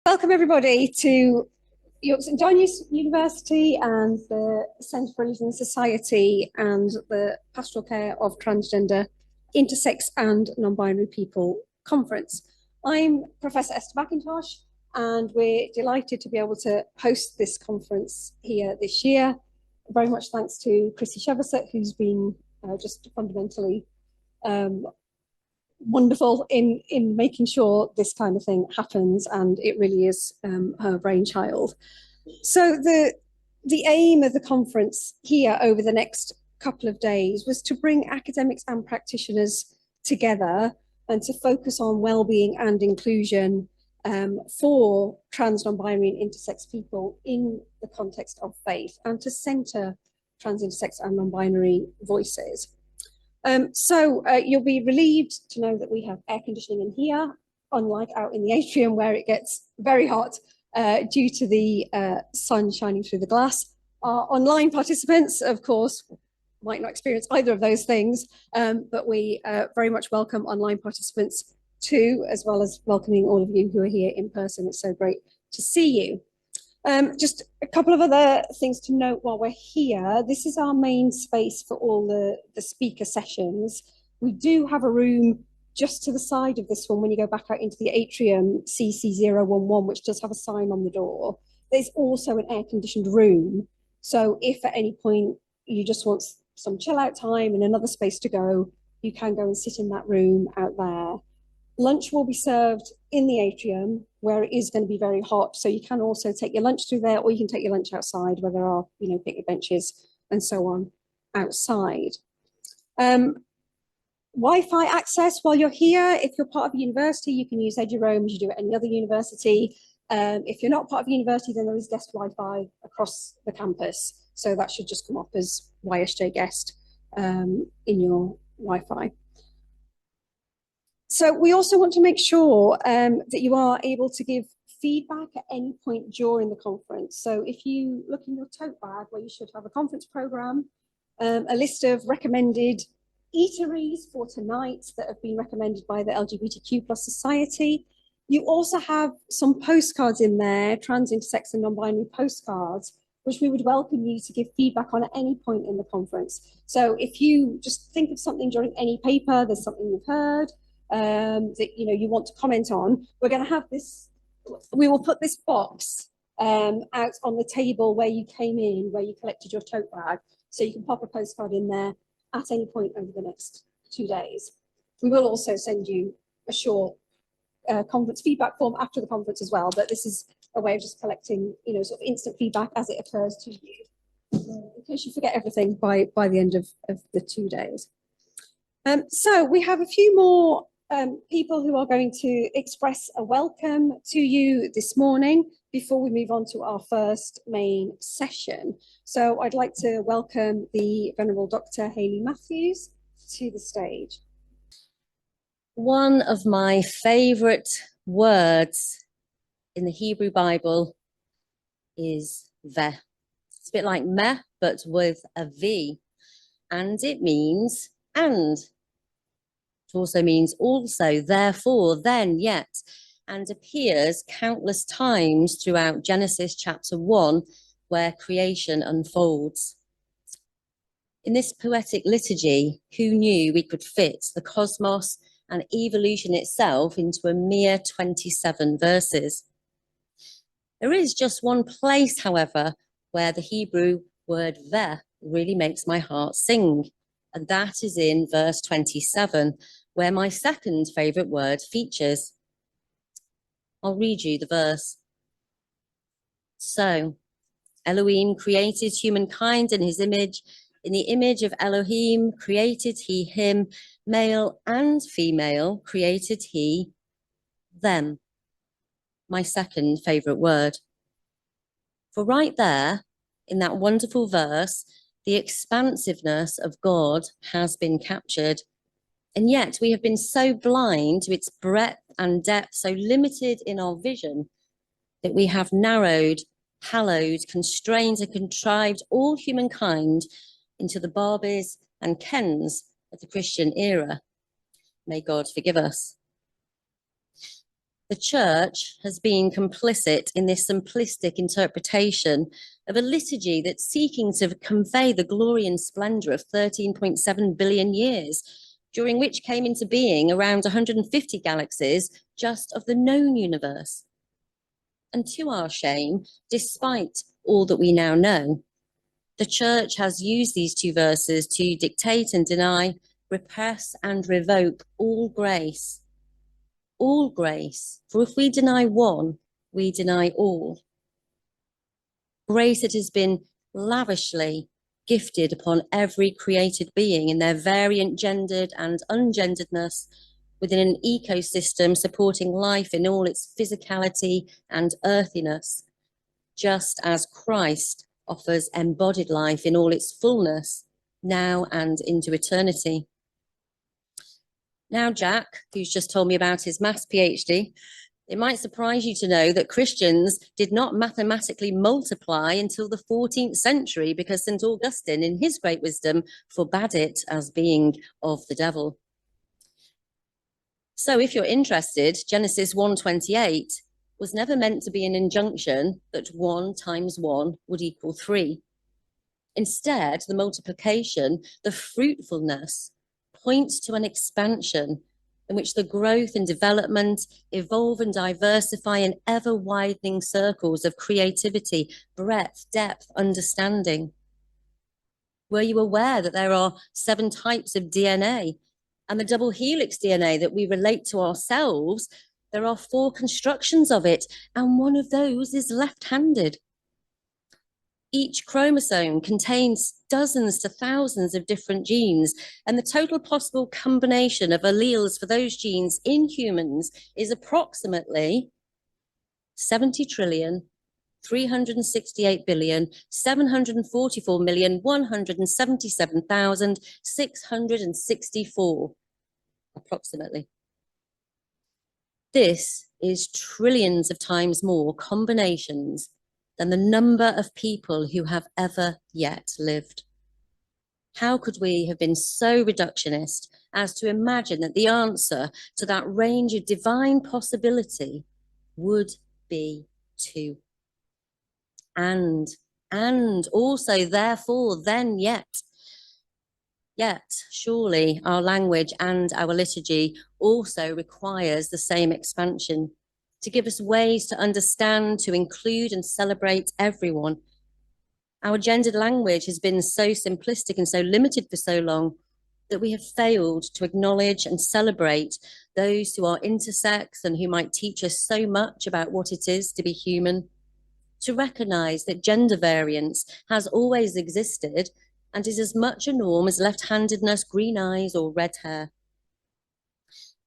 Welcome everybody to York St John University and the Centre for Religion and Society and the Pastoral Care of Transgender, Intersex and Non-Binary People Conference. I'm Professor Esther McIntosh and we're delighted to be able to host this conference here this year. Very much thanks to Chrissie Chevasutt, who's been just fundamentally wonderful in making sure this kind of thing happens, and it really is her brainchild. So the aim of the conference here over the next couple of days was to bring academics and practitioners together and to focus on well-being and inclusion for trans, non-binary and intersex people in the context of faith, and to centre trans, intersex and non-binary voices. You'll be relieved to know that we have air conditioning in here, unlike out in the atrium where it gets very hot due to the sun shining through the glass. Our online participants, of course, might not experience either of those things, but we very much welcome online participants too, as well as welcoming all of you who are here in person. It's so great to see you. Just a couple of other things to note while we're here. This is our main space for all the speaker sessions. We do have a room just to the side of this one when you go back out into the atrium, CC011, which does have a sign on the door. There's also an air-conditioned room. So if at any point you just want some chill out time and another space to go, you can go and sit in that room out there. Lunch will be served in the atrium where it is going to be very hot. So you can also take your lunch through there, or you can take your lunch outside where there are, picnic benches and so on outside. Wi-Fi access while you're here. If you're part of a university, you can use EduRoam as you do at any other university. If you're not part of a university, then there is guest Wi-Fi across the campus. So that should just come up as YSJ guest in your Wi-Fi. So we also want to make sure that you are able to give feedback at any point during the conference. So if you look in your tote bag where you should have a conference programme, a list of recommended eateries for tonight that have been recommended by the LGBTQ+ Society. You also have some postcards in there, trans, intersex and non-binary postcards, which we would welcome you to give feedback on at any point in the conference. So if you just think of something during any paper, there's something you've heard, that you want to comment on, we're going to have this, we will put this box out on the table where you came in, where you collected your tote bag, so you can pop a postcard in there at any point over the next 2 days. We will also send you a short conference feedback form after the conference as well, but this is a way of just collecting sort of instant feedback as it occurs to you, in case you forget everything by the end of the 2 days. So we have a few more people who are going to express a welcome to you this morning before we move on to our first main session. So I'd like to welcome the Venerable Dr. Hayley Matthews to the stage. One of my favourite words in the Hebrew Bible is veh. It's a bit like meh, but with a V, and it means and. It also means also, therefore, then, yet, and appears countless times throughout Genesis chapter 1, where creation unfolds. In this poetic liturgy, who knew we could fit the cosmos and evolution itself into a mere 27 verses? There is just one place, however, where the Hebrew word veh really makes my heart sing, and that is in verse 27, where my second favourite word features. I'll read you the verse. So, Elohim created humankind in his image. In the image of Elohim created he him, male and female created he them. My second favourite word. For right there, in that wonderful verse, the expansiveness of God has been captured. And yet we have been so blind to its breadth and depth, so limited in our vision, that we have narrowed, hallowed, constrained and contrived all humankind into the Barbies and Kens of the Christian era. May God forgive us. The church has been complicit in this simplistic interpretation of a liturgy that's seeking to convey the glory and splendor of 13.7 billion years, during which came into being around 150 galaxies just of the known universe. And to our shame, despite all that we now know, the church has used these two verses to dictate and deny, repress and revoke all grace. All grace, for if we deny one, we deny all. Grace that has been lavishly gifted upon every created being in their variant gendered and ungenderedness within an ecosystem supporting life in all its physicality and earthiness, just as Christ offers embodied life in all its fullness, now and into eternity. Now, Jack, who's just told me about his maths PhD, it might surprise you to know that Christians did not mathematically multiply until the 14th century because St. Augustine, in his great wisdom, forbade it as being of the devil. So if you're interested, Genesis 1:28 was never meant to be an injunction that 1 times 1 would equal 3. Instead, the multiplication, the fruitfulness, points to an expansion in which the growth and development evolve and diversify in ever-widening circles of creativity, breadth, depth, understanding. Were you aware that there are 7 types of DNA? And the double helix DNA that we relate to ourselves, there are 4 constructions of it, and one of those is left-handed. Each chromosome contains dozens to thousands of different genes, and the total possible combination of alleles for those genes in humans is approximately 70,368,744,177,664, approximately. This is trillions of times more combinations than the number of people who have ever yet lived. How could we have been so reductionist as to imagine that the answer to that range of divine possibility would be 2? And also, therefore, then, yet, surely our language and our liturgy also requires the same expansion to give us ways to understand, to include and celebrate everyone. Our gendered language has been so simplistic and so limited for so long that we have failed to acknowledge and celebrate those who are intersex and who might teach us so much about what it is to be human, to recognize that gender variance has always existed and is as much a norm as left-handedness, green eyes, or red hair.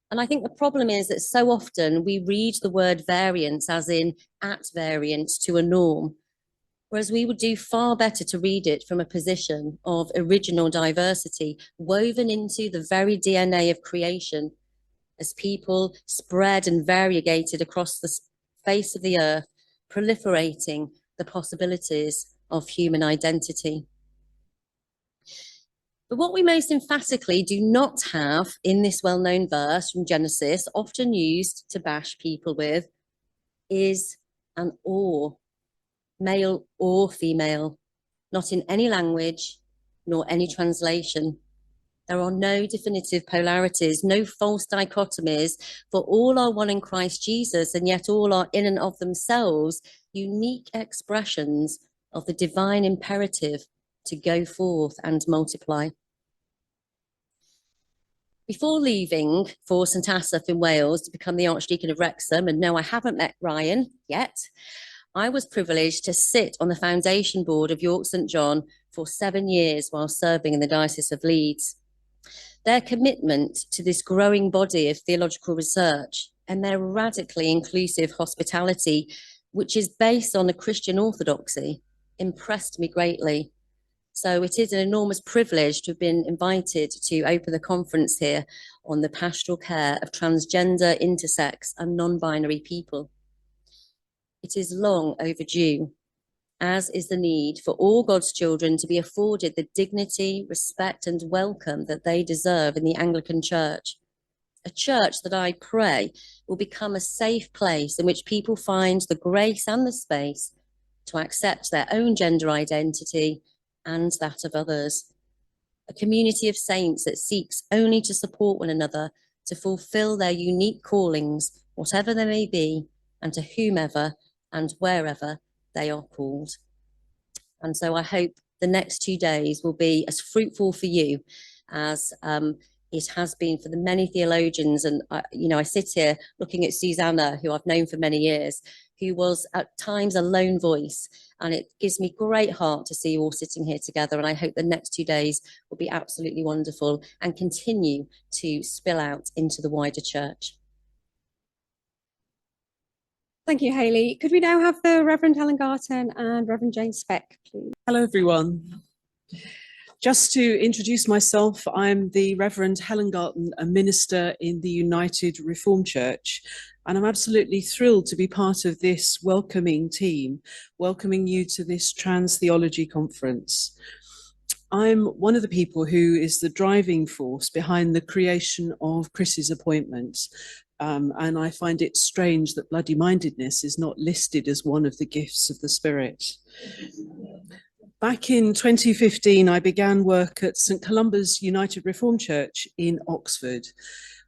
And I think the problem is that so often we read the word variance as in at variance to a norm, whereas we would do far better to read it from a position of original diversity woven into the very DNA of creation as people spread and variegated across the face of the earth, proliferating the possibilities of human identity. But what we most emphatically do not have in this well-known verse from Genesis, often used to bash people with, is an or, male or female, not in any language nor any translation. There are no definitive polarities, no false dichotomies, for all are one in Christ Jesus, and yet all are in and of themselves unique expressions of the divine imperative to go forth and multiply. Before leaving for St Asaph in Wales to become the Archdeacon of Wrexham, and no, I haven't met Ryan yet, I was privileged to sit on the foundation board of York St John for 7 years while serving in the Diocese of Leeds. Their commitment to this growing body of theological research and their radically inclusive hospitality, which is based on a Christian orthodoxy, impressed me greatly. So it is an enormous privilege to have been invited to open the conference here on the pastoral care of transgender, intersex and non-binary people. It is long overdue, as is the need for all God's children to be afforded the dignity, respect and welcome that they deserve in the Anglican Church, a church that I pray will become a safe place in which people find the grace and the space to accept their own gender identity and that of others. A community of saints that seeks only to support one another, to fulfill their unique callings, whatever they may be, and to whomever and wherever they are called. And so I hope the next 2 days will be as fruitful for you as it has been for the many theologians. And, I sit here looking at Susanna, who I've known for many years, who was at times a lone voice. And it gives me great heart to see you all sitting here together. And I hope the next 2 days will be absolutely wonderful and continue to spill out into the wider church. Thank you, Hayley. Could we now have the Reverend Helen Garton and Reverend Jane Speck, please? Hello, everyone. Just to introduce myself, I'm the Reverend Helen Garton, a minister in the United Reformed Church, and I'm absolutely thrilled to be part of this welcoming team, welcoming you to this Trans Theology Conference. I'm one of the people who is the driving force behind the creation of Chrissie's appointment. And I find it strange that bloody-mindedness is not listed as one of the gifts of the Spirit. Back in 2015, I began work at St Columba's United Reformed Church in Oxford,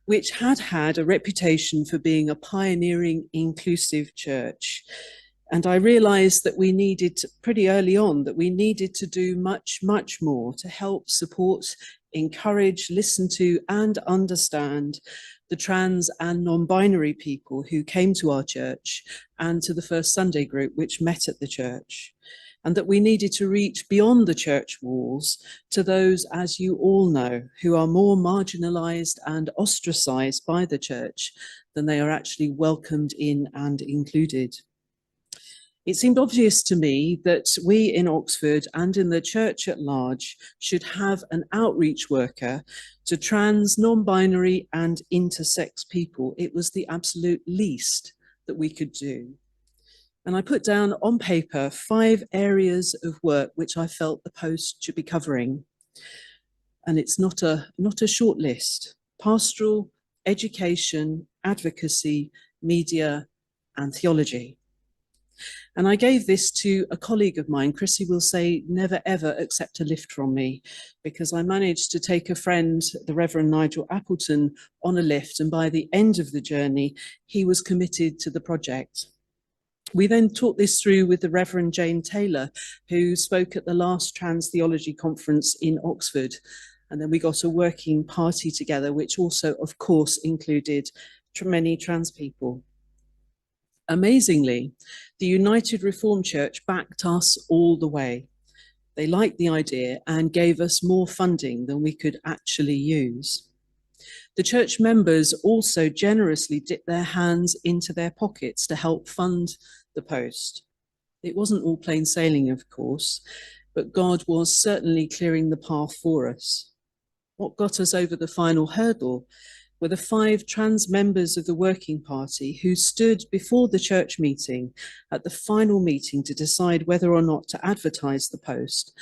which had had a reputation for being a pioneering, inclusive church. And I realized that we needed, pretty early on, that we needed to do much, much more to help support, encourage, listen to, and understand the trans and non-binary people who came to our church and to the First Sunday group which met at the church, and that we needed to reach beyond the church walls to those, as you all know, who are more marginalized and ostracized by the church than they are actually welcomed in and included. It seemed obvious to me that we in Oxford and in the church at large should have an outreach worker to trans, non-binary and intersex people. It was the absolute least that we could do. And I put down on paper 5 areas of work which I felt the post should be covering. And it's not a short list: pastoral, education, advocacy, media, and theology. And I gave this to a colleague of mine. Chrissie will say, never ever accept a lift from me, because I managed to take a friend, the Reverend Nigel Appleton, on a lift. And by the end of the journey, he was committed to the project. We then talked this through with the Reverend Jane Taylor, who spoke at the last Trans Theology Conference in Oxford. And then we got a working party together, which also, of course, included many trans people. Amazingly, the United Reformed Church backed us all the way. They liked the idea and gave us more funding than we could actually use. The church members also generously dipped their hands into their pockets to help fund the post. It wasn't all plain sailing, of course, but God was certainly clearing the path for us. What got us over the final hurdle were the 5 trans members of the working party who stood before the church meeting at the final meeting to decide whether or not to advertise the post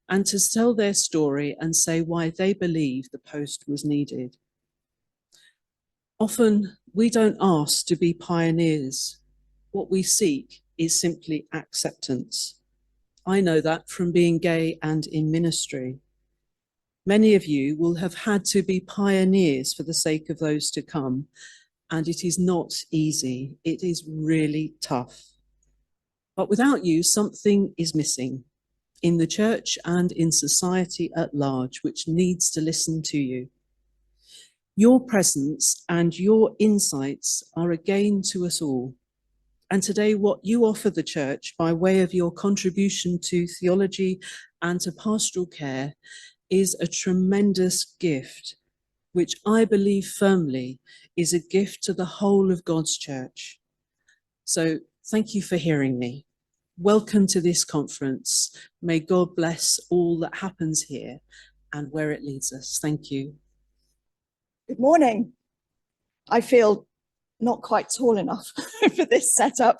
and to tell their story and say why they believe the post was needed. Often we don't ask to be pioneers. What we seek is simply acceptance. I know that from being gay and in ministry. Many of you will have had to be pioneers for the sake of those to come, and it is not easy. It is really tough. But without you, something is missing in the church and in society at large, which needs to listen to you. Your presence and your insights are a gain to us all. And today, what you offer the church by way of your contribution to theology and to pastoral care is a tremendous gift, which I believe firmly is a gift to the whole of God's church. So thank you for hearing me. Welcome to this conference. May God bless all that happens here and where it leads us. Thank you. Good morning. I feel not quite tall enough for this setup.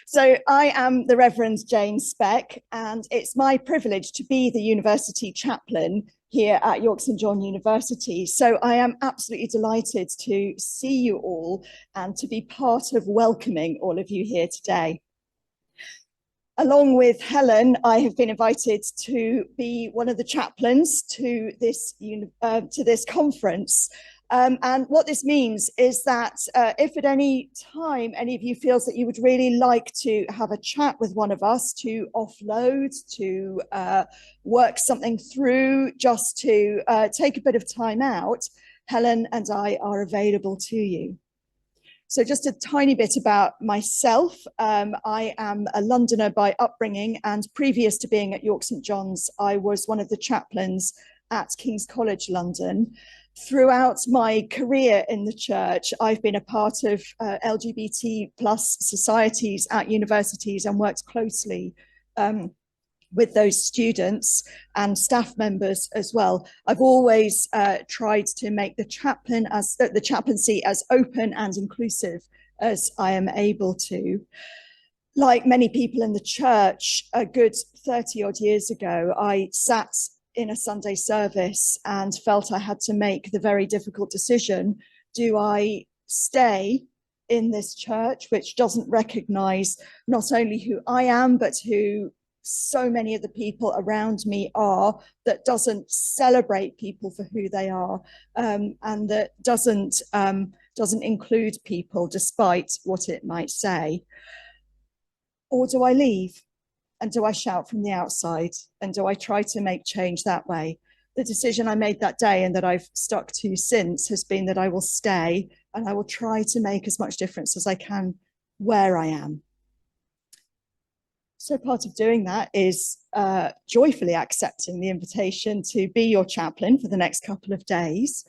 So I am the Reverend Jane Speck, and it's my privilege to be the university chaplain here at York St John University. So I am absolutely delighted to see you all and to be part of welcoming all of you here today. Along with Helen, I have been invited to be one of the chaplains to this conference. And what this means is that if at any time any of you feels that you would really like to have a chat with one of us, to offload, to work something through, just to take a bit of time out, Helen and I are available to you. So just a tiny bit about myself. I am a Londoner by upbringing, and previous to being at York St John's, I was one of the chaplains at King's College London. Throughout my career in the church, I've been a part of LGBT plus societies at universities and worked closely with those students and staff members as well. I've always tried to make the chaplaincy as open and inclusive as I am able to. Like many people in the church, a good 30 odd years ago, I sat in a Sunday service and felt I had to make the very difficult decision. Do I stay in this church, which doesn't recognize not only who I am, but who so many of the people around me are, that doesn't celebrate people for who they are, and that doesn't include people despite what it might say? Or do I leave? And do I shout from the outside? And do I try to make change that way? The decision I made that day and that I've stuck to since has been that I will stay and I will try to make as much difference as I can where I am. So part of doing that is joyfully accepting the invitation to be your chaplain for the next couple of days.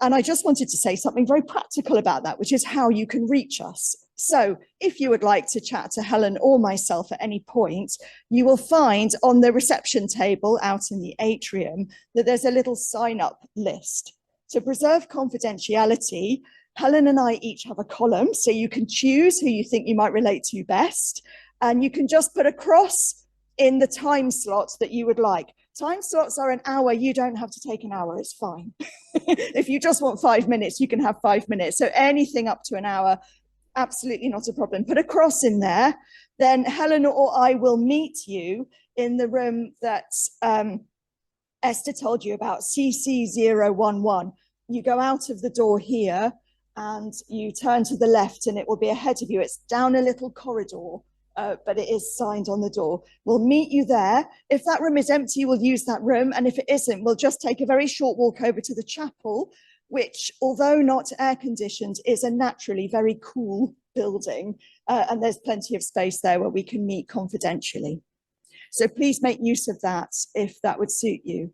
And I just wanted to say something very practical about that, which is how you can reach us. So if you would like to chat to Helen or myself at any point, you will find on the reception table out in the atrium that there's a little sign-up list. To preserve confidentiality, Helen and I each have a column, so you can choose who you think you might relate to best, and you can just put a cross in the time slots that you would like. Time slots are an hour. You don't have to take an hour. It's fine. If you just want 5 minutes, you can have 5 minutes. So anything up to an hour, absolutely not a problem. Put a cross in there. Then Helen or I will meet you in the room that Esther told you about, CC011. You go out of the door here and you turn to the left and it will be ahead of you. It's down a little corridor. But it is signed on the door. We'll meet you there. If that room is empty, we'll use that room. And if it isn't, we'll just take a very short walk over to the chapel, which, although not air conditioned, is a naturally very cool building. And there's plenty of space there where we can meet confidentially. So please make use of that if that would suit you.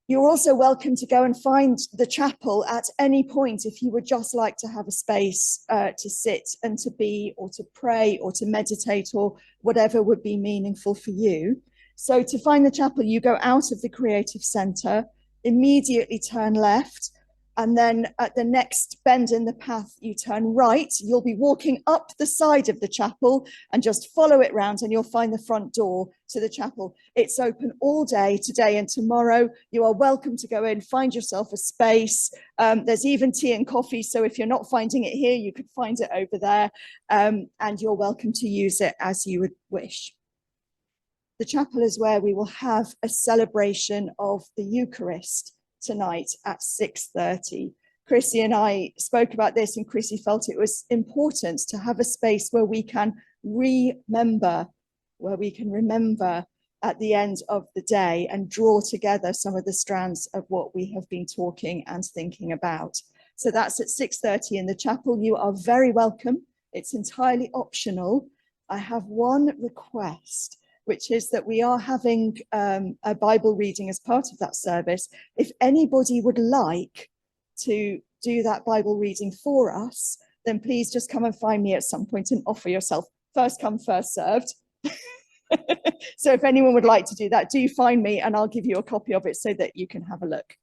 You're also welcome to go and find the chapel at any point if you would just like to have a space to sit and to be, or to pray, or to meditate, or whatever would be meaningful for you. So to find the chapel, you go out of the Creative Centre, immediately turn left, and then at the next bend in the path, you turn right. You'll be walking up the side of the chapel and just follow it round and you'll find the front door to the chapel. It's open all day today and tomorrow. You are welcome to go in, find yourself a space. There's even tea and coffee. So if you're not finding it here, you could find it over there, and you're welcome to use it as you would wish. The chapel is where we will have a celebration of the Eucharist tonight at 6:30. Chrissie and I spoke about this, and Chrissie felt it was important to have a space where we can remember, at the end of the day and draw together some of the strands of what we have been talking and thinking about. So that's at 6:30 in the chapel. You are very welcome. It's entirely optional. I have one request, which is that we are having a Bible reading as part of that service. If anybody would like to do that Bible reading for us, then please just come and find me at some point and offer yourself. First come, first served. So if anyone would like to do that, do find me and I'll give you a copy of it so that you can have a look.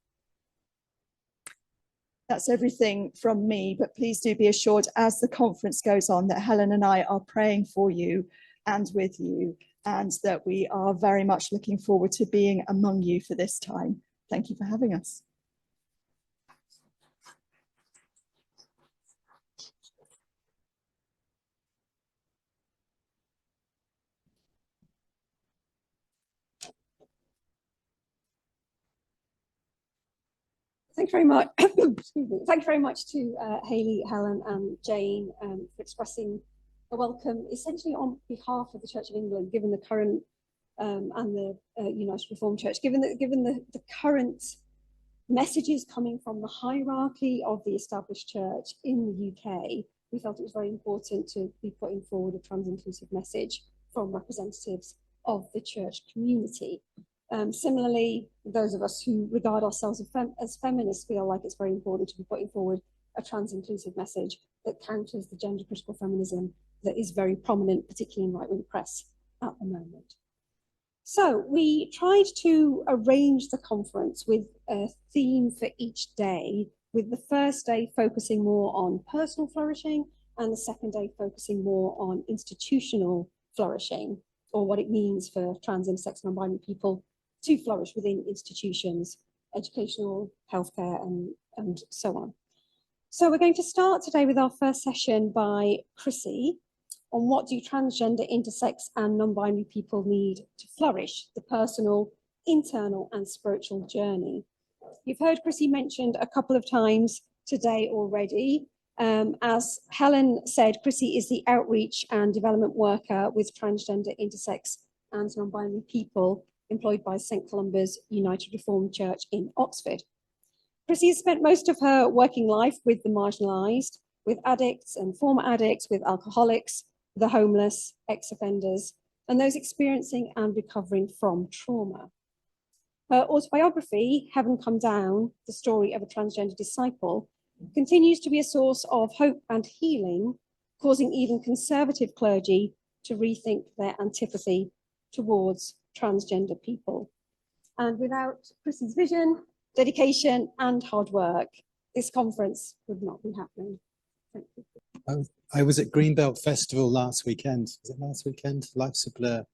That's everything from me, but please do be assured as the conference goes on that Helen and I are praying for you and with you, and that we are very much looking forward to being among you for this time. Thank you for having us. Thank you very much. Excuse me. Thank you very much to Hayley, Helen, and Jane for expressing a welcome, essentially on behalf of the Church of England, given the current and the United Reformed Church, given the current messages coming from the hierarchy of the established church in the UK. We felt it was very important to be putting forward a trans-inclusive message from representatives of the church community. Similarly, those of us who regard ourselves as feminists feel like it's very important to be putting forward a trans-inclusive message that counters the gender critical feminism that is very prominent, particularly in right-wing press at the moment. So we tried to arrange the conference with a theme for each day, with the first day focusing more on personal flourishing and the second day focusing more on institutional flourishing, or what it means for trans, intersex, non-binary people to flourish within institutions, educational, healthcare, and so on. So we're going to start today with our first session by Chrissie on what do transgender, intersex, and non-binary people need to flourish, the personal, internal, and spiritual journey. You've heard Chrissie mentioned a couple of times today already. As Helen said, Chrissie is the outreach and development worker with transgender, intersex, and non-binary people employed by St. Columba's United Reformed Church in Oxford. Chrissie has spent most of her working life with the marginalised, with addicts and former addicts, with alcoholics, the homeless, ex-offenders, and those experiencing and recovering from trauma. Her autobiography, Heaven Come Down, the story of a transgender disciple, continues to be a source of hope and healing, causing even conservative clergy to rethink their antipathy towards transgender people. And without Chrissie's vision, dedication, and hard work, this conference would not be happening. Thank you. I was at Greenbelt Festival last weekend. Was it last weekend? Life's a Blur.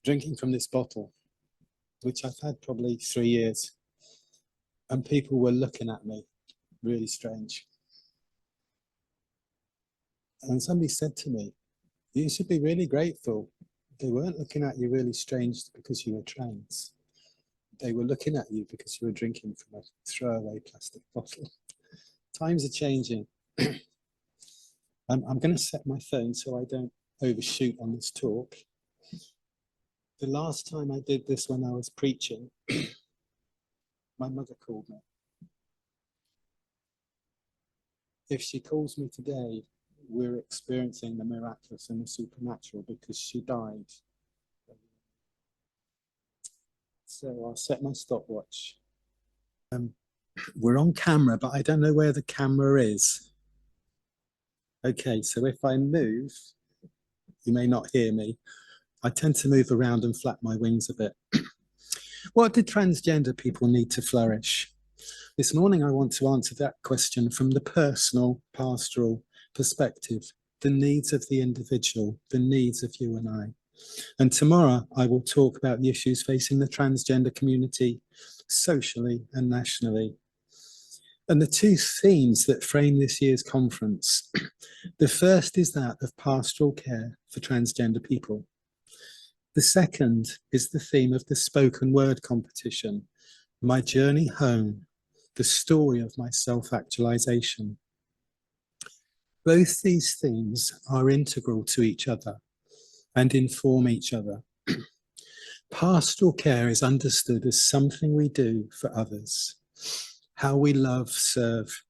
Drinking from this bottle, which I've had probably 3 years. And people were looking at me, really strange. And somebody said to me, you should be really grateful. They weren't looking at you really strange because you were trans. They were looking at you because you were drinking from a throwaway plastic bottle. Times are changing. I'm going to set my phone so I don't overshoot on this talk. The last time I did this when I was preaching, my mother called me. If she calls me today, we're experiencing the miraculous and the supernatural because she died. So I'll set my stopwatch. We're on camera, but I don't know where the camera is. Okay, so if I move, you may not hear me. I tend to move around and flap my wings a bit. What do transgender people need to flourish? This morning, I want to answer that question from the personal, pastoral perspective, the needs of the individual, the needs of you and I. And tomorrow, I will talk about the issues facing the transgender community socially and nationally. And the two themes that frame this year's conference, the first is that of pastoral care for transgender people. The second is the theme of the spoken word competition, My Journey Home, the story of my self-actualization. Both these themes are integral to each other and inform each other. Pastoral care is understood as something we do for others, how we love, serve,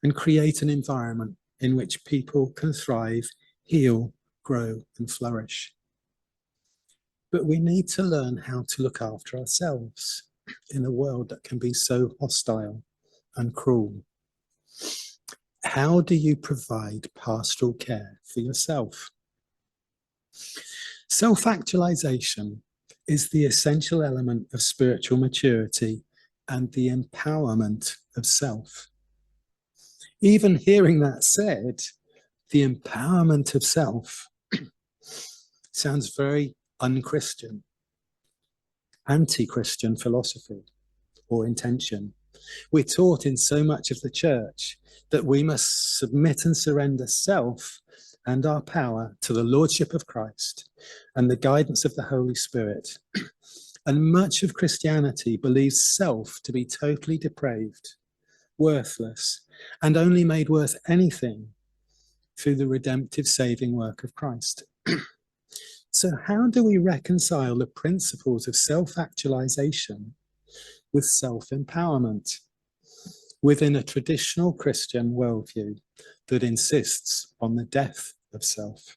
and create an environment in which people can thrive, heal, grow, and flourish. But we need to learn how to look after ourselves in a world that can be so hostile and cruel. How do you provide pastoral care for yourself? Self-actualization is the essential element of spiritual maturity and the empowerment of self. Even hearing that said, the empowerment of self sounds very unchristian, anti-Christian philosophy or intention. We're taught in so much of the church that we must submit and surrender self and our power to the lordship of Christ and the guidance of the Holy Spirit. And much of Christianity believes self to be totally depraved, worthless, and only made worth anything through the redemptive saving work of Christ. So how do we reconcile the principles of self-actualization with self-empowerment within a traditional Christian worldview that insists on the death of self?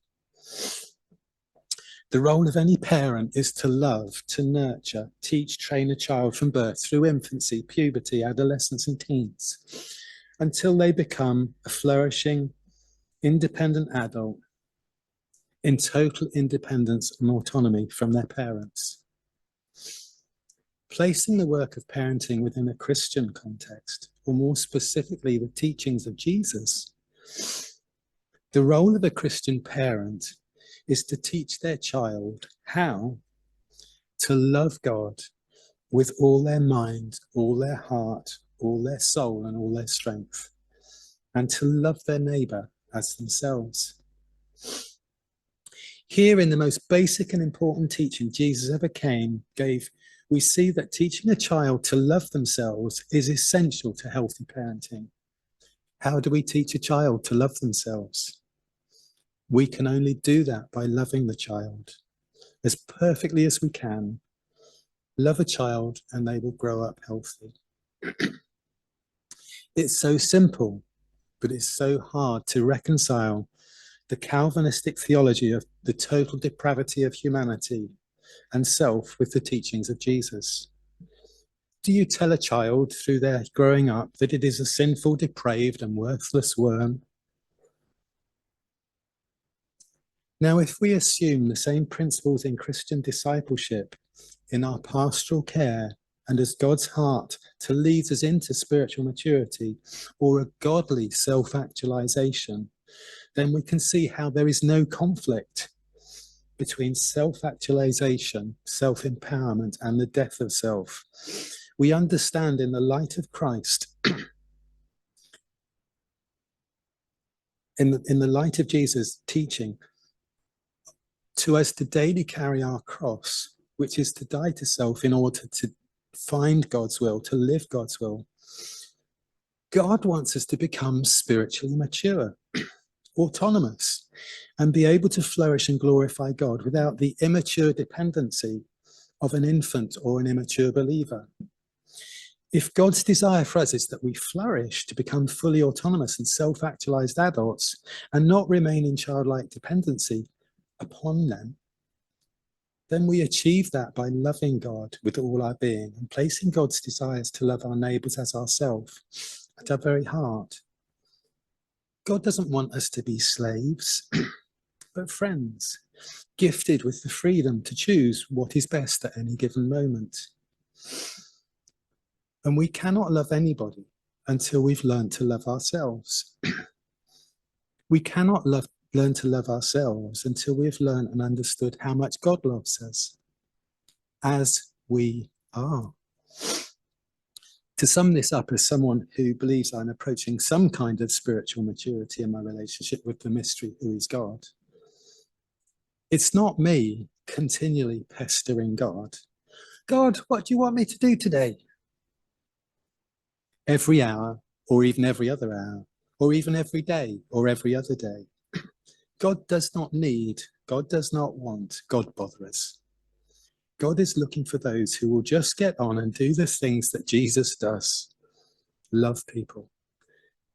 The role of any parent is to love, to nurture, teach, train a child from birth through infancy, puberty, adolescence, and teens, until they become a flourishing, independent adult in total independence and autonomy from their parents. Placing the work of parenting within a Christian context, or more specifically the teachings of Jesus, the role of a Christian parent is to teach their child how to love God with all their mind, all their heart, all their soul, and all their strength, and to love their neighbour as themselves. Here, in the most basic and important teaching Jesus ever gave, we see that teaching a child to love themselves is essential to healthy parenting. How do we teach a child to love themselves? We can only do that by loving the child as perfectly as we can. Love a child and they will grow up healthy. It's so simple, but it's so hard to reconcile the Calvinistic theology of the total depravity of humanity and self with the teachings of Jesus. Do you tell a child through their growing up that it is a sinful, depraved, and worthless worm? Now, if we assume the same principles in Christian discipleship, in our pastoral care, and as God's heart to lead us into spiritual maturity or a godly self-actualization, then we can see how there is no conflict between self-actualization, self-empowerment, and the death of self. We understand in the light of Christ, in the light of Jesus' teaching, to us to daily carry our cross, which is to die to self in order to find God's will, to live God's will. God wants us to become spiritually mature, autonomous, and be able to flourish and glorify God without the immature dependency of an infant or an immature believer. If God's desire for us is that we flourish to become fully autonomous and self-actualized adults and not remain in childlike dependency upon them, then we achieve that by loving God with all our being and placing God's desires to love our neighbours as ourselves at our very heart. God doesn't want us to be slaves, but friends, gifted with the freedom to choose what is best at any given moment. And we cannot love anybody until we've learned to love ourselves. We cannot learn to love ourselves until we've learned and understood how much God loves us as we are. To sum this up, as someone who believes I'm approaching some kind of spiritual maturity in my relationship with the mystery who is God, it's not me continually pestering God. God, what do you want me to do today? Every hour, or even every other hour, or even every day, or every other day. God does not need, God does not want, God bother us. God is looking for those who will just get on and do the things that Jesus does. Love people.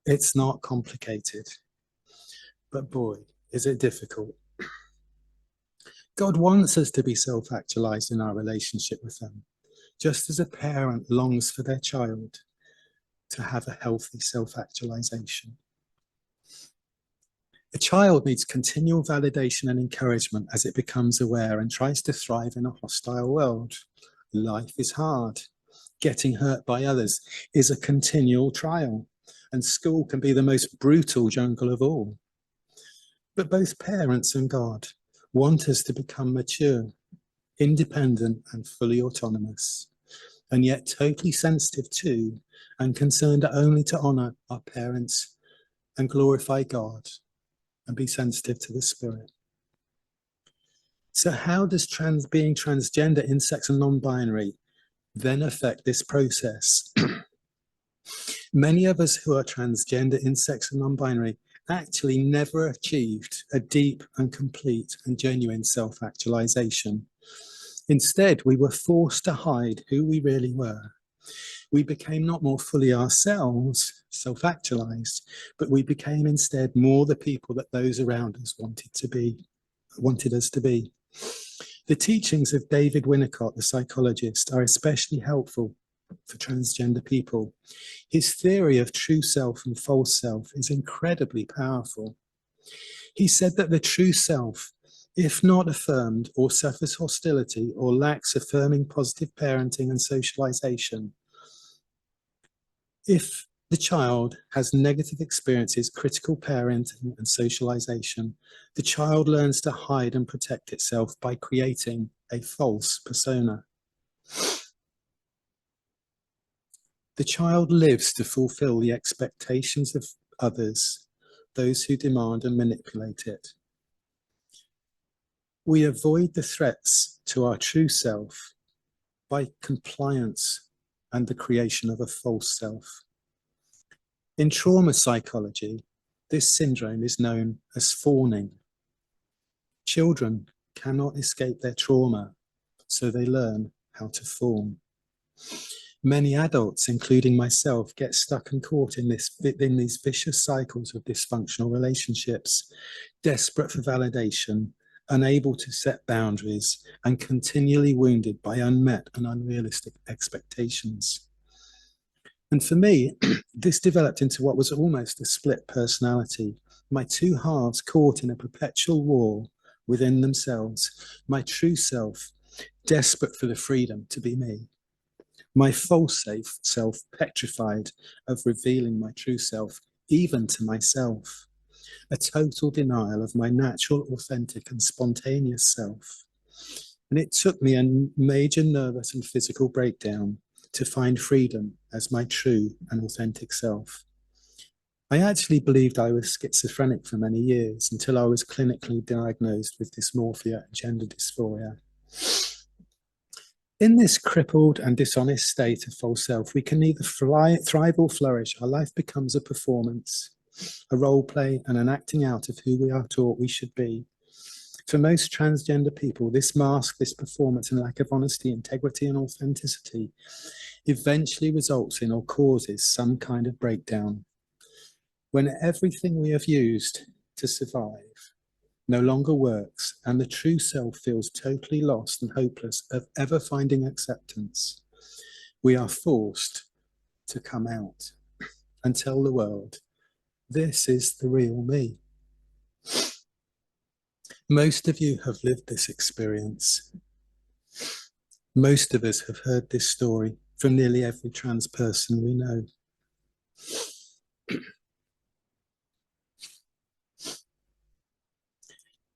It's not complicated. But boy, is it difficult. God wants us to be self-actualized in our relationship with them, just as a parent longs for their child to have a healthy self-actualization. A child needs continual validation and encouragement as it becomes aware and tries to thrive in a hostile world. Life is hard. Getting hurt by others is a continual trial, and school can be the most brutal jungle of all. But both parents and God want us to become mature, independent, and fully autonomous, and yet totally sensitive to and concerned only to honour our parents and glorify God and be sensitive to the Spirit. So how does being transgender, intersex and non-binary then affect this process? Many of us who are transgender, intersex and non-binary actually never achieved a deep and complete and genuine self-actualization. Instead, we were forced to hide who we really were. We became not more fully ourselves, self-actualized, but we became instead more the people that those around us wanted us to be. The teachings of David Winnicott, the psychologist, are especially helpful for transgender people. His theory of true self and false self is incredibly powerful. He said that the true self, if not affirmed or suffers hostility or lacks affirming positive parenting and socialization, if the child has negative experiences, critical parenting and socialization, the child learns to hide and protect itself by creating a false persona. The child lives to fulfill the expectations of others, those who demand and manipulate it. We avoid the threats to our true self by compliance and the creation of a false self. In trauma psychology, this syndrome is known as fawning. Children cannot escape their trauma, so they learn how to fawn. Many adults, including myself, get stuck and caught in these vicious cycles of dysfunctional relationships, desperate for validation, unable to set boundaries, and continually wounded by unmet and unrealistic expectations. And for me, this developed into what was almost a split personality, my two halves caught in a perpetual war within themselves, my true self, desperate for the freedom to be me, my false self petrified of revealing my true self, even to myself, a total denial of my natural, authentic and spontaneous self. And it took me a major nervous and physical breakdown to find freedom as my true and authentic self. I actually believed I was schizophrenic for many years until I was clinically diagnosed with dysmorphia and gender dysphoria. In this crippled and dishonest state of false self, we can neither thrive or flourish. Our life becomes a performance, a role play, and an acting out of who we are taught we should be. For most transgender people, this mask, this performance, and lack of honesty, integrity, and authenticity eventually results in or causes some kind of breakdown. When everything we have used to survive no longer works, and the true self feels totally lost and hopeless of ever finding acceptance, we are forced to come out and tell the world, this is the real me. Most of you have lived this experience. Most of us have heard this story from nearly every trans person we know.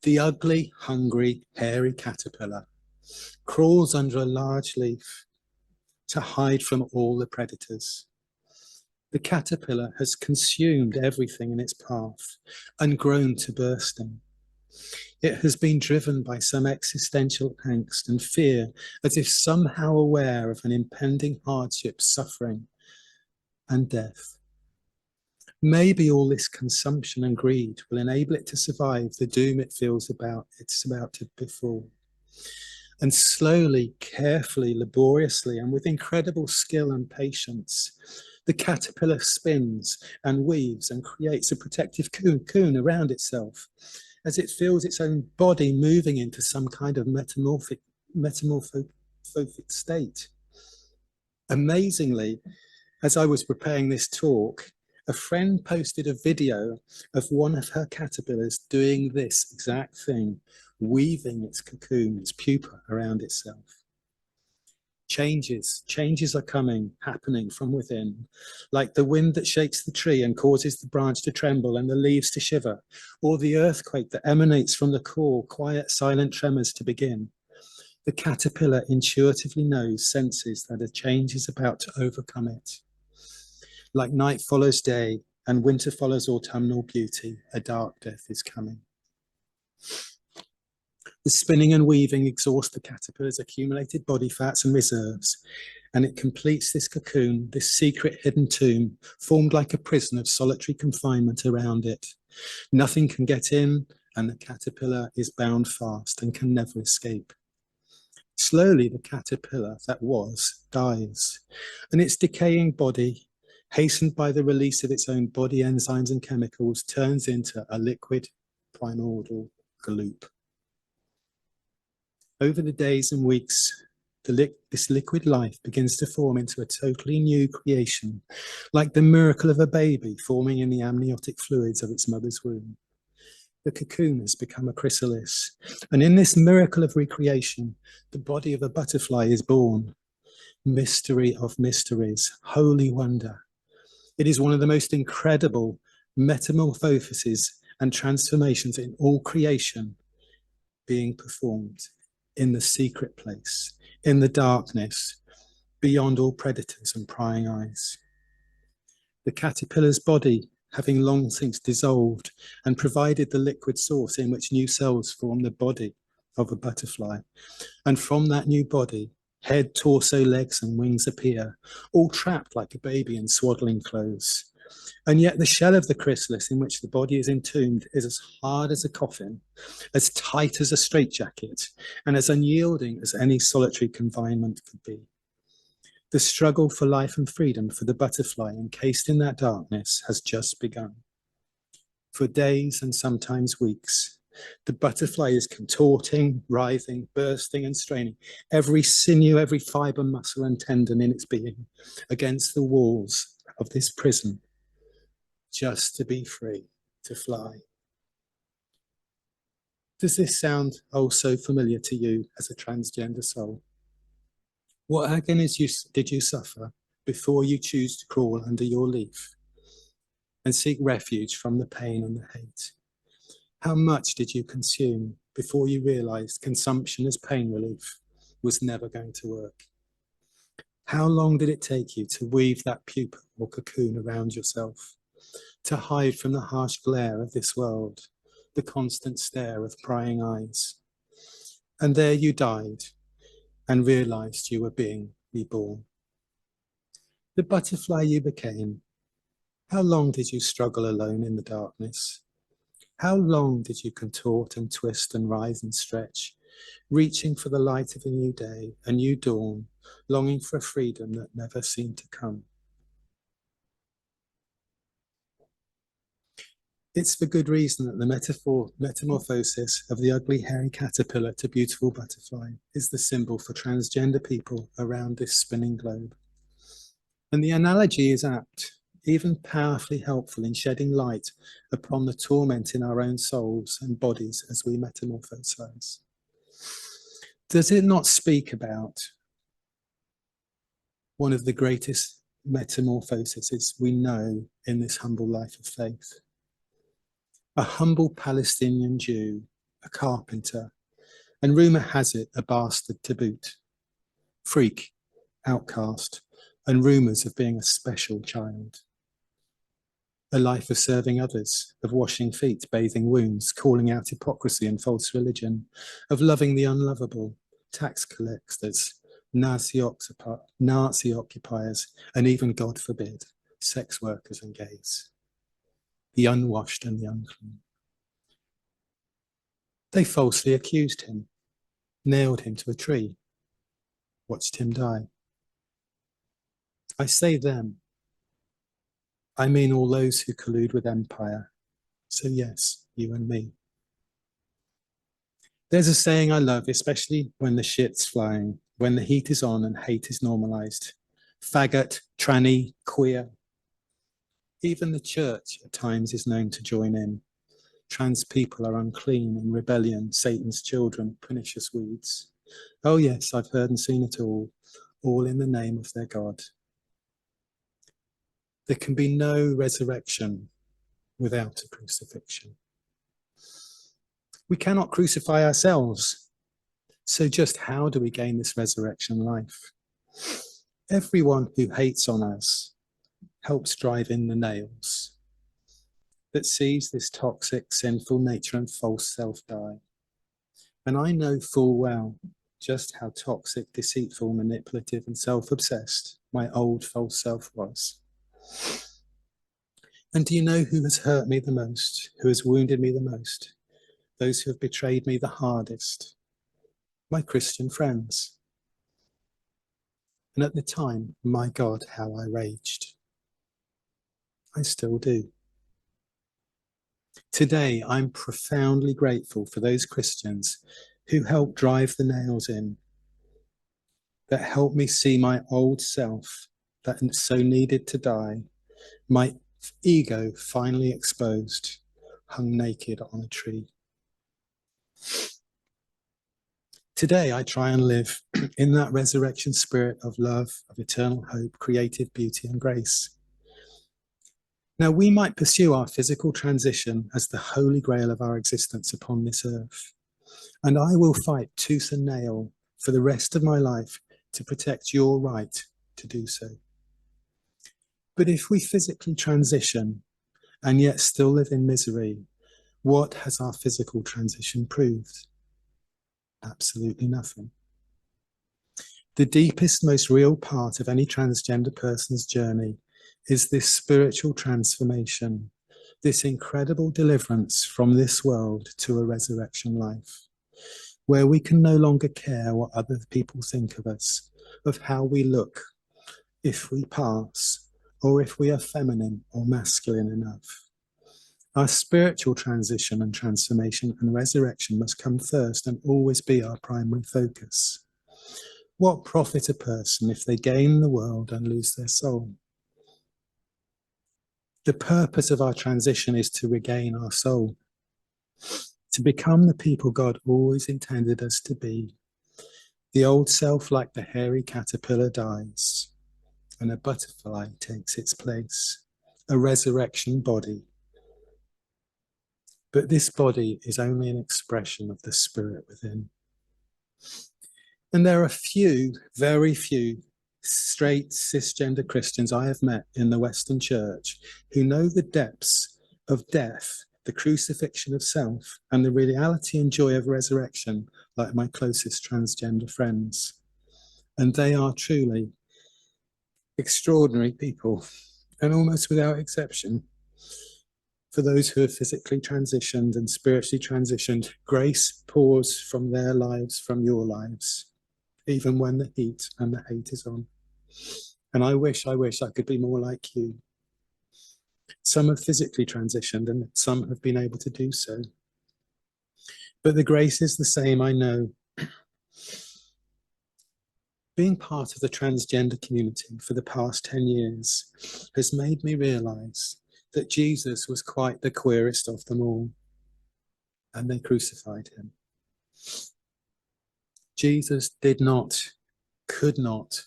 The ugly, hungry, hairy caterpillar crawls under a large leaf to hide from all the predators. The caterpillar has consumed everything in its path and grown to bursting. It has been driven by some existential angst and fear, as if somehow aware of an impending hardship, suffering, and death. Maybe all this consumption and greed will enable it to survive the doom it feels it's about to befall. And slowly, carefully, laboriously, and with incredible skill and patience, the caterpillar spins and weaves and creates a protective cocoon around itself, as it feels its own body moving into some kind of metamorphic state. Amazingly, as I was preparing this talk, a friend posted a video of one of her caterpillars doing this exact thing, weaving its cocoon, its pupa, around itself. Changes are happening from within, like the wind that shakes the tree and causes the branch to tremble and the leaves to shiver, or the earthquake that emanates from the core, quiet, silent tremors to begin. The caterpillar intuitively senses that a change is about to overcome it. Like night follows day and winter follows autumnal beauty, a dark death is coming. The spinning and weaving exhaust the caterpillar's accumulated body fats and reserves, and it completes this cocoon, this secret hidden tomb, formed like a prison of solitary confinement around it. Nothing can get in, and the caterpillar is bound fast and can never escape. Slowly, the caterpillar that was dies, and its decaying body, hastened by the release of its own body enzymes and chemicals, turns into a liquid primordial gloop. Over the days and weeks, this liquid life begins to form into a totally new creation, like the miracle of a baby forming in the amniotic fluids of its mother's womb. The cocoon has become a chrysalis, and in this miracle of recreation, the body of a butterfly is born. Mystery of mysteries, holy wonder. It is one of the most incredible metamorphoses and transformations in all creation being performed in the secret place, in the darkness, beyond all predators and prying eyes. The caterpillar's body, having long since dissolved and provided the liquid source in which new cells form the body of a butterfly. And from that new body, head, torso, legs, and wings appear, all trapped like a baby in swaddling clothes. And yet the shell of the chrysalis in which the body is entombed is as hard as a coffin, as tight as a straitjacket, and as unyielding as any solitary confinement could be. The struggle for life and freedom for the butterfly encased in that darkness has just begun. For days and sometimes weeks, the butterfly is contorting, writhing, bursting and straining every sinew, every fiber, muscle and tendon in its being against the walls of this prison, just to be free to fly. Does this sound so familiar to you as a transgender soul? What agonies did you suffer before you choose to crawl under your leaf and seek refuge from the pain and the hate? How much did you consume before you realized consumption as pain relief was never going to work? How long did it take you to weave that pupa or cocoon around yourself, to hide from the harsh glare of this world, the constant stare of prying eyes? And there you died and realized you were being reborn. The butterfly you became, how long did you struggle alone in the darkness? How long did you contort and twist and writhe and stretch, reaching for the light of a new day, a new dawn, longing for a freedom that never seemed to come? It's for good reason that the metamorphosis of the ugly hairy caterpillar to beautiful butterfly is the symbol for transgender people around this spinning globe. And the analogy is apt, even powerfully helpful in shedding light upon the torment in our own souls and bodies as we metamorphosize. Does it not speak about one of the greatest metamorphoses we know in this humble life of faith? A humble Palestinian Jew, a carpenter, and rumour has it a bastard to boot, freak, outcast, and rumours of being a special child. A life of serving others, of washing feet, bathing wounds, calling out hypocrisy and false religion, of loving the unlovable, tax collectors, Nazi occupiers, and even, God forbid, sex workers and gays, the unwashed and the unclean. They falsely accused him, nailed him to a tree, watched him die. I say them. I mean all those who collude with empire. So yes, you and me. There's a saying I love, especially when the shit's flying, when the heat is on and hate is normalized. Faggot, tranny, queer. Even the church at times is known to join in. Trans people are unclean, in rebellion, Satan's children, pernicious weeds. Oh yes, I've heard and seen it all. all in the name of their God. There can be no resurrection without a crucifixion. We cannot crucify ourselves. So just how do we gain this resurrection life? Everyone who hates on us helps drive in the nails that sees this toxic, sinful nature and false self die. And I know full well just how toxic, deceitful, manipulative, and self-obsessed my old false self was. And do you know who has hurt me the most, who has wounded me the most? Those who have betrayed me the hardest, my Christian friends. And at the time, my God, how I raged. I still do. Today, I'm profoundly grateful for those Christians who helped drive the nails in, that helped me see my old self that so needed to die, my ego finally exposed, hung naked on a tree. Today, I try and live in that resurrection spirit of love, of eternal hope, creative beauty and grace. Now, we might pursue our physical transition as the holy grail of our existence upon this earth. And I will fight tooth and nail for the rest of my life to protect your right to do so. But if we physically transition and yet still live in misery, what has our physical transition proved? Absolutely nothing. The deepest, most real part of any transgender person's journey is this spiritual transformation, this incredible deliverance from this world to a resurrection life, where we can no longer care what other people think of us, of how we look, if we pass, or if we are feminine or masculine enough. Our spiritual transition and transformation and resurrection must come first and always be our primary focus. What profit a person if they gain the world and lose their soul? The purpose of our transition is to regain our soul, to become the people God always intended us to be. The old self, like the hairy caterpillar, dies, and a butterfly takes its place, a resurrection body. But this body is only an expression of the spirit within. And there are few, very few, straight cisgender Christians I have met in the Western Church who know the depths of death, the crucifixion of self, and the reality and joy of resurrection like my closest transgender friends. And they are truly extraordinary people, and almost without exception, for those who have physically transitioned and spiritually transitioned, grace pours from their lives, from your lives, even when the heat and the hate is on. And I wish I could be more like you. Some have physically transitioned and some have been able to do so. But the grace is the same, I know. Being part of the transgender community for the past 10 years has made me realise that Jesus was quite the queerest of them all, and they crucified him. Jesus did not, could not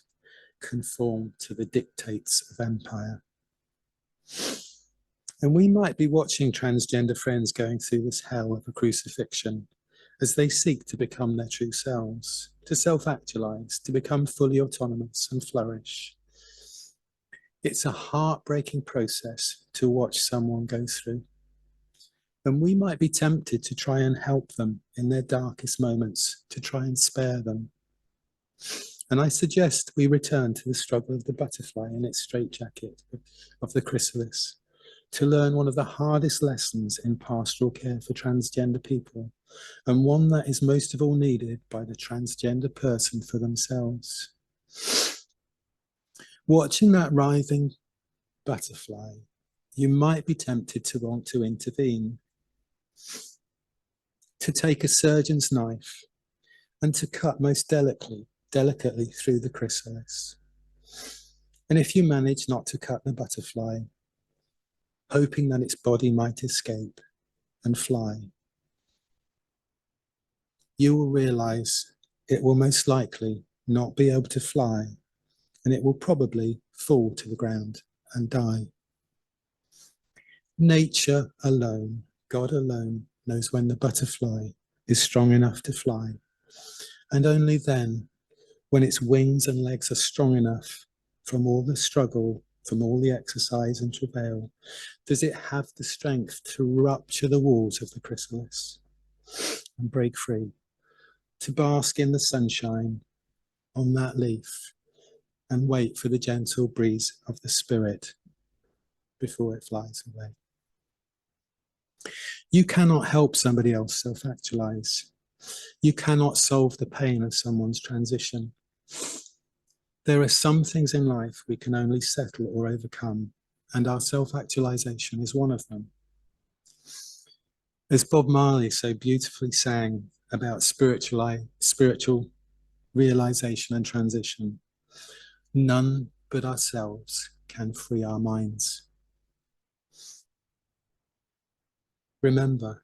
conform to the dictates of empire. And we might be watching transgender friends going through this hell of a crucifixion as they seek to become their true selves, to self-actualize, to become fully autonomous and flourish. It's a heartbreaking process to watch someone go through. And we might be tempted to try and help them in their darkest moments, to try and spare them. And I suggest we return to the struggle of the butterfly in its straitjacket of the chrysalis, to learn one of the hardest lessons in pastoral care for transgender people, and one that is most of all needed by the transgender person for themselves. Watching that writhing butterfly, you might be tempted to want to intervene, to take a surgeon's knife and to cut most delicately through the chrysalis. And if you manage not to cut the butterfly, hoping that its body might escape and fly, you will realize it will most likely not be able to fly and it will probably fall to the ground and die. Nature alone, God alone, knows when the butterfly is strong enough to fly. And only then, when its wings and legs are strong enough from all the struggle, from all the exercise and travail, does it have the strength to rupture the walls of the chrysalis and break free, to bask in the sunshine on that leaf and wait for the gentle breeze of the spirit before it flies away. You cannot help somebody else self-actualize. You cannot solve the pain of someone's transition. There are some things in life we can only settle or overcome, and our self-actualization is one of them. As Bob Marley so beautifully sang about spiritual realization and transition, none but ourselves can free our minds. Remember,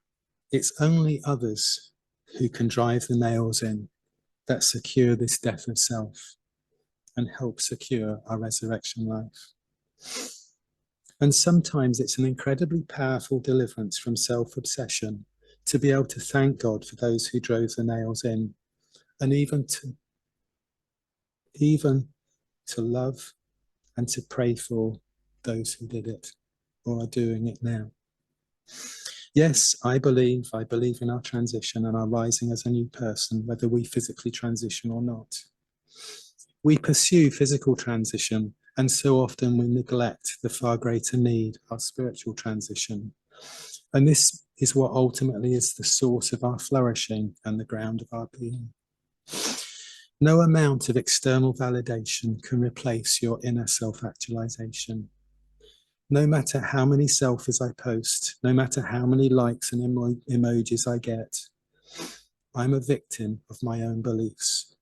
it's only others who can drive the nails in that secure this death of self and help secure our resurrection life. And sometimes it's an incredibly powerful deliverance from self-obsession to be able to thank God for those who drove the nails in, and even to love and to pray for those who did it or are doing it now. Yes, I believe in our transition and our rising as a new person, whether we physically transition or not. We pursue physical transition, and so often we neglect the far greater need, our spiritual transition. And this is what ultimately is the source of our flourishing and the ground of our being. No amount of external validation can replace your inner self-actualization. No matter how many selfies I post, no matter how many likes and emojis I get, I'm a victim of my own beliefs.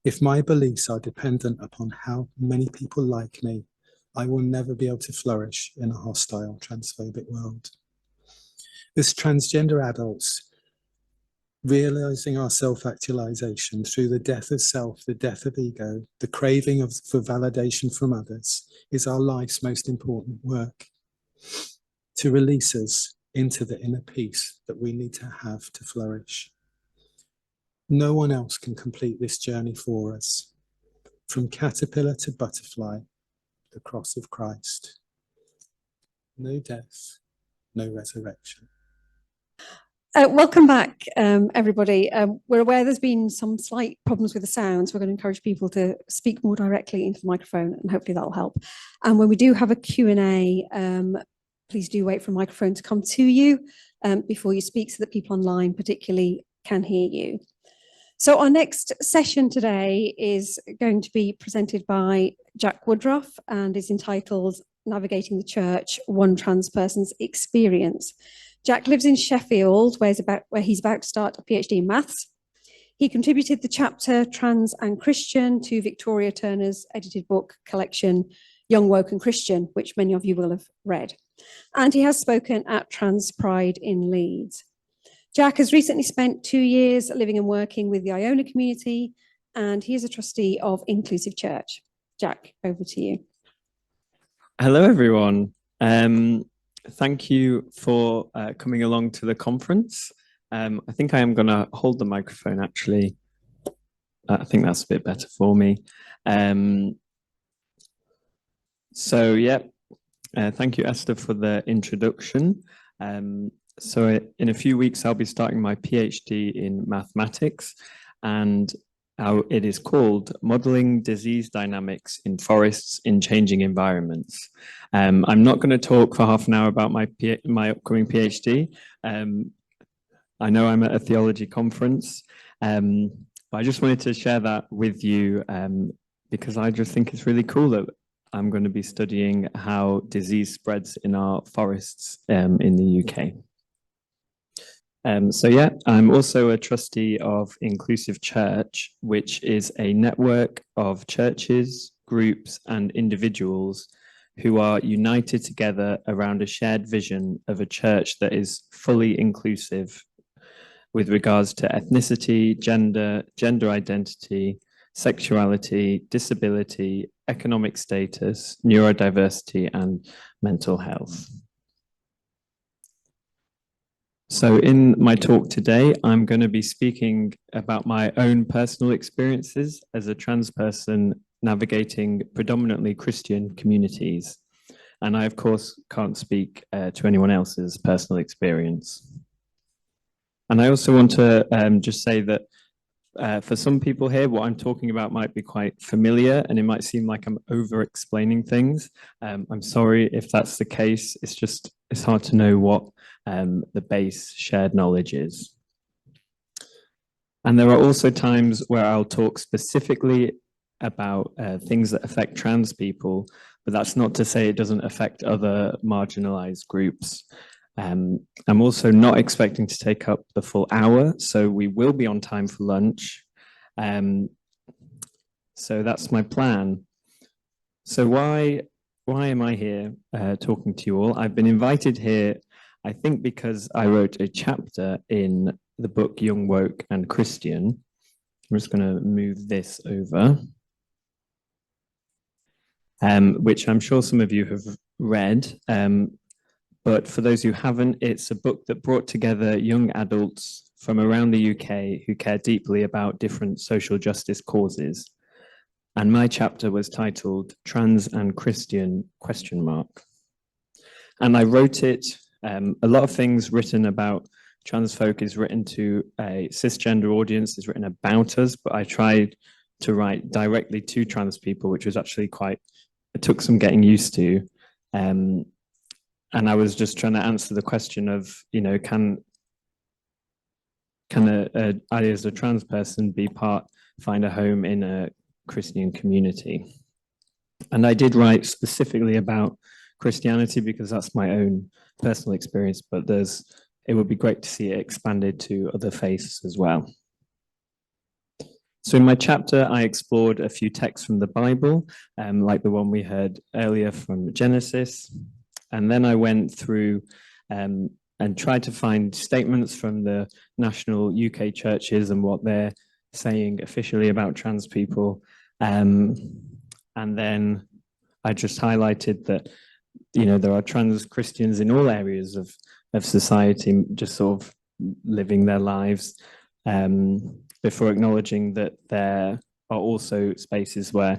If my beliefs are dependent upon how many people like me, I will never be able to flourish in a hostile, transphobic world. As transgender adults, realizing our self-actualization through the death of self, the death of ego, the craving for validation from others is our life's most important work, to release us into the inner peace that we need to have to flourish. No one else can complete this journey for us. From caterpillar to butterfly, the cross of Christ. No death, no resurrection. Welcome back, everybody. We're aware there's been some slight problems with the sound, so we're going to encourage people to speak more directly into the microphone, and hopefully that'll help. And when we do have a Q&A, please do wait for a microphone to come to you before you speak, so that people online particularly can hear you. So our next session today is going to be presented by Jack Woodruff and is entitled Navigating the Church, One Trans Person's Experience. Jack lives in Sheffield, where he's about to start a PhD in maths. He contributed the chapter Trans and Christian to Victoria Turner's edited book collection, Young, Woke and Christian, which many of you will have read. And he has spoken at Trans Pride in Leeds. Jack has recently spent 2 years living and working with the Iona community, and he is a trustee of Inclusive Church. Jack, over to you. Hello, everyone. Thank you for coming along to the conference. I think I am going to hold the microphone, actually. I think that's a bit better for me. Thank you, Esther, for the introduction. So in a few weeks, I'll be starting my PhD in mathematics, and it is called Modeling Disease Dynamics in Forests in Changing Environments. I'm not going to talk for half an hour about my upcoming PhD. I know I'm at a theology conference, but I just wanted to share that with you because I just think it's really cool that I'm going to be studying how disease spreads in our forests in the UK. I'm also a trustee of Inclusive Church, which is a network of churches, groups, and individuals who are united together around a shared vision of a church that is fully inclusive with regards to ethnicity, gender identity, sexuality, disability, economic status, neurodiversity, and mental health. So in my talk today, I'm going to be speaking about my own personal experiences as a trans person navigating predominantly Christian communities. And I, of course, can't speak to anyone else's personal experience. And I also want to just say that for some people here, what I'm talking about might be quite familiar and it might seem like I'm over-explaining things. I'm sorry if that's the case. It's hard to know what the base shared knowledge is. And there are also times where I'll talk specifically about things that affect trans people, but that's not to say it doesn't affect other marginalized groups. I'm also not expecting to take up the full hour, so we will be on time for lunch. So that's my plan. So why am I here talking to you all? I've been invited here, I think, because I wrote a chapter in the book Young, Woke and Christian. I'm just going to move this over, which I'm sure some of you have read. But for those who haven't, it's a book that brought together young adults from around the UK who care deeply about different social justice causes. And my chapter was titled Trans and Christian ? And I wrote it, a lot of things written about trans folk is written to a cisgender audience, is written about us, but I tried to write directly to trans people, which was actually it took some getting used to. And I was just trying to answer the question of, can I as a trans person find a home in a Christian community? And I did write specifically about Christianity because that's my own personal experience, but it would be great to see it expanded to other faiths as well. So in my chapter, I explored a few texts from the Bible, like the one we heard earlier from Genesis. And then I went through and tried to find statements from the national UK churches and what they're saying officially about trans people. And then I just highlighted that, there are trans Christians in all areas of society, just sort of living their lives, before acknowledging that there are also spaces where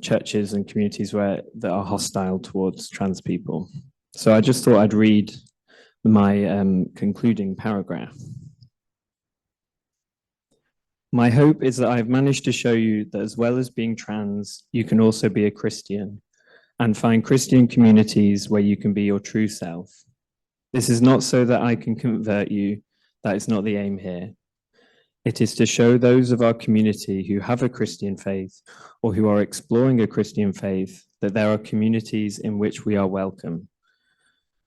churches and communities that are hostile towards trans people. So I just thought I'd read my concluding paragraph. My hope is that I've managed to show you that as well as being trans, you can also be a Christian and find Christian communities where you can be your true self. This is not so that I can convert you. That is not the aim here. It is to show those of our community who have a Christian faith or who are exploring a Christian faith that there are communities in which we are welcome.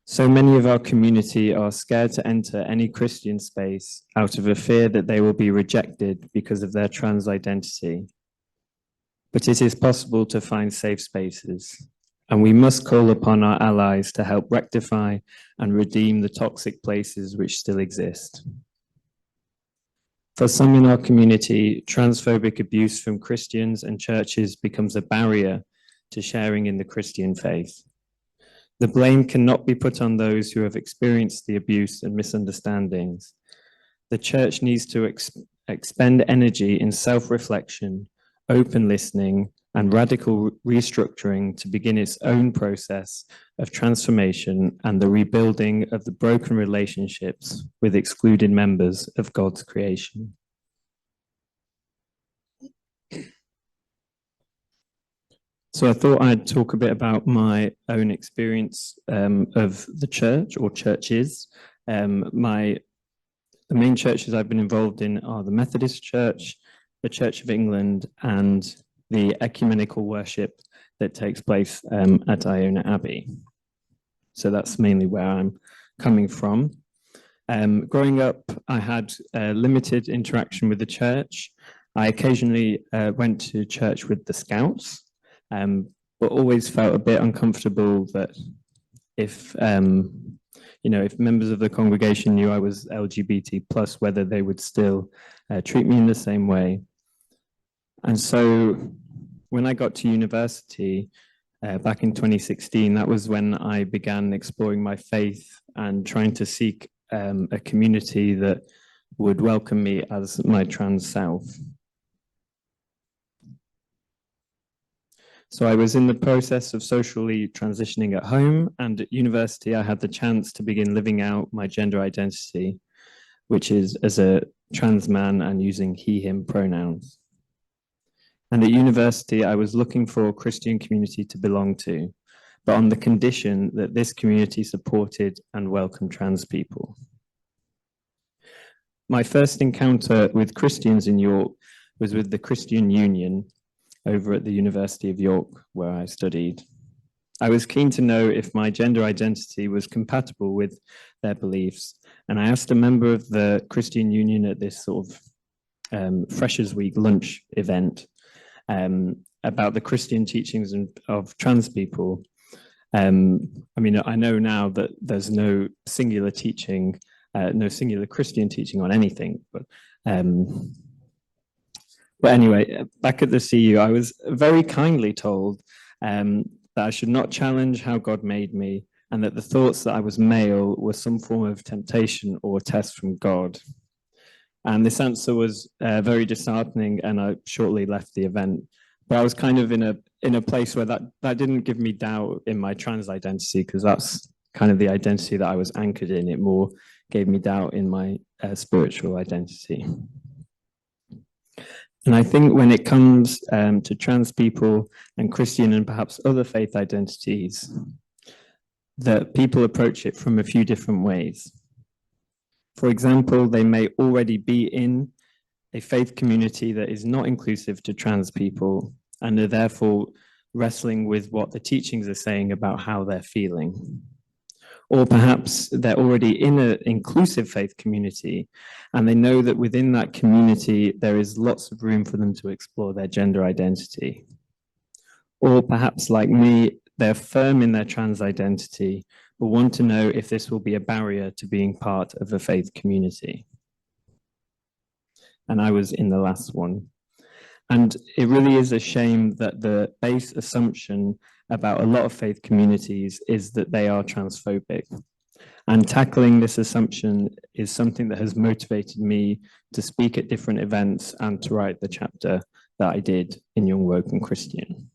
So many of our community are scared to enter any Christian space out of a fear that they will be rejected because of their trans identity. But it is possible to find safe spaces, and we must call upon our allies to help rectify and redeem the toxic places which still exist. For some in our community, transphobic abuse from Christians and churches becomes a barrier to sharing in the Christian faith. The blame cannot be put on those who have experienced the abuse and misunderstandings. The church needs to expend energy in self-reflection, open listening, and radical restructuring to begin its own process of transformation and the rebuilding of the broken relationships with excluded members of God's creation. So I thought I'd talk a bit about my own experience of the church or churches. The main churches I've been involved in are the Methodist Church, the Church of England, and the ecumenical worship that takes place at Iona Abbey. So that's mainly where I'm coming from. Growing up, I had limited interaction with the church. I occasionally went to church with the Scouts, but always felt a bit uncomfortable that if members of the congregation knew I was LGBT plus, whether they would still treat me in the same way. And so when I got to university back in 2016, that was when I began exploring my faith and trying to seek a community that would welcome me as my trans self. So I was in the process of socially transitioning at home, and at university I had the chance to begin living out my gender identity, which is as a trans man and using he, him pronouns. And at university I was looking for a Christian community to belong to, but on the condition that this community supported and welcomed trans people. My first encounter with Christians in York was with the Christian Union over at the University of York, where I studied. I was keen to know if my gender identity was compatible with their beliefs, and I asked a member of the Christian Union at this sort of Freshers Week lunch event about the Christian teachings of trans people. I mean, I know now that there's no singular teaching, no singular Christian teaching on anything, but anyway, back at the CU, I was very kindly told that I should not challenge how God made me, and that the thoughts that I was male were some form of temptation or test from God. And this answer was very disheartening, and I shortly left the event. But I was kind of in a place where that didn't give me doubt in my trans identity, because that's kind of the identity that I was anchored in. It more gave me doubt in my spiritual identity. And I think when it comes to trans people and Christian and perhaps other faith identities, that people approach it from a few different ways. For example, they may already be in a faith community that is not inclusive to trans people and are therefore wrestling with what the teachings are saying about how they're feeling. Or perhaps they're already in an inclusive faith community and they know that within that community there is lots of room for them to explore their gender identity. Or perhaps like me, they're firm in their trans identity but want to know if this will be a barrier to being part of a faith community. And I was in the last one. And it really is a shame that the base assumption about a lot of faith communities is that they are transphobic. And tackling this assumption is something that has motivated me to speak at different events and to write the chapter that I did in Young, Woke and Christian.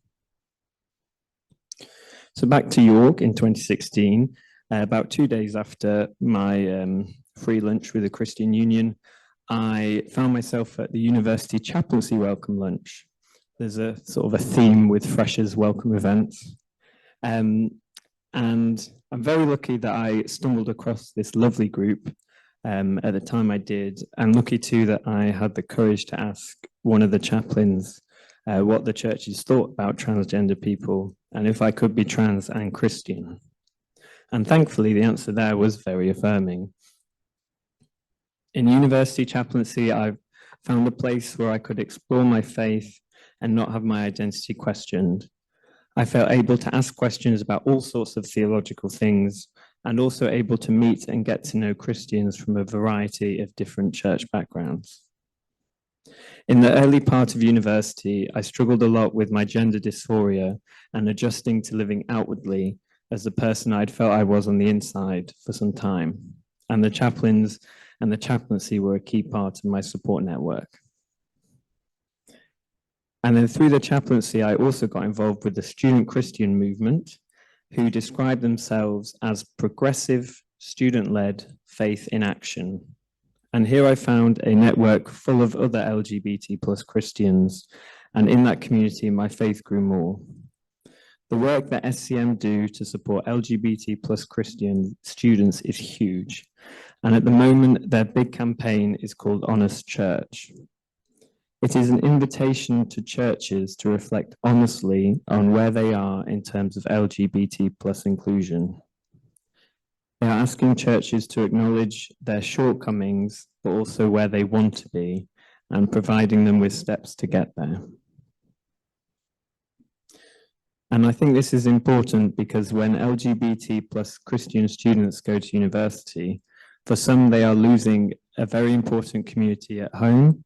So back to York in 2016, about 2 days after my free lunch with the Christian Union, I found myself at the university chaplaincy welcome lunch. There's a sort of a theme with freshers welcome events. And I'm very lucky that I stumbled across this lovely group at the time I did, and lucky too that I had the courage to ask one of the chaplains what the churches thought about transgender people and if I could be trans and Christian. And thankfully the answer there was very affirming. In university chaplaincy, I've found a place where I could explore my faith and not have my identity questioned. I felt able to ask questions about all sorts of theological things and also able to meet and get to know Christians from a variety of different church backgrounds. In the early part of university, I struggled a lot with my gender dysphoria and adjusting to living outwardly as the person I'd felt I was on the inside for some time. And the chaplains and the chaplaincy were a key part of my support network. And then through the chaplaincy, I also got involved with the student Christian movement, who describe themselves as progressive, student-led faith in action. And here I found a network full of other LGBT plus Christians, and in that community, my faith grew more. The work that SCM do to support LGBT plus Christian students is huge. And at the moment, their big campaign is called Honest Church. It is an invitation to churches to reflect honestly on where they are in terms of LGBT plus inclusion. They are asking churches to acknowledge their shortcomings, but also where they want to be, and providing them with steps to get there. And I think this is important because when LGBT plus Christian students go to university, for some they are losing a very important community at home,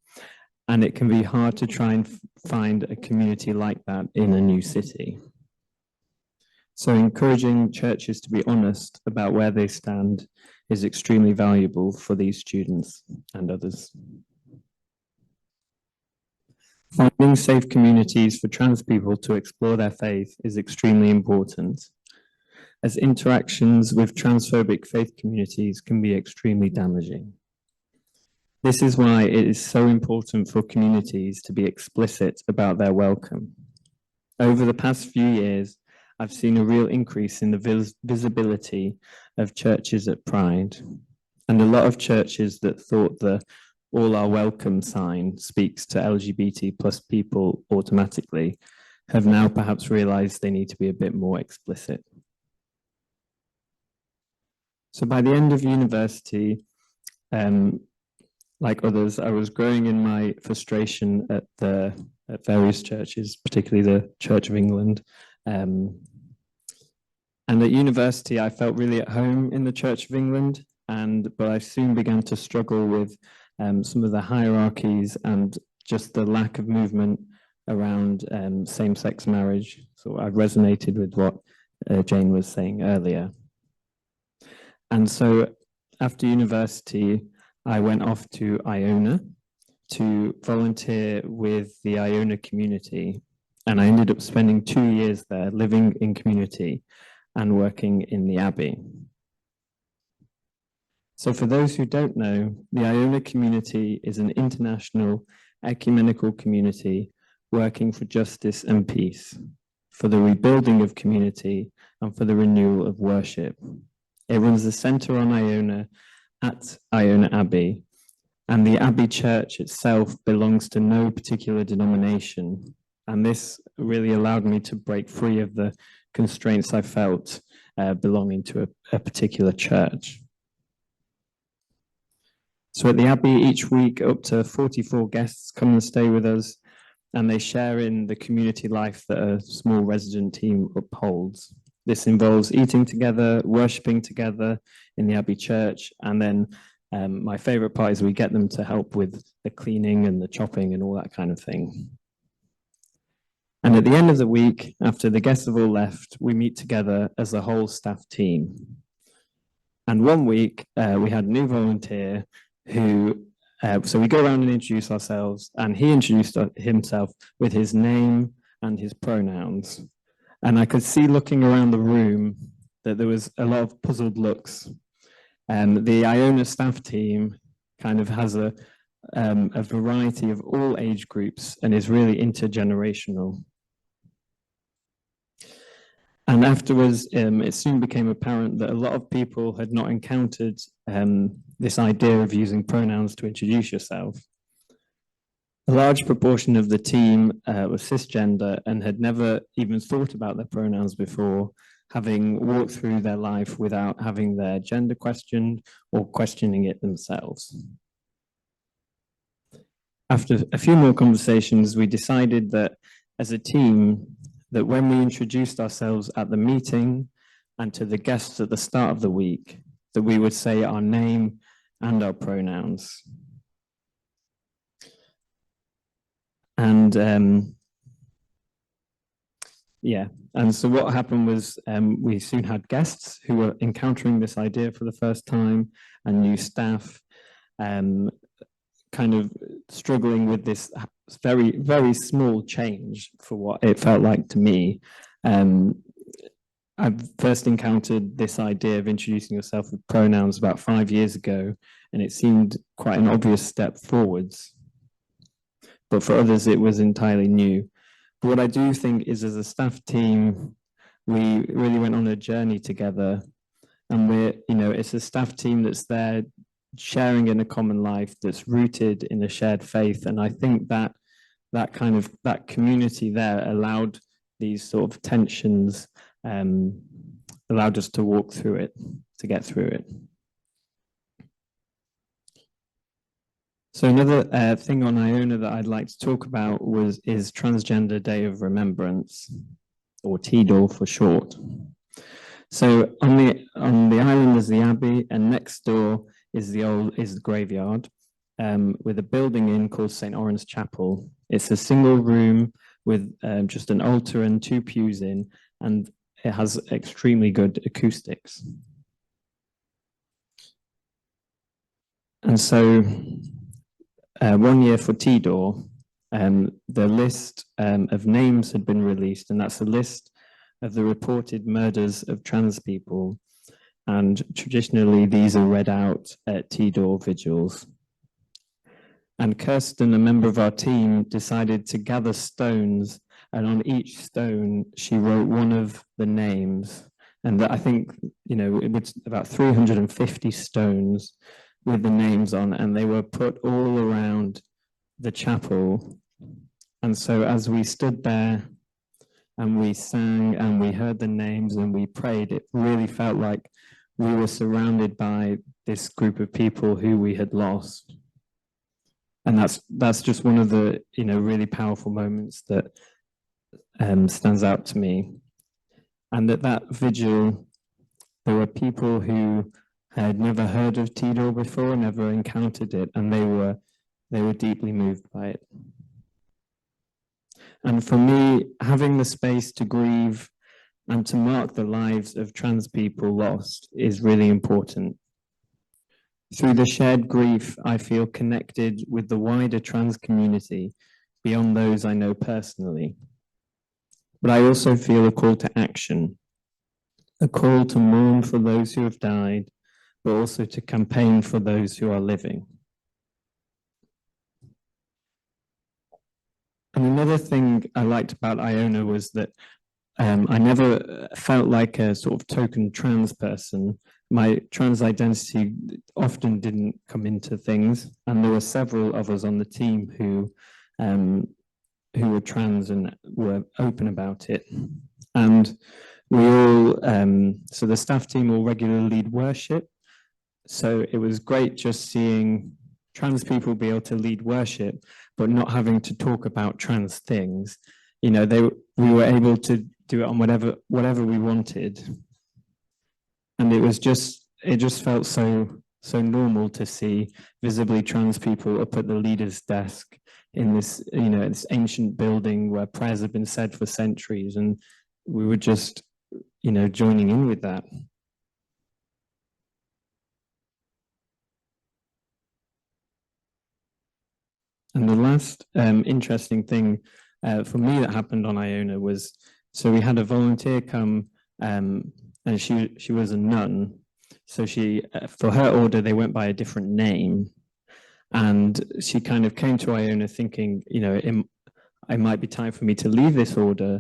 and it can be hard to try and find a community like that in a new city. So encouraging churches to be honest about where they stand is extremely valuable for these students and others. Finding safe communities for trans people to explore their faith is extremely important, as interactions with transphobic faith communities can be extremely damaging. This is why it is so important for communities to be explicit about their welcome. Over the past few years, I've seen a real increase in the visibility of churches at Pride, and a lot of churches that thought the "all are welcome" sign speaks to LGBT plus people automatically have now perhaps realized they need to be a bit more explicit. So by the end of university, like others, I was growing in my frustration at various churches, particularly the Church of England. And at university, I felt really at home in the Church of England, but I soon began to struggle with some of the hierarchies and just the lack of movement around same-sex marriage. So I resonated with what Jane was saying earlier. And so after university, I went off to Iona to volunteer with the Iona community. And I ended up spending 2 years there, living in community and working in the Abbey. So for those who don't know, the Iona community is an international ecumenical community working for justice and peace, for the rebuilding of community and for the renewal of worship. It runs the centre on Iona at Iona Abbey, and the Abbey Church itself belongs to no particular denomination. And this really allowed me to break free of the constraints I felt belonging to a particular church. So at the Abbey, each week, up to 44 guests come and stay with us, and they share in the community life that a small resident team upholds. This involves eating together, worshipping together in the Abbey Church, and then my favourite part is we get them to help with the cleaning and the chopping and all that kind of thing. And at the end of the week, after the guests have all left, we meet together as a whole staff team. And one week, we had a new volunteer who, so we go around and introduce ourselves, and he introduced himself with his name and his pronouns. And I could see looking around the room that there was a lot of puzzled looks. The Iona staff team kind of has a variety of all age groups and is really intergenerational. And afterwards, it soon became apparent that a lot of people had not encountered this idea of using pronouns to introduce yourself. A large proportion of the team was cisgender and had never even thought about their pronouns before, having walked through their life without having their gender questioned or questioning it themselves. After a few more conversations, we decided that as a team, that when we introduced ourselves at the meeting and to the guests at the start of the week, that we would say our name and our pronouns. And and so what happened was we soon had guests who were encountering this idea for the first time, and new staff kind of struggling with this very, very small change for what it felt like to me. I first encountered this idea of introducing yourself with pronouns about 5 years ago, and it seemed quite an obvious step forwards. But for others, it was entirely new. But what I do think is, as a staff team, we really went on a journey together, and it's a staff team that's there sharing in a common life that's rooted in a shared faith. And I think that community there allowed these sort of tensions, allowed us to walk through it, to get through it. So another thing on Iona that I'd like to talk about is Transgender Day of Remembrance, or TDOR for short. So on the island is the Abbey, and next door is the graveyard. with a building in called St. Oran's Chapel. It's a single room with just an altar and 2 pews in, and it has extremely good acoustics. And so 1 year for TDOR, the list of names had been released, and that's a list of the reported murders of trans people. And traditionally, these are read out at TDOR vigils. And Kirsten, a member of our team, decided to gather stones, and on each stone, she wrote one of the names. And I think, you know, it was about 350 stones with the names on, and they were put all around the chapel. And so as we stood there and we sang and we heard the names and we prayed, it really felt like we were surrounded by this group of people who we had lost. And that's just one of the, you know, really powerful moments that stands out to me. And at that vigil, there were people who had never heard of TDOR before, never encountered it, and they were deeply moved by it. And for me, having the space to grieve and to mark the lives of trans people lost is really important. Through the shared grief, I feel connected with the wider trans community beyond those I know personally. But I also feel a call to action, a call to mourn for those who have died, but also to campaign for those who are living. And another thing I liked about Iona was that I never felt like a sort of token trans person. My trans identity often didn't come into things, and there were several of us on the team who were trans and were open about it. And we all, so the staff team all regularly lead worship. So it was great just seeing trans people be able to lead worship, but not having to talk about trans things. You know, we were able to do it on whatever we wanted. And it just felt so normal to see visibly trans people up at the leader's desk in this, you know, this ancient building where prayers have been said for centuries, and we were just, you know, joining in with that. And the last interesting thing for me that happened on Iona was, so we had a volunteer come, and she was a nun. So she, for her order, they went by a different name. And she kind of came to Iona thinking, you know, it might be time for me to leave this order,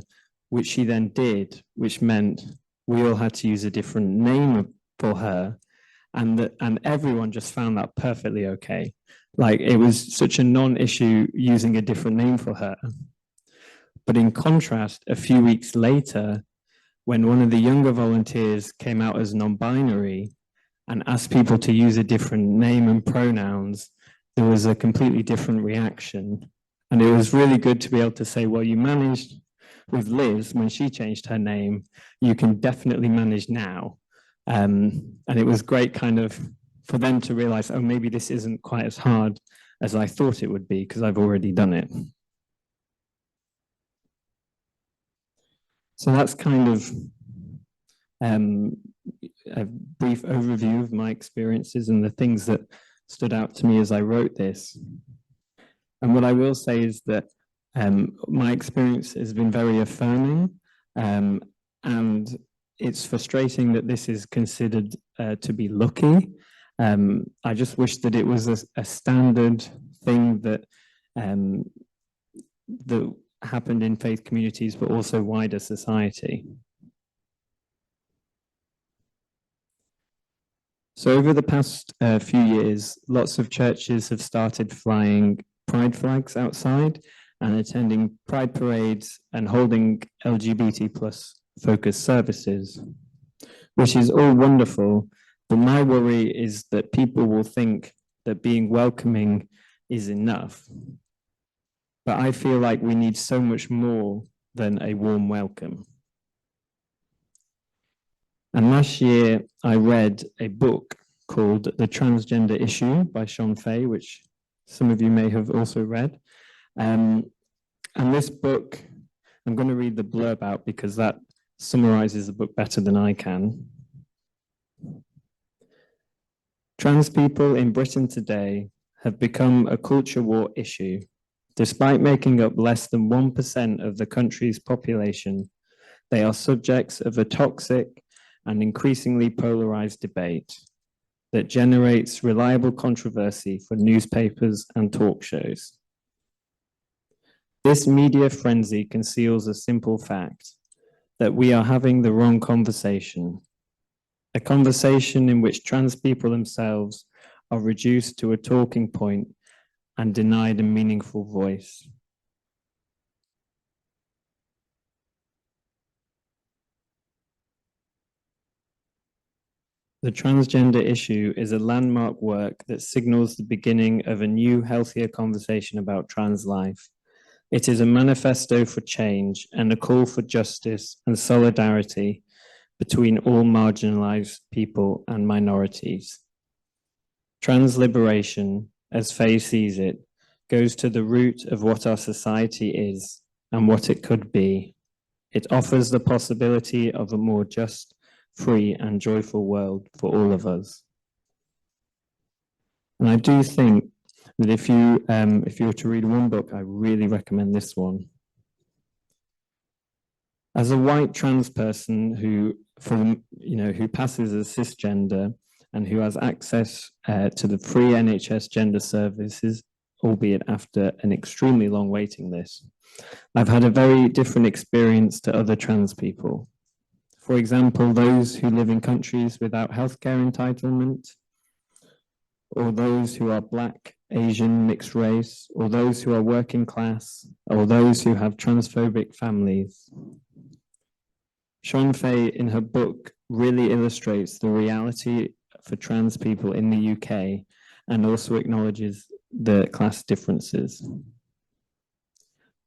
which she then did, which meant we all had to use a different name for her. And everyone just found that perfectly okay. Like, it was such a non-issue using a different name for her. But in contrast, a few weeks later, when one of the younger volunteers came out as non-binary and asked people to use a different name and pronouns, there was a completely different reaction. And it was really good to be able to say, well, you managed with Liz when she changed her name, you can definitely manage now. And it was great kind of for them to realize, oh, maybe this isn't quite as hard as I thought it would be because I've already done it. So that's kind of a brief overview of my experiences and the things that stood out to me as I wrote this. And what I will say is that my experience has been very affirming, and it's frustrating that this is considered to be lucky. I just wish that it was a standard thing that that happened in faith communities, but also wider society. So over the past few years, lots of churches have started flying pride flags outside and attending pride parades and holding LGBT plus focused services, which is all wonderful. But my worry is that people will think that being welcoming is enough. But I feel like we need so much more than a warm welcome. And last year, I read a book called The Transgender Issue by Sean Fay, which some of you may have also read. And this book, I'm going to read the blurb out because that summarizes the book better than I can. Trans people in Britain today have become a culture war issue. Despite making up less than 1% of the country's population, they are subjects of a toxic and increasingly polarized debate that generates reliable controversy for newspapers and talk shows. This media frenzy conceals a simple fact that we are having the wrong conversation, a conversation in which trans people themselves are reduced to a talking point and denied a meaningful voice. The transgender issue is a landmark work that signals the beginning of a new, healthier conversation about trans life. It is a manifesto for change and a call for justice and solidarity between all marginalized people and minorities. Trans liberation, as Faye sees it, goes to the root of what our society is and what it could be. It offers the possibility of a more just, free and joyful world for all of us. And I do think that if you were to read one book, I really recommend this one. As a white trans person who passes as cisgender and who has access to the free NHS gender services, albeit after an extremely long waiting list, I've had a very different experience to other trans people. For example, those who live in countries without healthcare entitlement, or those who are Black, Asian, mixed race, or those who are working class, or those who have transphobic families. Sean Fay, in her book, really illustrates the reality for trans people in the UK and also acknowledges the class differences.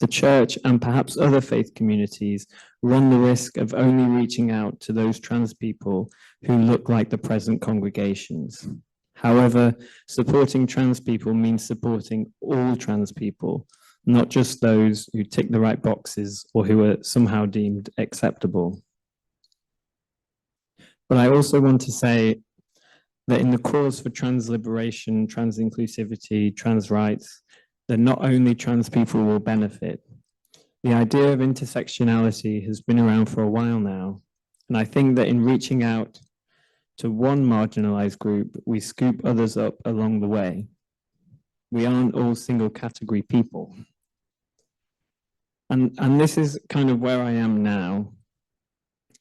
The church and perhaps other faith communities run the risk of only reaching out to those trans people who look like the present congregations. However, supporting trans people means supporting all trans people, not just those who tick the right boxes or who are somehow deemed acceptable. But I also want to say that in the cause for trans liberation, trans inclusivity, trans rights, that not only trans people will benefit. The idea of intersectionality has been around for a while now, and I think that in reaching out to one marginalized group, we scoop others up along the way. We aren't all single category people. And this is kind of where I am now.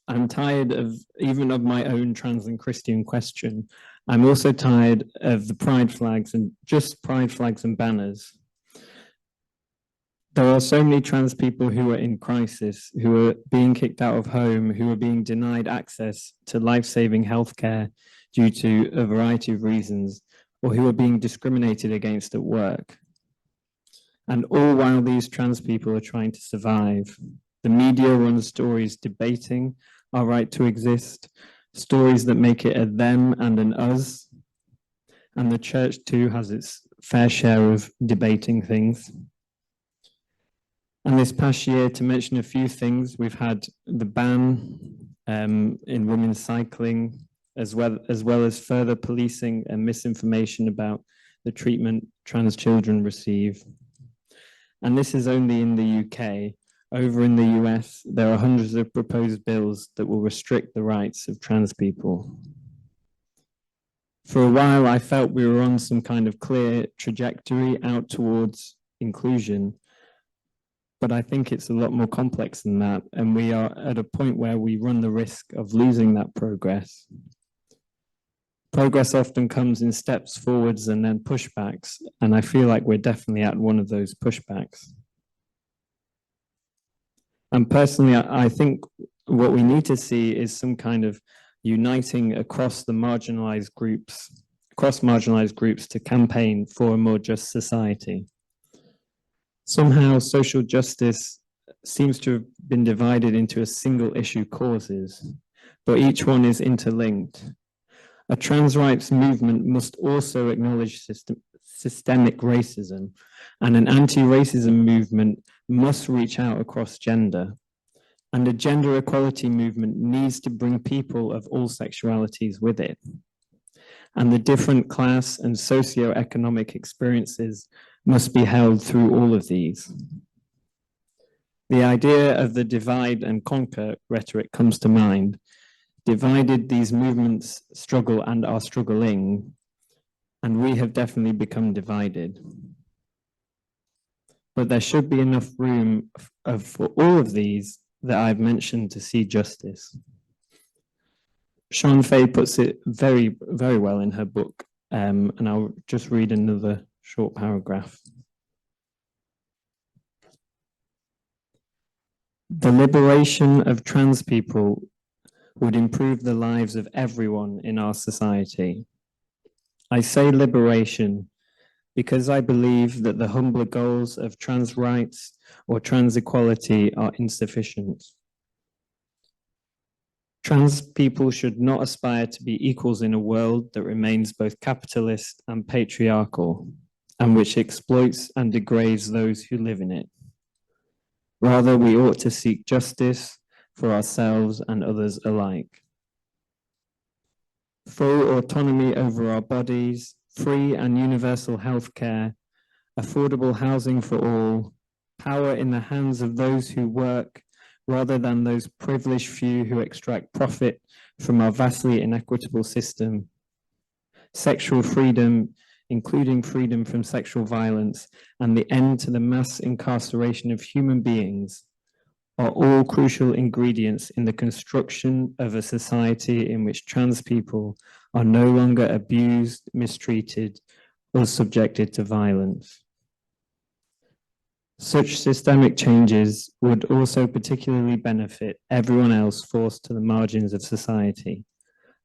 I'm tired of even of my own trans and Christian question. I'm also tired of the pride flags and just pride flags and banners. There are so many trans people who are in crisis, who are being kicked out of home, who are being denied access to life-saving healthcare due to a variety of reasons, or who are being discriminated against at work. And all while these trans people are trying to survive. The media runs stories debating our right to exist, stories that make it a them and an us. And the church too has its fair share of debating things. And this past year, to mention a few things, we've had the ban in women's cycling, as well as further policing and misinformation about the treatment trans children receive. And this is only in the UK. Over in the US, there are hundreds of proposed bills that will restrict the rights of trans people. For a while, I felt we were on some kind of clear trajectory out towards inclusion. But I think it's a lot more complex than that. And we are at a point where we run the risk of losing that progress. Progress often comes in steps forwards and then pushbacks. And I feel like we're definitely at one of those pushbacks. And personally, I think what we need to see is some kind of uniting across the marginalized groups, to campaign for a more just society. Somehow social justice seems to have been divided into a single issue causes, but each one is interlinked. A trans rights movement must also acknowledge systemic racism, and an anti-racism movement must reach out across gender. And a gender equality movement needs to bring people of all sexualities with it. And the different class and socio-economic experiences must be held through all of these. The idea of the divide and conquer rhetoric comes to mind. Divided, these movements struggle and are struggling, and we have definitely become divided. But there should be enough room for all of these that I've mentioned to see justice. Sean Fay puts it very, very well in her book, and I'll just read another short paragraph. The liberation of trans people would improve the lives of everyone in our society. I say liberation because I believe that the humbler goals of trans rights or trans equality are insufficient. Trans people should not aspire to be equals in a world that remains both capitalist and patriarchal, and which exploits and degrades those who live in it. Rather, we ought to seek justice for ourselves and others alike. Full autonomy over our bodies, free and universal healthcare, affordable housing for all, power in the hands of those who work rather than those privileged few who extract profit from our vastly inequitable system, sexual freedom, including freedom from sexual violence, and the end to the mass incarceration of human beings are all crucial ingredients in the construction of a society in which trans people are no longer abused, mistreated, or subjected to violence. Such systemic changes would also particularly benefit everyone else forced to the margins of society,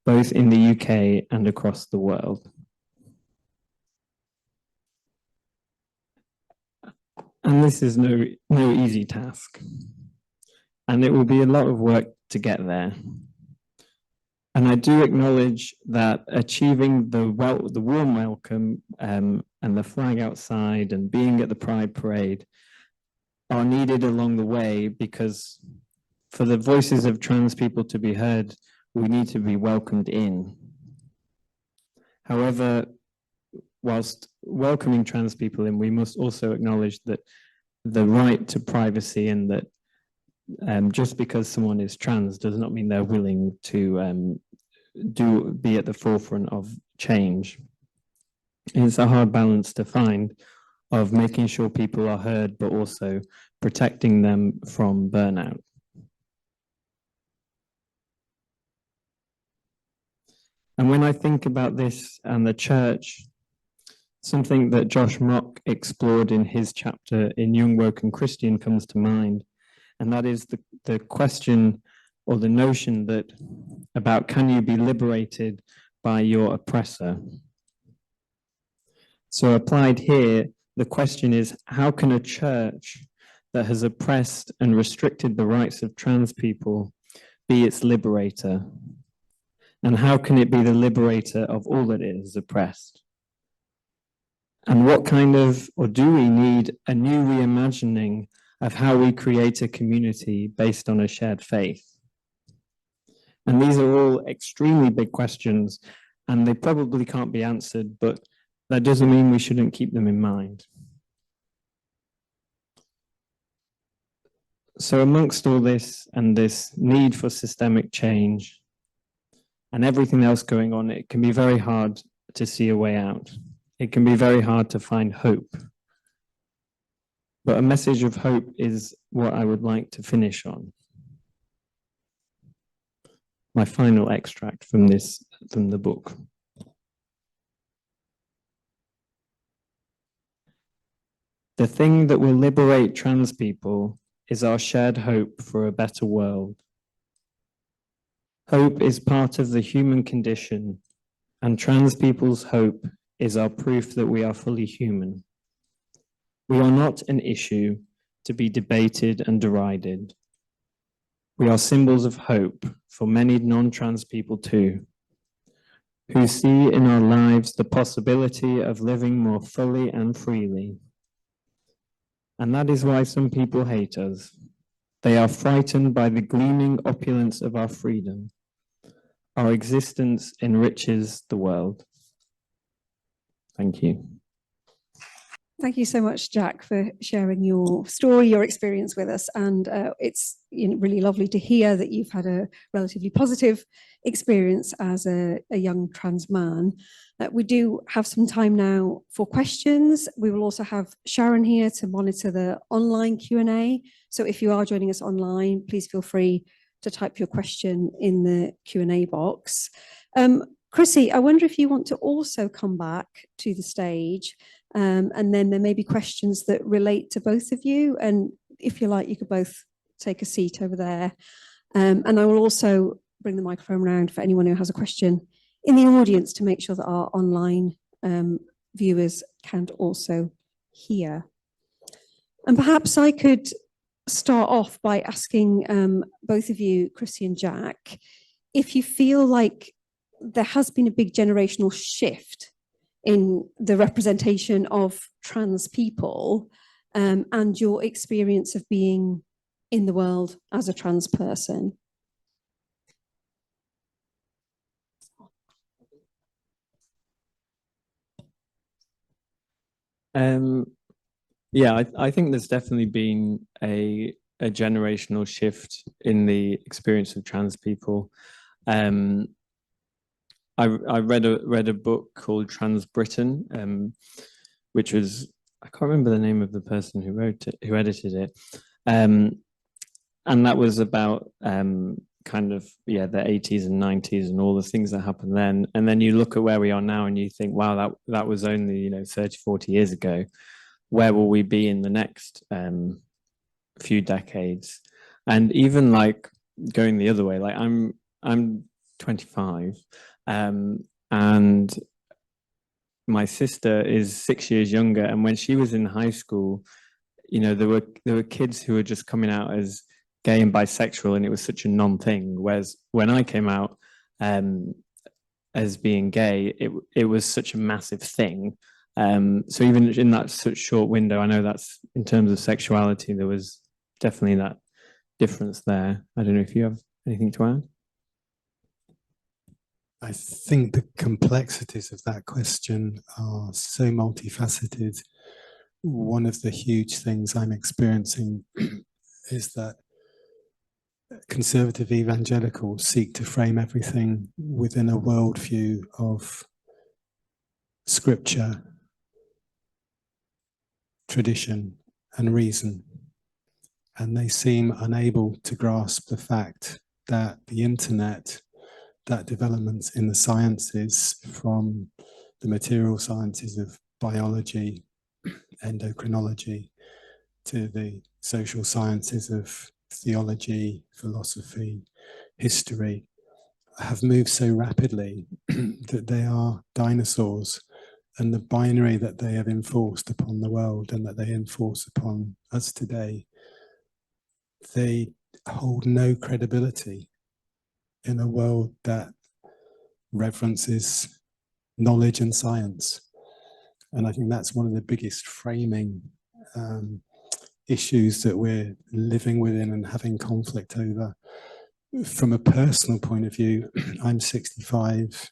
both in the UK and across the world. And this is no easy task. And it will be a lot of work to get there. And I do acknowledge that achieving the warm welcome and the flag outside and being at the Pride Parade are needed along the way, because for the voices of trans people to be heard, we need to be welcomed in. However, whilst welcoming trans people in, we must also acknowledge that the right to privacy, and that just because someone is trans does not mean they're willing to be at the forefront of change. It's a hard balance to find, of making sure people are heard, but also protecting them from burnout. And when I think about this and the church, something that Josh Mock explored in his chapter in Young, Woke and Christian comes to mind, and that is the question or the notion that about, can you be liberated by your oppressor? So applied here, the question is, how can a church that has oppressed and restricted the rights of trans people be its liberator? And how can it be the liberator of all that it has oppressed? And what kind of, or do we need a new reimagining of how we create a community based on a shared faith? And these are all extremely big questions, and they probably can't be answered, but that doesn't mean we shouldn't keep them in mind. So amongst all this and this need for systemic change and everything else going on, it can be very hard to see a way out. It can be very hard to find hope. But a message of hope is what I would like to finish on. My final extract from the book. The thing that will liberate trans people is our shared hope for a better world. Hope is part of the human condition, and trans people's hope is our proof that we are fully human. We are not an issue to be debated and derided. We are symbols of hope for many non-trans people too, who see in our lives the possibility of living more fully and freely. And that is why some people hate us. They are frightened by the gleaming opulence of our freedom. Our existence enriches the world. Thank you. Thank you so much, Jack, for sharing your story, your experience with us. And it's really lovely to hear that you've had a relatively positive experience as a young trans man. We do have some time now for questions. We will also have Sharon here to monitor the online Q&A. So if you are joining us online, please feel free to type your question in the Q&A box. Chrissie, I wonder if you want to also come back to the stage, and then there may be questions that relate to both of you. And if you like, you could both take a seat over there. And I will also bring the microphone around for anyone who has a question in the audience to make sure that our online viewers can also hear. And perhaps I could start off by asking both of you, Chrissie and Jack, if you feel like there has been a big generational shift in the representation of trans people and your experience of being in the world as a trans person. Yeah, I think there's definitely been a generational shift in the experience of trans people. I read a book called Trans Britain, which was, I can't remember the name of the person who wrote it, who edited it, and that was about kind of the 80s and 90s and all the things that happened then. And then you look at where we are now and you think, wow, that was only 30, 40 years ago. Where will we be in the next few decades? And even like going the other way, like I'm 25. And my sister is 6 years younger, and when she was in high school, there were kids who were just coming out as gay and bisexual, and it was such a non-thing. Whereas when I came out as being gay, it was such a massive thing. So even in that such short window, I know that's in terms of sexuality, there was definitely that difference there. I don't know if you have anything to add. I think the complexities of that question are so multifaceted. One of the huge things I'm experiencing is that conservative evangelicals seek to frame everything within a worldview of scripture, tradition, and reason. And they seem unable to grasp the fact that the internet, that developments in the sciences, from the material sciences of biology, endocrinology, to the social sciences of theology, philosophy, history, have moved so rapidly that they are dinosaurs, and the binary that they have enforced upon the world and that they enforce upon us today, they hold no credibility in a world that references knowledge and science. And I think that's one of the biggest framing issues that we're living within and having conflict over. From a personal point of view, I'm 65.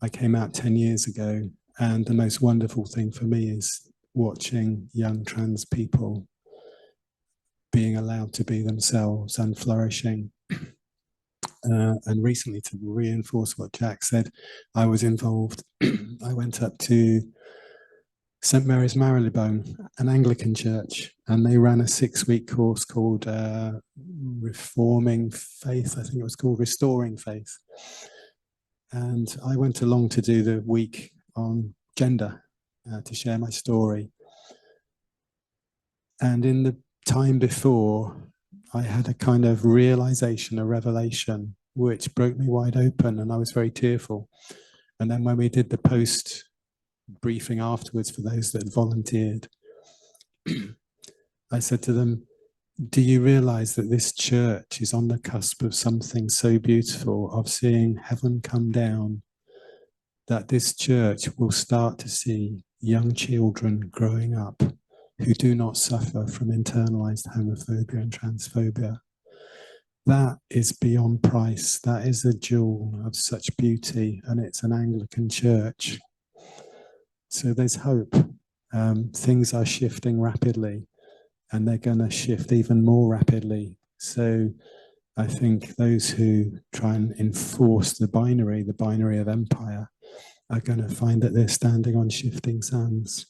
I came out 10 years ago, and the most wonderful thing for me is watching young trans people being allowed to be themselves and flourishing. And recently, to reinforce what Jack said, I was involved. I went up to St. Mary's Marylebone, an Anglican church, and they ran a 6-week course called Reforming Faith. I think it was called Restoring Faith. And I went along to do the week on gender, to share my story. And in the time before, I had a kind of realization, a revelation, which broke me wide open, and I was very tearful. And then when we did the post briefing afterwards for those that volunteered, I said to them, do you realize that this church is on the cusp of something so beautiful, of seeing heaven come down that this church will start to see young children growing up who do not suffer from internalized homophobia and transphobia. That is beyond price. That is a jewel of such beauty, and it's an Anglican church. So there's hope. Things are shifting rapidly, and they're going to shift even more rapidly. So I think those who try and enforce the binary of empire, are going to find that they're standing on shifting sands.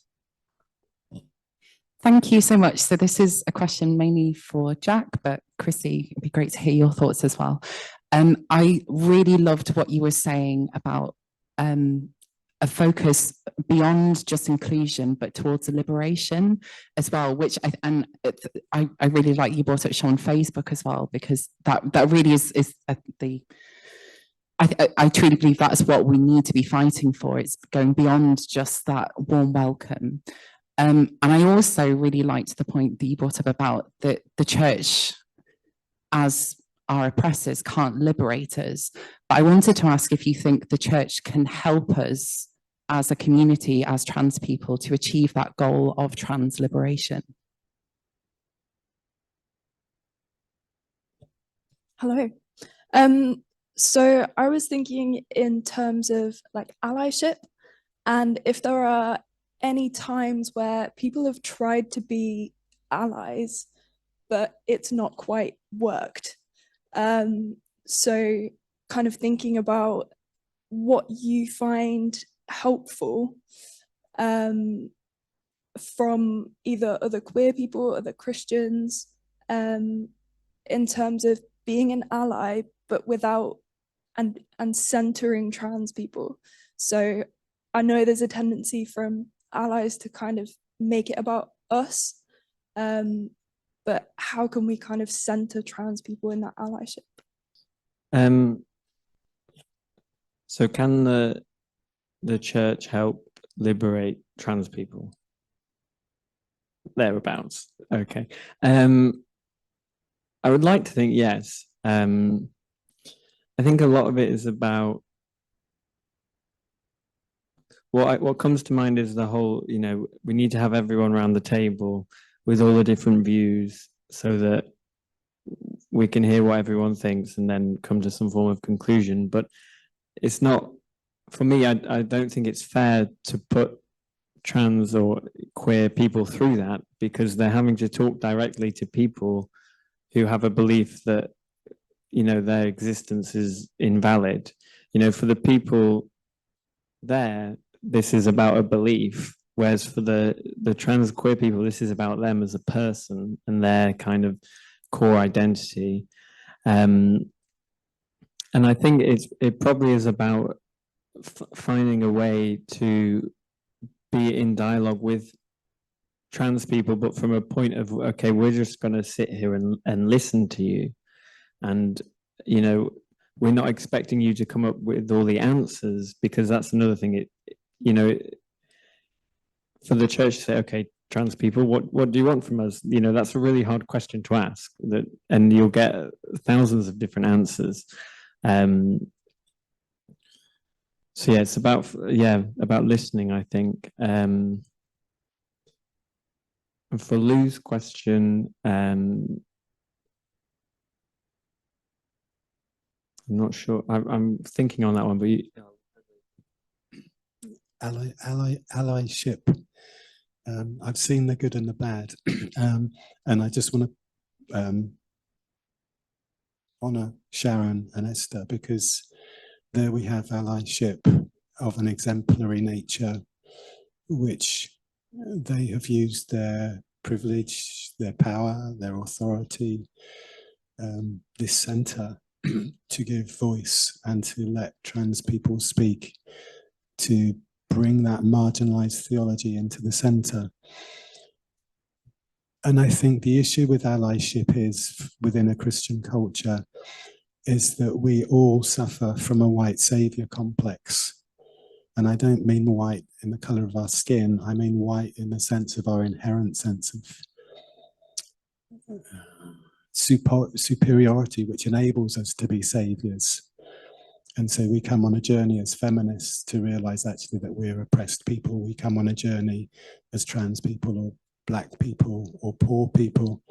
Thank you so much. So this is a question mainly for Jack, but Chrissie, it'd be great to hear your thoughts as well. I really loved what you were saying about a focus beyond just inclusion, but towards a liberation as well, which I really like you brought up Sean Fay's book as well, because that really is I truly believe that's what we need to be fighting for. It's going beyond just that warm welcome. And I also really liked the point that you brought up about the church as our oppressors can't liberate us. But I wanted to ask if you think the church can help us as a community, as trans people, to achieve that goal of trans liberation. Hello. So I was thinking in terms of like allyship, and if there are any times where people have tried to be allies, but it's not quite worked. So kind of thinking about what you find helpful from either other queer people, other Christians, in terms of being an ally, but without and centering trans people. So I know there's a tendency from allies to kind of make it about us, but how can we kind of center trans people in that allyship? So can the church help liberate trans people? Thereabouts. Okay. I would like to think yes. I think a lot of it is about what comes to mind is the whole, we need to have everyone around the table with all the different views so that we can hear what everyone thinks and then come to some form of conclusion. But it's not, for me, I don't think it's fair to put trans or queer people through that, because they're having to talk directly to people who have a belief that, their existence is invalid. For the people there, this is about a belief, whereas for the trans queer people, this is about them as a person and their kind of core identity. And I think it probably is about finding a way to be in dialogue with trans people, but from a point of, okay, we're just going to sit here and listen to you. And, we're not expecting you to come up with all the answers, because that's another thing. For the church to say, okay, trans people, what do you want from us? That's a really hard question to ask, and you'll get thousands of different answers. So yeah, it's about listening, I think. And for Lou's question, I'm not sure. I'm thinking on that one, but Allyship. I've seen the good and the bad, and I just want to honor Sharon and Esther, because there we have allyship of an exemplary nature, which they have used their privilege, their power, their authority, this centre to give voice and to let trans people speak, to bring that marginalized theology into the centre. And I think the issue with allyship is, within a Christian culture, is that we all suffer from a white saviour complex. And I don't mean white in the colour of our skin, I mean white in the sense of our inherent sense of superiority, which enables us to be saviours. And so we come on a journey as feminists to realize actually that we're oppressed people. We come on a journey as trans people or Black people or poor people.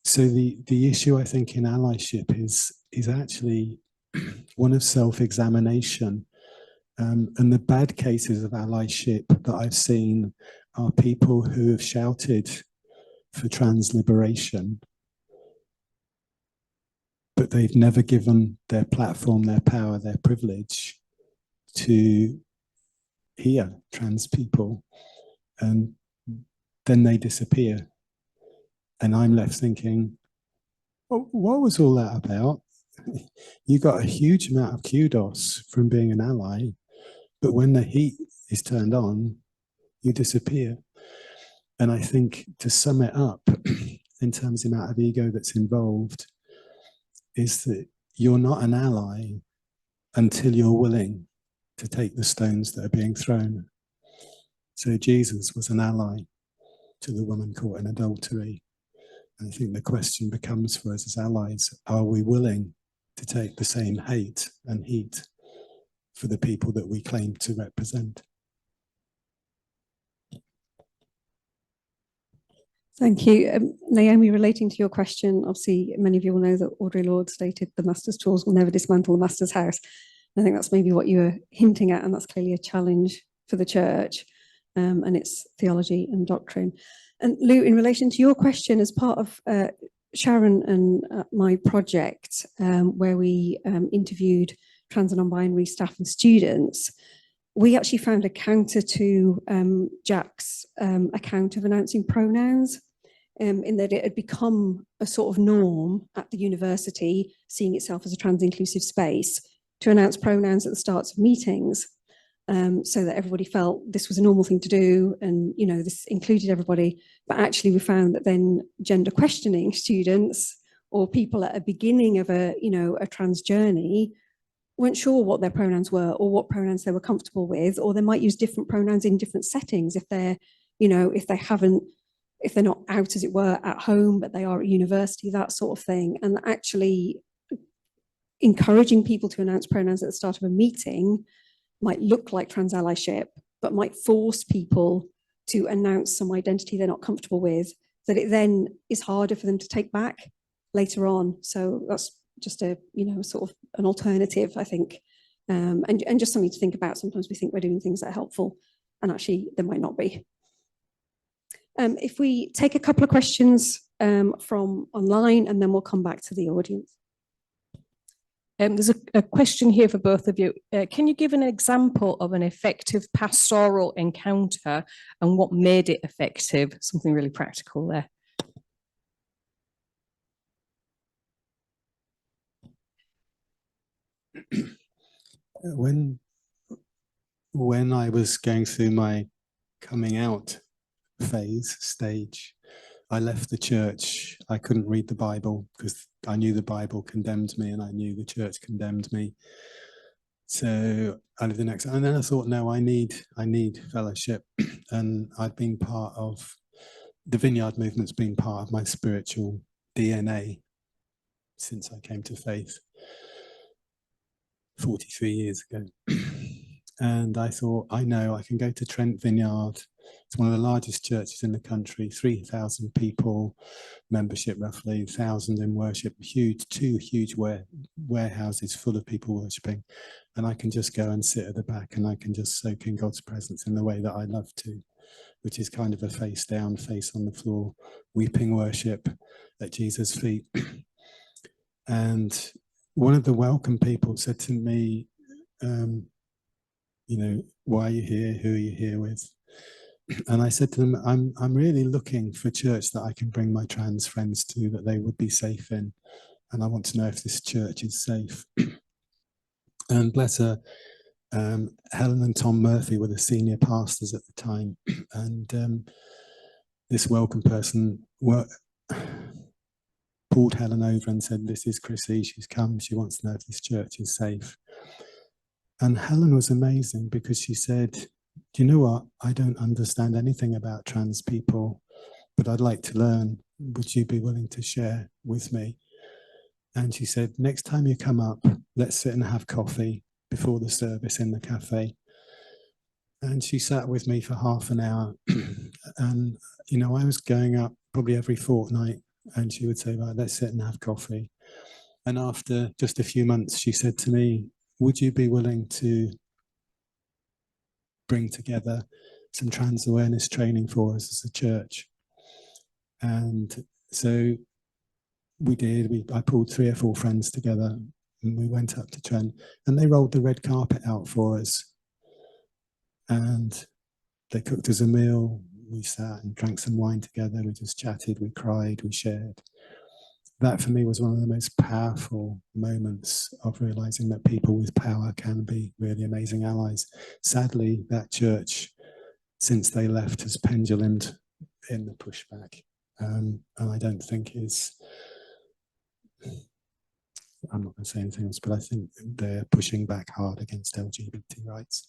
So the issue, I think, in allyship is actually one of self-examination. And the bad cases of allyship that I've seen are people who have shouted for trans liberation, but they've never given their platform, their power, their privilege to hear trans people. And then they disappear. And I'm left thinking, well, what was all that about? You got a huge amount of kudos from being an ally, but when the heat is turned on, you disappear. And I think to sum it up, in terms of the amount of ego that's involved, is that you're not an ally until you're willing to take the stones that are being thrown. So Jesus was an ally to the woman caught in adultery. And I think the question becomes for us as allies, are we willing to take the same hate and heat for the people that we claim to represent? Thank you. Naomi, relating to your question, obviously many of you will know that Audre Lorde stated the master's tools will never dismantle the master's house. I think that's maybe what you were hinting at, and that's clearly a challenge for the church and its theology and doctrine. And Lou, in relation to your question, as part of Sharon and my project, where we interviewed trans and non-binary staff and students, we actually found a counter to Jack's account of announcing pronouns, in that it had become a sort of norm at the university, seeing itself as a trans-inclusive space, to announce pronouns at the starts of meetings, so that everybody felt this was a normal thing to do, and this included everybody. But actually, we found that then gender questioning students or people at a beginning of a trans journey weren't sure what their pronouns were or what pronouns they were comfortable with, or they might use different pronouns in different settings if they're if they're not out, as it were, at home, but they are at university, that sort of thing. And actually encouraging people to announce pronouns at the start of a meeting might look like trans allyship, but might force people to announce some identity they're not comfortable with, that it then is harder for them to take back later on. So that's just a sort of an alternative, I think, and just something to think about. Sometimes we think we're doing things that are helpful, and actually there might not be. If we take a couple of questions from online, and then we'll come back to the audience. There's a question here for both of you. Can you give an example of an effective pastoral encounter and what made it effective? Something really practical there. When I was going through my coming out stage, I left the church. I couldn't read the Bible because I knew the Bible condemned me and I knew the church condemned me. So I lived the next, and then I thought, no, I need fellowship. And I'd been part of the Vineyard movement's been part of my spiritual DNA since I came to faith 43 years ago. And I thought, I know I can go to Trent Vineyard. It's one of the largest churches in the country, 3,000 people, membership roughly, 1,000 in worship, two huge warehouses full of people worshipping. And I can just go and sit at the back and I can just soak in God's presence in the way that I love to, which is kind of a face down, face on the floor, weeping worship at Jesus' feet. And one of the welcome people said to me, why are you here? Who are you here with? And I said to them, I'm really looking for a church that I can bring my trans friends to, that they would be safe in. And I want to know if this church is safe. And bless her, Helen and Tom Murphy were the senior pastors at the time. And this welcome person pulled Helen over and said, this is Chrissie, she's come, she wants to know if this church is safe. And Helen was amazing because she said, do you know what? I don't understand anything about trans people, but I'd like to learn. Would you be willing to share with me? And she said, next time you come up, let's sit and have coffee before the service in the cafe. And she sat with me for half an hour. And, you know, I was going up probably every fortnight, and she would say, right, let's sit and have coffee. And after just a few months, she said to me, would you be willing to bring together some trans awareness training for us as a church? And so we did. I pulled 3 or 4 friends together, and we went up to Trent, and they rolled the red carpet out for us. And they cooked us a meal. We sat and drank some wine together. We just chatted, we cried, we shared. That for me was one of the most powerful moments of realizing that people with power can be really amazing allies. Sadly, that church, since they left, has pendulumed in the pushback. And I don't think I'm not going to say anything else, but I think they're pushing back hard against LGBT rights.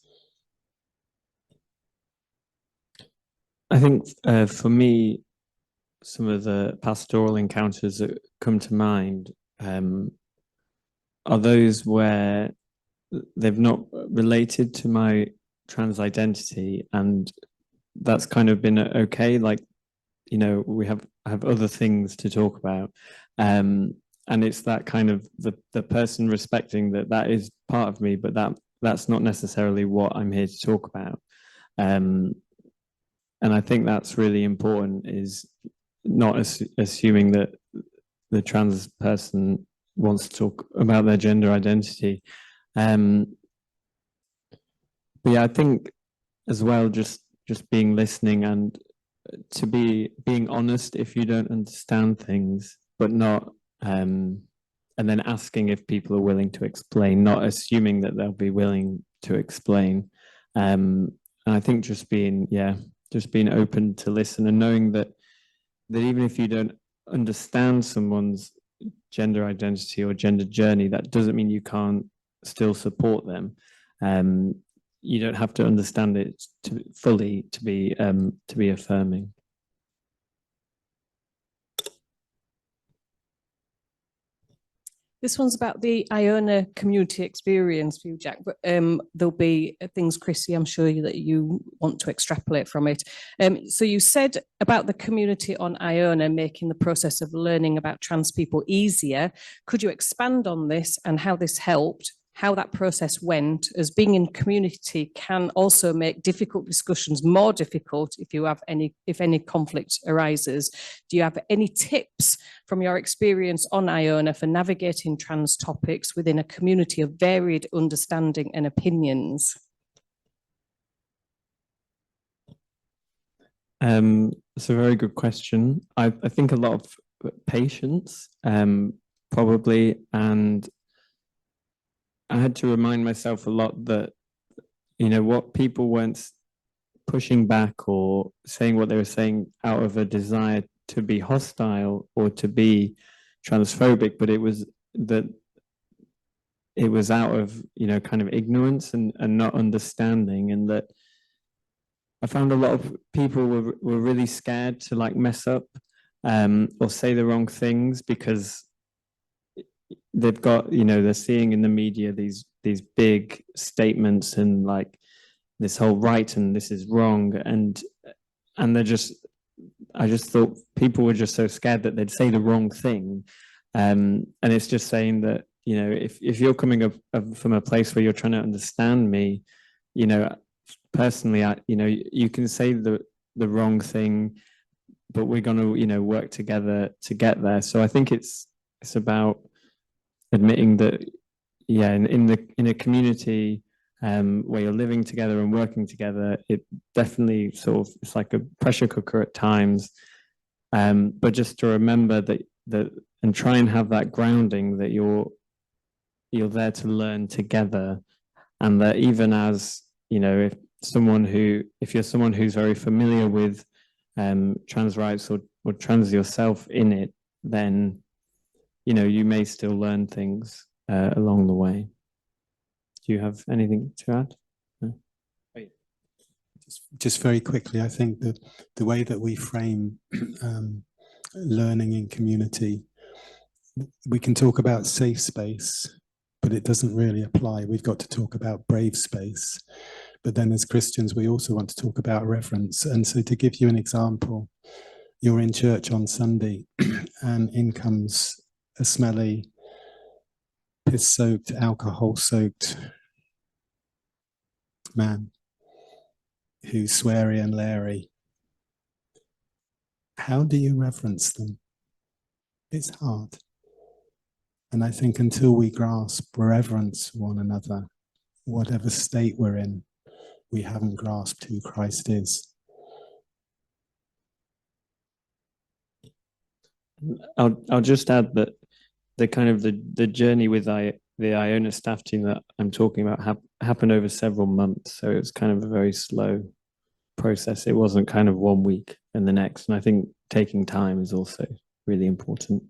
I think for me, some of the pastoral encounters that come to mind are those where they've not related to my trans identity, and that's kind of been okay. Like, you know, we have other things to talk about, and it's that kind of the person respecting that is part of me, but that's not necessarily what I'm here to talk about. And I think that's really important, is not assuming that the trans person wants to talk about their gender identity. But yeah, I think as well, just being listening, and to being honest if you don't understand things, but not, and then asking if people are willing to explain, not assuming that they'll be willing to explain. And I think just being open to listen, and knowing that even if you don't understand someone's gender identity or gender journey, that doesn't mean you can't still support them. You don't have to understand it fully to be affirming. This one's about the Iona community experience for you, Jack, but there'll be things, Chrissie, I'm sure that you want to extrapolate from it. So you said about the community on Iona making the process of learning about trans people easier. Could you expand on this and how this helped, how that process went, as being in community can also make difficult discussions more difficult if any conflict arises. Do you have any tips from your experience on Iona for navigating trans topics within a community of varied understanding and opinions? It's a very good question. I think a lot of patience, probably, and I had to remind myself a lot that, you know, what people weren't pushing back or saying what they were saying out of a desire to be hostile or to be transphobic, but it was out of, you know, kind of ignorance and not understanding. And that I found a lot of people were really scared to like mess up or say the wrong things, because they've got, you know, they're seeing in the media these big statements and like this whole right and this is wrong, and I just thought people were just so scared that they'd say the wrong thing, and it's just saying that, you know, if you're coming up from a place where you're trying to understand me, you know, personally, you know, you can say the wrong thing, but we're going to, you know, work together to get there. So I think it's about admitting that, yeah, in a community where you're living together and working together, it definitely sort of, it's like a pressure cooker at times, but just to remember that and try and have that grounding that you're there to learn together, and that even as, you know, if you're someone who's very familiar with trans rights or trans yourself in it, then, you know, you may still learn things along the way. Do you have anything to add? No? Just very quickly, I think that the way that we frame learning in community we can talk about safe space, but it doesn't really apply. We've got to talk about brave space. But then as Christians, we also want to talk about reverence. And so to give you an example, you're in church on Sunday and in comes a smelly, piss-soaked, alcohol-soaked man who's sweary and leery. How do you reverence them? It's hard. And I think until we grasp reverence one another, whatever state we're in, we haven't grasped who Christ is. I'll just add that the kind of the journey with the Iona staff team that I'm talking about happened over several months. So it was kind of a very slow process. It wasn't kind of 1 week and the next. And I think taking time is also really important.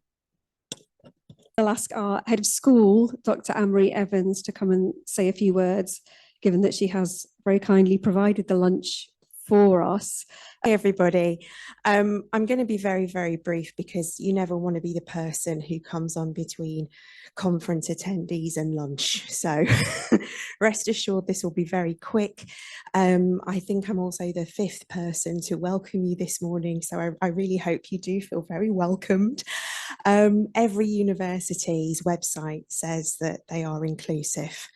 I'll ask our head of school, Dr. Anne-Marie Evans, to come and say a few words, given that she has very kindly provided the lunch for us. Hi everybody. I'm going to be very, very brief because you never want to be the person who comes on between conference attendees and lunch. So rest assured this will be very quick. I think I'm also the 5th person to welcome you this morning. So I really hope you do feel very welcomed. Every university's website says that they are inclusive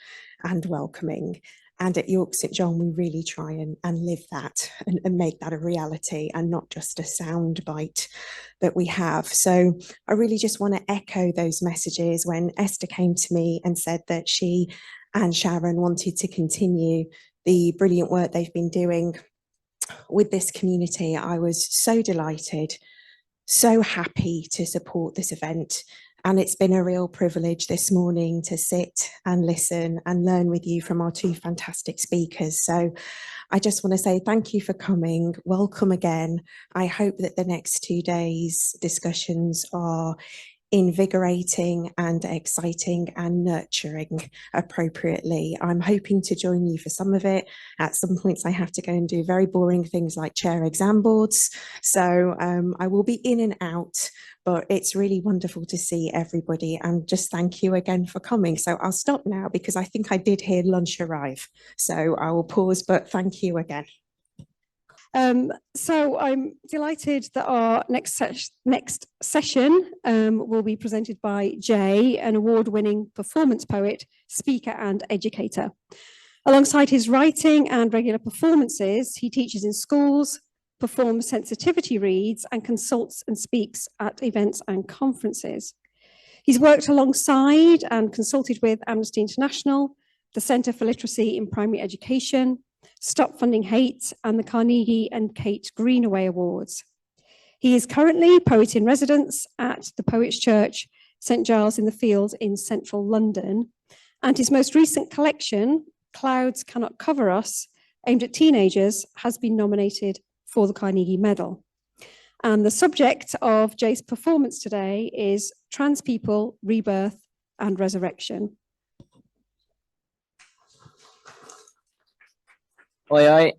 and welcoming. And at York St John, we really try and live that and make that a reality and not just a sound bite that we have. So I really just want to echo those messages. When Esther came to me and said that she and Sharon wanted to continue the brilliant work they've been doing with this community, I was so delighted, so happy to support this event. And it's been a real privilege this morning to sit and listen and learn with you from our 2 fantastic speakers. So I just want to say thank you for coming. Welcome again. I hope that the next 2 days' discussions are invigorating and exciting and nurturing appropriately. I'm hoping to join you for some of it. At some points I have to go and do very boring things like chair exam boards. So I will be in and out, but it's really wonderful to see everybody and just thank you again for coming. So I'll stop now because I think I did hear lunch arrive. So I will pause, but thank you again. So I'm delighted that our next session will be presented by Jay, an award-winning performance poet, speaker and educator. Alongside his writing and regular performances, he teaches in schools, performs sensitivity reads and consults and speaks at events and conferences. He's worked alongside and consulted with Amnesty International, the Centre for Literacy in Primary Education, Stop Funding Hate, and the Carnegie and Kate Greenaway Awards. He is currently Poet in Residence at the Poets' Church, St Giles in the Fields in central London, and his most recent collection, Clouds Cannot Cover Us, aimed at teenagers, has been nominated for the Carnegie Medal. And the subject of Jay's performance today is Trans People, Rebirth and Resurrection. Oi, oi.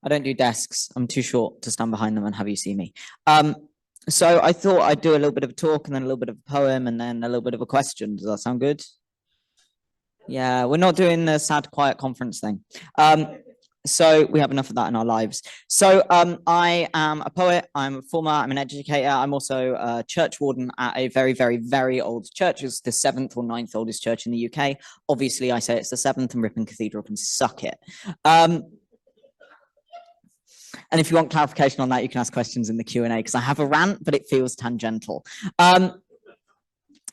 I don't do desks. I'm too short to stand behind them and have you see me. So I thought I'd do a little bit of a talk and then a little bit of a poem and then a little bit of a question. Does that sound good? Yeah, we're not doing the sad, quiet conference thing. So we have enough of that in our lives. So I am a poet, I'm a performer, I'm an educator. I'm also a church warden at a very, very, very old church. It's the 7th or 9th oldest church in the UK. Obviously, I say it's the 7th and Ripon Cathedral can suck it. And if you want clarification on that, you can ask questions in the Q&A because I have a rant, but it feels tangential.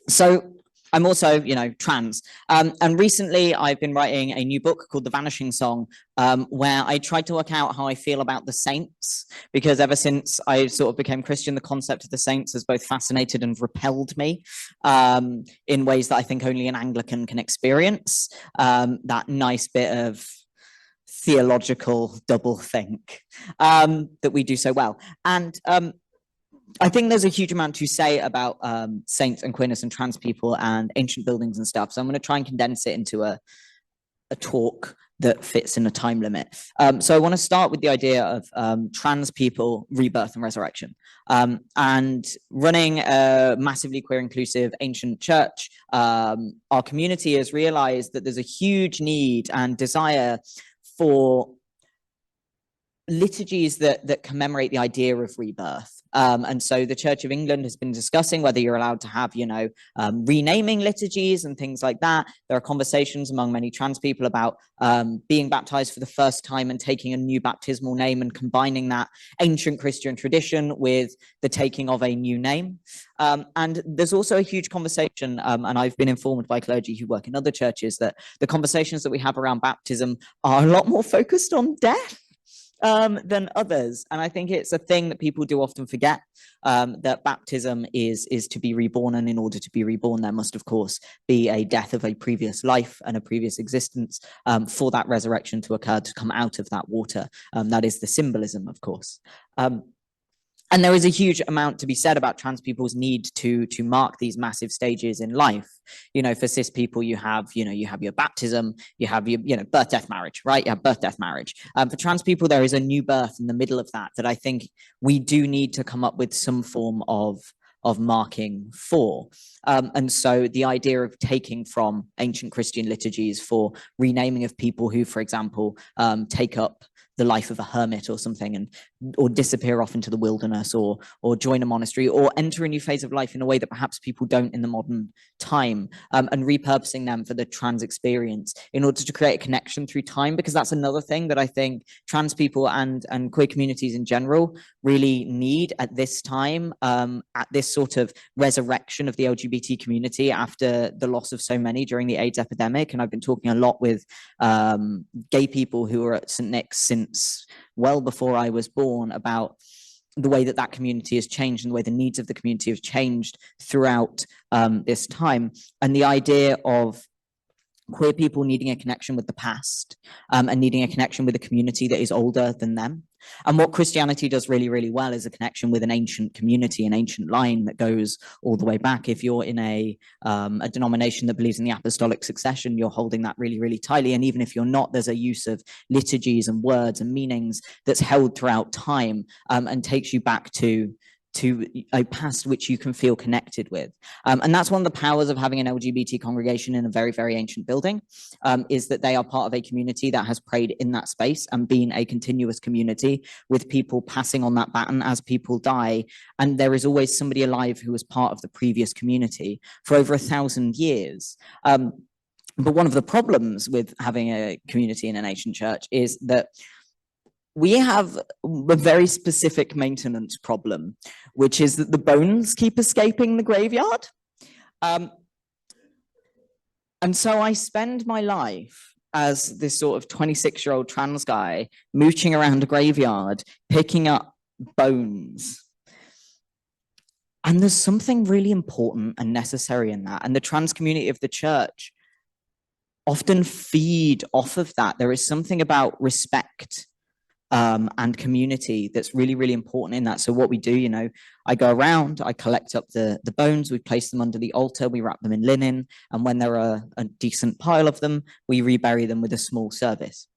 So I'm also, trans. And recently I've been writing a new book called The Vanishing Song, where I tried to work out how I feel about the saints, because ever since I sort of became Christian, the concept of the saints has both fascinated and repelled me in ways that I think only an Anglican can experience. That nice bit of theological double think that we do so well. And I think there's a huge amount to say about saints and queerness and trans people and ancient buildings and stuff. So I'm going to try and condense it into a talk that fits in a time limit. So I want to start with the idea of trans people, rebirth and resurrection. And running a massively queer inclusive ancient church, our community has realized that there's a huge need and desire for liturgies that commemorate the idea of rebirth. And so the Church of England has been discussing whether you're allowed to have, renaming liturgies and things like that. There are conversations among many trans people about being baptized for the first time and taking a new baptismal name and combining that ancient Christian tradition with the taking of a new name. And there's also a huge conversation, and I've been informed by clergy who work in other churches that the conversations that we have around baptism are a lot more focused on death than others. And I think it's a thing that people do often forget, that baptism is to be reborn, and in order to be reborn there must of course be a death of a previous life and a previous existence for that resurrection to occur, to come out of that water. That is the symbolism, of course. And there is a huge amount to be said about trans people's need to mark these massive stages in life. For cis people, you have your baptism, you have your birth, death, marriage, right? You have birth, death, marriage. For trans people, there is a new birth in the middle of that I think we do need to come up with some form of marking for. And so the idea of taking from ancient Christian liturgies for renaming of people who, for example, take up the life of a hermit or something, or disappear off into the wilderness, or join a monastery, or enter a new phase of life in a way that perhaps people don't in the modern time, and repurposing them for the trans experience in order to create a connection through time, because that's another thing that I think trans people and queer communities in general really need at this time, at this sort of resurrection of the LGBT community after the loss of so many during the AIDS epidemic. And I've been talking a lot with gay people who are at St. Nick's since well before I was born about the way that community has changed and the way the needs of the community have changed throughout this time. And the idea of queer people needing a connection with the past, and needing a connection with a community that is older than them. And what Christianity does really, really well is a connection with an ancient community, an ancient line that goes all the way back. If you're in a denomination that believes in the apostolic succession, you're holding that really, really tightly. And even if you're not, there's a use of liturgies and words and meanings that's held throughout time, and takes you back to a past which you can feel connected with. And that's one of the powers of having an LGBT congregation in a very, very ancient building, is that they are part of a community that has prayed in that space and been a continuous community with people passing on that baton as people die. And there is always somebody alive who was part of the previous community for over 1,000 years. But one of the problems with having a community in an ancient church is that we have a very specific maintenance problem, which is that the bones keep escaping the graveyard. And so I spend my life as this sort of 26-year-old trans guy mooching around a graveyard, picking up bones. And there's something really important and necessary in that. And the trans community of the church often feed off of that. There is something about respect and community that's really, really important in that. So what we do, I go around, I collect up the bones, we place them under the altar, we wrap them in linen, and when there are a decent pile of them, we rebury them with a small service.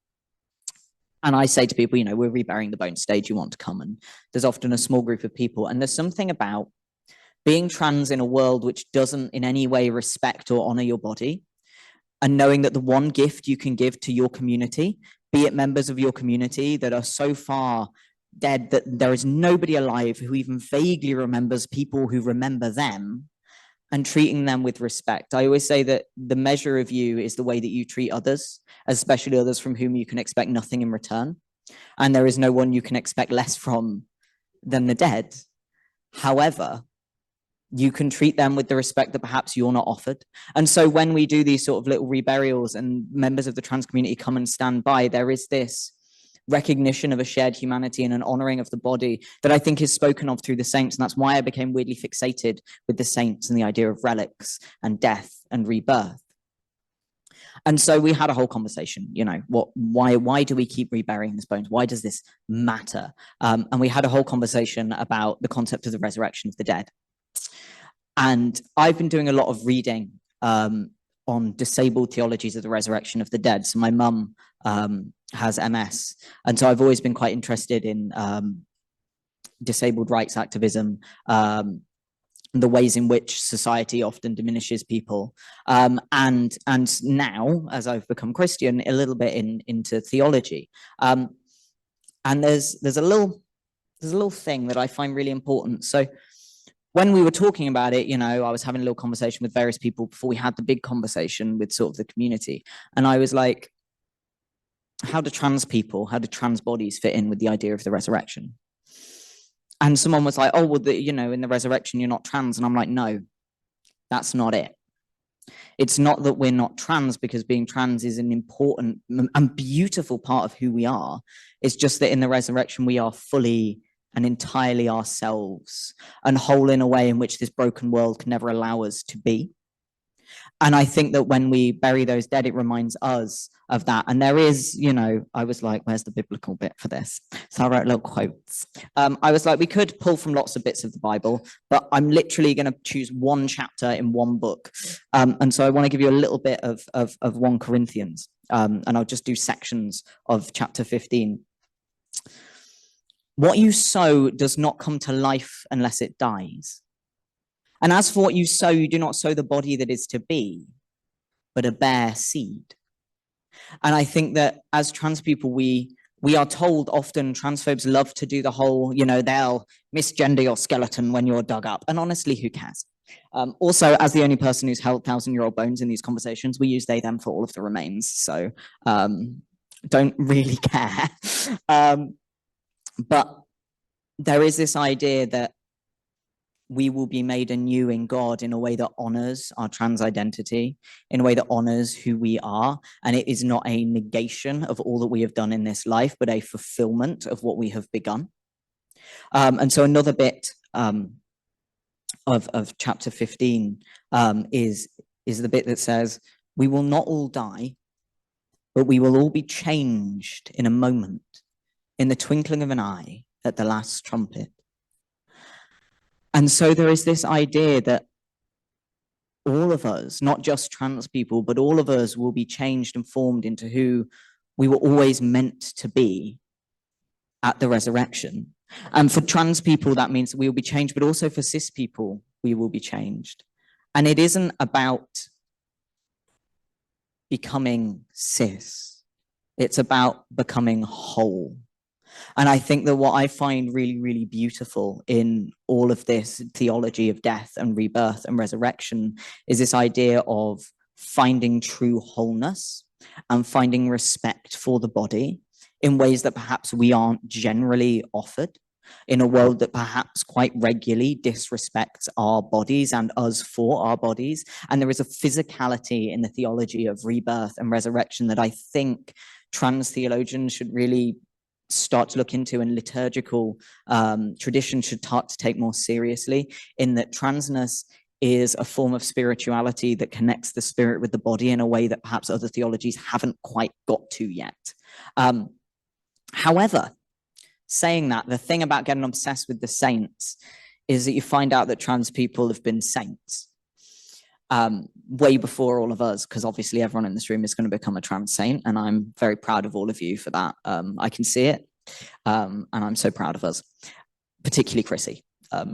And I say to people, we're reburying the bones today, do you want to come? And there's often a small group of people, and there's something about being trans in a world which doesn't in any way respect or honor your body, and knowing that the one gift you can give to your community, be it members of your community that are so far dead that there is nobody alive who even vaguely remembers people who remember them, and treating them with respect. I always say that the measure of you is the way that you treat others, especially others from whom you can expect nothing in return. And there is no one you can expect less from than the dead. However, you can treat them with the respect that perhaps you're not offered. And so when we do these sort of little reburials and members of the trans community come and stand by, there is this recognition of a shared humanity and an honoring of the body that I think is spoken of through the saints. And that's why I became weirdly fixated with the saints and the idea of relics and death and rebirth. And so we had a whole conversation, why do we keep reburying these bones? Why does this matter? And we had a whole conversation about the concept of the resurrection of the dead. And I've been doing a lot of reading on disabled theologies of the resurrection of the dead. So my mum has MS, and so I've always been quite interested in disabled rights activism, the ways in which society often diminishes people, and now, as I've become Christian, a little bit into theology. And there's a little thing that I find really important. So when we were talking about it, you know, I was having a little conversation with various people before we had the big conversation with sort of the community. And I was like, how do trans bodies fit in with the idea of the resurrection? And someone was like, oh, well, you know, in the resurrection, you're not trans. And I'm like, no, that's not it. It's not that we're not trans, because being trans is an important and beautiful part of who we are. It's just that in the resurrection, we are fully and entirely ourselves, and whole in a way in which this broken world can never allow us to be. And I think that when we bury those dead, it reminds us of that. And there is, you know, I was like, where's the biblical bit for this? So I wrote little quotes. I was like, we could pull from lots of bits of the Bible, but I'm literally going to choose one chapter in one book. And so I want to give you a little bit of 1 Corinthians, and I'll just do sections of chapter 15. What you sow does not come to life unless it dies. And as for what you sow, you do not sow the body that is to be, but a bare seed. And I think that as trans people, we are told often, transphobes love to do the whole, you know, they'll misgender your skeleton when you're dug up. And honestly, who cares? Also, as the only person who's held 1,000-year-old bones in these conversations, we use they, them for all of the remains. So don't really care. But there is this idea that we will be made anew in God in a way that honors our trans identity, in a way that honors who we are. And it is not a negation of all that we have done in this life, but a fulfillment of what we have begun. And so another bit of chapter 15 is the bit that says, we will not all die, but we will all be changed in a moment, in the twinkling of an eye, at the last trumpet. And so there is this idea that all of us, not just trans people, but all of us will be changed and formed into who we were always meant to be at the resurrection. And for trans people, that means that we will be changed, but also for cis people, we will be changed. And it isn't about becoming cis. It's about becoming whole. And I think that what I find really, really beautiful in all of this theology of death and rebirth and resurrection is this idea of finding true wholeness and finding respect for the body in ways that perhaps we aren't generally offered, in a world that perhaps quite regularly disrespects our bodies and us for our bodies. And there is a physicality in the theology of rebirth and resurrection that I think trans theologians should really start to look into, and liturgical tradition should start to take more seriously, in that transness is a form of spirituality that connects the spirit with the body in a way that perhaps other theologies haven't quite got to yet. However, saying that, the thing about getting obsessed with the saints is that you find out that trans people have been saints way before all of us, because obviously everyone in this room is going to become a trans saint, and I'm very proud of all of you for that. I can see it, and I'm so proud of us, particularly Chrissie,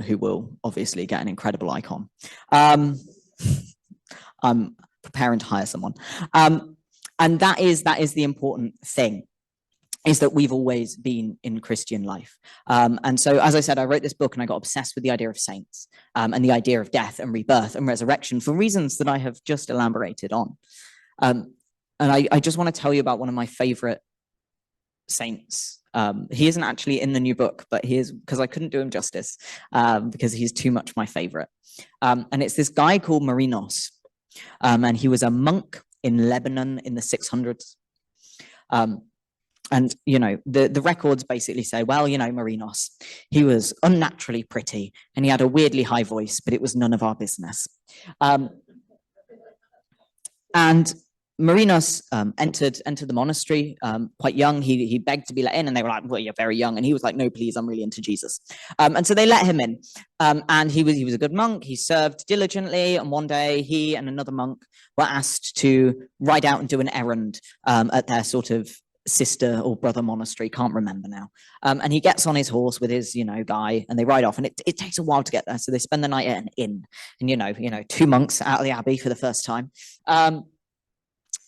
who will obviously get an incredible icon. I'm preparing to hire someone, and that is the important thing, is that we've always been in Christian life. And so, as I said, I wrote this book and I got obsessed with the idea of saints and the idea of death and rebirth and resurrection for reasons that I have just elaborated on. And I just want to tell you about one of my favorite saints. He isn't actually in the new book, but he is, because I couldn't do him justice, because he's too much my favorite. And it's this guy called Marinos. And he was a monk in Lebanon in the 600s. And, you know, the records basically say, well, you know, Marinos, he was unnaturally pretty and he had a weirdly high voice, but it was none of our business. And Marinos entered the monastery quite young. He begged to be let in, and they were like, "Well, you're very young," and he was like, "No, please, I'm really into Jesus." And so they let him in, and he was a good monk. He served diligently, and one day he and another monk were asked to ride out and do an errand at their sort of sister or brother monastery, can't remember now. And he gets on his horse with his, guy, and they ride off, and it takes a while to get there. So they spend the night at an inn, and 2 monks out of the abbey for the first time.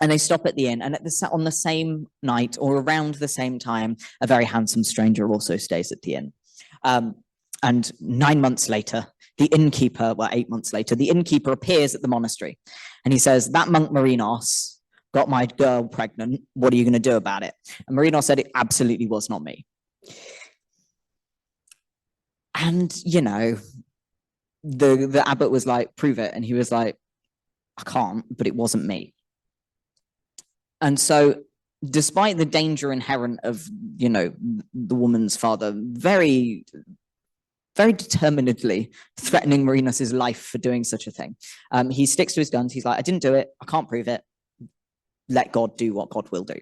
And they stop at the inn, and on the same night or around the same time, a very handsome stranger also stays at the inn. And 9 months later, the innkeeper, well, 8 months later, the innkeeper appears at the monastery, and he says, "That monk Marinos got my girl pregnant. What are you going to do about it?" And Marinos said, "It absolutely was not me." And, the abbot was like, "Prove it." And he was like, "I can't, but it wasn't me." And so, despite the danger inherent of, the woman's father very, very determinedly threatening Marinos's life for doing such a thing, he sticks to his guns. He's like, "I didn't do it. I can't prove it. Let God do what God will do."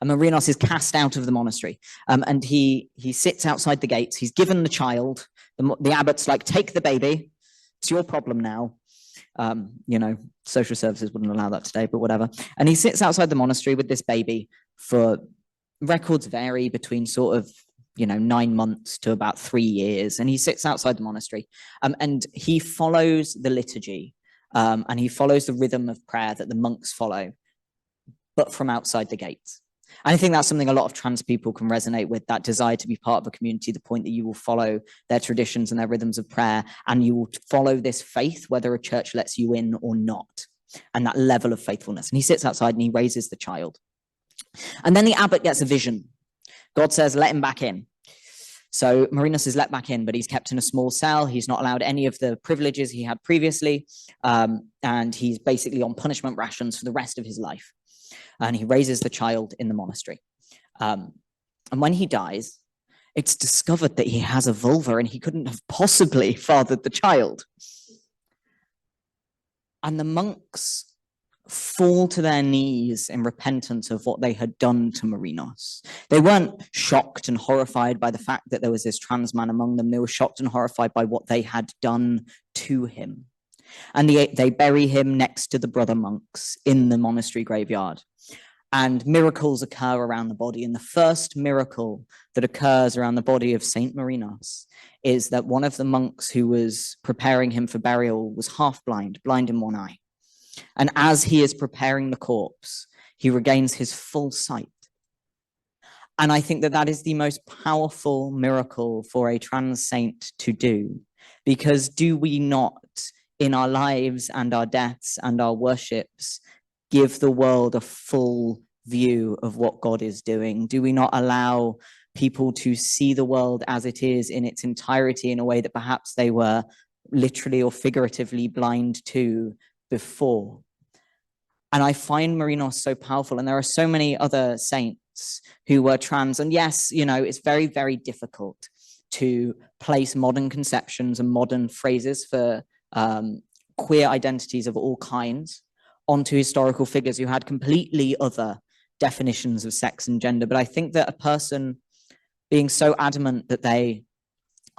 And Marinos is cast out of the monastery, and he sits outside the gates. He's given the child. The abbot's like, "Take the baby. It's your problem now." Social services wouldn't allow that today, but whatever. And he sits outside the monastery with this baby for, records vary between sort of, 9 months to about 3 years. And he sits outside the monastery, and he follows the liturgy, and he follows the rhythm of prayer that the monks follow, but from outside the gates. And I think that's something a lot of trans people can resonate with, that desire to be part of a community, the point that you will follow their traditions and their rhythms of prayer, and you will follow this faith, whether a church lets you in or not, and that level of faithfulness. And he sits outside and he raises the child. And then the abbot gets a vision. God says, "Let him back in." So Marinos is let back in, but he's kept in a small cell. He's not allowed any of the privileges he had previously, and he's basically on punishment rations for the rest of his life. And he raises the child in the monastery. And when he dies, it's discovered that he has a vulva and he couldn't have possibly fathered the child. And the monks fall to their knees in repentance of what they had done to Marinos. They weren't shocked and horrified by the fact that there was this trans man among them. They were shocked and horrified by what they had done to him. And they bury him next to the brother monks in the monastery graveyard. And miracles occur around the body. And the first miracle that occurs around the body of Saint Marinos is that one of the monks who was preparing him for burial was half blind in one eye. And as he is preparing the corpse, he regains his full sight. And I think that that is the most powerful miracle for a trans saint to do, because do we not, in our lives and our deaths and our worships, give the world a full view of what God is doing? Do we not allow people to see the world as it is in its entirety in a way that perhaps they were literally or figuratively blind to before? And I find Marinos so powerful, and there are so many other saints who were trans. And yes, it's very, very difficult to place modern conceptions and modern phrases for queer identities of all kinds onto historical figures who had completely other definitions of sex and gender. But I think that a person being so adamant that they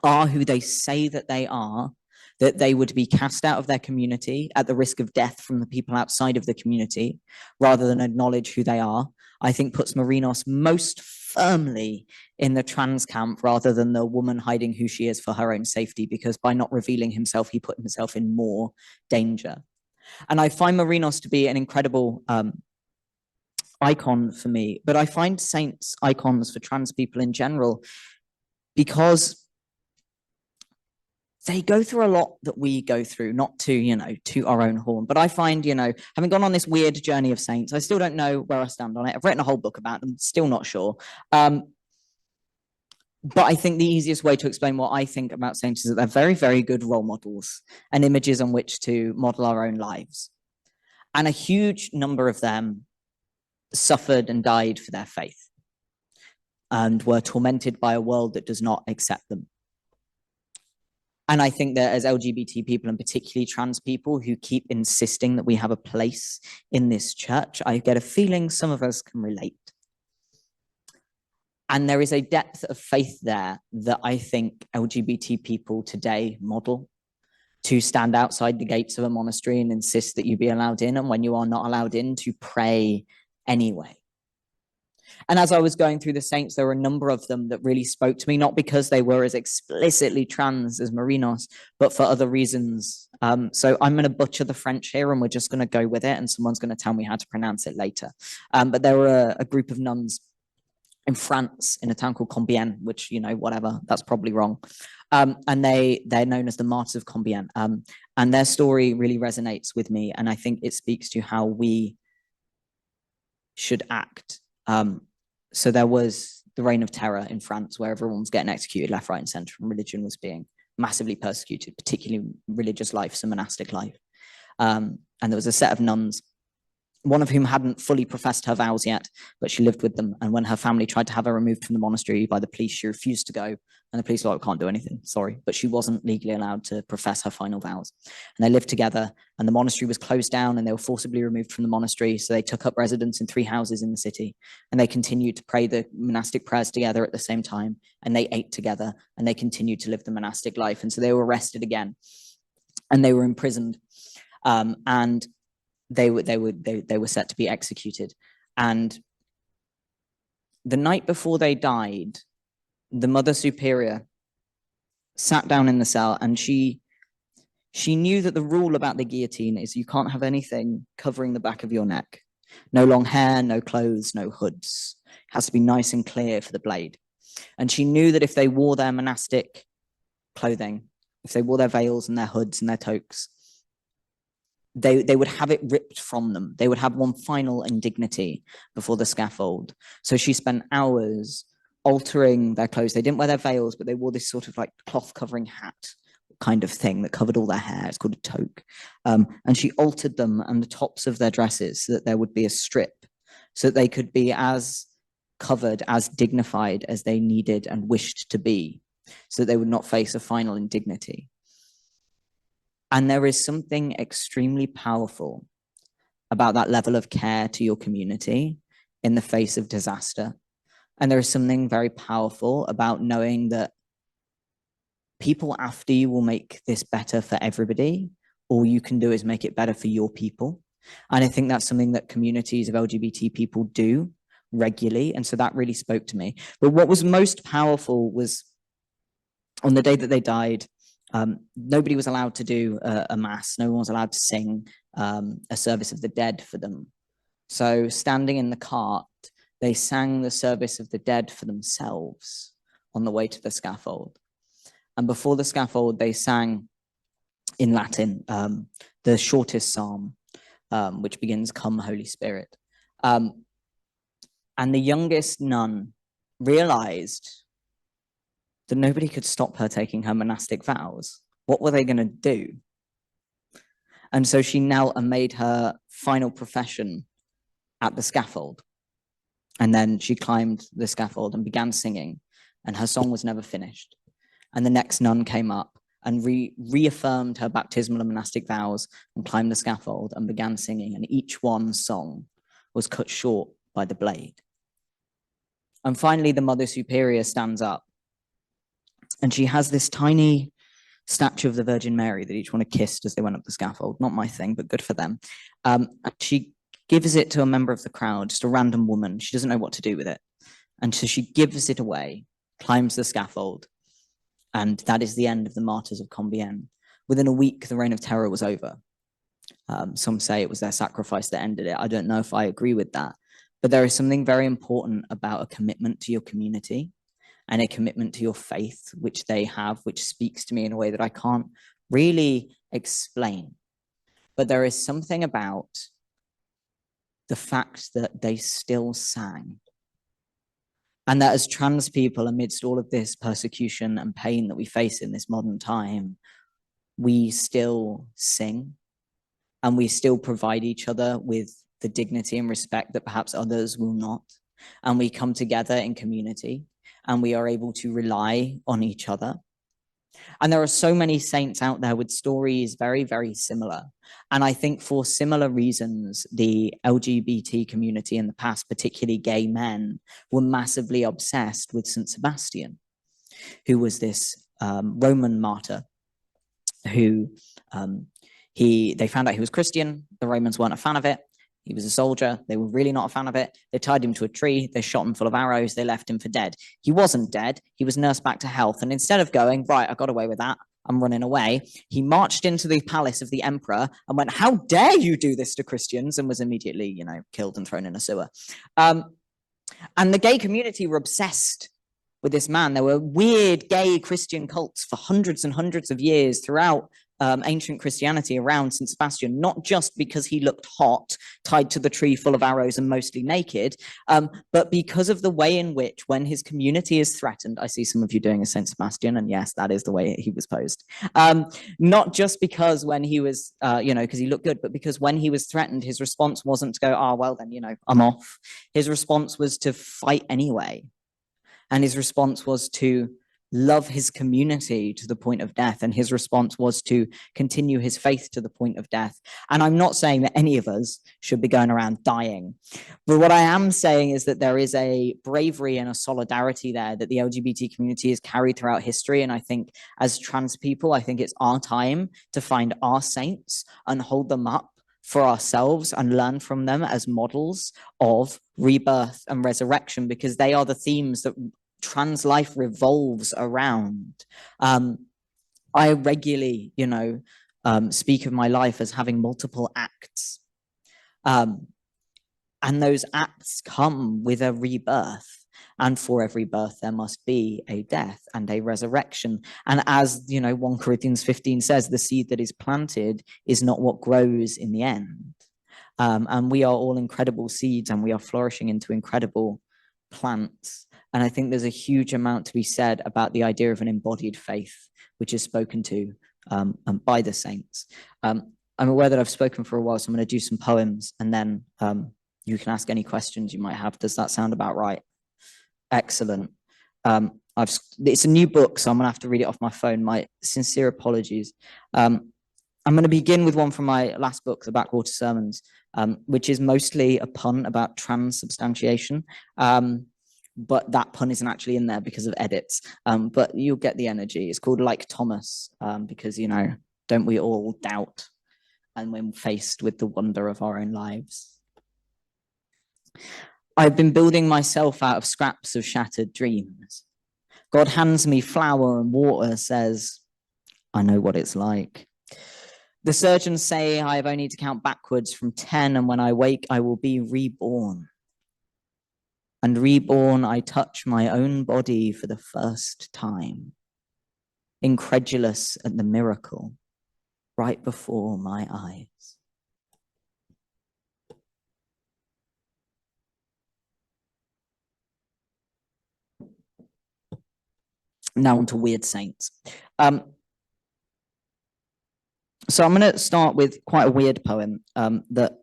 are who they say that they are, that they would be cast out of their community at the risk of death from the people outside of the community, rather than acknowledge who they are, I think puts Marinos most firmly in the trans camp rather than the woman hiding who she is for her own safety, because by not revealing himself, he put himself in more danger. And I find Marinos to be an incredible icon for me, but I find saints icons for trans people in general, because they go through a lot that we go through, not to, to our own horn. But I find, having gone on this weird journey of saints, I still don't know where I stand on it. I've written a whole book about them, still not sure. But I think the easiest way to explain what I think about saints is that they're very, very good role models and images on which to model our own lives. And a huge number of them suffered and died for their faith and were tormented by a world that does not accept them. And I think that as LGBT people, and particularly trans people who keep insisting that we have a place in this church, I get a feeling some of us can relate. And there is a depth of faith there that I think LGBT people today model, to stand outside the gates of a monastery and insist that you be allowed in, and when you are not allowed in, to pray anyway. And as I was going through the saints, there were a number of them that really spoke to me, not because they were as explicitly trans as Marinos, but for other reasons. So I'm going to butcher the French here, and we're just going to go with it, and someone's going to tell me how to pronounce it later. But there were a group of nuns in France, in a town called Compiègne, which, you know, whatever, that's probably wrong. And they're known as the Martyrs of Compiègne. And their story really resonates with me. And I think it speaks to how we should act. So there was the reign of terror in France, where everyone was getting executed left, right, and center, and religion was being massively persecuted, particularly religious life, so monastic life. And there was a set of nuns, one of whom hadn't fully professed her vows yet, but she lived with them. And when her family tried to have her removed from the monastery by the police, she refused to go. And the police were like, "Can't do anything, sorry." But she wasn't legally allowed to profess her final vows. And they lived together, and the monastery was closed down, and they were forcibly removed from the monastery. So they took up residence in 3 houses in the city, and they continued to pray the monastic prayers together at the same time. And they ate together, and they continued to live the monastic life. And so they were arrested again, and they were imprisoned. And they were set to be executed. And the night before they died, the Mother Superior sat down in the cell, and she knew that the rule about the guillotine is you can't have anything covering the back of your neck. No long hair, no clothes, no hoods. It has to be nice and clear for the blade. And she knew that if they wore their monastic clothing, if they wore their veils and their hoods and their toques, they would have it ripped from them. They would have one final indignity before the scaffold. So she spent hours altering their clothes. They didn't wear their veils, but they wore this sort of like cloth covering hat kind of thing that covered all their hair. It's called a toque. And she altered them and the tops of their dresses so that there would be a strip, so that they could be as covered, as dignified as they needed and wished to be, so that they would not face a final indignity. And there is something extremely powerful about that level of care to your community in the face of disaster. And there is something very powerful about knowing that people after you will make this better for everybody. All you can do is make it better for your people. And I think that's something that communities of LGBT people do regularly. And so that really spoke to me. But what was most powerful was on the day that they died, nobody was allowed to do a mass. No one was allowed to sing a service of the dead for them. So standing in the cart, they sang the service of the dead for themselves on the way to the scaffold. And before the scaffold, they sang in Latin the shortest psalm, which begins, "Come, Holy Spirit." And the youngest nun realized that nobody could stop her taking her monastic vows. What were they going to do? And so she knelt and made her final profession at the scaffold. And then she climbed the scaffold and began singing, and her song was never finished. And the next nun came up and reaffirmed her baptismal and monastic vows and climbed the scaffold and began singing, and each one's song was cut short by the blade. And finally, the Mother Superior stands up, and she has this tiny statue of the Virgin Mary that each one had kissed as they went up the scaffold. Not my thing, but good for them. And she gives it to a member of the crowd, just a random woman. She doesn't know what to do with it. And so she gives it away, climbs the scaffold, and that is the end of the Martyrs of Compiègne. Within a week, the reign of terror was over. Some say it was their sacrifice that ended it. I don't know if I agree with that. But there is something very important about a commitment to your community and a commitment to your faith, which they have, which speaks to me in a way that I can't really explain. But there is something about the fact that they still sang. And that as trans people, amidst all of this persecution and pain that we face in this modern time, we still sing, and we still provide each other with the dignity and respect that perhaps others will not. And we come together in community, and we are able to rely on each other. And there are so many saints out there with stories very, very similar. And I think for similar reasons, the LGBT community in the past, particularly gay men, were massively obsessed with St. Sebastian, who was this Roman martyr who they found out he was Christian. The Romans weren't a fan of it. He was a soldier. They were really not a fan of it. They tied him to a tree. They shot him full of arrows. They left him for dead. He wasn't dead. He was nursed back to health. And instead of going, right, I got away with that, I'm running away, he marched into the palace of the emperor and went, how dare you do this to Christians? And was immediately, killed and thrown in a sewer. And the gay community were obsessed with this man. There were weird gay Christian cults for hundreds and hundreds of years throughout ancient Christianity around St. Sebastian, not just because he looked hot, tied to the tree full of arrows and mostly naked, but because of the way in which, when his community is threatened, I see some of you doing a St. Sebastian, and yes, that is the way he was posed. Not just because when he was, because he looked good, but because when he was threatened, his response wasn't to go, oh, well then, I'm off. His response was to fight anyway. And his response was to love his community to the point of death. And his response was to continue his faith to the point of death. And I'm not saying that any of us should be going around dying. But what I am saying is that there is a bravery and a solidarity there that the LGBT community has carried throughout history. And I think as trans people, I think it's our time to find our saints and hold them up for ourselves and learn from them as models of rebirth and resurrection, because they are the themes that trans life revolves around. I regularly, speak of my life as having multiple acts. And those acts come with a rebirth. And for every birth, there must be a death and a resurrection. And as, 1 Corinthians 15 says, the seed that is planted is not what grows in the end. And we are all incredible seeds, and we are flourishing into incredible plants. And I think there's a huge amount to be said about the idea of an embodied faith, which is spoken to by the saints. I'm aware that I've spoken for a while, so I'm going to do some poems, and then you can ask any questions you might have. Does that sound about right? Excellent. It's a new book, so I'm going to have to read it off my phone. My sincere apologies. I'm going to begin with one from my last book, The Backwater Sermons, which is mostly a pun about transubstantiation. But that pun isn't actually in there because of edits. But you'll get the energy. It's called Like Thomas, because, don't we all doubt? And when faced with the wonder of our own lives. I've been building myself out of scraps of shattered dreams. God hands me flour and water, says, I know what it's like. The surgeons say I have only to count backwards from 10, and when I wake, I will be reborn. And reborn, I touch my own body for the first time, incredulous at the miracle right before my eyes. Now on to weird saints. So I'm going to start with quite a weird poem that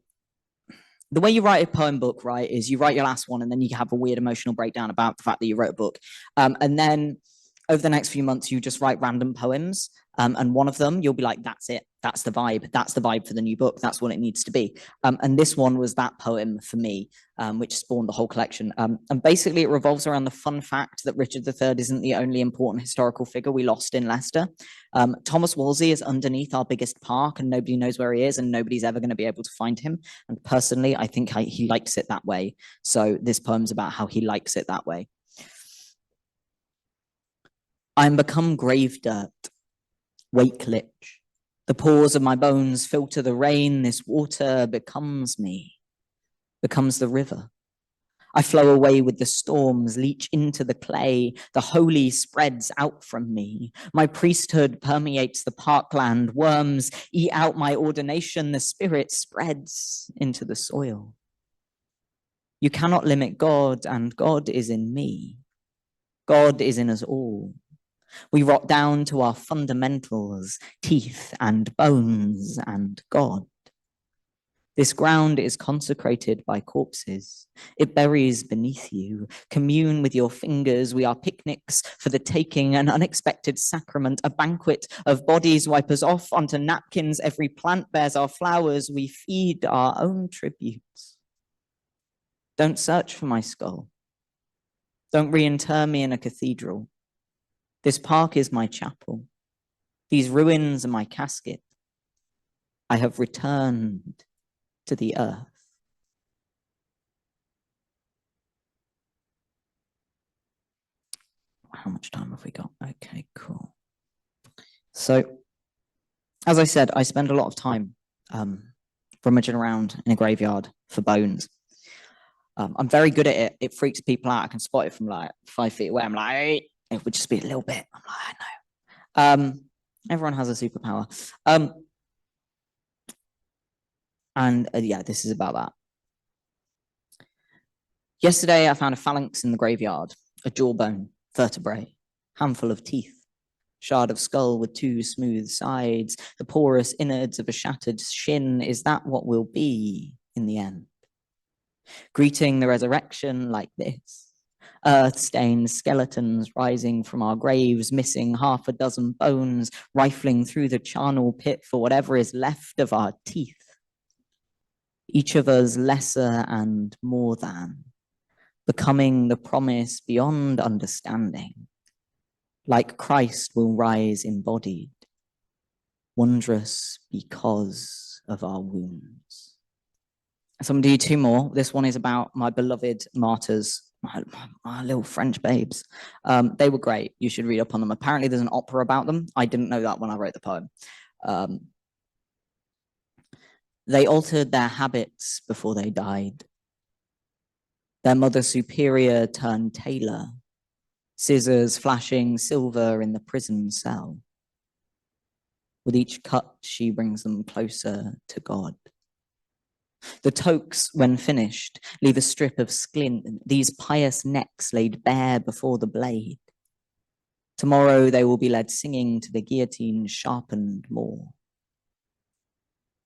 the way you write a poem book, right, is you write your last one and then you have a weird emotional breakdown about the fact that you wrote a book. And then over the next few months, you just write random poems. And one of them, you'll be like, that's it. That's the vibe. That's the vibe for the new book. That's what it needs to be. And this one was that poem for me, which spawned the whole collection. And basically it revolves around the fun fact that Richard III isn't the only important historical figure we lost in Leicester. Thomas Wolsey is underneath our biggest park and nobody knows where he is and nobody's ever going to be able to find him. And personally, I think he likes it that way. So this poem's about how he likes it that way. I'm become grave dirt, wakelich. The pores of my bones filter the rain. This water becomes me, becomes the river. I flow away with the storms, leach into the clay. The holy spreads out from me. My priesthood permeates the parkland. Worms eat out my ordination. The spirit spreads into the soil. You cannot limit God, and God is in me. God is in us all. We rot down to our fundamentals, teeth and bones and God. This ground is consecrated by corpses. It buries beneath you. Commune with your fingers. We are picnics for the taking, an unexpected sacrament, a banquet of bodies wipe us off onto napkins. Every plant bears our flowers. We feed our own tributes. Don't search for my skull. Don't reinter me in a cathedral. This park is my chapel. These ruins are my casket. I have returned to the earth. How much time have we got? Okay, cool. So, as I said, I spend a lot of time rummaging around in a graveyard for bones. I'm very good at it. It freaks people out. I can spot it from like 5 feet away. I'm like, hey. It would just be a little bit. I'm like, I know. Everyone has a superpower. Yeah, this is about that. Yesterday, I found a phalanx in the graveyard, a jawbone, vertebrae, handful of teeth, shard of skull with 2 smooth sides, the porous innards of a shattered shin. Is that what we'll be in the end? Greeting the resurrection like this. Earth-stained skeletons rising from our graves, missing half a dozen bones, rifling through the charnel pit for whatever is left of our teeth. Each of us lesser and more than, becoming the promise beyond understanding. Like Christ will rise embodied, wondrous because of our wounds. So I'm going to do 2 more. This one is about my beloved martyrs, my little French babes. They were great. You should read up on them. Apparently there's an opera about them. I didn't know that when I wrote the poem. They altered their habits before they died. Their mother superior turned tailor, scissors flashing silver in the prison cell. With each cut, she brings them closer to God. The tokes, when finished, leave a strip of splint, these pious necks laid bare before the blade. Tomorrow they will be led singing to the guillotine sharpened more.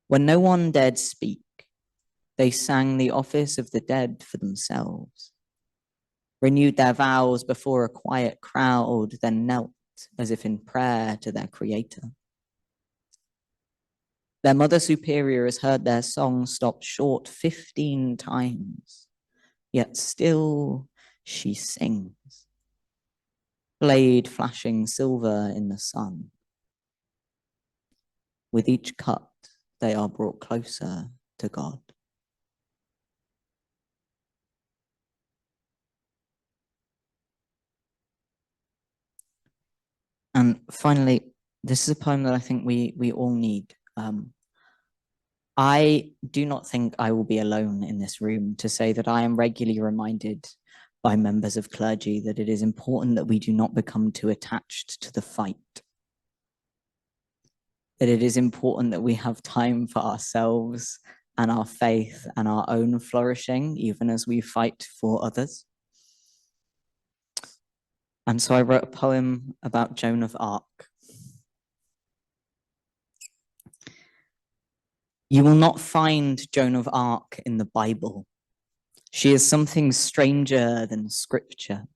When no one dared speak, they sang the office of the dead for themselves, renewed their vows before a quiet crowd, then knelt as if in prayer to their creator. Their mother superior has heard their song stopped short 15 times, yet still she sings. Blade flashing silver in the sun. With each cut, they are brought closer to God. And finally, this is a poem that I think we all need. I do not think I will be alone in this room to say that I am regularly reminded by members of clergy that it is important that we do not become too attached to the fight. That it is important that we have time for ourselves and our faith and our own flourishing, even as we fight for others. And so I wrote a poem about Joan of Arc. You will not find Joan of Arc in the Bible. She is something stranger than scripture.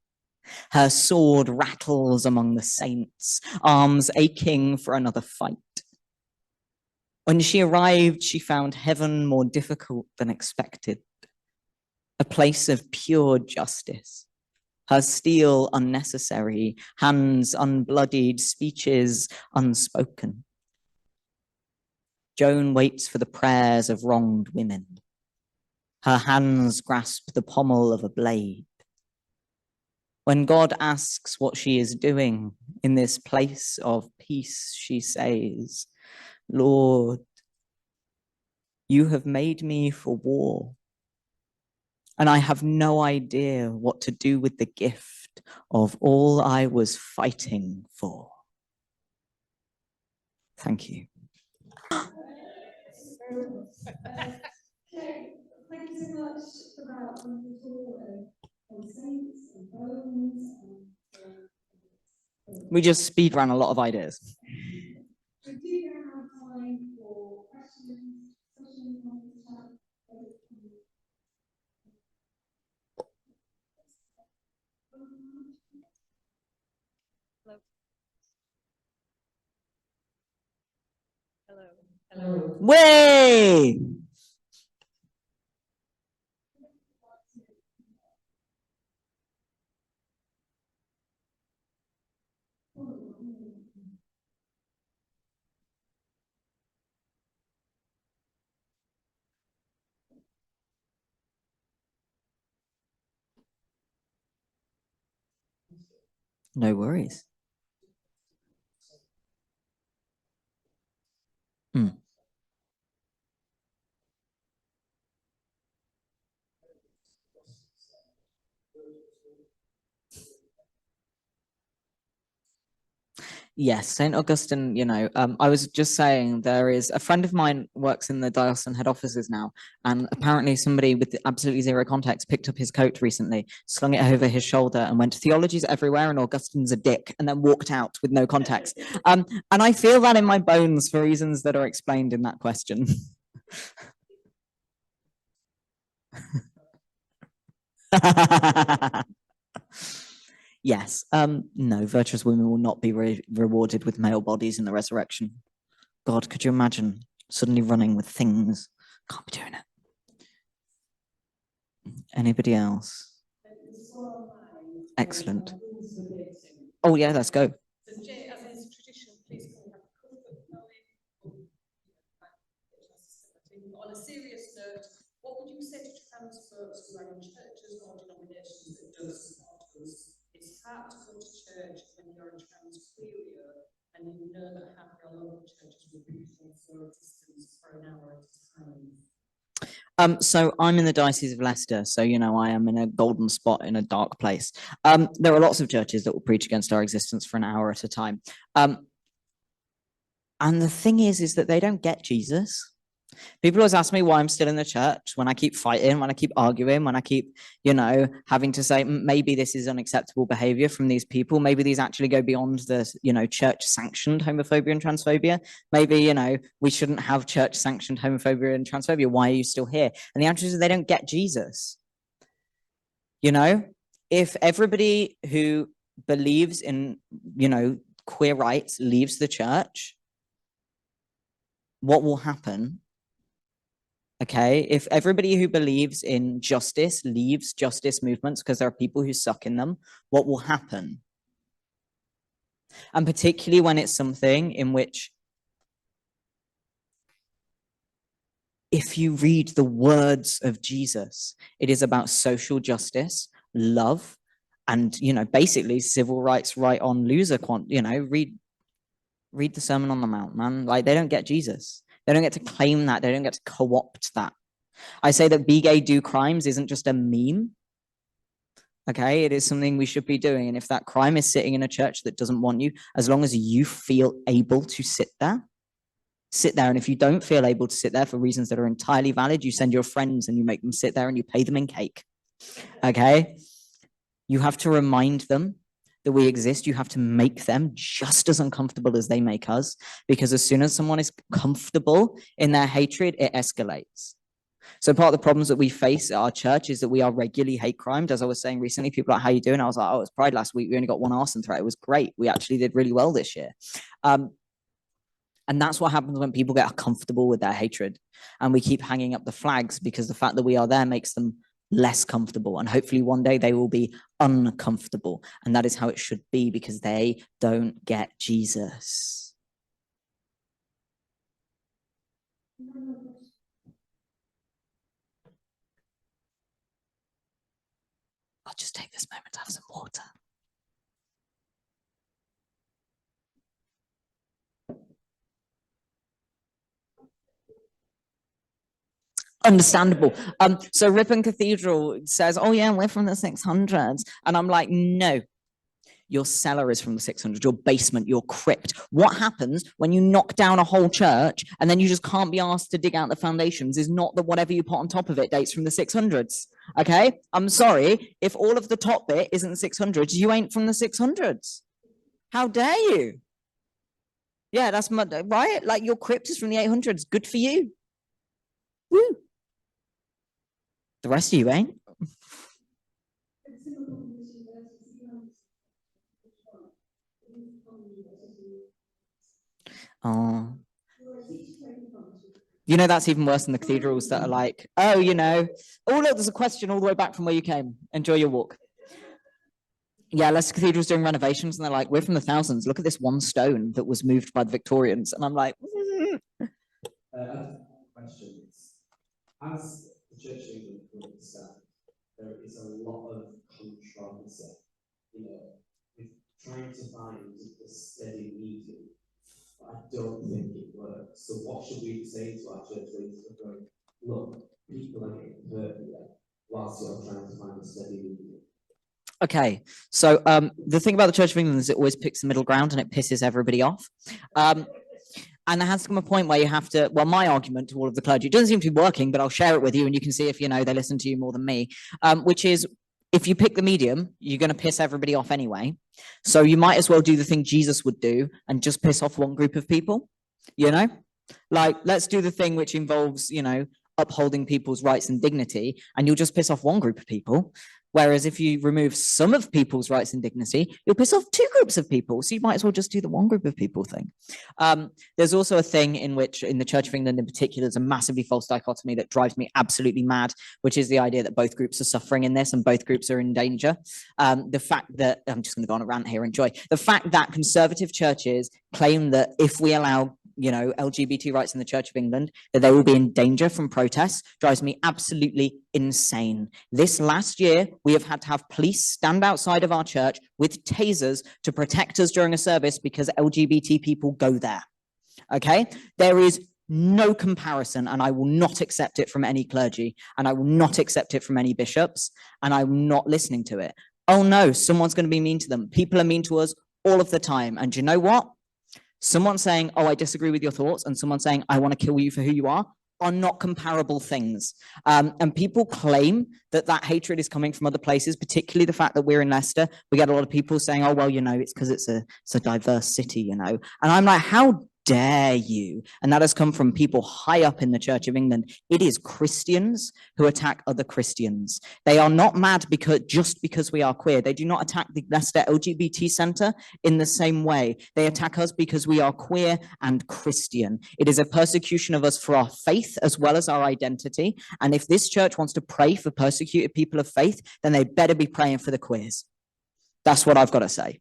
Her sword rattles among the saints, arms aching for another fight. When she arrived, she found heaven more difficult than expected, a place of pure justice. Her steel unnecessary, hands unbloodied, speeches unspoken. Joan waits for the prayers of wronged women. Her hands grasp the pommel of a blade. When God asks what she is doing in this place of peace, she says, Lord, you have made me for war, and I have no idea what to do with the gift of all I was fighting for. Thank you. Thank you so much about saints and bones. We just speed ran a lot of ideas. We do have time for questions, Way! No worries. Mm. Yes, St. Augustine, I was just saying there is a friend of mine works in the diocesan head offices now, and apparently somebody with absolutely zero context picked up his coat recently, slung it over his shoulder and went, "Theology's everywhere and Augustine's a dick," and then walked out with no context. And I feel that in my bones for reasons that are explained in that question. Yes. No, virtuous women will not be rewarded with male bodies in the resurrection. God, could you imagine suddenly running with things? Can't be doing it. Anybody else? Excellent. Oh yeah, let's go. On a serious note, what would you say to trans folks who are in churches or denominations that don't support us? It's hard to go to church when you're a trans queer and you know that half your local churches will be for assistance for an hour at a time. So I'm in the Diocese of Leicester, so I am in a golden spot in a dark place. There are lots of churches that will preach against our existence for an hour at a time. And the thing is that they don't get Jesus. People always ask me why I'm still in the church when I keep fighting, when I keep arguing, when I keep, having to say maybe this is unacceptable behavior from these people. Maybe these actually go beyond the, church sanctioned homophobia and transphobia. Maybe, we shouldn't have church sanctioned homophobia and transphobia. Why are you still here? And the answer is they don't get Jesus. If everybody who believes in, queer rights leaves the church, what will happen? Okay, if everybody who believes in justice leaves justice movements because there are people who suck in them, what will happen? And particularly when it's something in which, if you read the words of Jesus, it is about social justice, love, and, basically civil rights right on loser read the Sermon on the Mount, man. Like, they don't get Jesus. They don't get to claim that. They don't get to co-opt that. I say that be gay, do crimes isn't just a meme. Okay, it is something we should be doing. And if that crime is sitting in a church that doesn't want you, as long as you feel able to sit there. And if you don't feel able to sit there for reasons that are entirely valid, you send your friends and you make them sit there and you pay them in cake. Okay, you have to remind them that we exist. You have to make them just as uncomfortable as they make us, because as soon as someone is comfortable in their hatred, it escalates. So part of the problems that we face at our church is that we are regularly hate crimed. As I was saying recently, people are like, how you doing? I was like, oh, it was Pride last week. We only got one arson threat. It was great. We actually did really well this year. And that's what happens when people get comfortable with their hatred. And we keep hanging up the flags because the fact that we are there makes them less comfortable, and hopefully one day they will be uncomfortable, and that is how it should be, because they don't get Jesus. I'll just take this moment to have some water. Understandable. So Ripon Cathedral says, oh yeah, we're from the 600s. And I'm like, no, your cellar is from the 600s, your basement, your crypt. What happens when you knock down a whole church and then you just can't be asked to dig out the foundations is not that whatever you put on top of it dates from the 600s. Okay, I'm sorry, if all of the top bit isn't 600s, you ain't from the 600s. How dare you? Yeah, that's right. Like, your crypt is from the 800s. Good for you. Woo. The rest of you ain't. Oh. You know, that's even worse than the cathedrals that are like, oh, you know, oh, look, there's a question all the way back from where you came. Enjoy your walk. Yeah, Leicester Cathedral's doing renovations and they're like, we're from the thousands. Look at this one stone that was moved by the Victorians. And I'm like, questions. As the Church of England will understand, there is a lot of controversy, you know, with trying to find a steady medium. I don't think it works. So what should we say to our church leaders? Going, look, people are getting hurt here whilst you're trying to find a steady medium. okay, so the thing about the Church of England is it always picks the middle ground and it pisses everybody off. And there has to come a point where you have to, well, my argument to all of the clergy, it doesn't seem to be working, but I'll share it with you and you can see if, you know, they listen to you more than me, which is, if you pick the medium, you're going to piss everybody off anyway. So you might as well do the thing Jesus would do and just piss off one group of people, you know? Like, let's do the thing which involves, you know, upholding people's rights and dignity, and you'll just piss off one group of people. Whereas if you remove some of people's rights and dignity, you'll piss off two groups of people. So you might as well just do the one group of people thing. There's also a thing in which, in the Church of England in particular, there's a massively false dichotomy that drives me absolutely mad, which is the idea that both groups are suffering in this and both groups are in danger. The fact that, I'm just going to go on a rant here, enjoy. The fact that conservative churches claim that if we allow, you know, LGBT rights in the Church of England, that they will be in danger from protests, drives me absolutely insane. This last year, we have had to have police stand outside of our church with tasers to protect us during a service because LGBT people go there. Okay? There is no comparison, and I will not accept it from any clergy, and I will not accept it from any bishops, and I'm not listening to it. Oh no, someone's going to be mean to them. People are mean to us all of the time. And do you know what? Someone saying, oh, I disagree with your thoughts, and someone saying, I want to kill you for who you are not comparable things. And people claim that that hatred is coming from other places, particularly the fact that we're in Leicester. We get a lot of people saying, oh, well, you know, it's because it's a diverse city, you know. And I'm like, how dare you? And that has come from people high up in the Church of England. It is Christians who attack other Christians. They are not mad just because we are queer. They do not attack the Leicester LGBT Centre in the same way. They attack us because we are queer and Christian. It is a persecution of us for our faith as well as our identity. And if this church wants to pray for persecuted people of faith, then they better be praying for the queers. That's what I've got to say.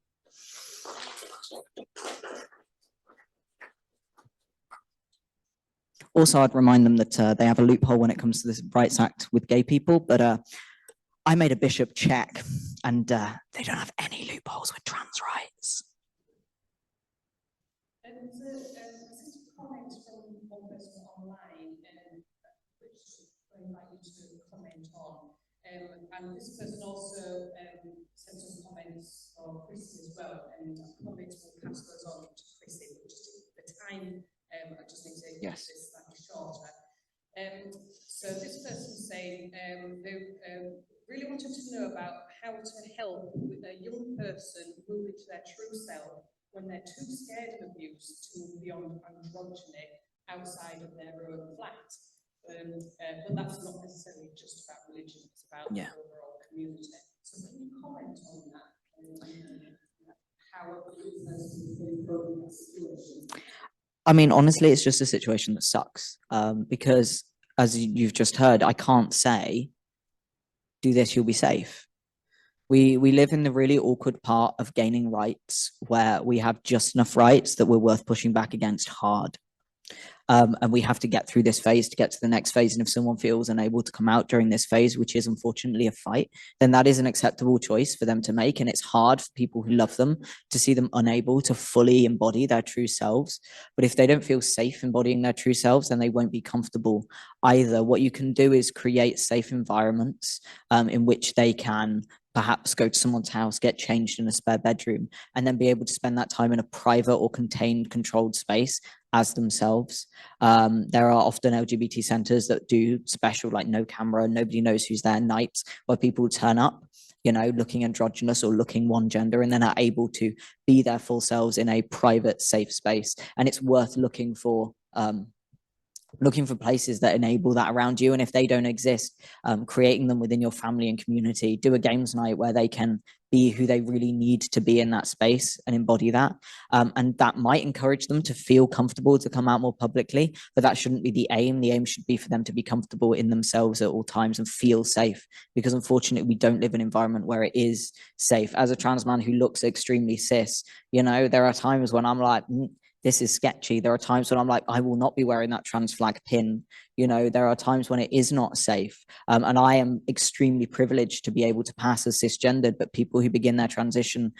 Also, I'd remind them that they have a loophole when it comes to this Rights Act with gay people, but I made a bishop check, and they don't have any loopholes with trans rights. And a comment from one person online, which I invite you to comment on. And this person also sent some comments for Chrissie as well, and comments will pass those on to Chrissie, but just the time. I just need to make this slightly shorter. So this person saying they really wanted to know about how to help with a young person move into their true self when they're too scared of abuse to move beyond androgyny outside of their own flat. But that's not necessarily just about religion, it's about the overall community. So can you comment on that? How a person can cope with that situation? I mean, honestly, it's just a situation that sucks because, as you've just heard, I can't say, do this, you'll be safe. We live in the really awkward part of gaining rights where we have just enough rights that we're worth pushing back against hard. And we have to get through this phase to get to the next phase. And if someone feels unable to come out during this phase, which is unfortunately a fight, then that is an acceptable choice for them to make. And it's hard for people who love them to see them unable to fully embody their true selves. But if they don't feel safe embodying their true selves, then they won't be comfortable either. What you can do is create safe environments in which they can perhaps go to someone's house, get changed in a spare bedroom, and then be able to spend that time in a private or contained, controlled space as themselves. There are often LGBT centres that do special, like no camera, nobody knows who's there nights, where people turn up, you know, looking androgynous or looking one gender, and then are able to be their full selves in a private, safe space. And it's worth looking for places that enable that around you. And if they don't exist, creating them within your family and community. Do a games night where they can be who they really need to be in that space and embody that. And that might encourage them to feel comfortable to come out more publicly, but that shouldn't be the aim. The aim should be for them to be comfortable in themselves at all times and feel safe, because unfortunately we don't live in an environment where it is safe. As a trans man who looks extremely cis, you know, there are times when I'm like, this is sketchy. There are times when I'm like, I will not be wearing that trans flag pin. You know, there are times when it is not safe. And I am extremely privileged to be able to pass as cisgendered, but people who begin their transition,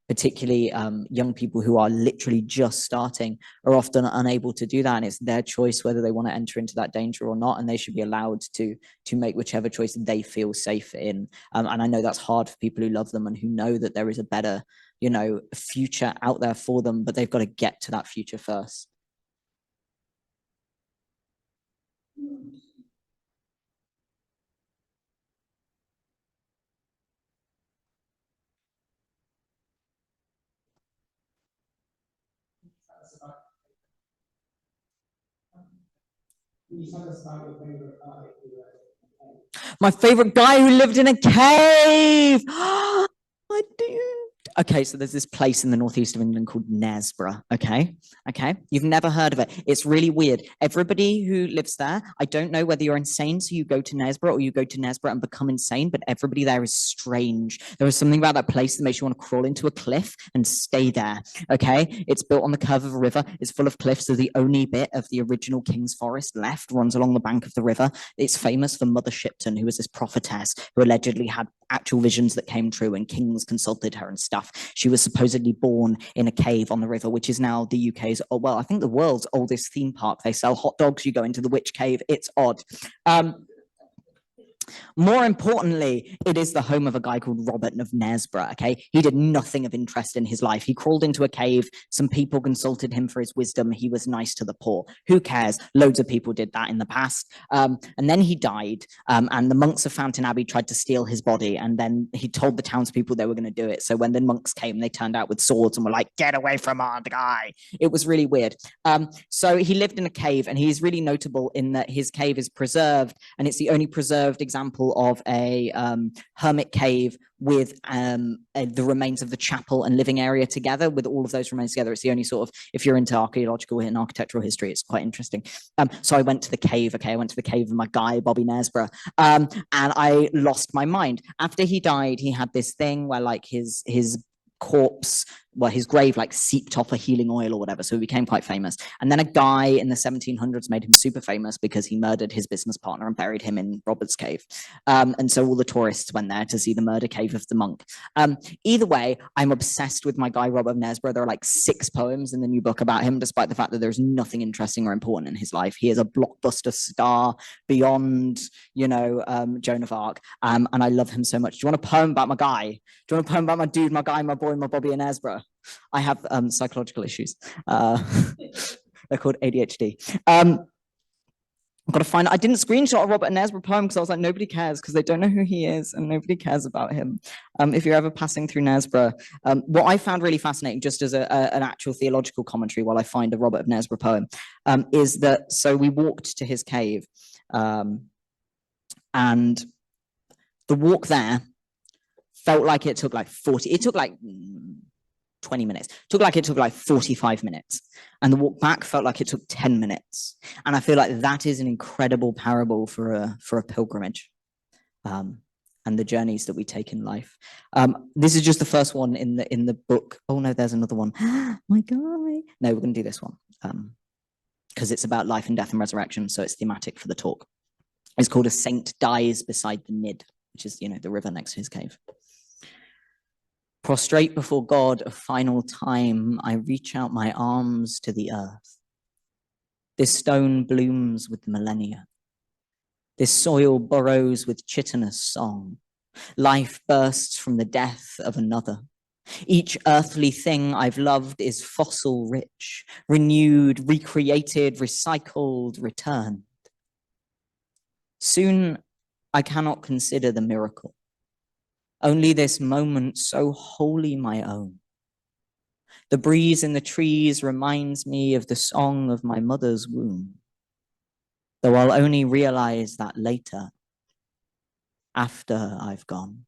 particularly young people who are literally just starting, are often unable to do that. And it's their choice whether they want to enter into that danger or not. And they should be allowed to make whichever choice they feel safe in. And I know that's hard for people who love them and who know that there is a better, you know, future out there for them, but they've got to get to that future first. My favorite guy who lived in a cave. I do. Okay, so there's this place in the northeast of England called Knaresborough. Okay, you've never heard of it. It's really weird. Everybody who lives there, I don't know whether you're insane, so you go to Knaresborough, or you go to Knaresborough and become insane, but everybody there is strange. There is something about that place that makes you want to crawl into a cliff and stay there. Okay, it's built on the curve of a river. It's full of cliffs, so the only bit of the original King's Forest left runs along the bank of the river. It's famous for Mother Shipton, who was this prophetess who allegedly had actual visions that came true, and kings consulted her and stuff. She was supposedly born in a cave on the river, which is now the UK's, well, I think the world's oldest theme park. They sell hot dogs, you go into the witch cave. It's odd. More importantly, it is the home of a guy called Robert of Knaresborough, okay? He did nothing of interest in his life. He crawled into a cave. Some people consulted him for his wisdom. He was nice to the poor. Who cares? Loads of people did that in the past. And then he died, and the monks of Fountain Abbey tried to steal his body, and then he told the townspeople they were going to do it. So when the monks came, they turned out with swords and were like, get away from our guy. It was really weird. So he lived in a cave, and he's really notable in that his cave is preserved, and it's the only preserved example of a hermit cave with the remains of the chapel and living area together, with all of those remains together. It's the only sort of, if you're into archaeological and architectural history, it's quite interesting. So I went to the cave, okay? I went to the cave of my guy, Bobby Knaresborough, and I lost my mind. After he died, he had this thing where like his corpse, well, his grave like seeped off a healing oil or whatever, so he became quite famous. And then a guy in the 1700s made him super famous because he murdered his business partner and buried him in Robert's Cave. And so all the tourists went there to see the murder cave of the monk. Either way, I'm obsessed with my guy Robert of Knaresborough. There are like 6 poems in the new book about him, despite the fact that there's nothing interesting or important in his life. He is a blockbuster star beyond, you know, Joan of Arc. And I love him so much. Do you want a poem about my guy? Do you want a poem about my dude, my guy, my boy, my Bobby in Knaresborough? I have psychological issues. They're called ADHD. I've got to find, I didn't screenshot a Robert Knaresborough poem because I was like, nobody cares, because they don't know who he is and nobody cares about him. If you're ever passing through Knaresborough, what I found really fascinating, just as an actual theological commentary while I find a Robert of Knaresborough poem, is that, so we walked to his cave, and the walk there felt like it took like 20 minutes. It took like 45 minutes. And the walk back felt like it took 10 minutes. And I feel like that is an incredible parable for a pilgrimage, and the journeys that we take in life. This is just the first one in the book. Oh no, there's another one. My guy. No, we're going to do this one because it's about life and death and resurrection. So it's thematic for the talk. It's called A Saint Dies Beside the Nid, which is, you know, the river next to his cave. Prostrate before God a final time, I reach out my arms to the earth. This stone blooms with the millennia. This soil burrows with chitinous song. Life bursts from the death of another. Each earthly thing I've loved is fossil rich, renewed, recreated, recycled, returned. Soon I cannot consider the miracle. Only this moment so wholly my own. The breeze in the trees reminds me of the song of my mother's womb, though I'll only realize that later, after I've gone.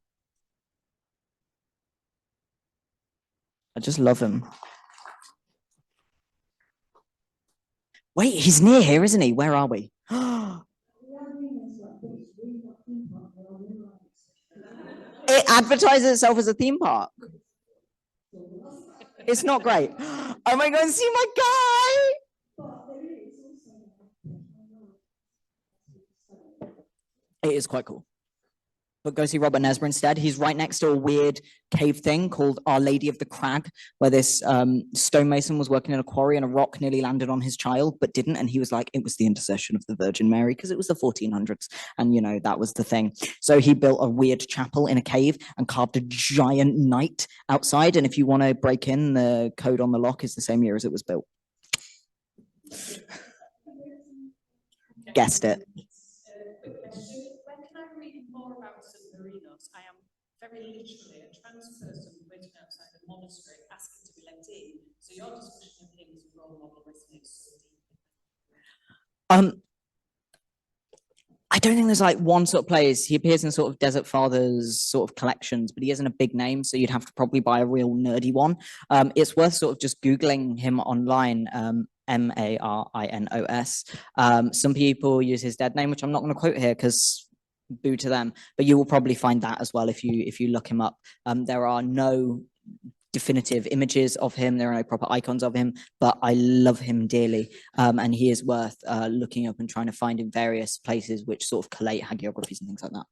I just love him. Wait, he's near here, isn't he? Where are we? It advertises itself as a theme park. It's not great. Oh my God, see my guy. It is quite cool. But go see Robert Nesbitt instead. He's right next to a weird cave thing called Our Lady of the Crag, where this stonemason was working in a quarry and a rock nearly landed on his child, but didn't. And he was like, it was the intercession of the Virgin Mary, because it was the 1400s. And, you know, that was the thing. So he built a weird chapel in a cave and carved a giant knight outside. And if you want to break in, the code on the lock is the same year as it was built. Guessed it. I am very literally a trans person waiting outside a monastery asking to be let in. So your discussion of him as a role model resonates so deeply. I don't think there's like one sort of place. He appears in sort of Desert Fathers sort of collections, but he isn't a big name, so you'd have to probably buy a real nerdy one. It's worth sort of just Googling him online, Marinos. Some people use his dead name, which I'm not going to quote here because boo to them, but you will probably find that as well if you look him up. There are no definitive images of him, there are no proper icons of him, but I love him dearly, and he is worth looking up and trying to find in various places which sort of collate hagiographies and things like that.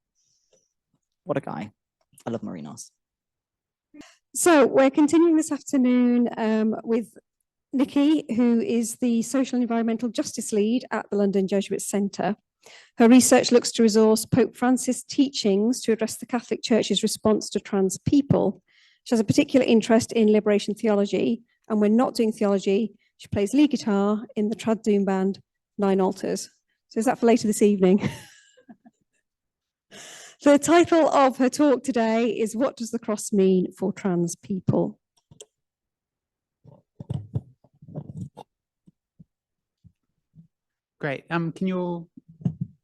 What a guy. I love Marinos. So we're continuing this afternoon with Nikki, who is the Social and Environmental Justice Lead at the London Jesuit Centre. Her research looks to resource Pope Francis' teachings to address the Catholic Church's response to trans people. She has a particular interest in liberation theology, and when not doing theology, she plays lead guitar in the trad doom band Nine Altars. So is that for later this evening? The title of her talk today is What Does the Cross Mean for Trans People? Great.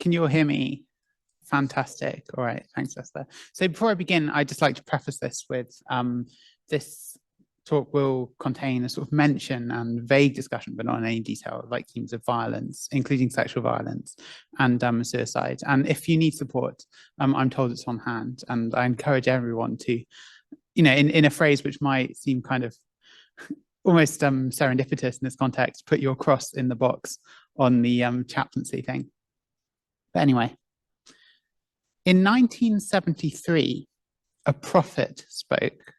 Can you all hear me? Fantastic. All right. Thanks, Esther. So before I begin, I'd just like to preface this with this talk will contain a sort of mention and vague discussion, but not in any detail, like themes of violence, including sexual violence and suicide. And if you need support, I'm told it's on hand. And I encourage everyone to, you know, in a phrase which might seem kind of almost serendipitous in this context, put your cross in the box on the chaplaincy thing. But anyway, in 1973, a prophet spoke.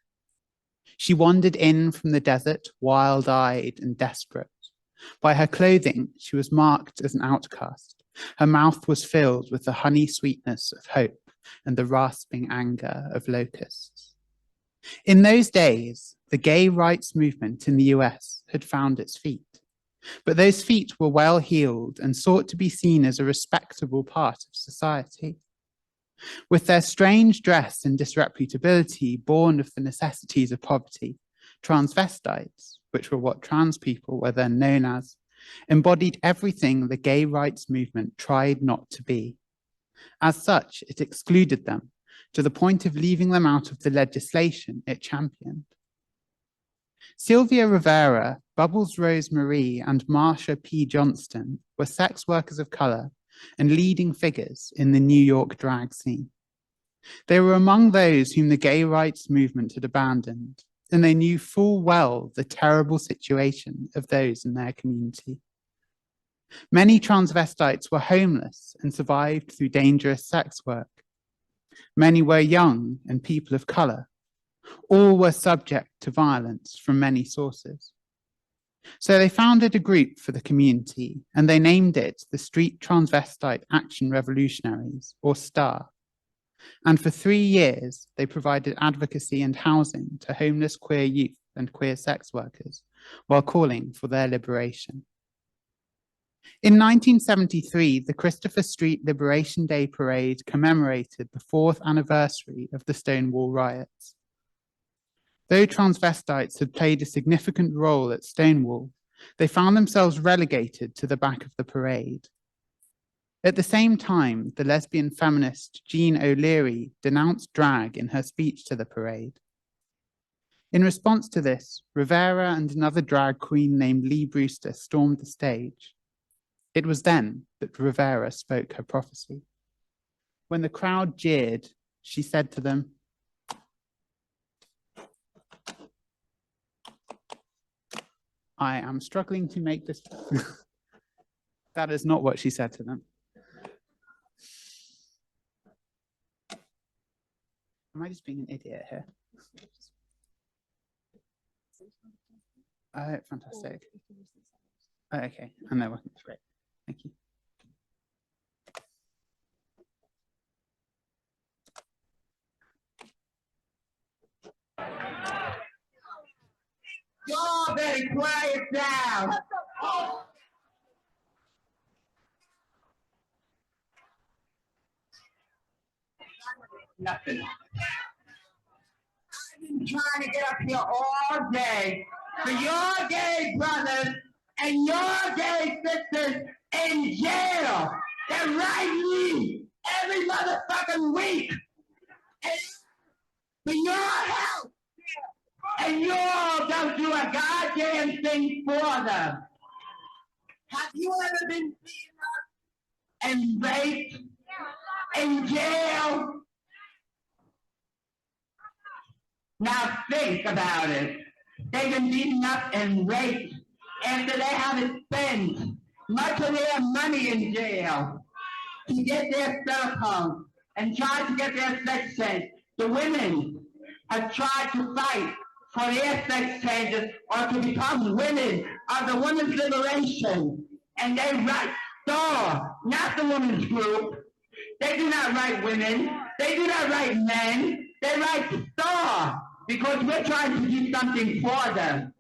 She wandered in from the desert, wild-eyed and desperate. By her clothing, she was marked as an outcast. Her mouth was filled with the honey sweetness of hope and the rasping anger of locusts. In those days, the gay rights movement in the US had found its feet. But those feet were well heeled and sought to be seen as a respectable part of society. With their strange dress and disreputability born of the necessities of poverty, transvestites, which were what trans people were then known as, embodied everything the gay rights movement tried not to be. As such, it excluded them, to the point of leaving them out of the legislation it championed. Sylvia Rivera, Bubbles Rose Marie, and Marsha P. Johnston were sex workers of color and leading figures in the New York drag scene. They were among those whom the gay rights movement had abandoned, and they knew full well the terrible situation of those in their community. Many transvestites were homeless and survived through dangerous sex work. Many were young and people of color. All were subject to violence from many sources. So they founded a group for the community, and they named it the Street Transvestite Action Revolutionaries, or STAR. And for 3 years, they provided advocacy and housing to homeless queer youth and queer sex workers, while calling for their liberation. In 1973, the Christopher Street Liberation Day Parade commemorated the 4th anniversary of the Stonewall riots. Though transvestites had played a significant role at Stonewall, they found themselves relegated to the back of the parade. At the same time, the lesbian feminist Jean O'Leary denounced drag in her speech to the parade. In response to this, Rivera and another drag queen named Lee Brewster stormed the stage. It was then that Rivera spoke her prophecy. When the crowd jeered, she said to them, "I am struggling to make this." That is not what she said to them. Am I just being an idiot here? Oh, fantastic. Oh, okay, and they're working. Great. Thank you. Y'all better quiet down. Nothing. I've been trying to get up here all day for your gay brothers and your gay sisters in jail. They're writing every motherfucking week. And for your help. And you all don't do a goddamn thing for them. Have you ever been beaten up and raped in jail? Now think about it. They've been beaten up and raped after they haven't spent much of their money in jail to get their cell phones and try to get their sex change. The women have tried to fight for their sex changes or to become women of the women's liberation. And they write STAR, not the women's group. They do not write women. They do not write men. They write STAR because we're trying to do something for them.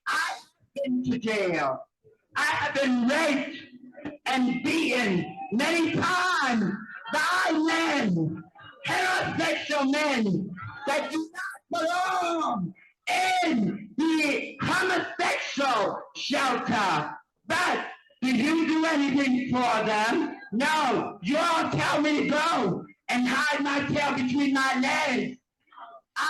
I've been to jail. I have been raped and beaten many times by men, heterosexual men that do not belong in the homosexual shelter. But did you do anything for them? No, you all tell me to go and hide my tail between my legs. I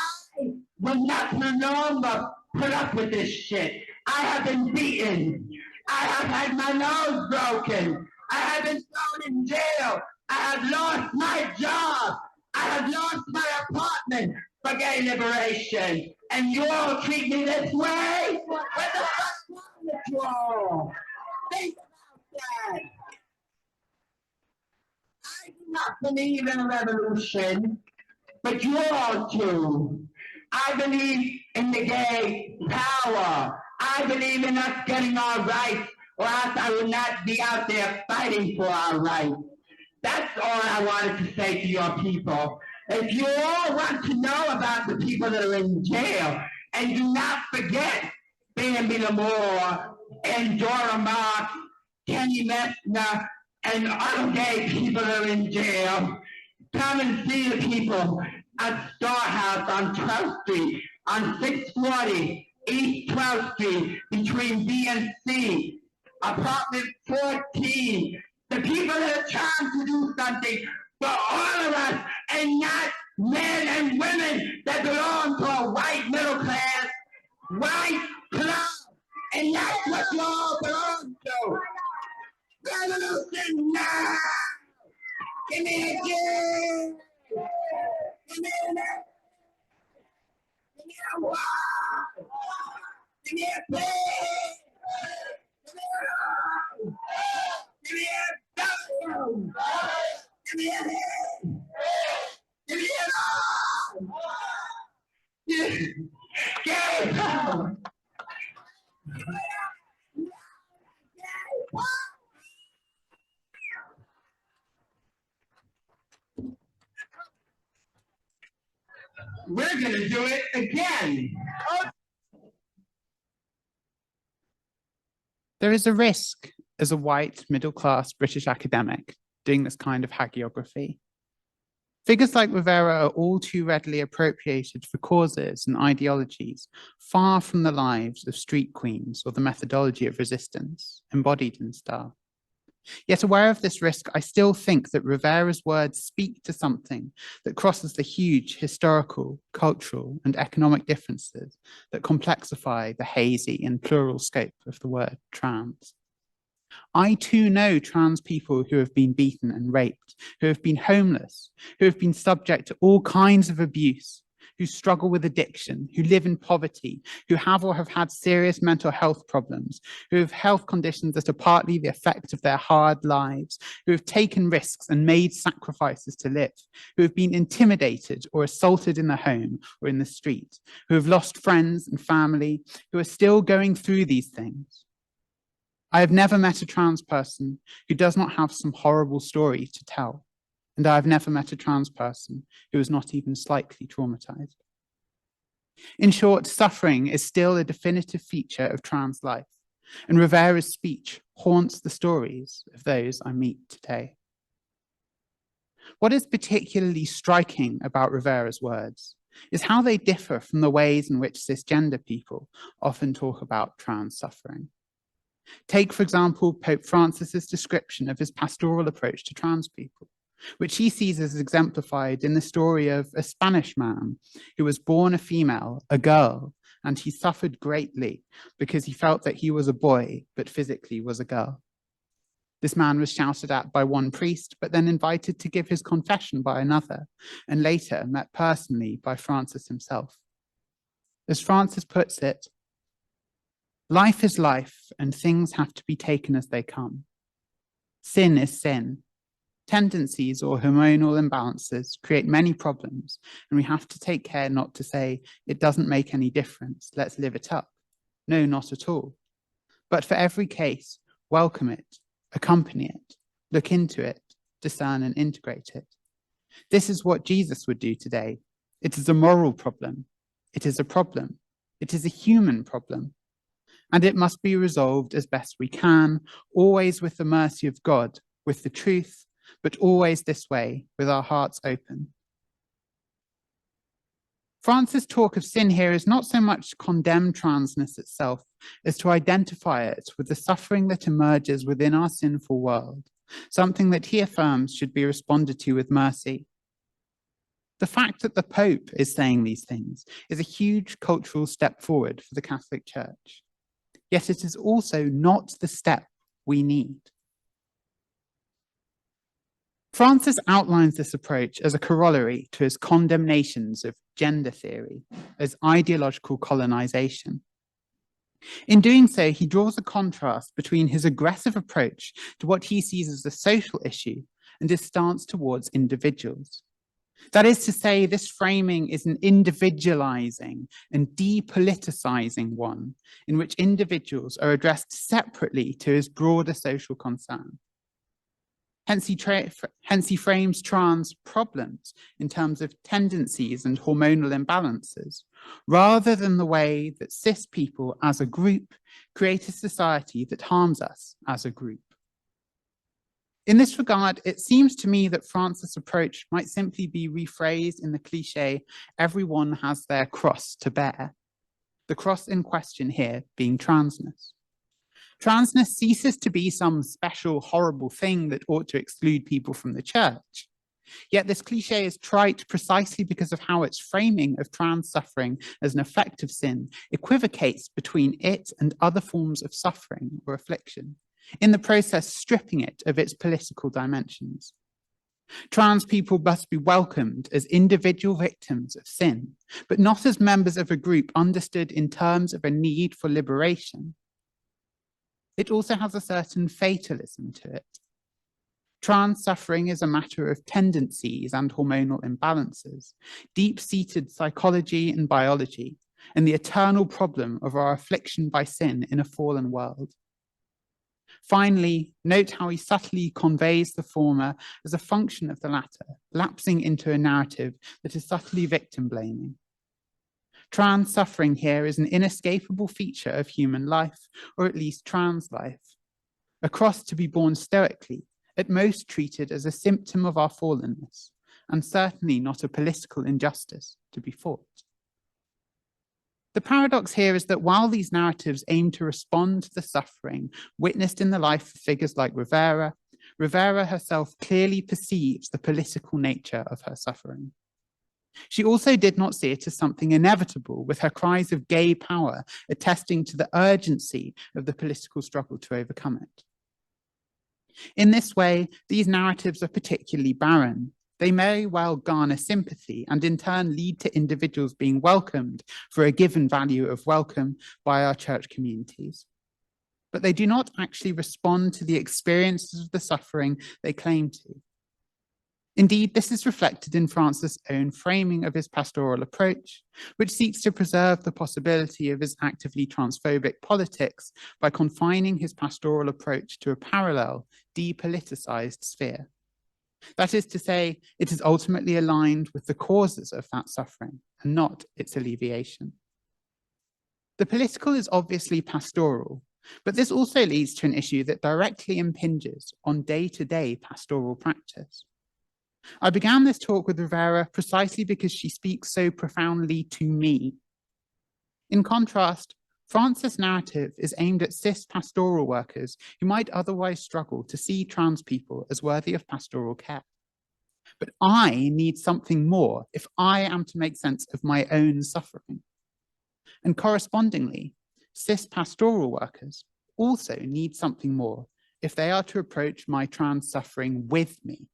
will not no longer put up with this shit. I have been beaten. I have had my nose broken. I have been thrown in jail. I have lost my job. I have lost my apartment for gay liberation. And you all treat me this way? What the fuck's wrong with you all? Think about that. I do not believe in a revolution, but you all do. I believe in the gay power. I believe in us getting our rights, or else I would not be out there fighting for our rights. That's all I wanted to say to your people. If you all want to know about the people that are in jail, and do not forget Bambi Lamore and Dora Marks, Kenny Messner, and other gay people that are in jail, come and see the people at Star House on 12th Street, on 640 East 12th Street, between B and C, apartment 14. The people that are trying to do something for all of us, and not men and women that belong to a white middle class, white club, and that's what you all belong to. Revolution now! Give me a G! Give me a N! Give me a Y! Give me a P! Give me a O! Give me a W! Give me an A! Give me an O! Gay power! We're going to do it again. There is a risk as a white, middle-class British academic doing this kind of hagiography. Figures like Rivera are all too readily appropriated for causes and ideologies far from the lives of street queens or the methodology of resistance embodied in Star. Yet aware of this risk, I still think that Rivera's words speak to something that crosses the huge historical, cultural, and economic differences that complexify the hazy and plural scope of the word trans. I too know trans people who have been beaten and raped, who have been homeless, who have been subject to all kinds of abuse, who struggle with addiction, who live in poverty, who have or have had serious mental health problems, who have health conditions that are partly the effect of their hard lives, who have taken risks and made sacrifices to live, who have been intimidated or assaulted in the home or in the street, who have lost friends and family, who are still going through these things. I have never met a trans person who does not have some horrible story to tell. And I have never met a trans person who is not even slightly traumatized. In short, suffering is still a definitive feature of trans life, and Rivera's speech haunts the stories of those I meet today. What is particularly striking about Rivera's words is how they differ from the ways in which cisgender people often talk about trans suffering. Take, for example, Pope Francis's description of his pastoral approach to trans people, which he sees as exemplified in the story of a Spanish man who was born a female, a girl, and he suffered greatly because he felt that he was a boy, but physically was a girl. This man was shouted at by one priest, but then invited to give his confession by another, and later met personally by Francis himself. As Francis puts it, life is life, and things have to be taken as they come. Sin is sin. Tendencies or hormonal imbalances create many problems, and we have to take care not to say, it doesn't make any difference, let's live it up. No, not at all. But for every case, welcome it, accompany it, look into it, discern and integrate it. This is what Jesus would do today. It is a moral problem. It is a problem. It is a human problem. And it must be resolved as best we can, always with the mercy of God, with the truth, but always this way, with our hearts open. Francis' talk of sin here is not so much to condemn transness itself as to identify it with the suffering that emerges within our sinful world, something that he affirms should be responded to with mercy. The fact that the Pope is saying these things is a huge cultural step forward for the Catholic Church. Yet it is also not the step we need. Francis outlines this approach as a corollary to his condemnations of gender theory as ideological colonization. In doing so, he draws a contrast between his aggressive approach to what he sees as a social issue and his stance towards individuals. That is to say, this framing is an individualizing and depoliticizing one in which individuals are addressed separately to his broader social concern. Hence he frames trans problems in terms of tendencies and hormonal imbalances, rather than the way that cis people as a group create a society that harms us as a group. In this regard, it seems to me that Francis' approach might simply be rephrased in the cliche, everyone has their cross to bear. The cross in question here being transness. Transness ceases to be some special, horrible thing that ought to exclude people from the church. Yet this cliche is trite precisely because of how its framing of trans suffering as an effect of sin equivocates between it and other forms of suffering or affliction, in the process stripping it of its political dimensions. Trans people must be welcomed as individual victims of sin, but not as members of a group understood in terms of a need for liberation. It also has a certain fatalism to it. Trans suffering is a matter of tendencies and hormonal imbalances, deep-seated psychology and biology, and the eternal problem of our affliction by sin in a fallen world. Finally, note how he subtly conveys the former as a function of the latter, lapsing into a narrative that is subtly victim-blaming. Trans suffering here is an inescapable feature of human life, or at least trans life. A cross to be borne stoically, at most treated as a symptom of our fallenness, and certainly not a political injustice to be fought. The paradox here is that while these narratives aim to respond to the suffering witnessed in the life of figures like Rivera, Rivera herself clearly perceives the political nature of her suffering. She also did not see it as something inevitable, with her cries of gay power attesting to the urgency of the political struggle to overcome it. In this way, these narratives are particularly barren. They may well garner sympathy and in turn lead to individuals being welcomed for a given value of welcome by our church communities. But they do not actually respond to the experiences of the suffering they claim to. Indeed, this is reflected in Francis' own framing of his pastoral approach, which seeks to preserve the possibility of his actively transphobic politics by confining his pastoral approach to a parallel, depoliticized sphere. That is to say, it is ultimately aligned with the causes of that suffering and not its alleviation. The political is obviously pastoral, but this also leads to an issue that directly impinges on day-to-day pastoral practice. I began this talk with Rivera precisely because she speaks so profoundly to me. In contrast, Francis' narrative is aimed at cis pastoral workers who might otherwise struggle to see trans people as worthy of pastoral care. But I need something more if I am to make sense of my own suffering. And correspondingly, cis pastoral workers also need something more if they are to approach my trans suffering with me.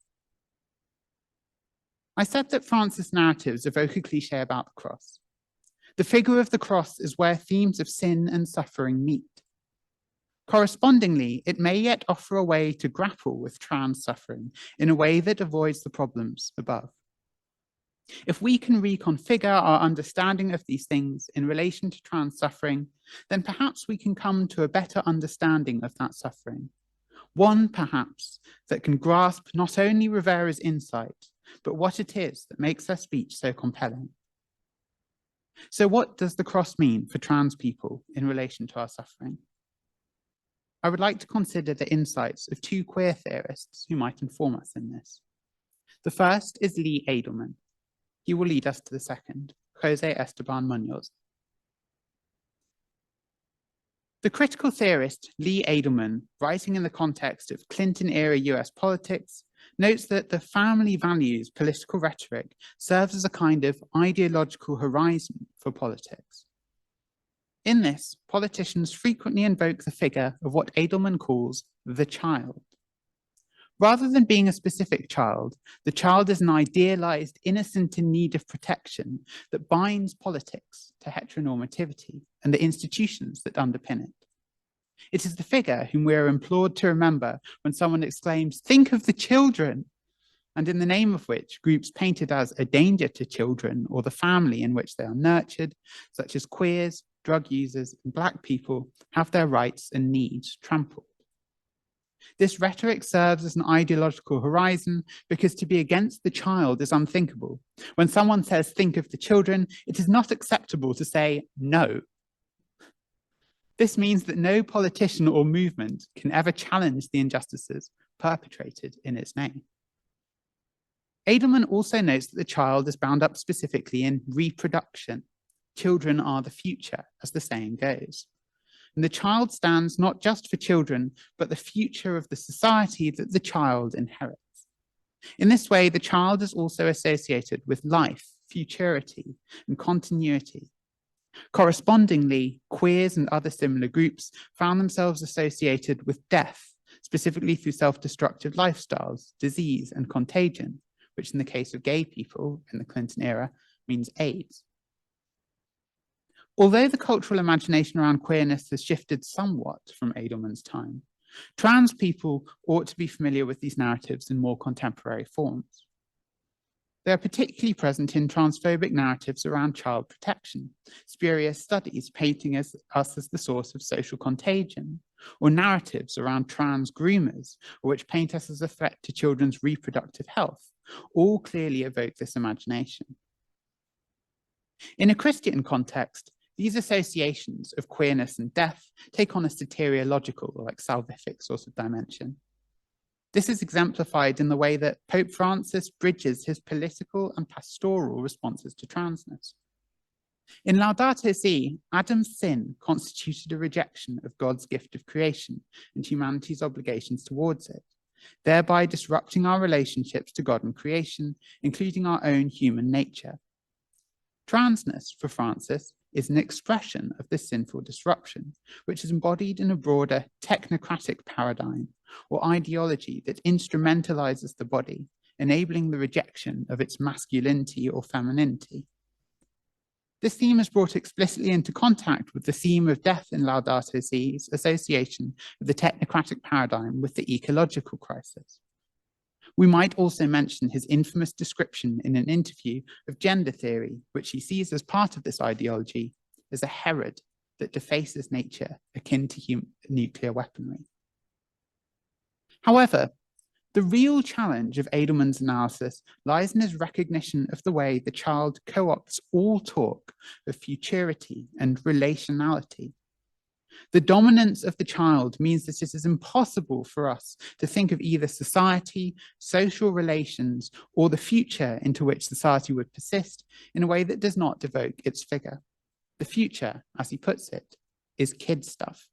I said that Francis' narratives evoke a cliche about the cross. The figure of the cross is where themes of sin and suffering meet. Correspondingly, it may yet offer a way to grapple with trans suffering in a way that avoids the problems above. If we can reconfigure our understanding of these things in relation to trans suffering, then perhaps we can come to a better understanding of that suffering. One, perhaps, that can grasp not only Rivera's insight, but what it is that makes her speech so compelling. So what does the cross mean for trans people in relation to our suffering? I would like to consider the insights of two queer theorists who might inform us in this. The first is Lee Edelman. He will lead us to the second, Jose Esteban Munoz. The critical theorist Lee Edelman, writing in the context of Clinton-era US politics, notes that the family values political rhetoric serves as a kind of ideological horizon for politics. In this, politicians frequently invoke the figure of what Edelman calls the child. Rather than being a specific child, the child is an idealized innocent in need of protection that binds politics to heteronormativity and the institutions that underpin it. It is the figure whom we are implored to remember when someone exclaims, "Think of the children," and in the name of which groups painted as a danger to children or the family in which they are nurtured, such as queers, drug users, and Black people, have their rights and needs trampled. This rhetoric serves as an ideological horizon because to be against the child is unthinkable. When someone says, "Think of the children," it is not acceptable to say no. This means that no politician or movement can ever challenge the injustices perpetrated in its name. Edelman also notes that the child is bound up specifically in reproduction. Children are the future, as the saying goes. And the child stands not just for children, but the future of the society that the child inherits. In this way, the child is also associated with life, futurity, and continuity. Correspondingly, queers and other similar groups found themselves associated with death, specifically through self-destructive lifestyles, disease, and contagion, which in the case of gay people in the Clinton era means AIDS. Although the cultural imagination around queerness has shifted somewhat from Edelman's time, trans people ought to be familiar with these narratives in more contemporary forms. They are particularly present in transphobic narratives around child protection, spurious studies painting us as the source of social contagion, or narratives around trans groomers, or which paint us as a threat to children's reproductive health, all clearly evoke this imagination. In a Christian context, these associations of queerness and death take on a soteriological or like salvific sort of dimension. This is exemplified in the way that Pope Francis bridges his political and pastoral responses to transness. In Laudato Si, Adam's sin constituted a rejection of God's gift of creation and humanity's obligations towards it, thereby disrupting our relationships to God and creation, including our own human nature. Transness, for Francis, is an expression of this sinful disruption, which is embodied in a broader technocratic paradigm or ideology that instrumentalizes the body, enabling the rejection of its masculinity or femininity. This theme is brought explicitly into contact with the theme of death in Laudato Si's association of the technocratic paradigm with the ecological crisis. We might also mention his infamous description in an interview of gender theory, which he sees as part of this ideology as a Herod that defaces nature akin to nuclear weaponry. However, the real challenge of Edelman's analysis lies in his recognition of the way the child co-opts all talk of futurity and relationality. The dominance of the child means that it is impossible for us to think of either society, social relations, or the future into which society would persist in a way that does not evoke its figure. The future, as he puts it, is kid stuff.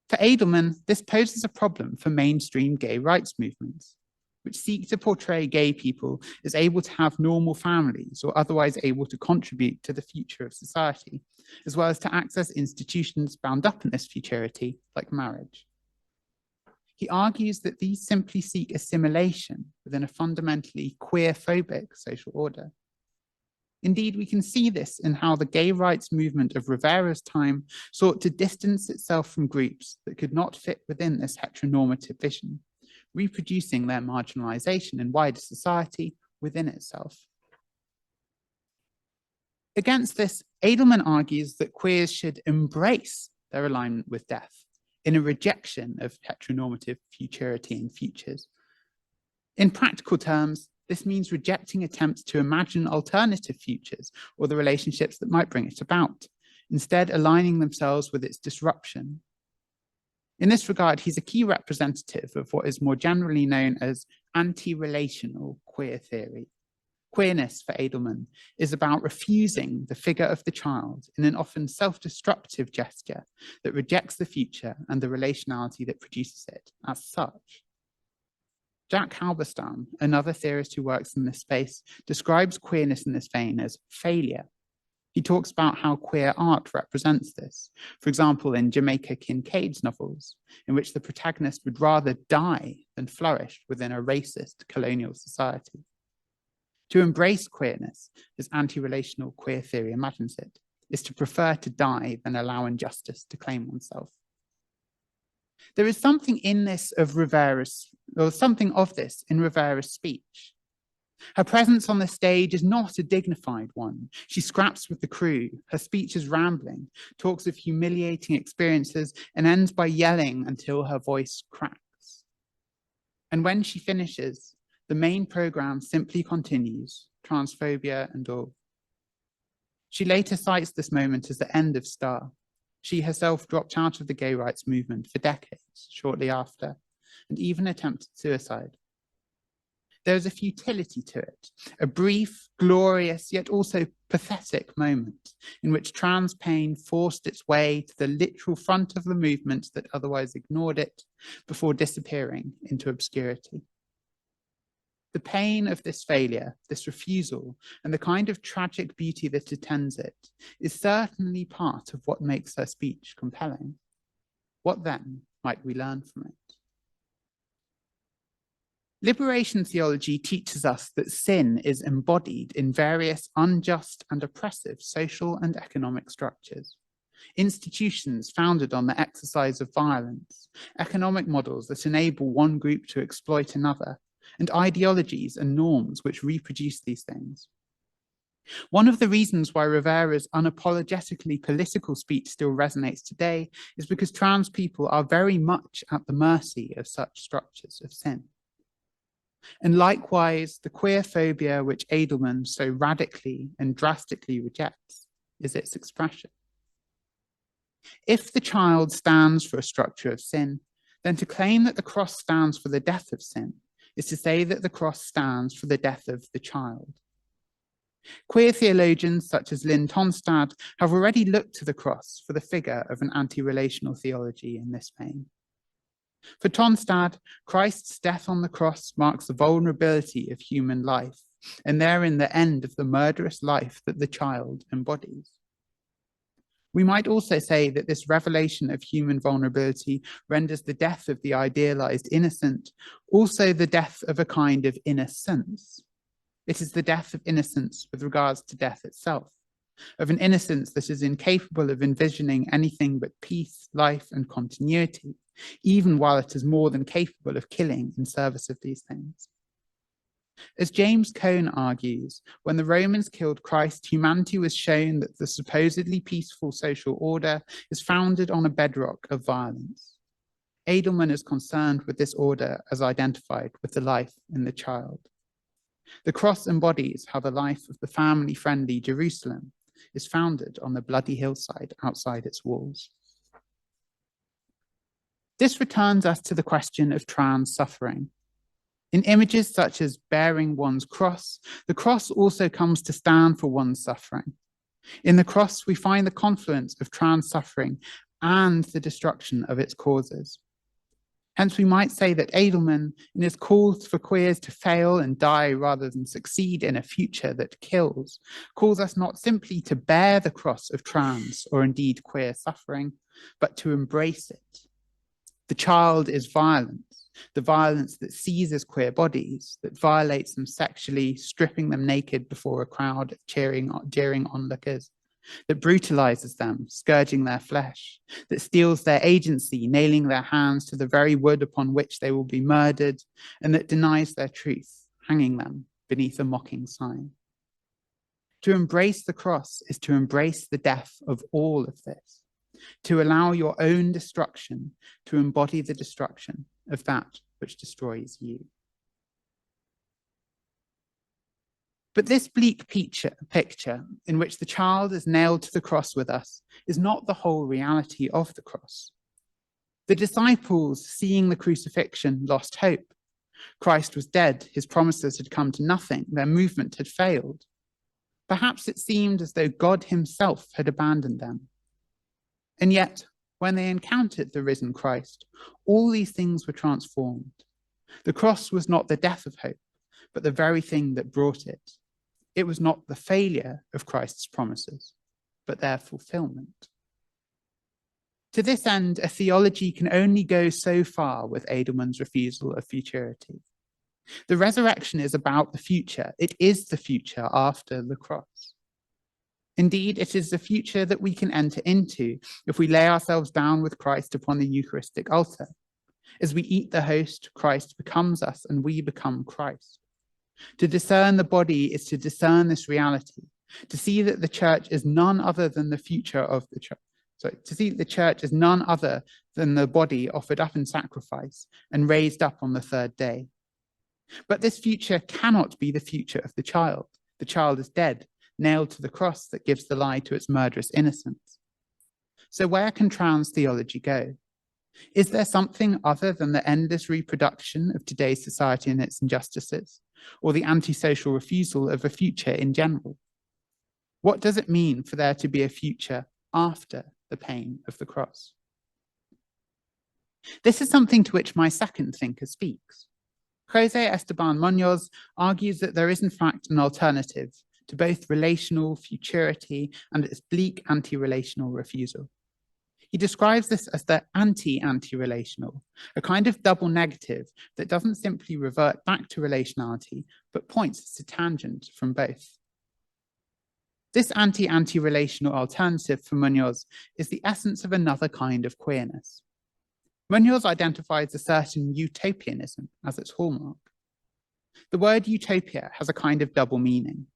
For Edelman, this poses a problem for mainstream gay rights movements, which seek to portray gay people as able to have normal families or otherwise able to contribute to the future of society, as well as to access institutions bound up in this futurity, like marriage. He argues that these simply seek assimilation within a fundamentally queer-phobic social order. Indeed, we can see this in how the gay rights movement of Rivera's time sought to distance itself from groups that could not fit within this heteronormative vision, reproducing their marginalization in wider society within itself. Against this, Edelman argues that queers should embrace their alignment with death in a rejection of heteronormative futurity and futures. In practical terms, this means rejecting attempts to imagine alternative futures or the relationships that might bring it about, instead aligning themselves with its disruption. In this regard, he's a key representative of what is more generally known as anti-relational queer theory. Queerness, for Edelman, is about refusing the figure of the child in an often self-destructive gesture that rejects the future and the relationality that produces it as such. Jack Halberstam, another theorist who works in this space, describes queerness in this vein as failure. He talks about how queer art represents this. For example, in Jamaica Kincaid's novels, in which the protagonist would rather die than flourish within a racist colonial society. To embrace queerness, as anti-relational queer theory imagines it, is to prefer to die than allow injustice to claim oneself. There is something in this of Rivera's, or something of this in Rivera's speech. Her presence on the stage is not a dignified one. She scraps with the crew. Her speech is rambling, talks of humiliating experiences, and ends by yelling until her voice cracks. And when she finishes, the main program simply continues, transphobia and all. She later cites this moment as the end of Star. She herself dropped out of the gay rights movement for decades shortly after, and even attempted suicide. There is a futility to it, a brief, glorious, yet also pathetic moment in which trans pain forced its way to the literal front of the movement that otherwise ignored it before disappearing into obscurity. The pain of this failure, this refusal, and the kind of tragic beauty that attends it is certainly part of what makes her speech compelling. What then might we learn from it? Liberation theology teaches us that sin is embodied in various unjust and oppressive social and economic structures, institutions founded on the exercise of violence, economic models that enable one group to exploit another, and ideologies and norms which reproduce these things. One of the reasons why Rivera's unapologetically political speech still resonates today is because trans people are very much at the mercy of such structures of sin. And likewise, the queer phobia which Edelman so radically and drastically rejects is its expression. If the child stands for a structure of sin, then to claim that the cross stands for the death of sin is to say that the cross stands for the death of the child. Queer theologians such as Lynn Tonstad have already looked to the cross for the figure of an anti-relational theology in this vein. For Tonstad, Christ's death on the cross marks the vulnerability of human life, and therein the end of the murderous life that the child embodies. We might also say that this revelation of human vulnerability renders the death of the idealized innocent also the death of a kind of innocence. It is the death of innocence with regards to death itself, of an innocence that is incapable of envisioning anything but peace, life, and continuity, even while it is more than capable of killing in service of these things. As James Cone argues, when the Romans killed Christ, humanity was shown that the supposedly peaceful social order is founded on a bedrock of violence. Edelman is concerned with this order as identified with the life in the child. The cross embodies how the life of the family-friendly Jerusalem is founded on the bloody hillside outside its walls. This returns us to the question of trans suffering. In images such as bearing one's cross, the cross also comes to stand for one's suffering. In the cross, we find the confluence of trans suffering and the destruction of its causes. Hence, we might say that Edelman, in his calls for queers to fail and die rather than succeed in a future that kills, calls us not simply to bear the cross of trans or indeed queer suffering, but to embrace it. The child is violence, the violence that seizes queer bodies, that violates them sexually, stripping them naked before a crowd of jeering onlookers, that brutalizes them, scourging their flesh, that steals their agency, nailing their hands to the very wood upon which they will be murdered, and that denies their truth, hanging them beneath a mocking sign. To embrace the cross is to embrace the death of all of this, to allow your own destruction to embody the destruction of that which destroys you. But this bleak picture in which the child is nailed to the cross with us is not the whole reality of the cross. The disciples, seeing the crucifixion, lost hope. Christ was dead, his promises had come to nothing, their movement had failed. Perhaps it seemed as though God himself had abandoned them. And yet, when they encountered the risen Christ, all these things were transformed. The cross was not the death of hope, but the very thing that brought it. It was not the failure of Christ's promises, but their fulfillment. To this end, a theology can only go so far with Edelman's refusal of futurity. The resurrection is about the future. It is the future after the cross. Indeed, it is the future that we can enter into if we lay ourselves down with Christ upon the Eucharistic altar. As we eat the host, Christ becomes us and we become Christ. To discern the body is to discern this reality, to see that the church is none other than the future of the church. To see that the church is none other than the body offered up in sacrifice and raised up on the third day. But this future cannot be the future of the child. The child is dead, nailed to the cross that gives the lie to its murderous innocence. So where can trans theology go? Is there something other than the endless reproduction of today's society and its injustices, or the antisocial refusal of a future in general? What does it mean for there to be a future after the pain of the cross? This is something to which my second thinker speaks. José Esteban Muñoz argues that there is in fact an alternative to both relational futurity and its bleak anti-relational refusal. He describes this as the anti-anti-relational, a kind of double negative that doesn't simply revert back to relationality, but points as a tangent from both. This anti-anti-relational alternative for Muñoz is the essence of another kind of queerness. Muñoz identifies a certain utopianism as its hallmark. The word utopia has a kind of double meaning.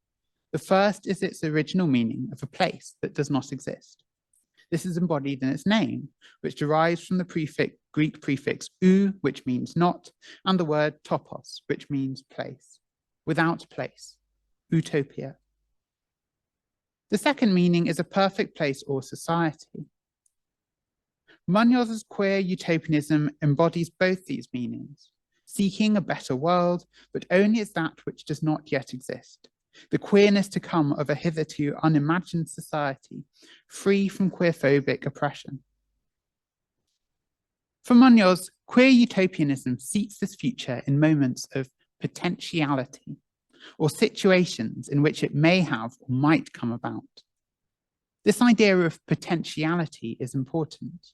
The first is its original meaning of a place that does not exist. This is embodied in its name, which derives from the Greek prefix ou, which means not, and the word topos, which means place, without place, utopia. The second meaning is a perfect place or society. Muñoz's queer utopianism embodies both these meanings, seeking a better world, but only as that which does not yet exist, the queerness to come of a hitherto unimagined society, free from queerphobic oppression. For Munoz, queer utopianism seeks this future in moments of potentiality, or situations in which it may have or might come about. This idea of potentiality is important.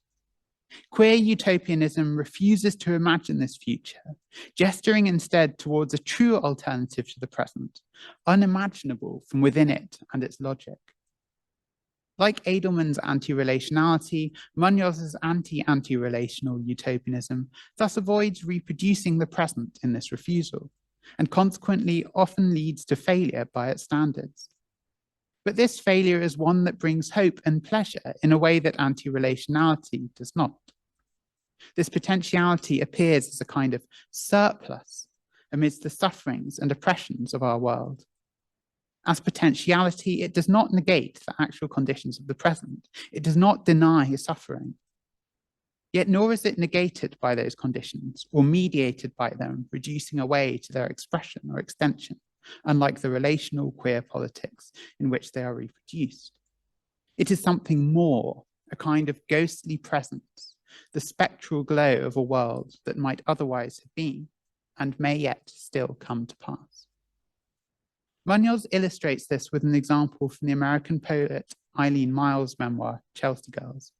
Queer utopianism refuses to imagine this future, gesturing instead towards a true alternative to the present, unimaginable from within it and its logic. Like Edelman's anti-relationality, Munoz's anti-relational utopianism thus avoids reproducing the present in this refusal, and consequently often leads to failure by its standards. But this failure is one that brings hope and pleasure in a way that anti-relationality does not. This potentiality appears as a kind of surplus amidst the sufferings and oppressions of our world. As potentiality, it does not negate the actual conditions of the present. It does not deny suffering. Yet nor is it negated by those conditions or mediated by them, reducing away to their expression or extension, unlike the relational queer politics in which they are reproduced. It is something more, a kind of ghostly presence, the spectral glow of a world that might otherwise have been and may yet still come to pass. Munoz illustrates this with an example from the American poet Eileen Myles' memoir, Chelsea Girls.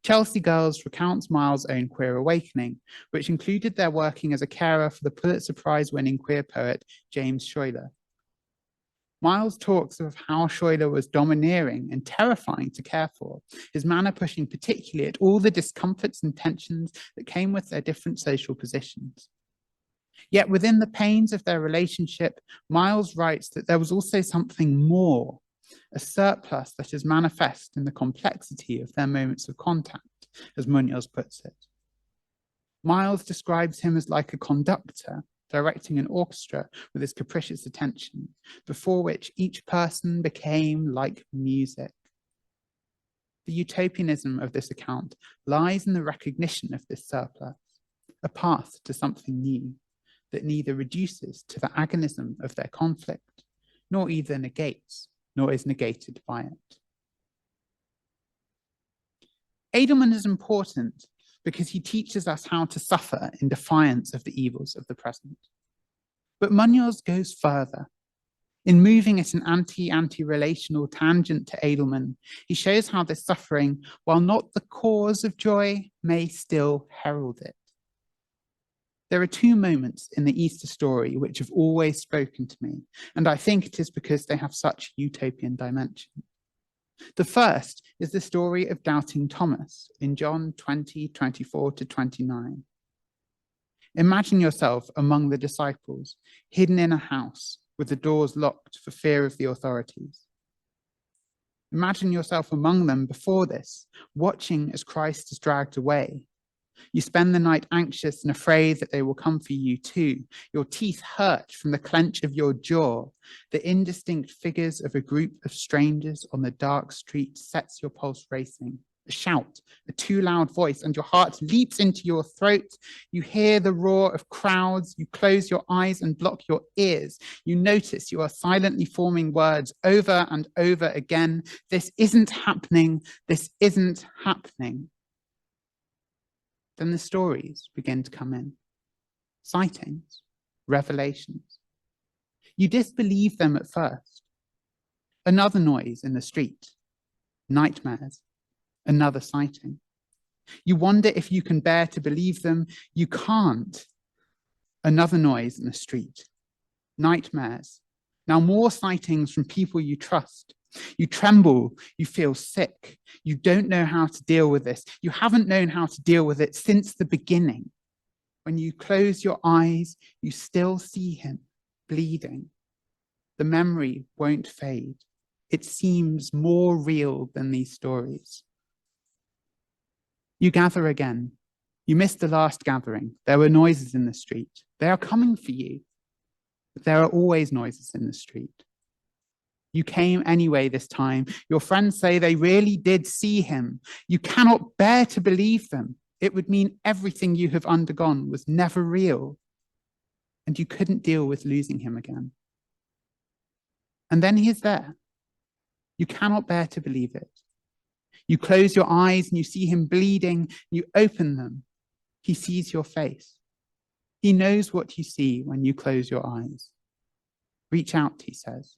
Chelsea Girls recounts Myles' own queer awakening, which included their working as a carer for the Pulitzer Prize-winning queer poet James Schuyler. Myles talks of how Schuyler was domineering and terrifying to care for, his manner pushing particularly at all the discomforts and tensions that came with their different social positions. Yet within the pains of their relationship, Myles writes that there was also something more, a surplus that is manifest in the complexity of their moments of contact, as Munoz puts it. Myles describes him as like a conductor directing an orchestra with his capricious attention, before which each person became like music. The utopianism of this account lies in the recognition of this surplus, a path to something new that neither reduces to the agonism of their conflict, nor either negates, nor is negated by it. Edelman is important because he teaches us how to suffer in defiance of the evils of the present. But Munoz goes further. In moving at an anti-relational tangent to Edelman, he shows how this suffering, while not the cause of joy, may still herald it. There are two moments in the Easter story which have always spoken to me, and I think it is because they have such utopian dimension. The first is the story of doubting Thomas in John 20:24-29. Imagine yourself among the disciples, hidden in a house with the doors locked for fear of the authorities. Imagine yourself among them before this, watching as Christ is dragged away. You spend the night anxious and afraid that they will come for you too. Your teeth hurt from the clench of your jaw. The indistinct figures of a group of strangers on the dark street sets your pulse racing. A shout, a too loud voice, and your heart leaps into your throat. You hear the roar of crowds. You close your eyes and block your ears. You notice you are silently forming words over and over again. This isn't happening. This isn't happening. Then the stories begin to come in. Sightings, revelations. You disbelieve them at first. Another noise in the street. Nightmares. Another sighting. You wonder if you can bear to believe them. You can't. Another noise in the street. Nightmares. Now more sightings from people you trust. You tremble, you feel sick, you don't know how to deal with this. You haven't known how to deal with it since the beginning. When you close your eyes, you still see him bleeding. The memory won't fade. It seems more real than these stories. You gather again. You missed the last gathering. There were noises in the street. They are coming for you. But there are always noises in the street. You came anyway this time. Your friends say they really did see him. You cannot bear to believe them. It would mean everything you have undergone was never real. And you couldn't deal with losing him again. And then he is there. You cannot bear to believe it. You close your eyes and you see him bleeding. You open them. He sees your face. He knows what you see when you close your eyes. Reach out, he says.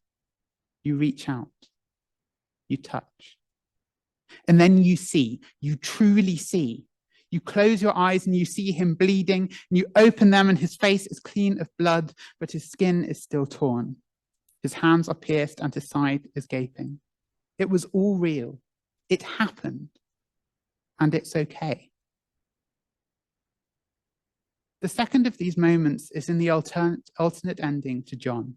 You reach out. You touch. And then you see, you truly see. You close your eyes and you see him bleeding, and you open them and his face is clean of blood, but his skin is still torn. His hands are pierced and his side is gaping. It was all real. It happened. And it's okay. The second of these moments is in the alternate ending to John.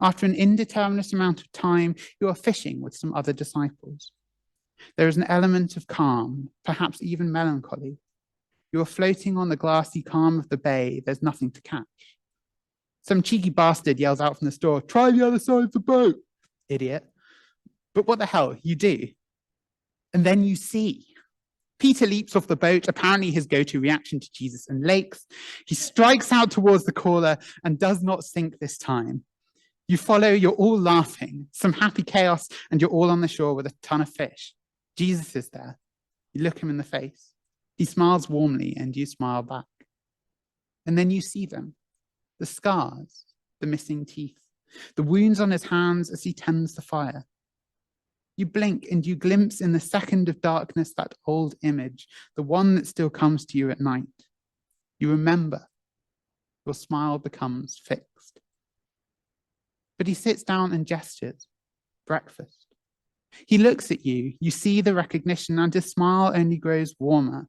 After an indeterminate amount of time, you are fishing with some other disciples. There is an element of calm, perhaps even melancholy. You are floating on the glassy calm of the bay. There's nothing to catch. Some cheeky bastard yells out from the store, "Try the other side of the boat, idiot." But what the hell, you do. And then you see. Peter leaps off the boat, apparently his go-to reaction to Jesus and lakes. He strikes out towards the caller and does not sink this time. You follow, you're all laughing, some happy chaos, and you're all on the shore with a ton of fish. Jesus is there. You look him in the face. He smiles warmly and you smile back. And then you see them, the scars, the missing teeth, the wounds on his hands as he tends the fire. You blink and you glimpse in the second of darkness that old image, the one that still comes to you at night. You remember. Your smile becomes fixed. But he sits down and gestures. Breakfast. He looks at you. You see the recognition and his smile only grows warmer.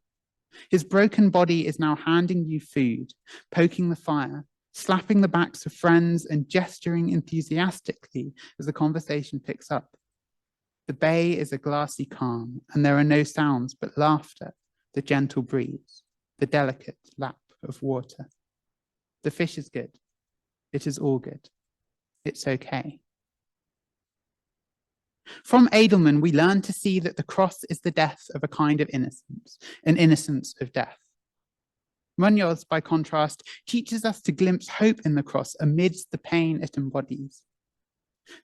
His broken body is now handing you food, poking the fire, slapping the backs of friends and gesturing enthusiastically as the conversation picks up. The bay is a glassy calm, and there are no sounds but laughter, the gentle breeze, the delicate lap of water. The fish is good. It is all good. It's okay. From Edelman, we learn to see that the cross is the death of a kind of innocence, an innocence of death. Munoz, by contrast, teaches us to glimpse hope in the cross amidst the pain it embodies.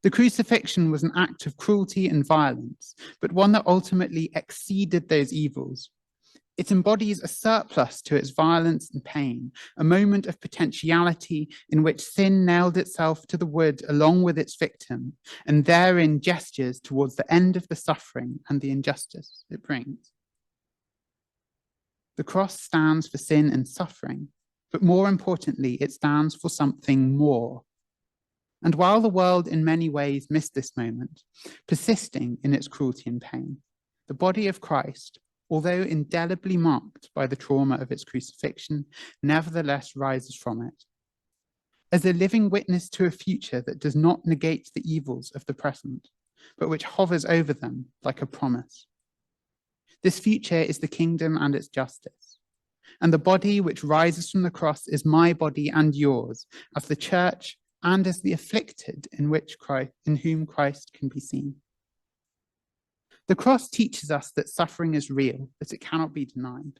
The crucifixion was an act of cruelty and violence, but one that ultimately exceeded those evils. It embodies a surplus to its violence and pain, a moment of potentiality in which sin nailed itself to the wood along with its victim, and therein gestures towards the end of the suffering and the injustice it brings. The cross stands for sin and suffering, but more importantly, it stands for something more. And while the world in many ways missed this moment, persisting in its cruelty and pain, the body of Christ, although indelibly marked by the trauma of its crucifixion, nevertheless rises from it. As a living witness to a future that does not negate the evils of the present, but which hovers over them like a promise. This future is the kingdom and its justice. And the body which rises from the cross is my body and yours, as the church and as the afflicted in whom Christ can be seen. The cross teaches us that suffering is real, that it cannot be denied.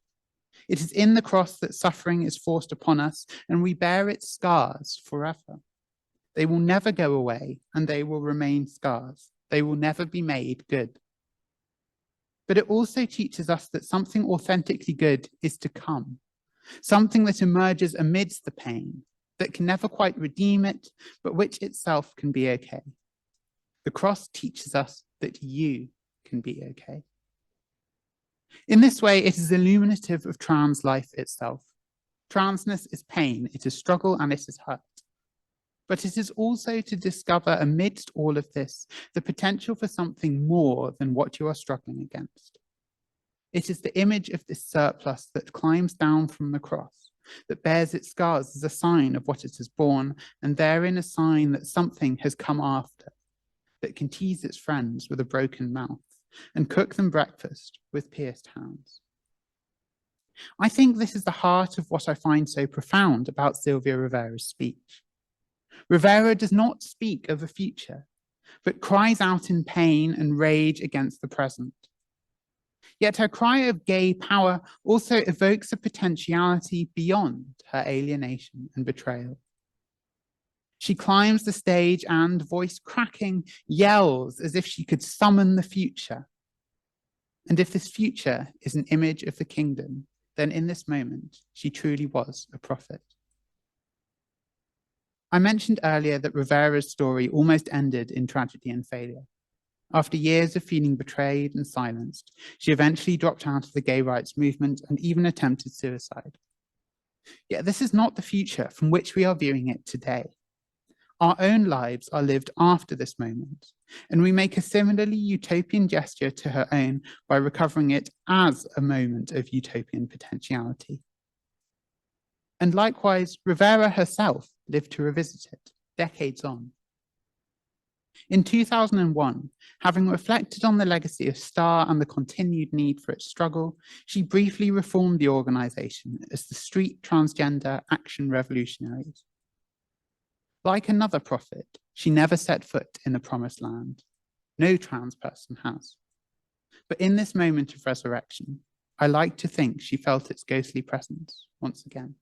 It is in the cross that suffering is forced upon us, and we bear its scars forever. They will never go away, and they will remain scars. They will never be made good. But it also teaches us that something authentically good is to come, something that emerges amidst the pain, that can never quite redeem it, but which itself can be okay. The cross teaches us that you can be okay. In this way, it is illuminative of trans life itself. Transness is pain, it is struggle, and it is hurt. But it is also to discover amidst all of this, the potential for something more than what you are struggling against. It is the image of this surplus that climbs down from the cross, that bears its scars as a sign of what it has borne, and therein a sign that something has come after, that can tease its friends with a broken mouth, and cook them breakfast with pierced hands. I think this is the heart of what I find so profound about Sylvia Rivera's speech. Rivera does not speak of a future, but cries out in pain and rage against the present. Yet her cry of gay power also evokes a potentiality beyond her alienation and betrayal. She climbs the stage and, voice cracking, yells as if she could summon the future. And if this future is an image of the kingdom, then in this moment, she truly was a prophet. I mentioned earlier that Rivera's story almost ended in tragedy and failure. After years of feeling betrayed and silenced, she eventually dropped out of the gay rights movement and even attempted suicide. Yet this is not the future from which we are viewing it today. Our own lives are lived after this moment, and we make a similarly utopian gesture to her own by recovering it as a moment of utopian potentiality. And likewise, Rivera herself lived to revisit it, decades on. In 2001, having reflected on the legacy of STAR and the continued need for its struggle, she briefly reformed the organization as the Street Transgender Action Revolutionaries. Like another prophet, she never set foot in the promised land. No trans person has. But in this moment of resurrection, I like to think she felt its ghostly presence once again.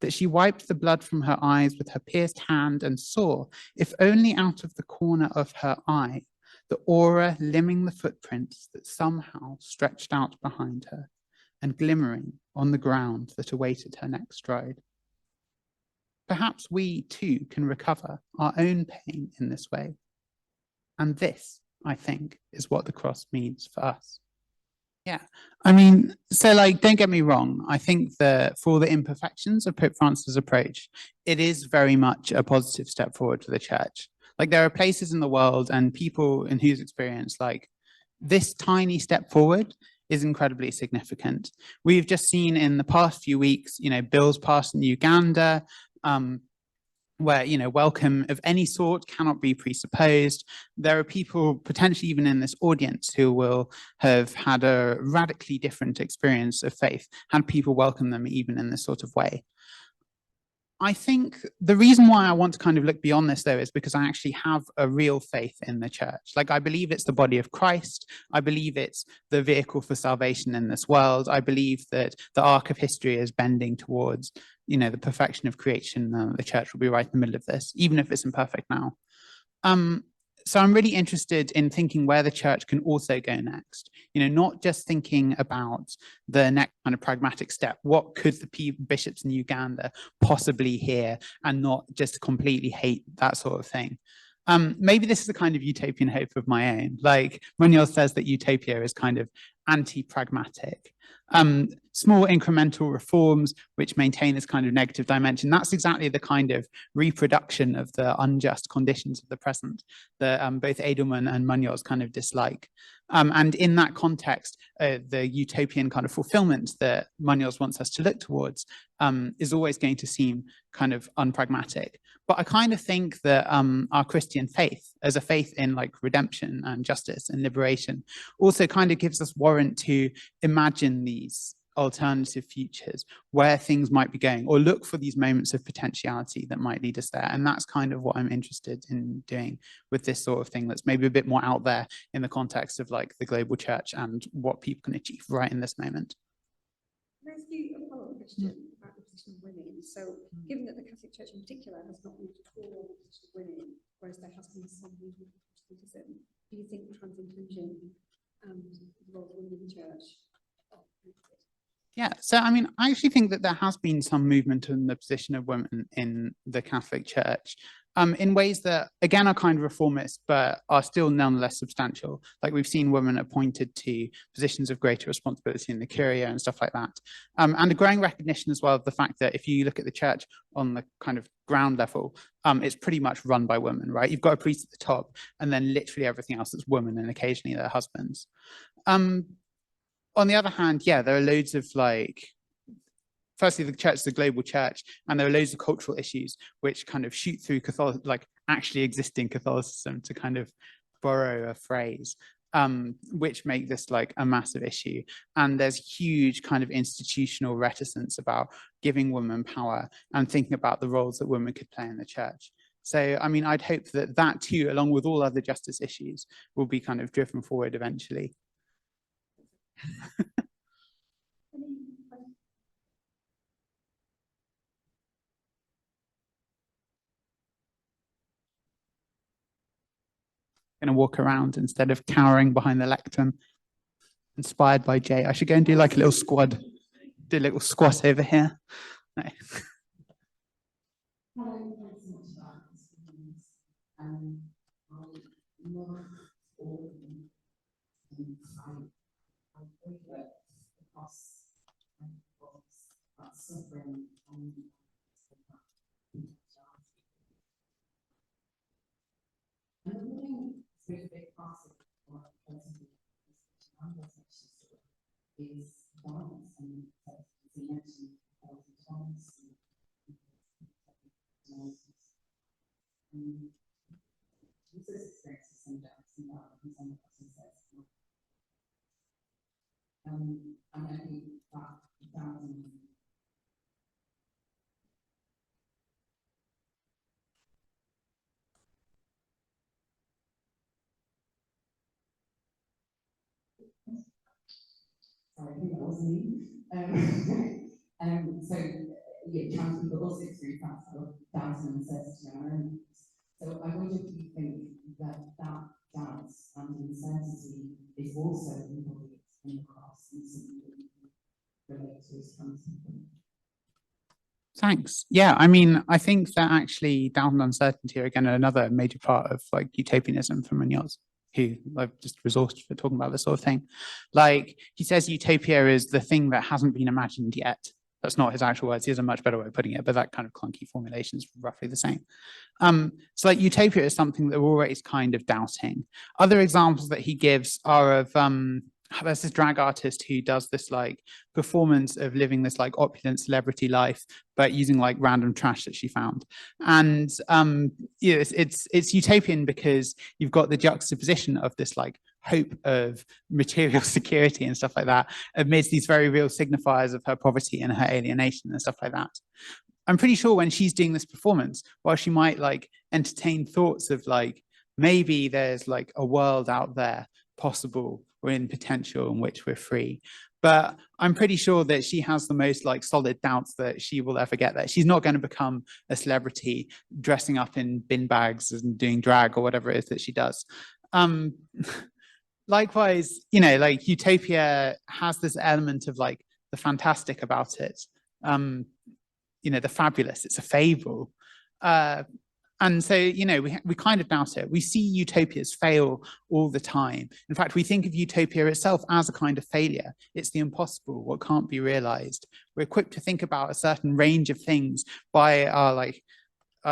That she wiped the blood from her eyes with her pierced hand and saw, if only out of the corner of her eye, the aura limning the footprints that somehow stretched out behind her and glimmering on the ground that awaited her next stride. Perhaps we too can recover our own pain in this way. And this, I think, is what the cross means for us. Yeah, I mean, so like, don't get me wrong. I think that for all the imperfections of Pope Francis' approach, it is very much a positive step forward for the church. Like there are places in the world and people in whose experience, like this tiny step forward is incredibly significant. We've just seen in the past few weeks, bills passed in Uganda, where, welcome of any sort cannot be presupposed. There are people potentially even in this audience who will have had a radically different experience of faith, had people welcome them even in this sort of way. I think the reason why I want to kind of look beyond this, though, is because I actually have a real faith in the church. Like, I believe it's the body of Christ. I believe it's the vehicle for salvation in this world. I believe that the arc of history is bending towards, the perfection of creation. The church will be right in the middle of this, even if it's imperfect now. So I'm really interested in thinking where the church can also go next, not just thinking about the next kind of pragmatic step. What could the bishops in Uganda possibly hear and not just completely hate that sort of thing? Maybe this is a kind of utopian hope of my own. Like Munoz says that utopia is kind of anti-pragmatic. Small incremental reforms which maintain this kind of negative dimension. That's exactly the kind of reproduction of the unjust conditions of the present that both Edelman and Munoz kind of dislike. And in that context, the utopian kind of fulfillment that Munoz wants us to look towards is always going to seem kind of unpragmatic. But I kind of think that our Christian faith, as a faith in like redemption and justice and liberation, also kind of gives us warrant to imagine these alternative futures where things might be going, or look for these moments of potentiality that might lead us there. And that's kind of what I'm interested in doing with this sort of thing that's maybe a bit more out there in the context of like the global church and what people can achieve right in this moment. Can I ask you a follow-up question about the position of women? So given that the Catholic Church in particular has not moved at all on the position of women, whereas there has been some movement of Protestantism, do you think trans inclusion and the role of women in the church are connected? Yeah, so I mean, I actually think that there has been some movement in the position of women in the Catholic Church in ways that, again, are kind of reformist, but are still nonetheless substantial. Like we've seen women appointed to positions of greater responsibility in the Curia and stuff like that. And a growing recognition as well of the fact that if you look at the church on the kind of ground level, it's pretty much run by women, right? You've got a priest at the top and then literally everything else is women and occasionally their husbands. On the other hand, yeah, there are loads of like, firstly, the church is a global church, and there are loads of cultural issues which kind of shoot through Catholic, like actually existing Catholicism, to kind of borrow a phrase, which make this like a massive issue. And there's huge kind of institutional reticence about giving women power and thinking about the roles that women could play in the church. So, I mean, I'd hope that that too, along with all other justice issues, will be kind of driven forward eventually. going to walk around instead of cowering behind the lectern. Inspired by Jay. I should go and do like a little squad, do a little squat over here. No. Sorry, I think that was me. So, yeah, trans people also experience that sort of doubt and uncertainty on our own. So I wonder if you think that that doubt and uncertainty is also embodied in the cross and something that you can relate to as trans people. Thanks. Yeah, I mean, I think that actually doubt and uncertainty are again another major part of like utopianism from Munoz, who I've just resourced for talking about this sort of thing. Like he says utopia is the thing that hasn't been imagined yet. That's not his actual words. He has a much better way of putting it, but that kind of clunky formulation is roughly the same. So like utopia is something that we're always kind of doubting. Other examples that he gives are of, there's this drag artist who does this like performance of living this like opulent celebrity life, but using like random trash that she found. And yeah, it's utopian because you've got the juxtaposition of this like hope of material security and stuff like that amidst these very real signifiers of her poverty and her alienation and stuff like that. I'm pretty sure when she's doing this performance, while she might like entertain thoughts of like, maybe there's like a world out there possible or in potential in which we're free. But I'm pretty sure that she has the most like solid doubts that she will ever get there. She's not going to become a celebrity dressing up in bin bags and doing drag or whatever it is that she does. Likewise, you know, like utopia has this element of like the fantastic about it. You know, the fabulous, it's a fable. And so, you know, we kind of doubt it. We see utopias fail all the time. In fact, we think of utopia itself as a kind of failure. It's the impossible, what can't be realized. We're equipped to think about a certain range of things by our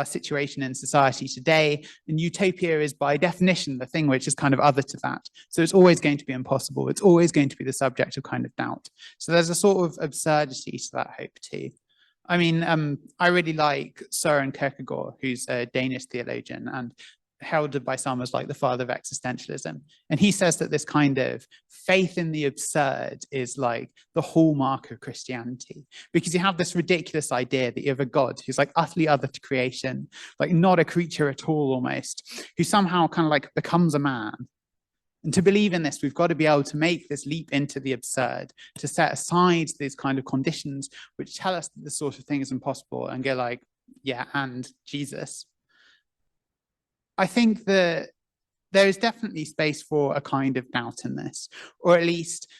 situation in society today, and utopia is by definition the thing which is kind of other to that. So it's always going to be impossible. It's always going to be the subject of kind of doubt. So there's a sort of absurdity to that hope too. I mean, I really like Søren Kierkegaard, who's a Danish theologian and heralded by some as like the father of existentialism. And he says that this kind of faith in the absurd is like the hallmark of Christianity, because you have this ridiculous idea that you have a God who's like utterly other to creation, like not a creature at all almost, who somehow kind of like becomes a man. And to believe in this, we've got to be able to make this leap into the absurd, to set aside these kind of conditions which tell us that this sort of thing is impossible and go like, yeah, and Jesus. I think that there is definitely space for a kind of doubt in this, or at least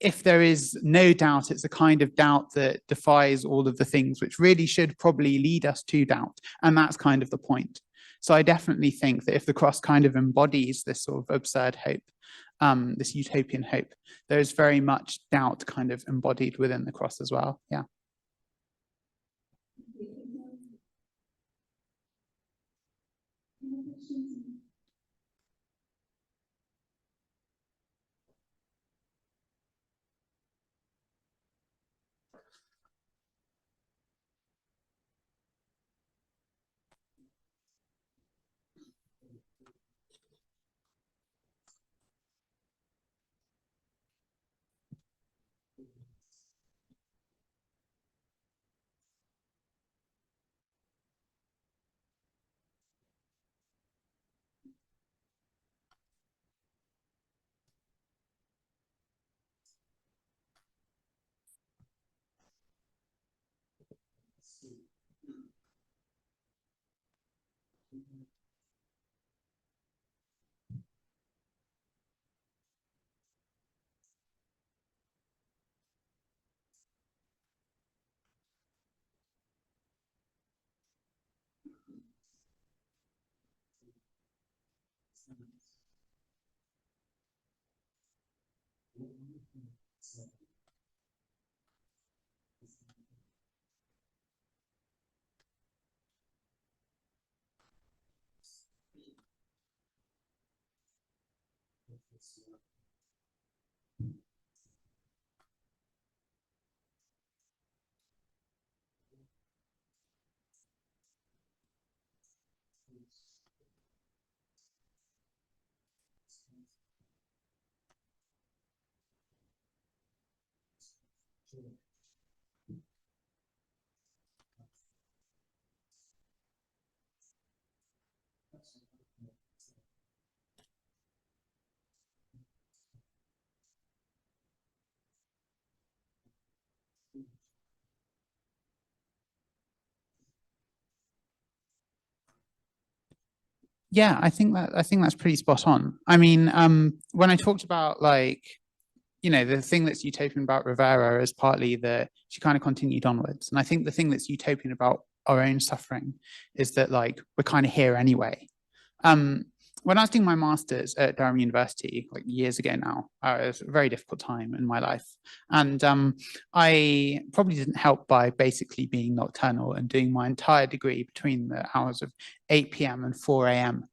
if there is no doubt, it's a kind of doubt that defies all of the things which really should probably lead us to doubt. And that's kind of the point. So I definitely think that if the cross kind of embodies this sort of absurd hope, this utopian hope, there's very much doubt kind of embodied within the cross as well. Yeah. Yeah, I think that's pretty spot on. I mean, when I talked about like, you know, the thing that's utopian about Rivera is partly that she kind of continued onwards. And I think the thing that's utopian about our own suffering is that like we're kind of here anyway. When I was doing my master's at Durham University, like years ago now, it was a very difficult time in my life. And I probably didn't help by basically being nocturnal and doing my entire degree between the hours of 8 p.m. and 4 a.m.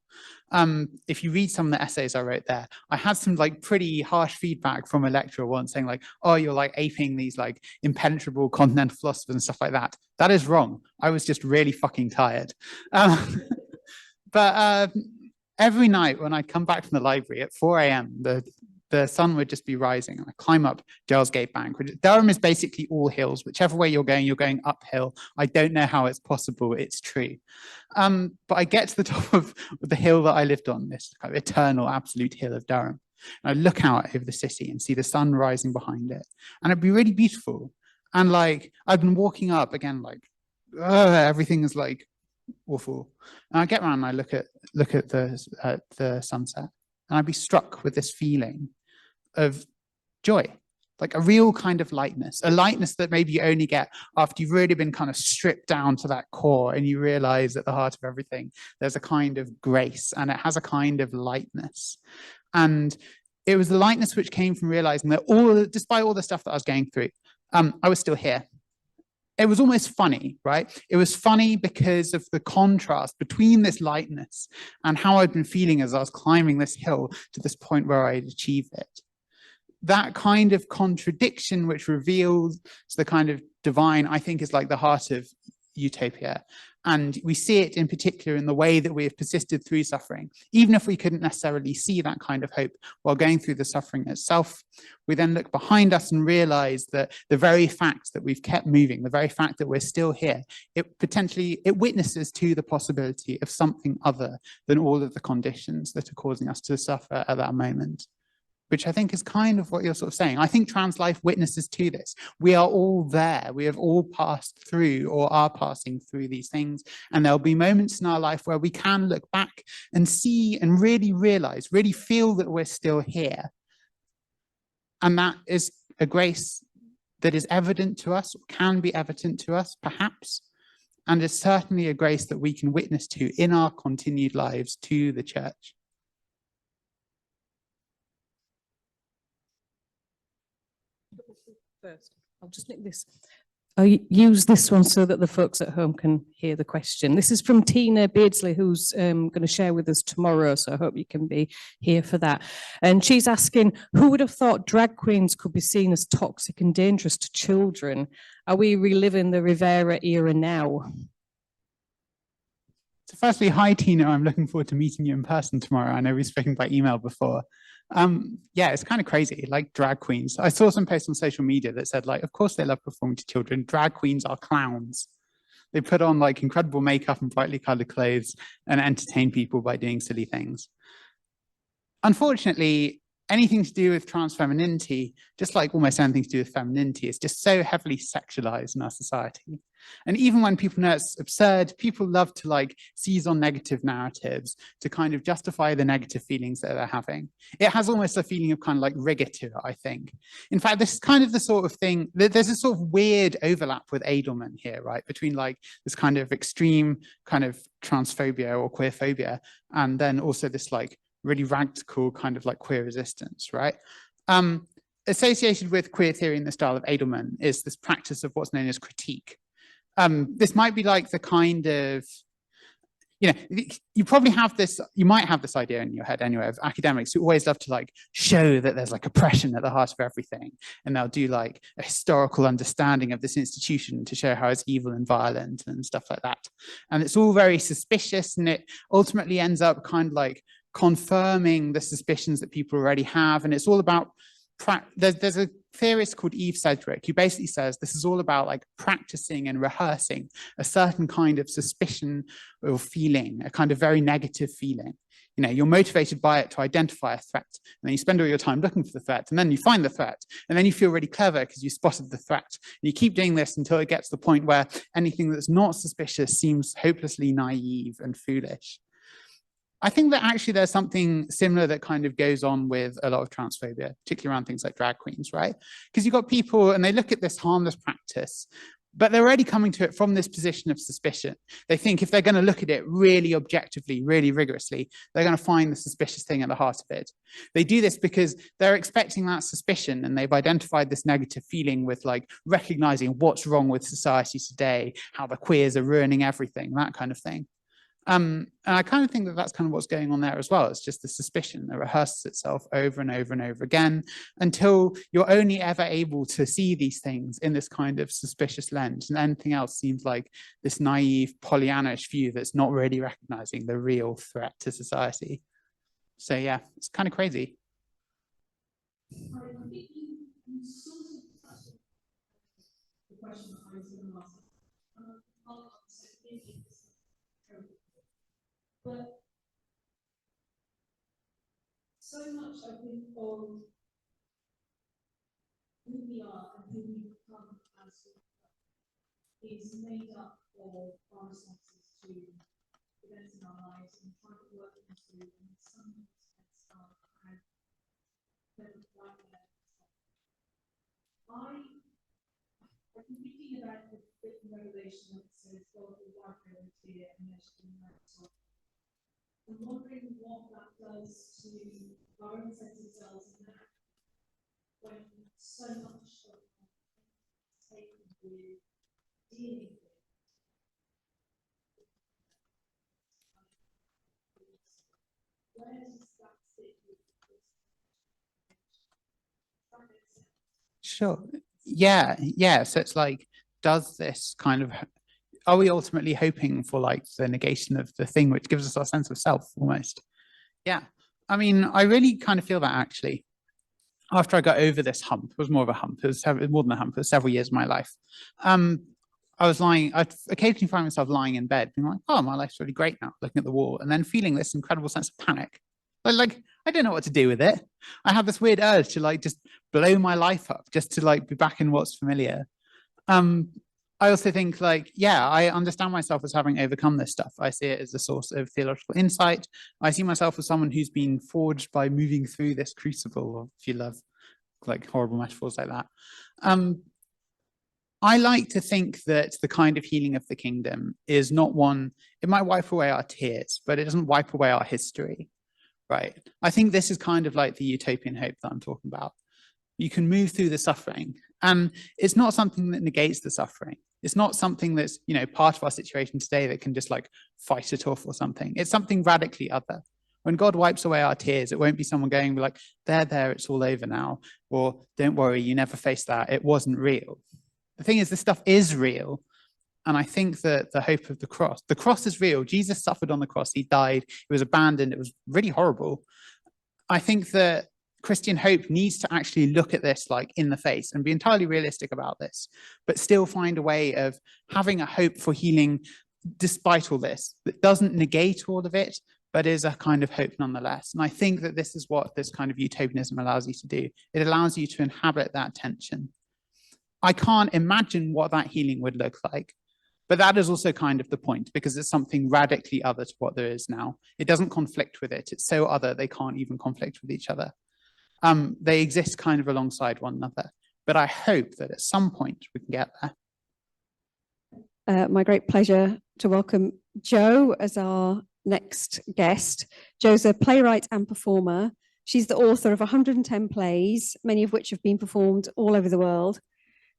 If you read some of the essays I wrote there, I had some like pretty harsh feedback from a lecturer once saying like, oh, you're like aping these like impenetrable continental philosophers and stuff like that. That is wrong. I was just really fucking tired. But every night when I come back from the library at 4 a.m., the sun would just be rising. And I climb up Dales Gate Bank, which Durham is basically all hills. Whichever way you're going uphill. I don't know how it's possible. It's true. But I get to the top of the hill that I lived on, this kind of eternal absolute hill of Durham. And I look out over the city and see the sun rising behind it. And it'd be really beautiful. And like, I've been walking up again, like, everything is like awful. And I get around and I look at the sunset, and I'd be struck with this feeling of joy, like a real kind of lightness, a lightness that maybe you only get after you've really been kind of stripped down to that core and you realize at the heart of everything, there's a kind of grace and it has a kind of lightness. And it was the lightness which came from realizing that despite all the stuff that I was going through, I was still here. It was almost funny, right? It was funny because of the contrast between this lightness and how I'd been feeling as I was climbing this hill to this point where I'd achieved it. That kind of contradiction which reveals the kind of divine, I think, is like the heart of utopia. And we see it in particular in the way that we have persisted through suffering. Even if we couldn't necessarily see that kind of hope while going through the suffering itself, we then look behind us and realize that the very fact that we've kept moving, the very fact that we're still here, it witnesses to the possibility of something other than all of the conditions that are causing us to suffer at that moment. Which I think is kind of what you're sort of saying. I think trans life witnesses to this. We are all there. We have all passed through or are passing through these things. And there'll be moments in our life where we can look back and see and really realize, really feel that we're still here. And that is a grace that is evident to us, or can be evident to us, perhaps. And is certainly a grace that we can witness to in our continued lives to the church. First, I'll just nick this. I'll use this one so that the folks at home can hear the question. This is from Tina Beardsley, who's going to share with us tomorrow, so I hope you can be here for that. And she's asking, who would have thought drag queens could be seen as toxic and dangerous to children? Are we reliving the Rivera era now? So firstly, hi Tina, I'm looking forward to meeting you in person tomorrow. I know we've spoken by email before. Yeah, it's kind of crazy, like drag queens. I saw some posts on social media that said like, of course they love performing to children. Drag queens are clowns. They put on like incredible makeup and brightly colored clothes and entertain people by doing silly things. Unfortunately, anything to do with trans femininity, just like almost anything to do with femininity, is just so heavily sexualized in our society. And even when people know it's absurd, people love to like seize on negative narratives to kind of justify the negative feelings that they're having. It has almost a feeling of kind of like rigor to it, I think. In fact, this is kind of the sort of thing, there's a sort of weird overlap with Edelman here, right? Between like this kind of extreme kind of transphobia or queerphobia, and then also this like really radical kind of like queer resistance, right? associated with queer theory in the style of Edelman is this practice of what's known as critique. This might be like the kind of, you know, you probably have this, you might have this idea in your head anyway of academics who always love to like show that there's like oppression at the heart of everything. And they'll do like a historical understanding of this institution to show how it's evil and violent and stuff like that. And it's all very suspicious, and it ultimately ends up kind of like confirming the suspicions that people already have. And it's all about, there's a theorist called Eve Sedgwick who basically says this is all about like practicing and rehearsing a certain kind of suspicion or feeling, a kind of very negative feeling. You know, you're motivated by it to identify a threat, and then you spend all your time looking for the threat, and then you find the threat, and then you feel really clever because you spotted the threat. And you keep doing this until it gets to the point where anything that's not suspicious seems hopelessly naive and foolish. I think that actually there's something similar that kind of goes on with a lot of transphobia, particularly around things like drag queens, right? Because you've got people and they look at this harmless practice, but they're already coming to it from this position of suspicion. They think if they're going to look at it really objectively, really rigorously, they're going to find the suspicious thing at the heart of it. They do this because they're expecting that suspicion, and they've identified this negative feeling with like recognizing what's wrong with society today, how the queers are ruining everything, that kind of thing. And I kind of think that that's kind of what's going on there as well. It's just the suspicion that rehearses itself over and over and over again until you're only ever able to see these things in this kind of suspicious lens, and anything else seems like this naive Pollyannish view that's not really recognizing the real threat to society. So yeah, it's kind of crazy. I think you sort of touched the question that I was going to ask. But so much, I think, of who we are and who we become as is made up of our responses to events in our lives and trying to work them through, and some aspects are how they're right there. I've been thinking about the written revelation that says God will wipe away tear and there shall be no sorrow. I'm wondering what that does to our own sense of selves and that when so much of it's taken with dealing with where does that sit with this? That makes sense. Sure. Yeah. So it's like, does this kind of, are we ultimately hoping for like the negation of the thing which gives us our sense of self almost? Yeah. I mean, I really kind of feel that actually. After I got over this hump, it was more of a hump, it was more than a hump, it was several years of my life. I was lying, I'd occasionally find myself lying in bed, being like, oh, my life's really great now, looking at the wall, and then feeling this incredible sense of panic. Like, I don't know what to do with it. I have this weird urge to like just blow my life up, just to like be back in what's familiar. I also think like, yeah, I understand myself as having overcome this stuff. I see it as a source of theological insight. I see myself as someone who's been forged by moving through this crucible, if you love like horrible metaphors like that. I like to think that the kind of healing of the kingdom is not one, it might wipe away our tears, but it doesn't wipe away our history, right? I think this is kind of like the utopian hope that I'm talking about. You can move through the suffering, and it's not something that negates the suffering. It's not something that's, you know, part of our situation today that can just like fight it off or something. It's something radically other. When God wipes away our tears, it won't be someone going like, there, it's all over now. Or don't worry, you never faced that. It wasn't real. The thing is, this stuff is real. And I think that the hope of the cross is real. Jesus suffered on the cross. He died. He was abandoned. It was really horrible. I think that Christian hope needs to actually look at this like in the face and be entirely realistic about this, but still find a way of having a hope for healing despite all this, that doesn't negate all of it, but is a kind of hope nonetheless. And I think that this is what this kind of utopianism allows you to do. It allows you to inhabit that tension. I can't imagine what that healing would look like, but that is also kind of the point, because it's something radically other to what there is now. It doesn't conflict with it. It's so other, they can't even conflict with each other. They exist kind of alongside one another, but I hope that at some point we can get there. My great pleasure to welcome Joe as our next guest. Joe's a playwright and performer. She's the author of 110 plays, many of which have been performed all over the world.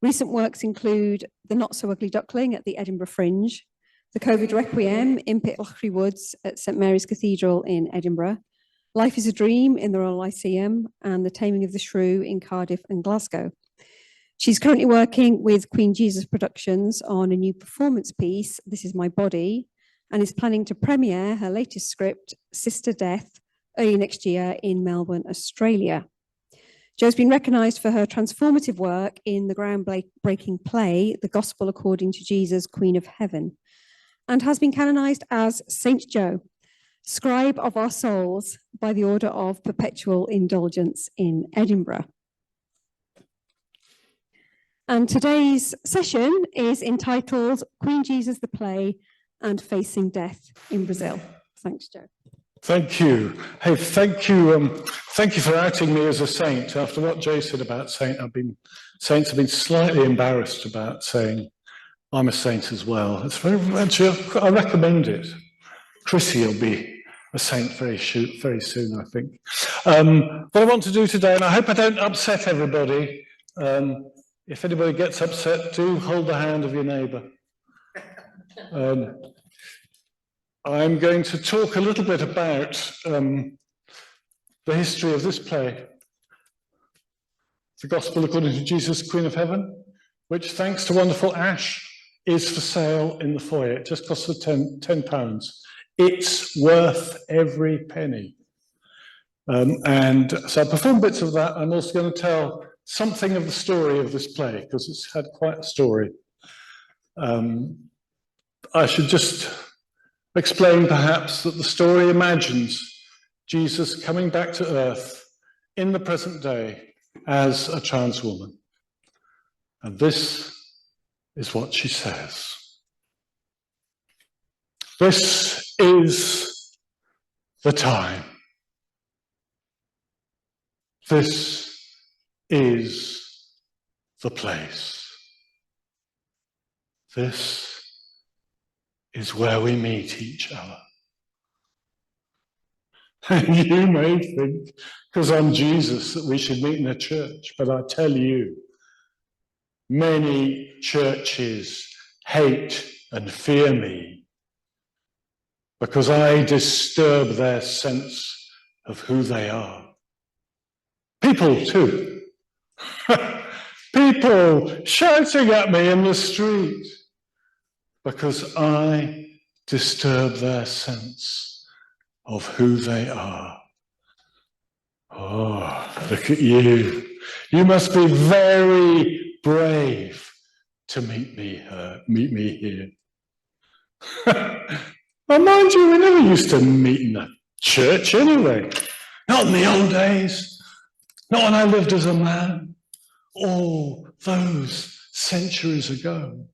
Recent works include The Not So Ugly Duckling at the Edinburgh Fringe, The Covid Requiem in Pitlochry Woods at St Mary's Cathedral in Edinburgh, Life is a Dream in the Royal Lyceum, and The Taming of the Shrew in Cardiff and Glasgow. She's currently working with Queen Jesus Productions on a new performance piece, This Is My Body, and is planning to premiere her latest script, Sister Death, early next year in Melbourne, Australia. Jo's been recognised for her transformative work in the groundbreaking play, The Gospel According to Jesus, Queen of Heaven, and has been canonised as Saint Jo, Scribe of Our Souls by the Order of Perpetual Indulgence in Edinburgh. And today's session is entitled Queen Jesus the Play and Facing Death in Brazil. Thanks, Jo. Thank you. Hey, thank you for outing me as a saint. After what Jay said about saints have been slightly embarrassed about saying I'm a saint as well. It's actually, I recommend it. Chrissie will be a saint very soon, I think. What I want to do today, and I hope I don't upset everybody. If anybody gets upset, do hold the hand of your neighbour. I'm going to talk a little bit about the history of this play, The Gospel According to Jesus, Queen of Heaven, which, thanks to wonderful Ash, is for sale in the foyer. It just costs £10. It's worth every penny. And so I perform bits of that. I'm also going to tell something of the story of this play, because it's had quite a story. I should just explain perhaps that the story imagines Jesus coming back to earth in the present day as a trans woman. And this is what she says. This is the time. This is the place. This is where we meet each other. And you may think, because I'm Jesus, that we should meet in a church, but I tell you, many churches hate and fear me because I disturb their sense of who they are. People too. People shouting at me in the street because I disturb their sense of who they are. Oh, look at you. You must be very brave to meet me here. Well, mind you, we never used to meet in a church anyway. Not in the old days. Not when I lived as a man. All those centuries ago.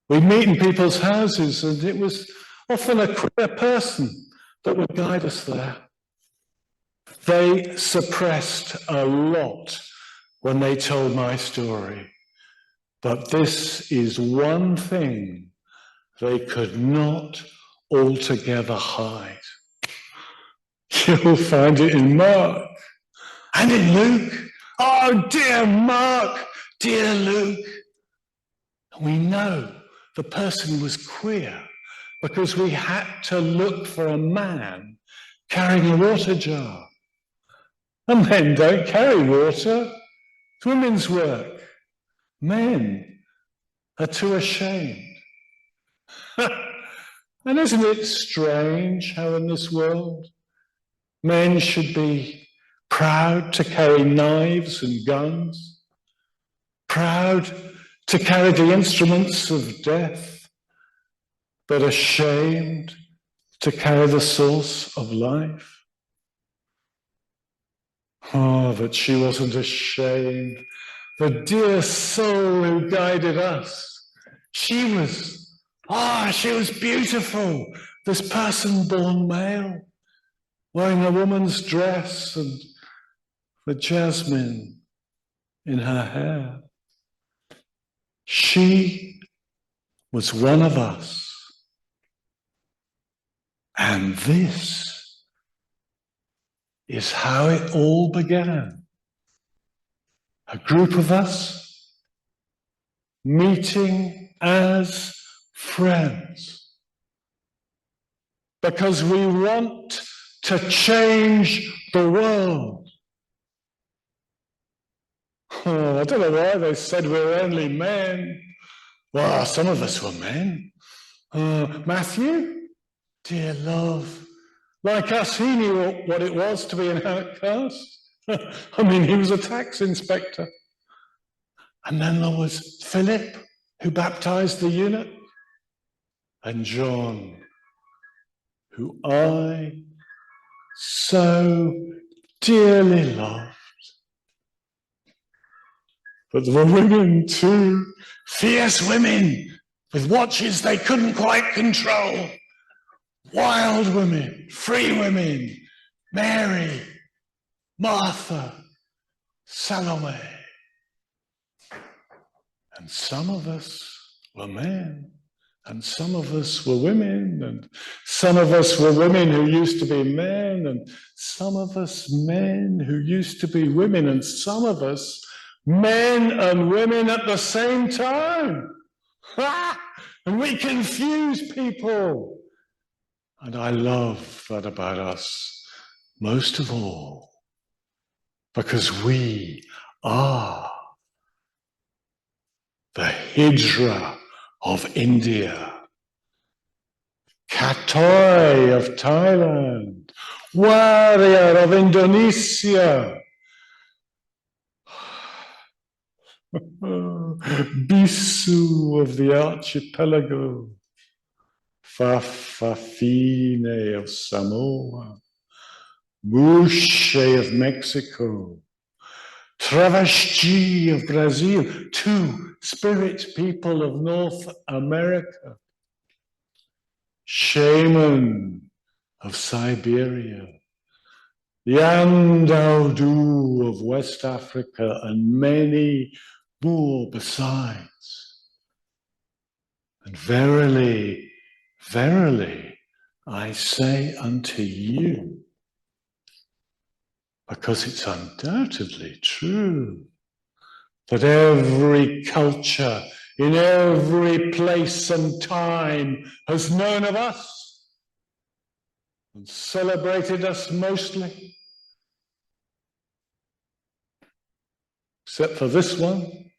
We'd meet in people's houses, and it was often a queer person that would guide us there. They suppressed a lot when they told my story, but this is one thing they could not altogether hide. You'll find it in Mark and in Luke. Oh, dear Mark, dear Luke. We know the person was queer because we had to look for a man carrying a water jar. And men don't carry water. It's women's work. Men are too ashamed. And isn't it strange how in this world men should be proud to carry knives and guns, proud to carry the instruments of death, but ashamed to carry the source of life? Oh, but she wasn't ashamed. The dear soul who guided us, she was beautiful. This person born male, wearing a woman's dress and the jasmine in her hair. She was one of us. And this is how it all began. A group of us meeting as friends because we want to change the world. Oh, I don't know why they said we're only men. Well, some of us were men. Matthew, dear love, like us, he knew what it was to be an outcast. I mean, he was a tax inspector. And then there was Philip, who baptized the eunuch, and John, who I so dearly loved. But there were women too, fierce women with watches they couldn't quite control. Wild women, free women, Mary, Martha, Salome. And some of us were men, and some of us were women, and some of us were women who used to be men, and some of us men who used to be women, and some of us men and women at the same time. And we confuse people. And I love that about us most of all, because we are the Hijra of India, Katoi of Thailand, Warrior of Indonesia, Bisu of the archipelago, Fafafine of Samoa, Mushe of Mexico, Travesti of Brazil, two spirit people of North America, Shaman of Siberia, Yandaudu of West Africa, and many more besides. And verily, verily, I say unto you, because it's undoubtedly true, that every culture in every place and time has known of us and celebrated us mostly, except for this one.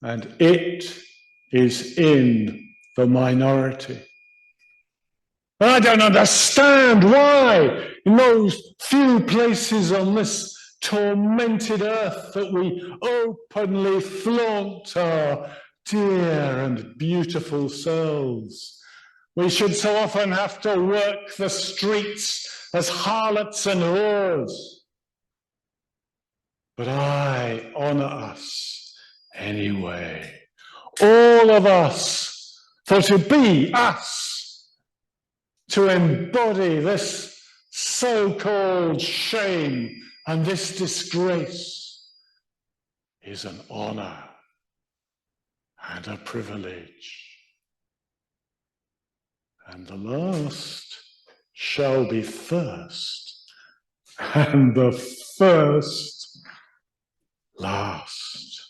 And it is in the minority. I don't understand why in those few places on this tormented earth that we openly flaunt our dear and beautiful selves, we should so often have to work the streets as harlots and whores. But I honor us anyway, all of us, for to be us, to embody this so-called shame and this disgrace is an honor and a privilege. And the last shall be first, and the first last.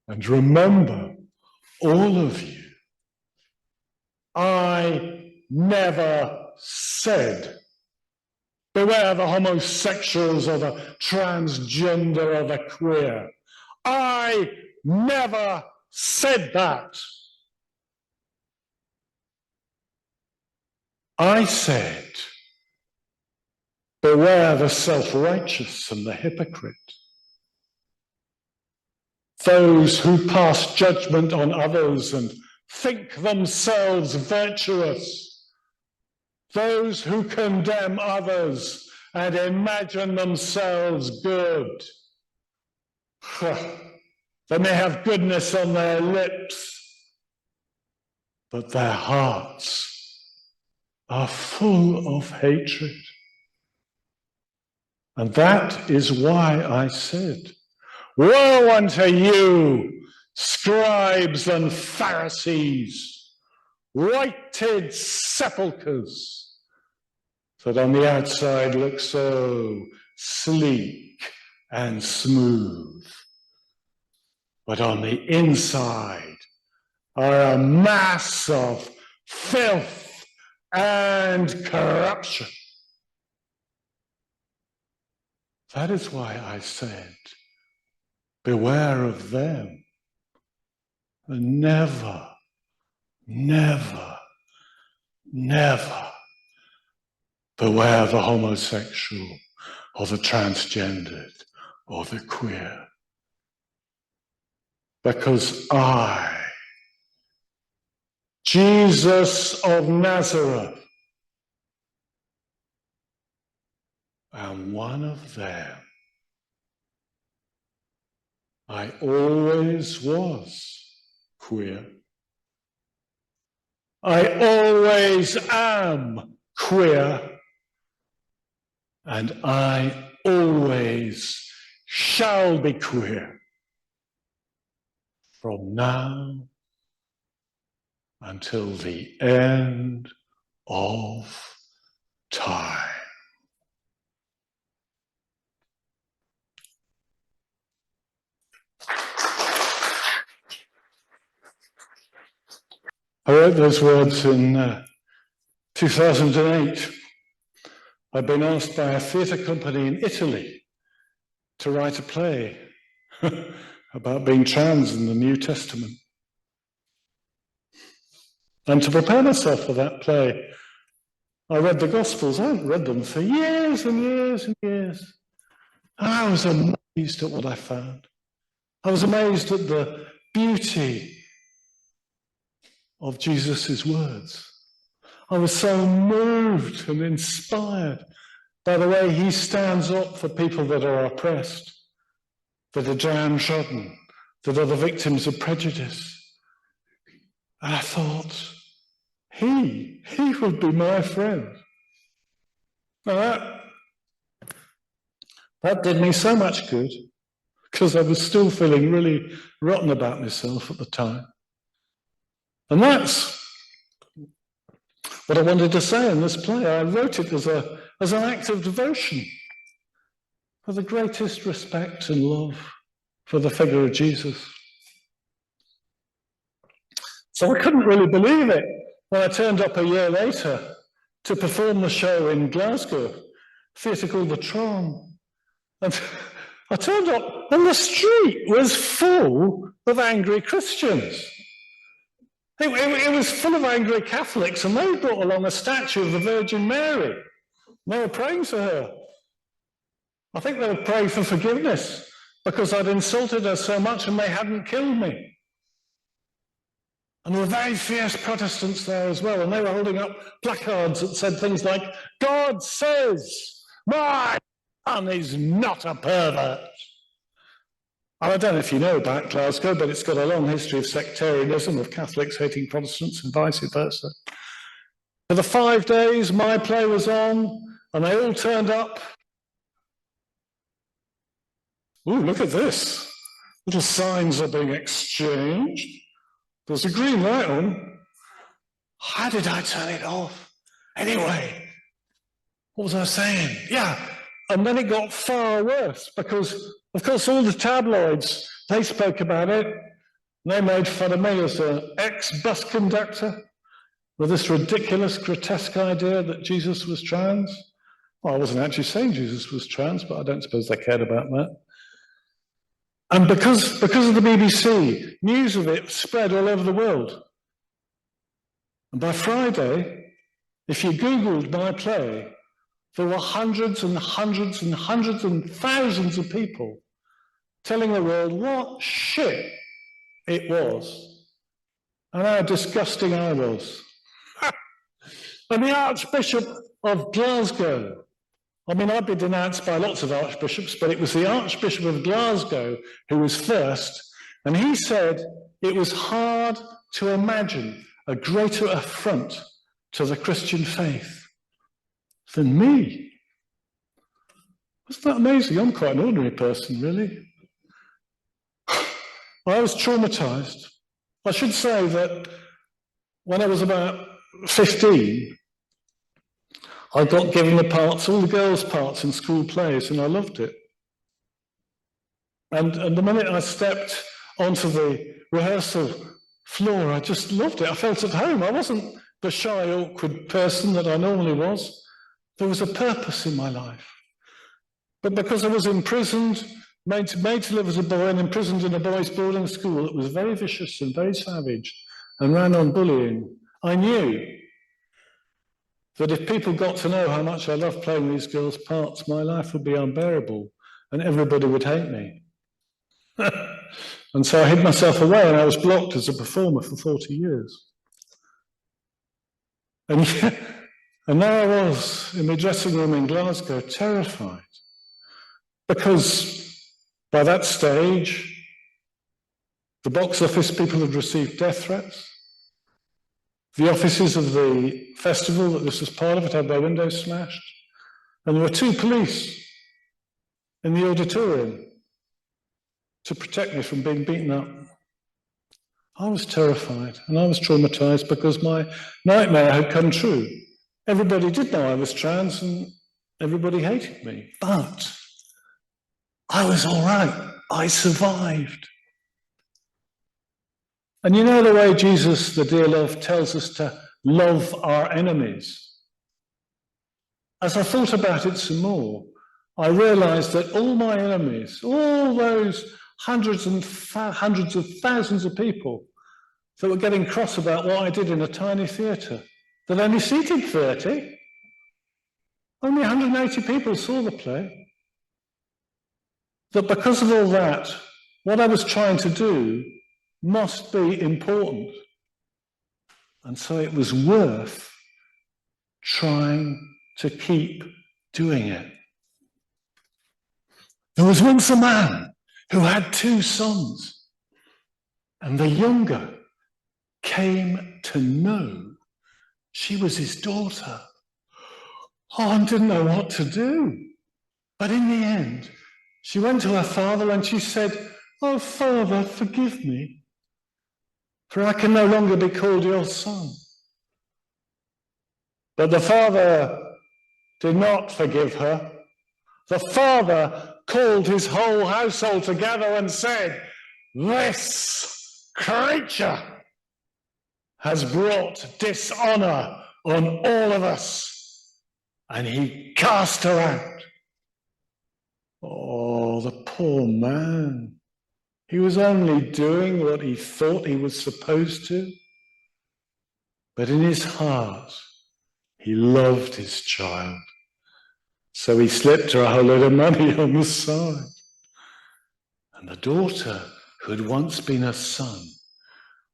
And remember, all of you, I never said, beware the homosexuals or the transgender or the queer. I never said that. I said, beware the self-righteous and the hypocrite. Those who pass judgment on others and think themselves virtuous. Those who condemn others and imagine themselves good. They may have goodness on their lips, but their hearts are full of hatred. And that is why I said, woe unto you, scribes and Pharisees, whited sepulchres that on the outside look so sleek and smooth, but on the inside are a mass of filth and corruption. That is why I said, beware of them, and never, never, never beware the homosexual or the transgendered or the queer. Because I, Jesus of Nazareth, am one of them. I always was queer. I always am queer. And I always shall be queer. From now until the end of time. I wrote those words in 2008. I'd been asked by a theatre company in Italy to write a play about being trans in the New Testament. And to prepare myself for that play, I read the Gospels. I hadn't read them for years and years and years. And I was amazed at what I found. I was amazed at the beauty of Jesus' words. I was so moved and inspired by the way he stands up for people that are oppressed, that are downtrodden, that are the victims of prejudice. And I thought, he would be my friend. Now that did me so much good, because I was still feeling really rotten about myself at the time. And that's what I wanted to say in this play. I wrote it as an act of devotion, for the greatest respect and love for the figure of Jesus. So I couldn't really believe it when I turned up a year later to perform the show in Glasgow, a theatre called the Tron. And I turned up and the street was full of angry Christians. It was full of angry Catholics, and they brought along a statue of the Virgin Mary. They were praying to her. I think they were praying for forgiveness because I'd insulted her so much and they hadn't killed me. And there were very fierce Protestants there as well, and they were holding up placards that said things like, "God says, my son is not a pervert." And I don't know if you know about Glasgow, but it's got a long history of sectarianism, of Catholics hating Protestants and vice versa. For the 5 days my play was on, and they all turned up. Ooh, look at this. Little signs are being exchanged. There's a green light on. How did I turn it off? Anyway, what was I saying? Yeah, and then it got far worse because, of course, all the tabloids, they spoke about it. They made fun of me as an ex-bus conductor with this ridiculous, grotesque idea that Jesus was trans. Well, I wasn't actually saying Jesus was trans, but I don't suppose they cared about that. And because of the BBC, news of it spread all over the world. And by Friday, if you Googled my play, there were hundreds and hundreds and hundreds and thousands of people telling the world what shit it was and how disgusting I was. And the Archbishop of Glasgow, I mean, I've been denounced by lots of archbishops, but it was the Archbishop of Glasgow who was first, and he said it was hard to imagine a greater affront to the Christian faith than me. Isn't that amazing? I'm quite an ordinary person, really. I was traumatized. I should say that when I was about 15, I got given the parts, all the girls' parts in school plays, and I loved it. And the minute I stepped onto the rehearsal floor, I just loved it. I felt at home. I wasn't the shy, awkward person that I normally was. There was a purpose in my life. But because I was imprisoned, made to live as a boy and imprisoned in a boys' boarding school that was very vicious and very savage and ran on bullying, I knew that if people got to know how much I loved playing these girls' parts, my life would be unbearable and everybody would hate me. And so I hid myself away and I was blocked as a performer for 40 years. And there I was in my dressing room in Glasgow, terrified. Because by that stage, the box office people had received death threats. The offices of the festival that this was part of had had their windows smashed. And there were 2 police in the auditorium to protect me from being beaten up. I was terrified and I was traumatized because my nightmare had come true. Everybody did know I was trans and everybody hated me, but I was all right. I survived. And you know the way Jesus, the dear love, tells us to love our enemies? As I thought about it some more, I realized that all my enemies, all those hundreds of thousands of people that were getting cross about what I did in a tiny theatre that only seated 30, only 180 people saw the play, that because of all that, what I was trying to do must be important. And so it was worth trying to keep doing it. There was once a man who had 2 sons, and the younger came to know she was his daughter. Oh, and didn't know what to do. But in the end, she went to her father and she said, "Oh, Father, forgive me, for I can no longer be called your son." But the father did not forgive her. The father called his whole household together and said, "This creature has brought dishonor on all of us." And he cast her out. Oh, the poor man. He was only doing what he thought he was supposed to. But in his heart, he loved his child. So he slipped her a whole lot of money on the side. And the daughter, who had once been a son,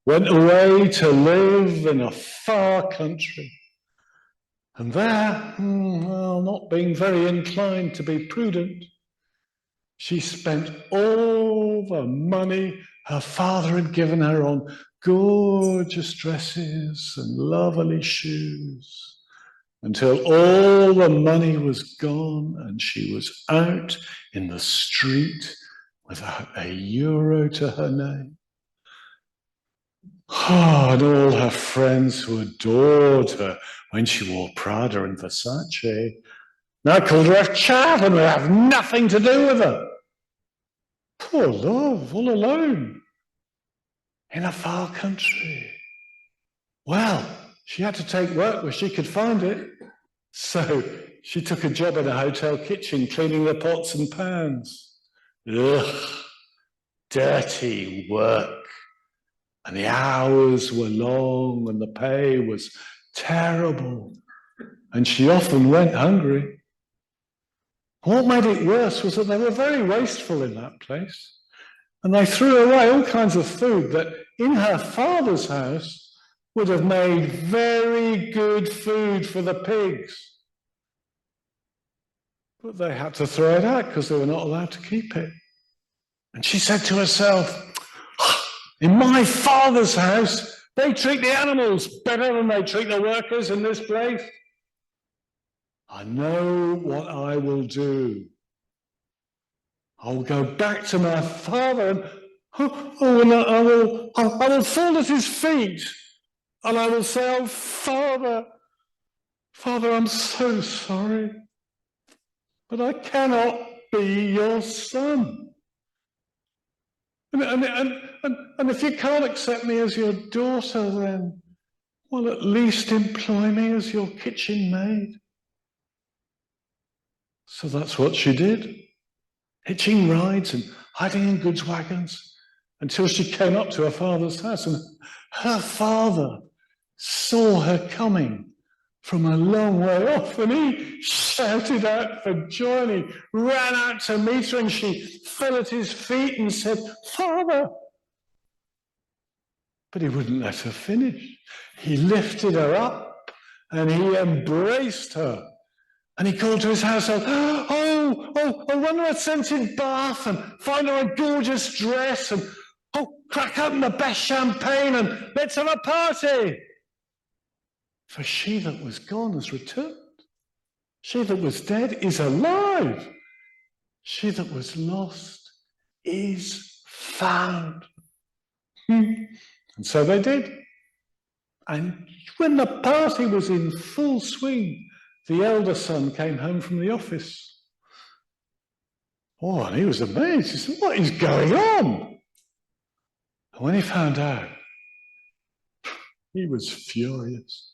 went away to live in a far country. And there, well, not being very inclined to be prudent, she spent all the money her father had given her on gorgeous dresses and lovely shoes, until all the money was gone and she was out in the street without €1 to her name. Oh, and all her friends who adored her when she wore Prada and Versace now called her a chav and would have nothing to do with her. Poor love, all alone in a far country. Well, she had to take work where she could find it. So she took a job in a hotel kitchen cleaning the pots and pans. Ugh, dirty work. And the hours were long and the pay was terrible. And she often went hungry. What made it worse was that they were very wasteful in that place. And they threw away all kinds of food that in her father's house would have made very good food for the pigs. But they had to throw it out because they were not allowed to keep it. And she said to herself, "In my father's house, they treat the animals better than they treat the workers in this place. I know what I will do. I'll go back to my father and And I will fall at his feet, and I will say, "Oh, Father, Father, I'm so sorry, but I cannot be your son. And if you can't accept me as your daughter, then, well, at least employ me as your kitchen maid." So that's what she did, hitching rides and hiding in goods wagons until she came up to her father's house, and her father saw her coming from a long way off, and he shouted out for joy, and he ran out to meet her, and she fell at his feet and said, "Father." But he wouldn't let her finish. He lifted her up and he embraced her, and he called to his household, run her a scented bath and find her a gorgeous dress, and crack open the best champagne and let's have a party. For she that was gone has returned. She that was dead is alive. She that was lost is found. And so they did. And when the party was in full swing, the elder son came home from the office. Oh, and he was amazed. He said, "What is going on?" And when he found out, he was furious.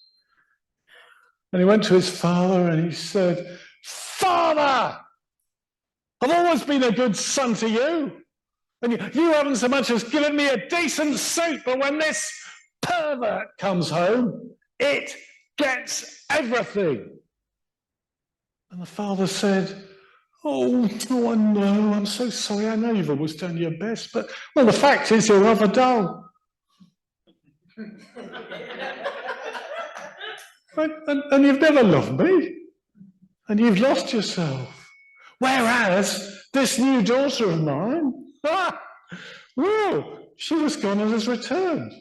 And he went to his father and he said, "Father, I've always been a good son to you, and you haven't so much as given me a decent suit, but when this pervert comes home, it gets everything." And the father said, Oh, I know, I'm so sorry, I know you've always done your best, but, well, the fact is you're rather dull. And you've never loved me, and you've lost yourself. Whereas this new daughter of mine, well, she was gone and has returned.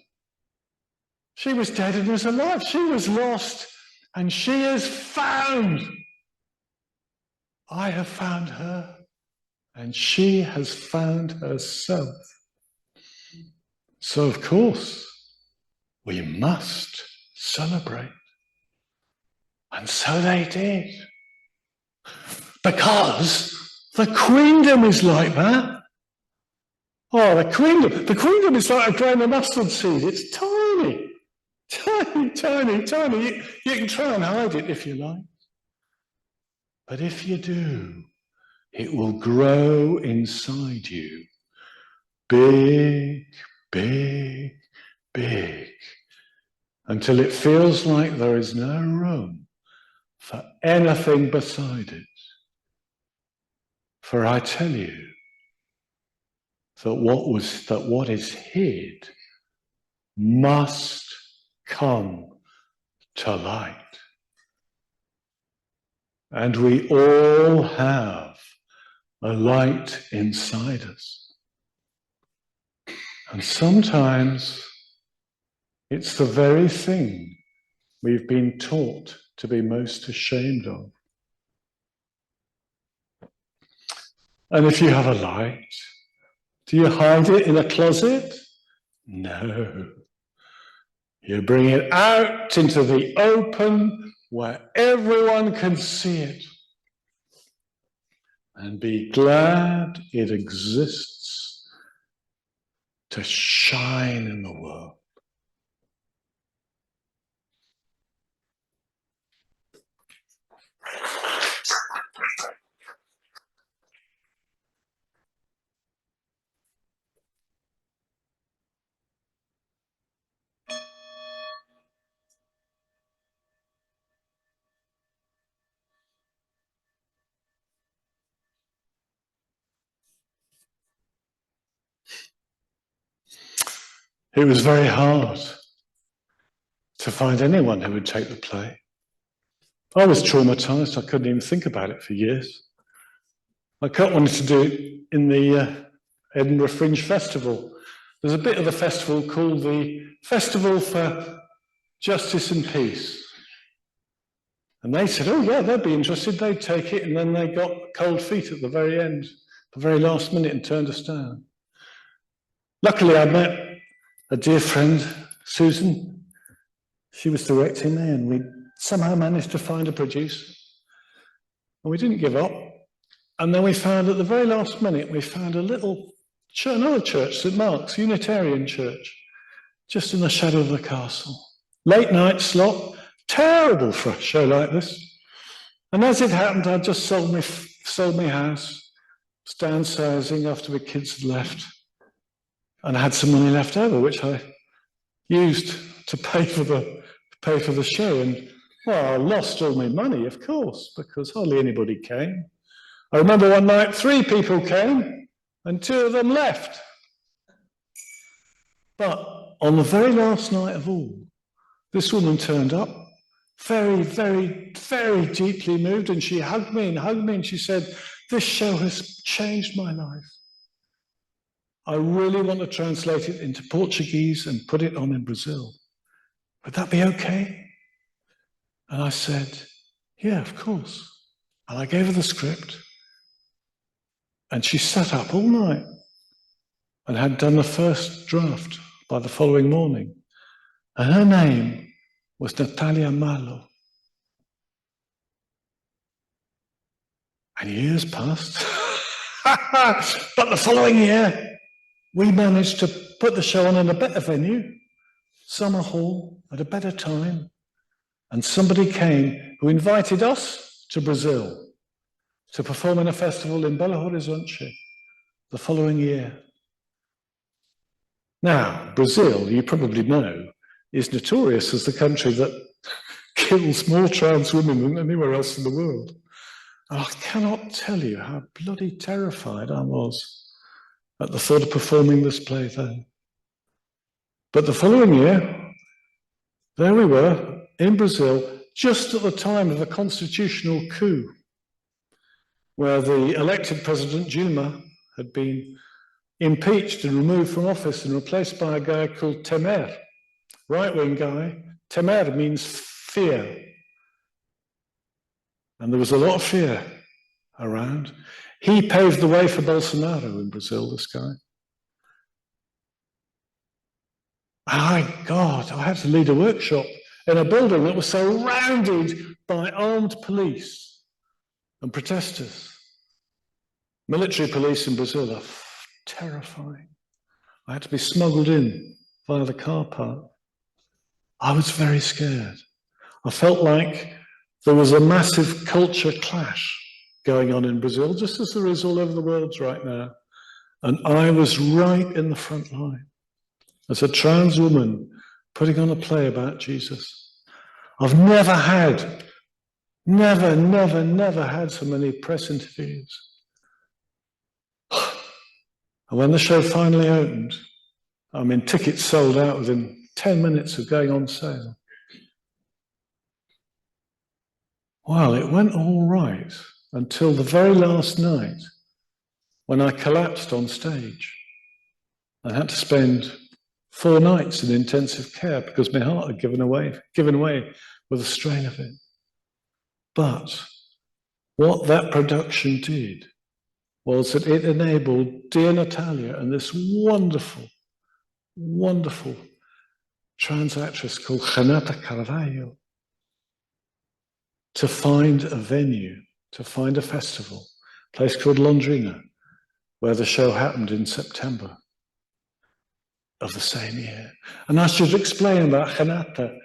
She was dead and is alive. She was lost and she is found. I have found her and she has found herself. So, of course, we must celebrate. And so they did. Because the queendom is like that. Oh, the queendom is like a grain of mustard seed. It's tiny, tiny, tiny, tiny. You can try and hide it if you like. But if you do, it will grow inside you. Big, big, big. Until it feels like there is no room for anything beside it. For I tell you that what is hid must come to light. And we all have a light inside us. And sometimes it's the very thing we've been taught to be most ashamed of. And if you have a light, do you hide it in a closet? No. You bring it out into the open where everyone can see it. And be glad it exists to shine in the world. It was very hard to find anyone who would take the play. I was traumatized. I couldn't even think about it for years. I wanted to do it in the Edinburgh Fringe Festival. There's a bit of the festival called the Festival for Justice and Peace. And they said, oh yeah, they'd be interested, they'd take it, and then they got cold feet at the very end, the very last minute, and turned us down. Luckily, I met a dear friend, Susan. She was directing me, and we somehow managed to find a producer. And we didn't give up. And then we found at the very last minute, we found a little church, another church, St. Mark's, Unitarian Church, just in the shadow of the castle. Late night slot, terrible for a show like this. And as it happened, I just sold my house, was downsizing after my kids had left, and I had some money left over, which I used to pay for the show. And well, I lost all my money, of course, because hardly anybody came. I remember one night 3 people came and 2 of them left. But on the very last night of all, this woman turned up, very, very, very deeply moved, and she hugged me, and she said, "This show has changed my life. I really want to translate it into Portuguese and put it on in Brazil. Would that be okay?" And I said, "Yeah, of course." And I gave her the script. And she sat up all night and had done the first draft by the following morning. And her name was Natalia Malo. And years passed. But the following year, we managed to put the show on in a better venue, Summer Hall, at a better time. And somebody came who invited us to Brazil to perform in a festival in Belo Horizonte the following year. Now, Brazil, you probably know, is notorious as the country that kills more trans women than anywhere else in the world. And I cannot tell you how bloody terrified I was at the thought of performing this play then. But the following year, there we were in Brazil, just at the time of the constitutional coup, where the elected president, Dilma, had been impeached and removed from office and replaced by a guy called Temer, right-wing guy. Temer means fear. And there was a lot of fear around. He paved the way for Bolsonaro in Brazil, this guy. God, I had to lead a workshop in a building that was surrounded by armed police and protesters. Military police in Brazil are terrifying. I had to be smuggled in via the car park. I was very scared. I felt like there was a massive culture clash going on in Brazil, just as there is all over the world right now. And I was right in the front line as a trans woman putting on a play about Jesus. I've never had so many press interviews. And when the show finally opened, tickets sold out within 10 minutes of going on sale. Well, it went all right until the very last night when I collapsed on stage. I had to spend 4 nights in intensive care because my heart had given away with the strain of it. But what that production did was that it enabled dear Natalia and this wonderful, wonderful trans actress called Renata Carvalho to find a venue, to find a festival, a place called Londrina, where the show happened in September of the same year. And I should explain about Renata.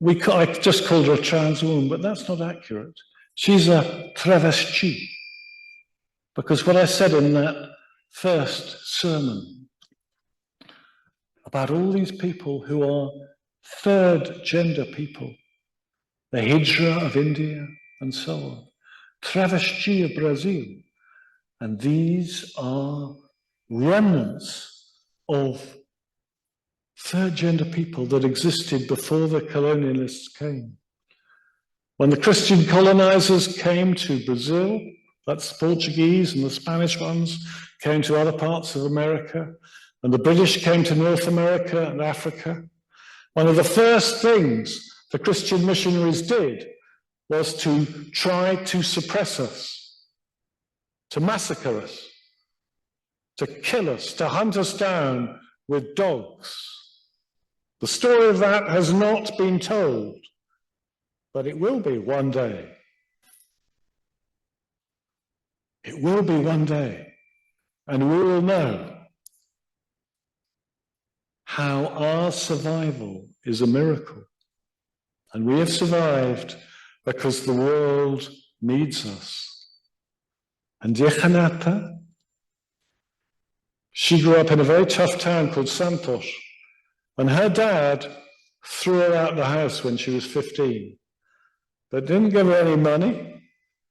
I just called her a trans woman, but that's not accurate. She's a travesti. Because what I said in that first sermon about all these people who are third gender people, the Hijra of India and so on, travesti of Brazil, and these are remnants of third gender people that existed before the colonialists came. When the Christian colonizers came to Brazil, that's the Portuguese and the Spanish ones, came to other parts of America, and the British came to North America and Africa. One of the first things the Christian missionaries did was to try to suppress us, to massacre us, to kill us, to hunt us down with dogs. The story of that has not been told, but it will be one day. It will be one day, and we will know how our survival is a miracle. And we have survived because the world needs us. And Jehanata, she grew up in a very tough town called Santos, and her dad threw her out of the house when she was 15, but didn't give her any money,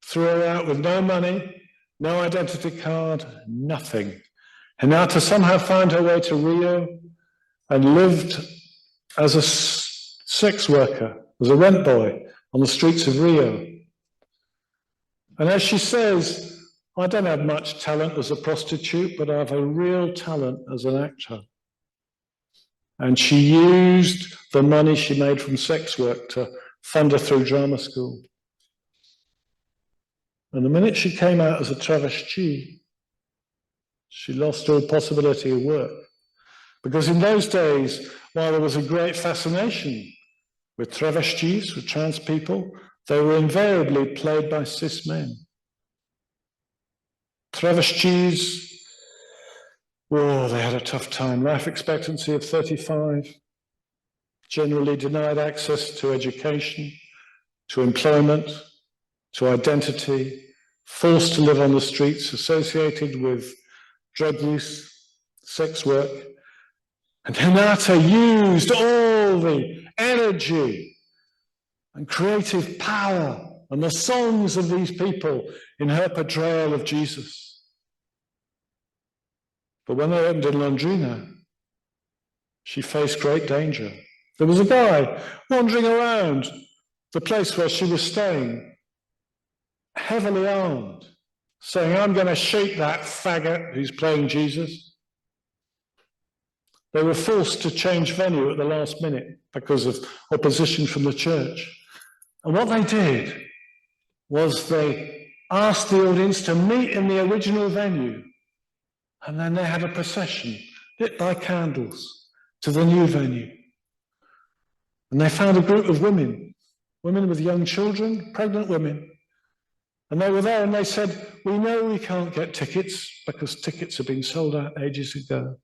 threw her out with no money, no identity card, nothing. Renata somehow found her way to Rio and lived as a sex worker, as a rent boy on the streets of Rio. And as she says, I don't have much talent as a prostitute, but I have a real talent as an actor. And she used the money she made from sex work to fund her through drama school. And the minute she came out as a travesti, she lost all possibility of work. Because in those days, while there was a great fascination with travestis, with trans people, they were invariably played by cis men. Travestis, oh, they had a tough time. Life expectancy of 35, generally denied access to education, to employment, to identity, forced to live on the streets, associated with drug use, sex work. And Renata used all the energy and creative power and the songs of these people in her portrayal of Jesus. But when they opened in Londrina, she faced great danger. There was a guy wandering around the place where she was staying, heavily armed, saying, I'm going to shoot that faggot who's playing Jesus. They were forced to change venue at the last minute because of opposition from the church. And what they did was they asked the audience to meet in the original venue, and then they had a procession lit by candles to the new venue. And they found a group of women with young children, pregnant women. And they were there and they said, we know we can't get tickets because tickets have been sold out ages ago.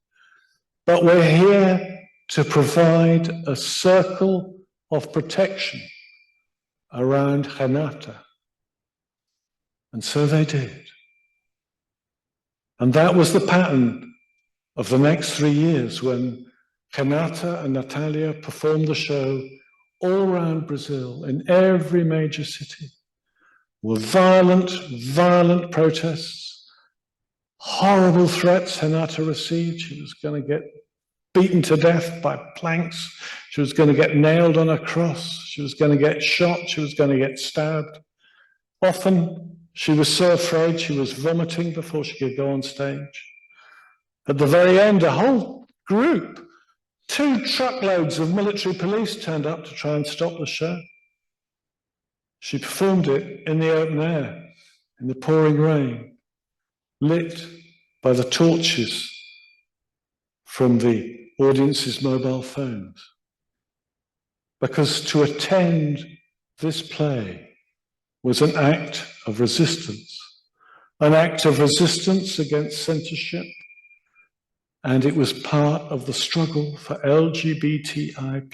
But we're here to provide a circle of protection around Renata. And so they did. And that was the pattern of the next 3 years when Renata and Natalia performed the show all around Brazil, in every major city. Were violent protests, horrible threats Renata received. She was going to get beaten to death by planks. She was going to get nailed on a cross. She was going to get shot. She was going to get stabbed. Often, she was so afraid she was vomiting before she could go on stage. At the very end, a whole group, 2 truckloads of military police turned up to try and stop the show. She performed it in the open air, in the pouring rain, lit by the torches from the audience's mobile phones. Because to attend this play was an act of resistance against censorship, and it was part of the struggle for LGBTI+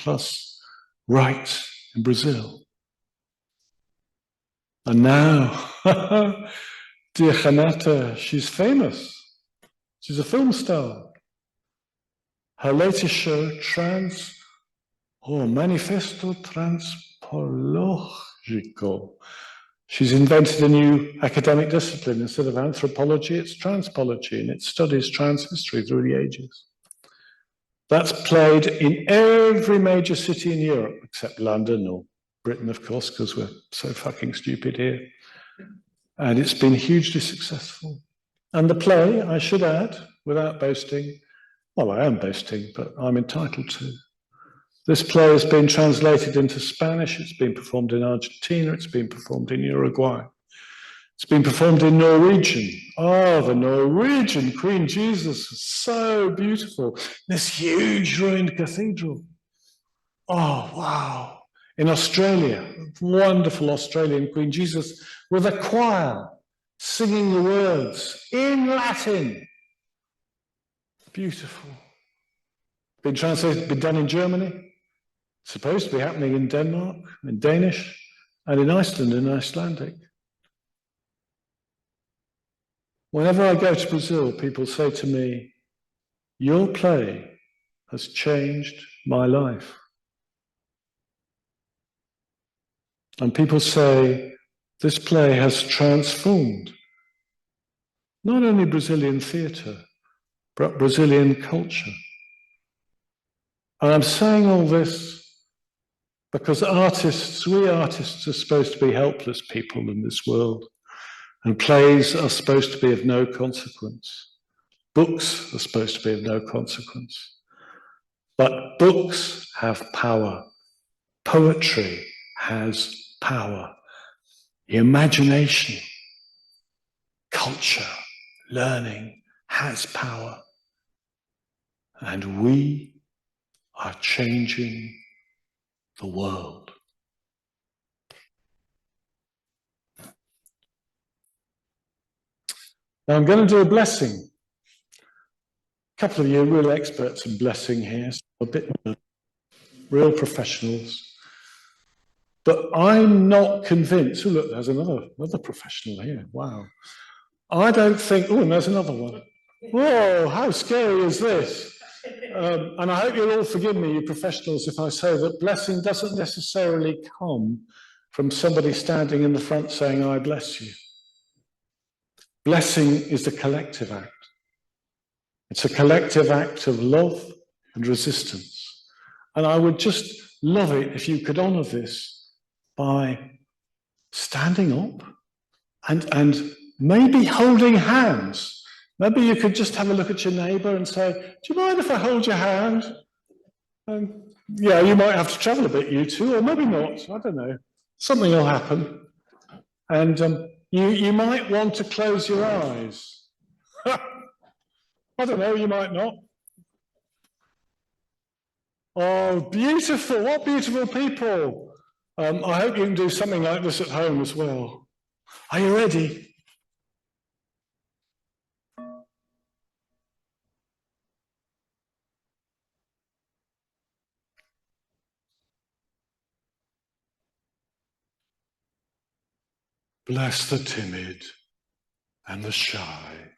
rights in Brazil. And now, dear Renata, she's famous. She's a film star. Her latest show, Manifesto Transpologico. She's invented a new academic discipline. Instead of anthropology, it's transpology, and it studies trans history through the ages. That's played in every major city in Europe, except London or Britain, of course, because we're so fucking stupid here. And it's been hugely successful. And the play, I should add, without boasting, well, I am boasting, but I'm entitled to. This play has been translated into Spanish. It's been performed in Argentina. It's been performed in Uruguay. It's been performed in Norwegian. Oh, the Norwegian Queen Jesus was so beautiful. This huge ruined cathedral. Oh, wow. In Australia, wonderful Australian Queen Jesus with a choir singing the words in Latin. Beautiful. Been translated, been done in Germany. Supposed to be happening in Denmark, in Danish, and in Iceland, in Icelandic. Whenever I go to Brazil, people say to me, your play has changed my life. And people say, this play has transformed not only Brazilian theatre, but Brazilian culture. And I'm saying all this because artists, we artists are supposed to be helpless people in this world. And plays are supposed to be of no consequence. Books are supposed to be of no consequence. But books have power. Poetry has power. The imagination, culture, learning has power. And we are changing the world. Now I'm going to do a blessing. A couple of you are real experts in blessing here, so a bit real professionals. But I'm not convinced. Oh, look, there's another professional here. Wow. I don't think, oh, and there's another one. Whoa, how scary is this? And I hope you'll all forgive me, you professionals, if I say that blessing doesn't necessarily come from somebody standing in the front saying, I bless you. Blessing is a collective act. It's a collective act of love and resistance. And I would just love it if you could honor this by standing up and maybe holding hands. Maybe you could just have a look at your neighbor and say, do you mind if I hold your hand? Yeah, you might have to travel a bit, you two, or maybe not. I don't know. Something will happen. And you might want to close your eyes. I don't know, you might not. Oh, beautiful. What beautiful people. I hope you can do something like this at home as well. Are you ready? Bless the timid and the shy,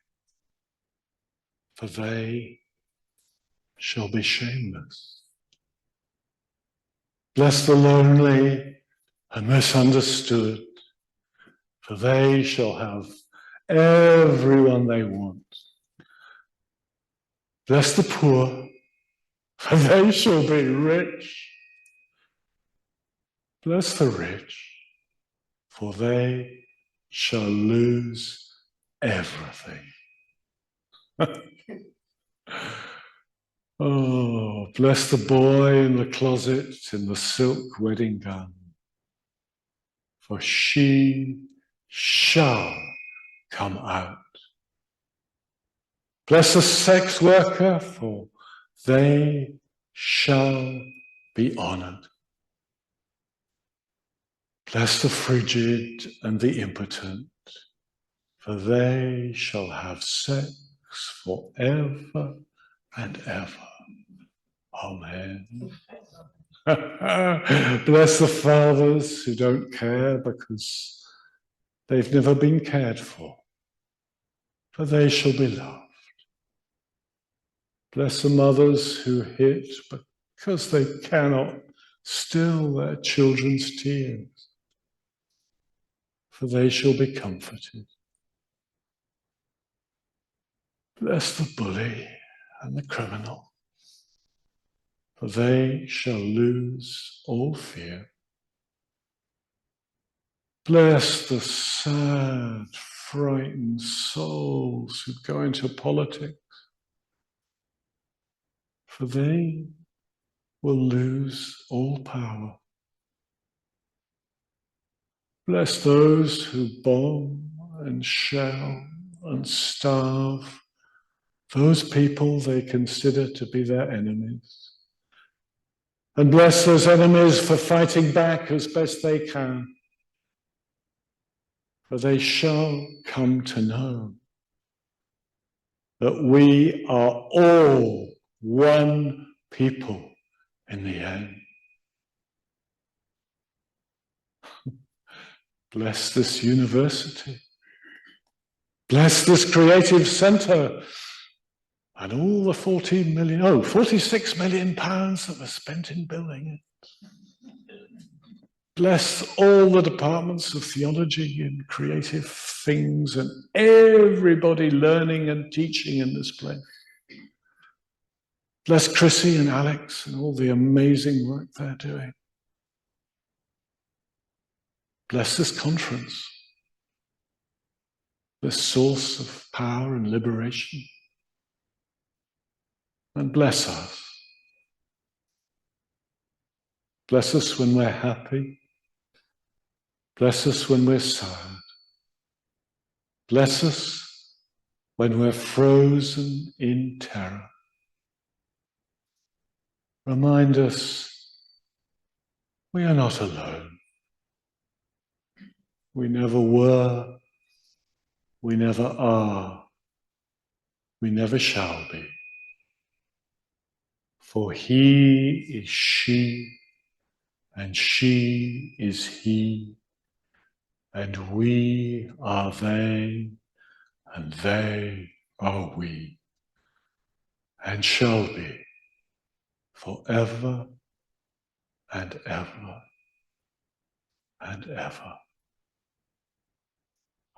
for they shall be shameless. Bless the lonely and misunderstood, for they shall have everyone they want. Bless the poor, for they shall be rich. Bless the rich, for they shall lose everything. Oh, bless the boy in the closet in the silk wedding gown, for she shall come out. Bless the sex worker, for they shall be honored. Bless the frigid and the impotent, for they shall have sex forever and ever. Amen. Bless the fathers who don't care because they've never been cared for they shall be loved. Bless the mothers who hit because they cannot still their children's tears, for they shall be comforted. Bless the bully and the criminal, for they shall lose all fear. Bless the sad, frightened souls who go into politics, for they will lose all power. Bless those who bomb and shell and starve those people they consider to be their enemies. And bless those enemies for fighting back as best they can. For they shall come to know that we are all one people in the end. Bless this university. Bless this creative centre and all the 46 million pounds that were spent in building it. Bless all the departments of theology and creative things and everybody learning and teaching in this place. Bless Chrissie and Alex and all the amazing work they're doing. Bless this conference, this source of power and liberation. And bless us. Bless us when we're happy. Bless us when we're sad. Bless us when we're frozen in terror. Remind us we are not alone. We never were. We never are. We never shall be. For he is she, and she is he, and we are they, and they are we, and shall be forever and ever and ever.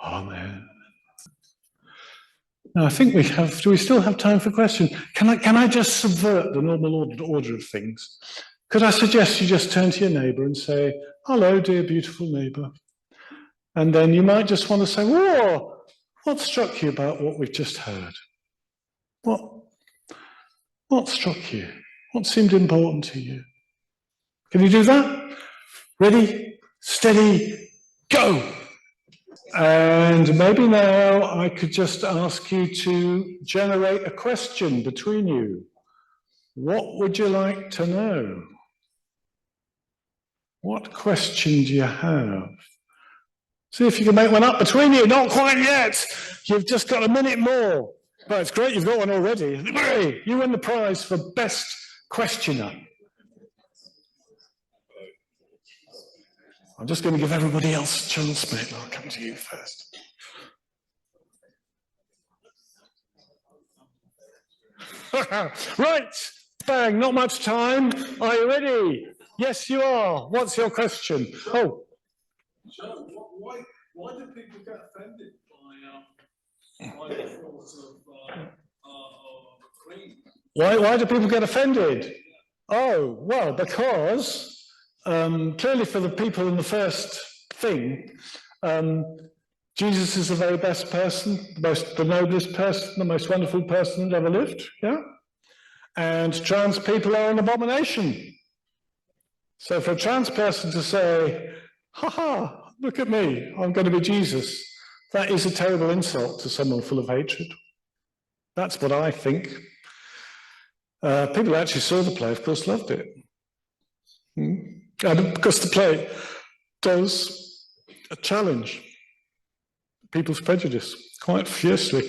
Amen. Now, I think we have, do we still have time for questions? Can I just subvert the normal order of things? Could I suggest you just turn to your neighbour and say, hello, dear beautiful neighbour. And then you might just want to say, whoa, what struck you about what we've just heard? What struck you? What seemed important to you? Can you do that? Ready, steady, go! And maybe now I could just ask you to generate a question between you. What would you like to know? What question do you have? See if you can make one up between you. Not quite yet. You've just got a minute more. But it's great you've got one already. Hooray! You win the prize for best questioner. I'm just going to give everybody else a chance, mate. I'll come to you first. Right, bang, not much time. Are you ready? Yes, you are. What's your question? Oh. Why do people get offended by the thought of Queen? Why do people get offended? Oh, well, because clearly for the people in the first thing, Jesus is the very best person, the noblest person, the most wonderful person that ever lived, yeah? And trans people are an abomination. So for a trans person to say, ha, look at me, I'm going to be Jesus, that is a terrible insult to someone full of hatred. That's what I think. People who actually saw the play, of course, loved it. And because the play does challenge people's prejudice quite fiercely.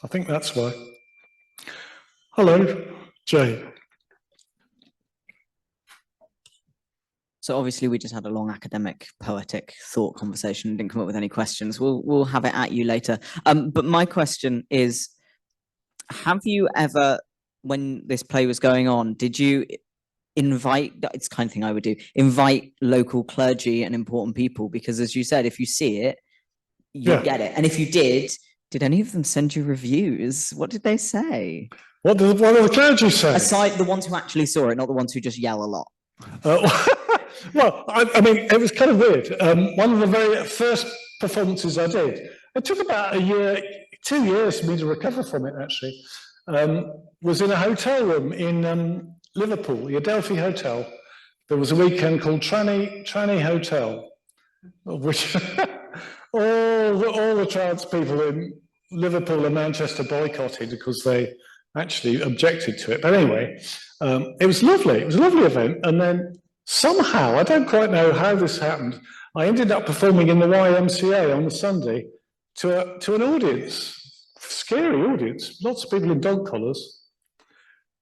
I think that's why. Hello, Jay. So obviously we just had a long academic, poetic thought conversation and didn't come up with any questions. We'll have it at you later. But my question is, have you ever, when this play was going on, did you invite, it's the kind of thing I would do, invite local clergy and important people? Because as you said, if you see it, you get it. And if you did any of them send you reviews? What did they say? What do the clergy say? Aside the ones who actually saw it, not the ones who just yell a lot. Well, I mean, it was kind of weird. One of the very first performances I did, it took about 2 years for me to recover from it, actually, was in a hotel room in Liverpool, the Adelphi Hotel. There was a weekend called Tranny Hotel, which all the trans people in Liverpool and Manchester boycotted because they actually objected to it. But anyway, it was lovely. It was a lovely event. And then somehow, I don't quite know how this happened, I ended up performing in the YMCA on the Sunday to an audience, scary audience, lots of people in dog collars.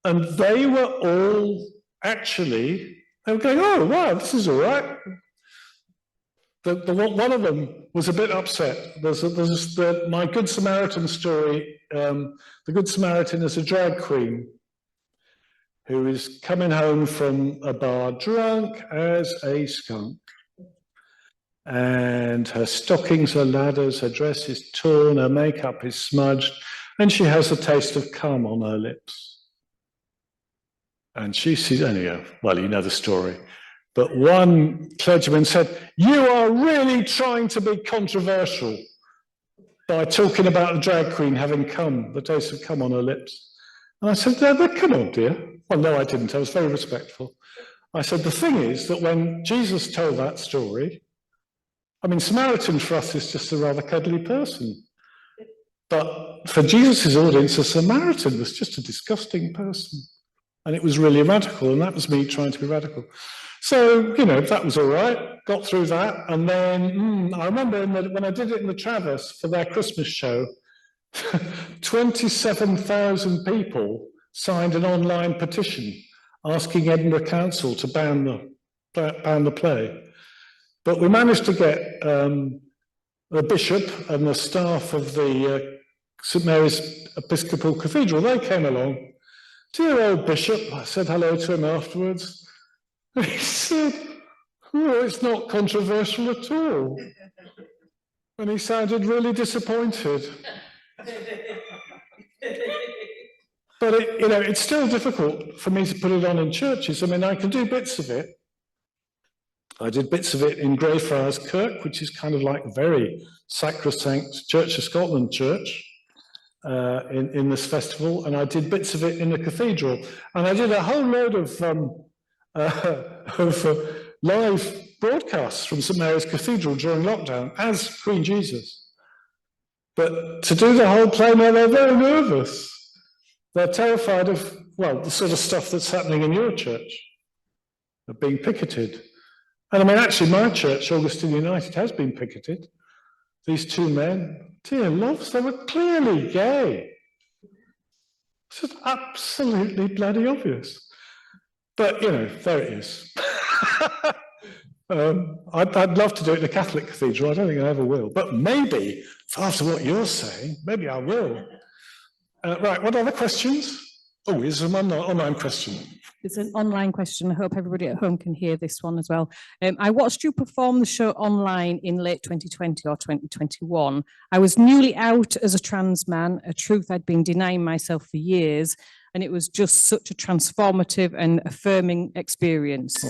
And they were all actually, they were going, oh, wow, this is all right. One of them was a bit upset. There's my Good Samaritan story. The Good Samaritan is a drag queen who is coming home from a bar drunk as a skunk. And her stockings are ladders, her dress is torn, her makeup is smudged, and she has a taste of cum on her lips. And she sees, anyhow, well, you know the story. But one clergyman said, you are really trying to be controversial by talking about the drag queen having cum, the taste of cum on her lips. And I said, come on, dear. Well, no, I didn't. I was very respectful. I said, the thing is that when Jesus told that story, I mean, Samaritan for us is just a rather cuddly person. But for Jesus' audience, a Samaritan was just a disgusting person. And it was really radical, and that was me trying to be radical. So, you know, that was all right, got through that. And then I remember when I did it in the Travis for their Christmas show, 27,000 people signed an online petition asking Edinburgh Council to ban the play. But we managed to get the bishop and the staff of the St Mary's Episcopal Cathedral, they came along. Dear old bishop, I said hello to him afterwards. And he said, oh, it's not controversial at all. And he sounded really disappointed. But it's still difficult for me to put it on in churches. I mean, I can do bits of it. I did bits of it in Greyfriars Kirk, which is kind of like a very sacrosanct Church of Scotland church in this festival. And I did bits of it in the cathedral. And I did a whole load of live broadcasts from St Mary's Cathedral during lockdown as Queen Jesus. But to do the whole play now, they're very nervous. They're terrified of, well, the sort of stuff that's happening in your church, of being picketed. And I mean, actually, my church, Augustine United, has been picketed. These two men, dear loves, they were clearly gay. It's just absolutely bloody obvious. But, you know, there it is. I'd love to do it in a Catholic cathedral. I don't think I ever will. But maybe, after what you're saying, maybe I will. Right, what other questions? Oh, is there an online question? It's an online question. I hope everybody at home can hear this one as well. I watched you perform the show online in late 2020 or 2021. I was newly out as a trans man, a truth I'd been denying myself for years, and it was just such a transformative and affirming experience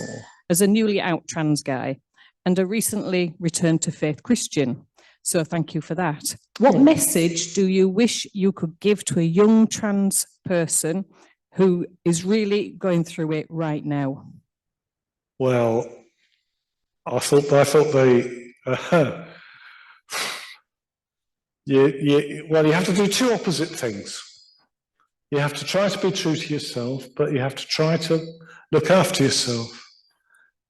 as a newly out trans guy and a recently returned to faith Christian. So thank you for that. What message do you wish you could give to a young trans person who is really going through it right now? Well, I thought they, you have to do two opposite things. You have to try to be true to yourself, but you have to try to look after yourself.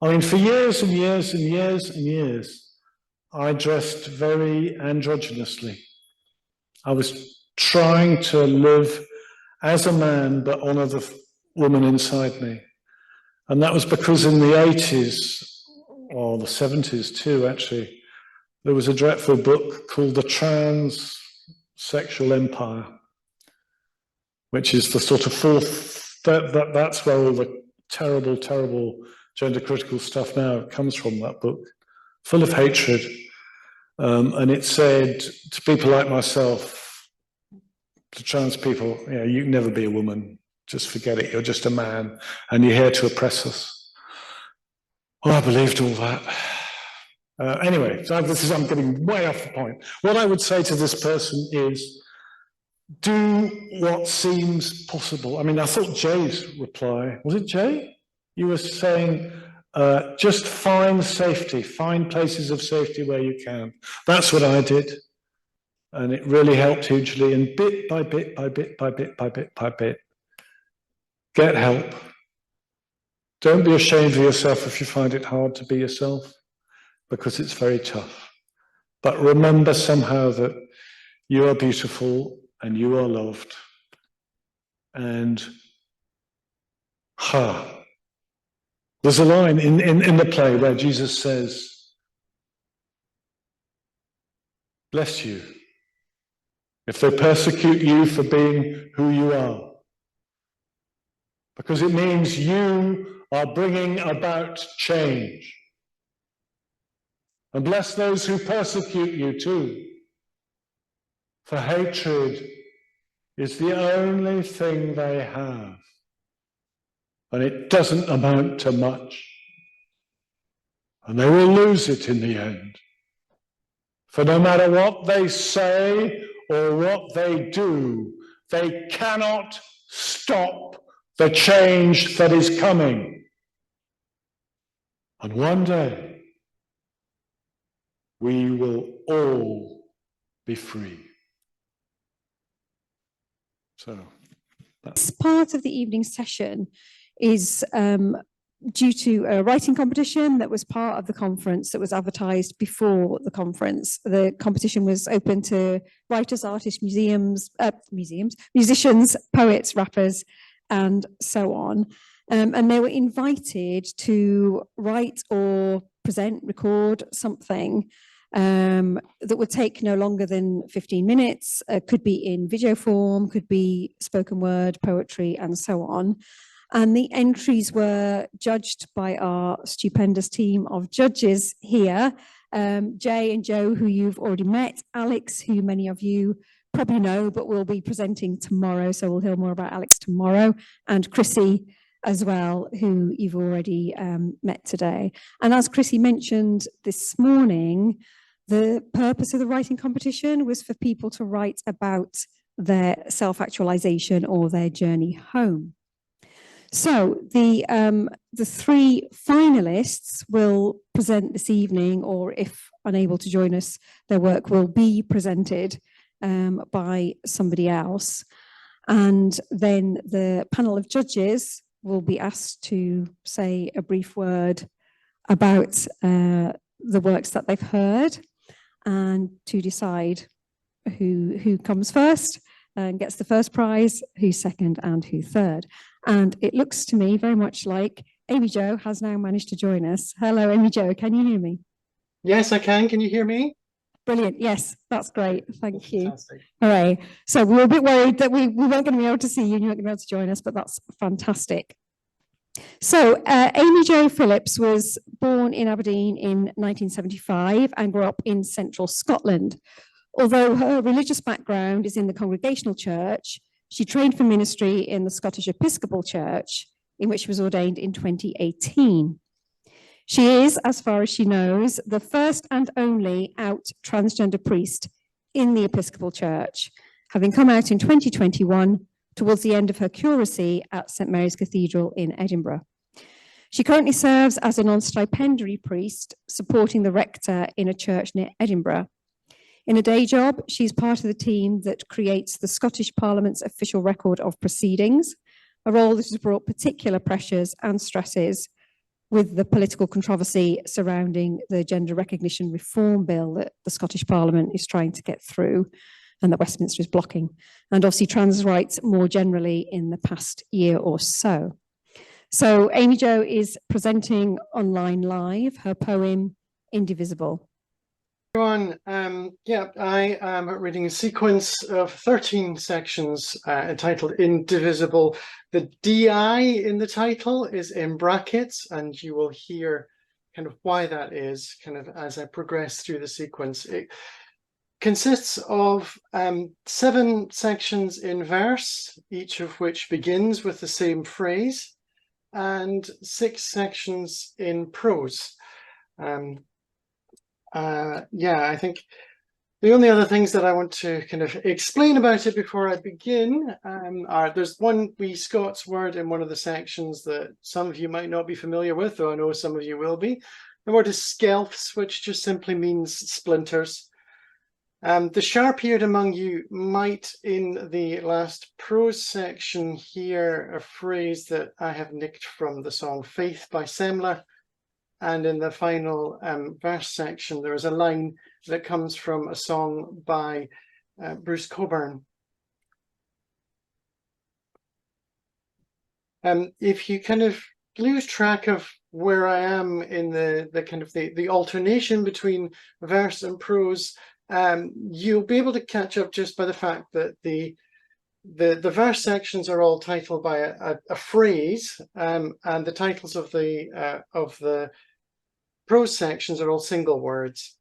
I mean, for years and years and years and years, I dressed very androgynously. I was trying to live as a man, but honor the woman inside me. And that was because in the 80s, or the 70s too, actually, there was a dreadful book called The Transsexual Empire, which is the sort of fourth, that's where all the terrible, terrible gender critical stuff now comes from, that book, full of hatred. And it said to people like myself, to trans people, you know, you can never be a woman, just forget it, you're just a man, and you're here to oppress us. Well, I believed all that. Anyway, so I'm getting way off the point. What I would say to this person is, do what seems possible. I mean, I thought Jay's reply, was it Jay? You were saying, just find safety, find places of safety where you can. That's what I did. And it really helped hugely. And bit by bit, by bit, by bit, by bit, by bit, get help. Don't be ashamed of yourself if you find it hard to be yourself, because it's very tough. But remember somehow that you are beautiful and you are loved. And there's a line in the play where Jesus says, bless you if they persecute you for being who you are, because it means you are bringing about change. And bless those who persecute you too, for hatred is the only thing they have, and it doesn't amount to much, and they will lose it in the end. For no matter what they say or what they do, they cannot stop the change that is coming. And one day, we will all be free. So, this part of the evening session is due to a writing competition that was part of the conference that was advertised before the conference. The competition was open to writers, artists, musicians, poets, rappers, and so on. And they were invited to write or present, record something that would take no longer than 15 minutes, could be in video form, could be spoken word, poetry, and so on. And the entries were judged by our stupendous team of judges here, Jay and Joe, who you've already met, Alex, who many of you probably know, but will be presenting tomorrow, so we'll hear more about Alex tomorrow, and Chrissie as well, who you've already met today. And as Chrissie mentioned this morning, the purpose of the writing competition was for people to write about their self-actualization or their journey home. So the three finalists will present this evening, or if unable to join us, their work will be presented by somebody else. And then the panel of judges will be asked to say a brief word about the works that they've heard, and to decide who comes first and gets the first prize, who's second, and who third. And it looks to me very much like Amy Jo has now managed to join us. Hello, Amy Jo, can you hear me? Yes, I can. Can you hear me? Brilliant. Yes, that's great. Thank you. Fantastic. All right. So we were a bit worried that we weren't going to be able to see you and you weren't going to be able to join us, but that's fantastic. So Amy Jo Phillips was born in Aberdeen in 1975 and grew up in central Scotland. Although her religious background is in the Congregational Church, she trained for ministry in the Scottish Episcopal Church, in which she was ordained in 2018. She is, as far as she knows, the first and only out transgender priest in the Episcopal Church, having come out in 2021 towards the end of her curacy at St Mary's Cathedral in Edinburgh. She currently serves as a non-stipendiary priest, supporting the rector in a church near Edinburgh. In a day job, she's part of the team that creates the Scottish Parliament's official record of proceedings, a role that has brought particular pressures and stresses with the political controversy surrounding the gender recognition reform bill that the Scottish Parliament is trying to get through and that Westminster is blocking, and obviously trans rights more generally in the past year or so. So Amy Jo is presenting online live her poem, Indivisible. Everyone, I am reading a sequence of 13 sections entitled Indivisible. The DI in the title is in brackets, and you will hear kind of why that is kind of as I progress through the sequence. It consists of 7 sections in verse, each of which begins with the same phrase, and 6 sections in prose. I think The only other things that I want to kind of explain about it before I begin are there's one wee Scots word in one of the sections that some of you might not be familiar with, though I know some of you will be. The word is skelfs, which just simply means splinters. The sharp-eared among you might, in the last prose section, hear a phrase that I have nicked from the song Faith by Semler. And in the final verse section, there is a line that comes from a song by Bruce Cockburn. If you kind of lose track of where I am in the kind of the alternation between verse and prose, you'll be able to catch up just by the fact that the verse sections are all titled by a phrase, and the titles of the prose sections are all single words.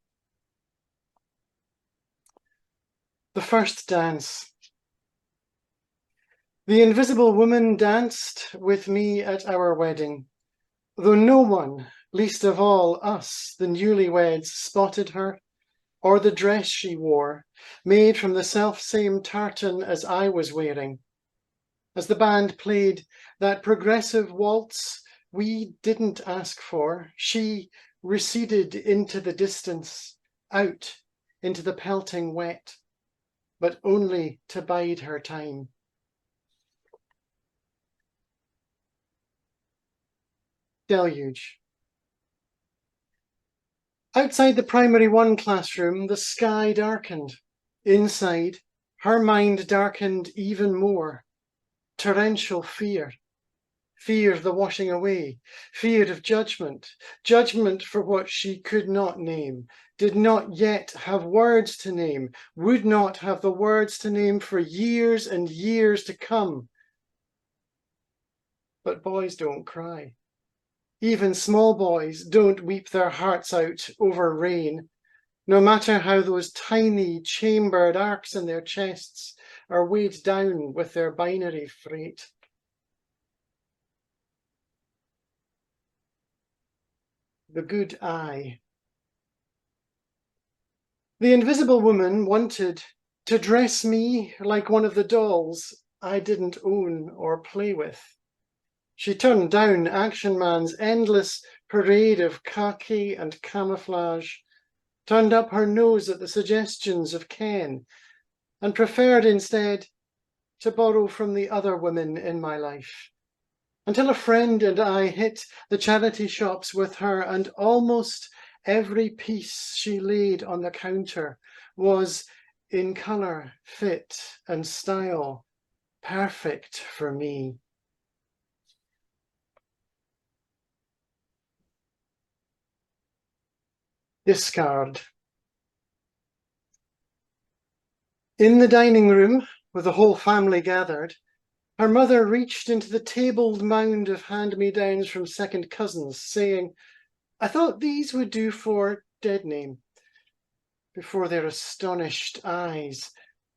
The first dance. The invisible woman danced with me at our wedding, though no one, least of all us, the newlyweds, spotted her, or the dress she wore, made from the self-same tartan as I was wearing. As the band played that progressive waltz we didn't ask for, she receded into the distance, out into the pelting wet, but only to bide her time. Deluge. Outside the primary 1 classroom, the sky darkened. Inside, her mind darkened even more. Torrential fear. Fear of the washing away, fear of judgment, judgment for what she could not name, did not yet have words to name, would not have the words to name for years and years to come. But boys don't cry. Even small boys don't weep their hearts out over rain, no matter how those tiny chambered arcs in their chests are weighed down with their binary freight. The good eye. The invisible woman wanted to dress me like one of the dolls I didn't own or play with. She turned down Action Man's endless parade of khaki and camouflage, turned up her nose at the suggestions of Ken, and preferred instead to borrow from the other women in my life. Until a friend and I hit the charity shops with her, and almost every piece she laid on the counter was in colour, fit and style, perfect for me. Discard. In the dining room, with the whole family gathered, her mother reached into the tabled mound of hand-me-downs from second cousins, saying, "I thought these would do for dead name." Before their astonished eyes,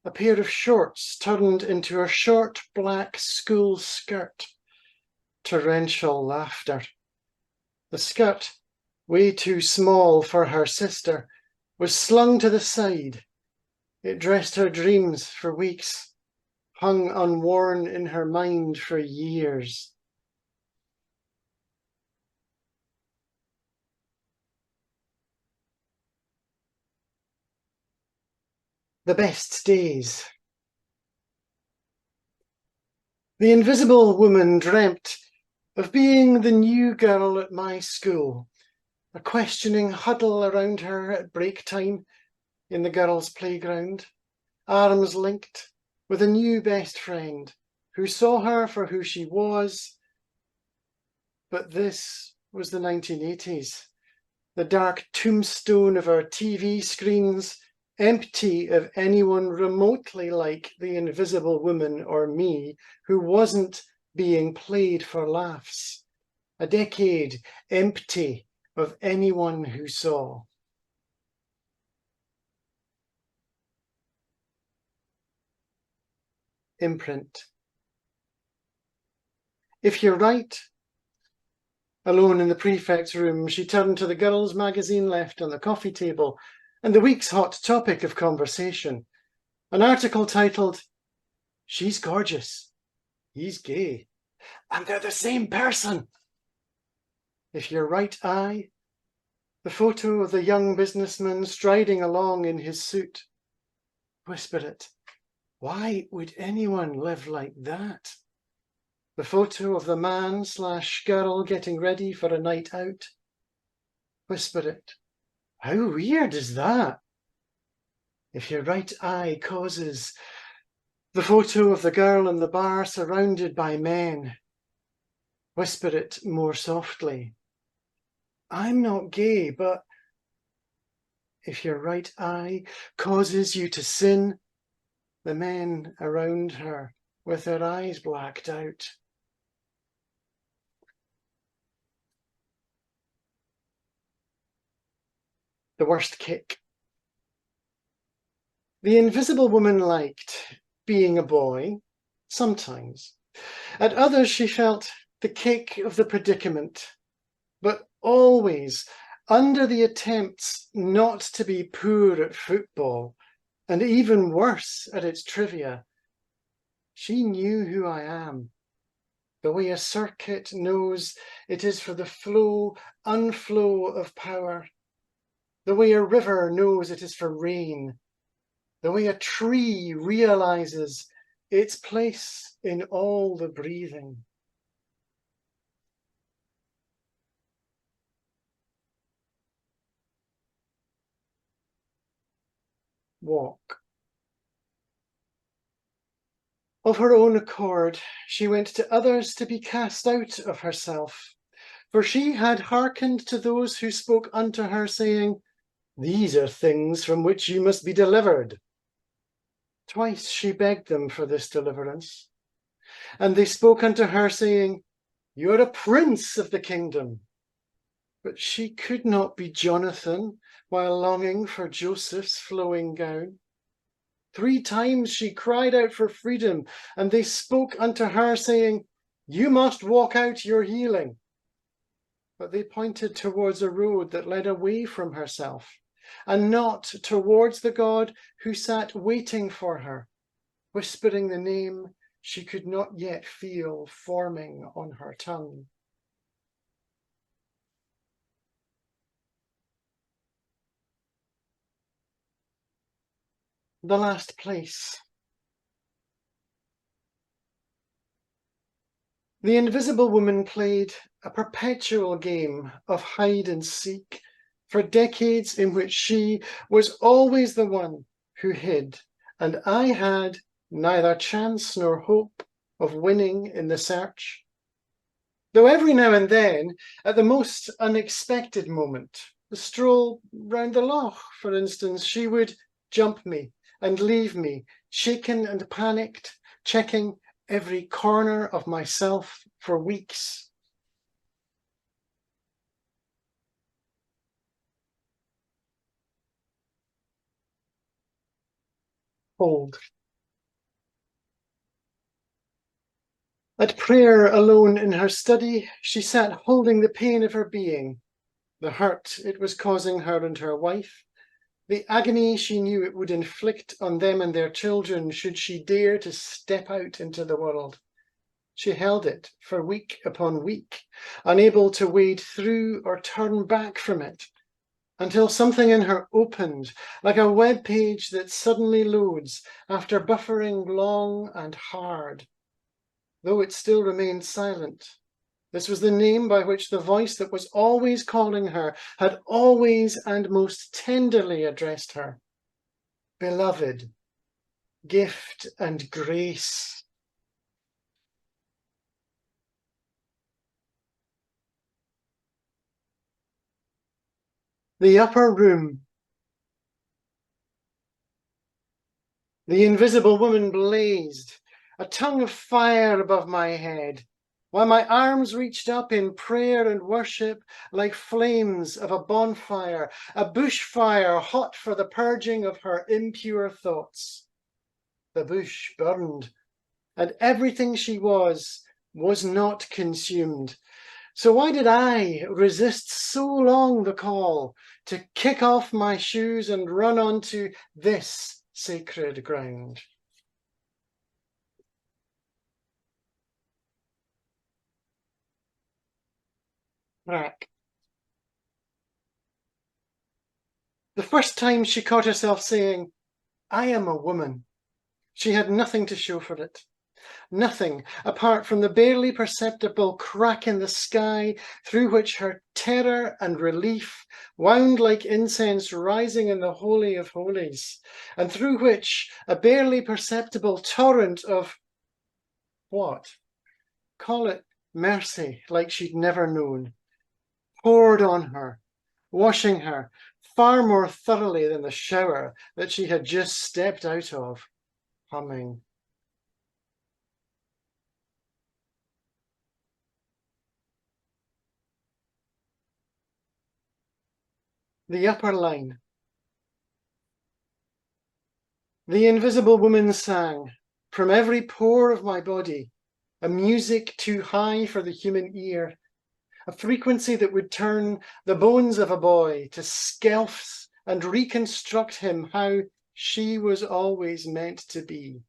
a pair of shorts turned into a short black school skirt. Torrential laughter. The skirt, way too small for her sister, was slung to the side. It dressed her dreams for weeks, hung unworn in her mind for years. The best days. The invisible woman dreamt of being the new girl at my school, a questioning huddle around her at break time in the girls' playground, arms linked with a new best friend who saw her for who she was. But this was the 1980s, the dark tombstone of our TV screens, empty of anyone remotely like the invisible woman or me who wasn't being played for laughs. A decade empty of anyone who saw. Imprint. If you're right. Alone in the prefect's room, she turned to the girls' magazine left on the coffee table and the week's hot topic of conversation, an article titled, "She's Gorgeous, He's Gay, and They're the Same Person." If your right eye, the photo of the young businessman striding along in his suit. Whisper it. Why would anyone live like that? The photo of the man/girl getting ready for a night out. Whisper it. How weird is that? If your right eye causes the photo of the girl in the bar surrounded by men. Whisper it more softly. I'm not gay, but if your right eye causes you to sin, the men around her with their eyes blacked out. The worst kick. The Invisible Woman liked being a boy, sometimes. At others she felt the kick of the predicament, but always under the attempts not to be poor at football, and even worse at its trivia. She knew who I am, the way a circuit knows it is for the flow, unflow of power, the way a river knows it is for rain, the way a tree realizes its place in all the breathing. Walk. Of her own accord, she went to others to be cast out of herself, for she had hearkened to those who spoke unto her, saying, These are things from which you must be delivered. Twice she begged them for this deliverance, and they spoke unto her, saying, You are a prince of the kingdom. But she could not be Jonathan while longing for Joseph's flowing gown. 3 times she cried out for freedom, and they spoke unto her, saying, You must walk out your healing. But they pointed towards a road that led away from herself, and not towards the God who sat waiting for her, whispering the name she could not yet feel forming on her tongue. The last place. The Invisible Woman played a perpetual game of hide and seek for decades in which she was always the one who hid, and I had neither chance nor hope of winning in the search. Though every now and then, at the most unexpected moment, a stroll round the loch, for instance, she would jump me and leave me, shaken and panicked, checking every corner of myself for weeks. Hold. At prayer alone in her study, she sat holding the pain of her being, the hurt it was causing her and her wife, the agony she knew it would inflict on them and their children should she dare to step out into the world. She held it for week upon week, unable to wade through or turn back from it, until something in her opened, like a web page that suddenly loads after buffering long and hard. Though it still remained silent, this was the name by which the voice that was always calling her had always and most tenderly addressed her. Beloved, gift and grace. The upper room. The Invisible Woman blazed, a tongue of fire above my head, while my arms reached up in prayer and worship like flames of a bonfire, a bushfire hot for the purging of her impure thoughts. The bush burned, and everything she was not consumed, So why did I resist so long the call to kick off my shoes and run onto this sacred ground? Rack. The first time she caught herself saying, I am a woman, she had nothing to show for it. Nothing apart from the barely perceptible crack in the sky through which her terror and relief wound like incense rising in the Holy of Holies, and through which a barely perceptible torrent of what? Call it mercy, like she'd never known, poured on her, washing her far more thoroughly than the shower that she had just stepped out of, humming. The upper line. The invisible woman sang, from every pore of my body, a music too high for the human ear, a frequency that would turn the bones of a boy to skelfs and reconstruct him how she was always meant to be.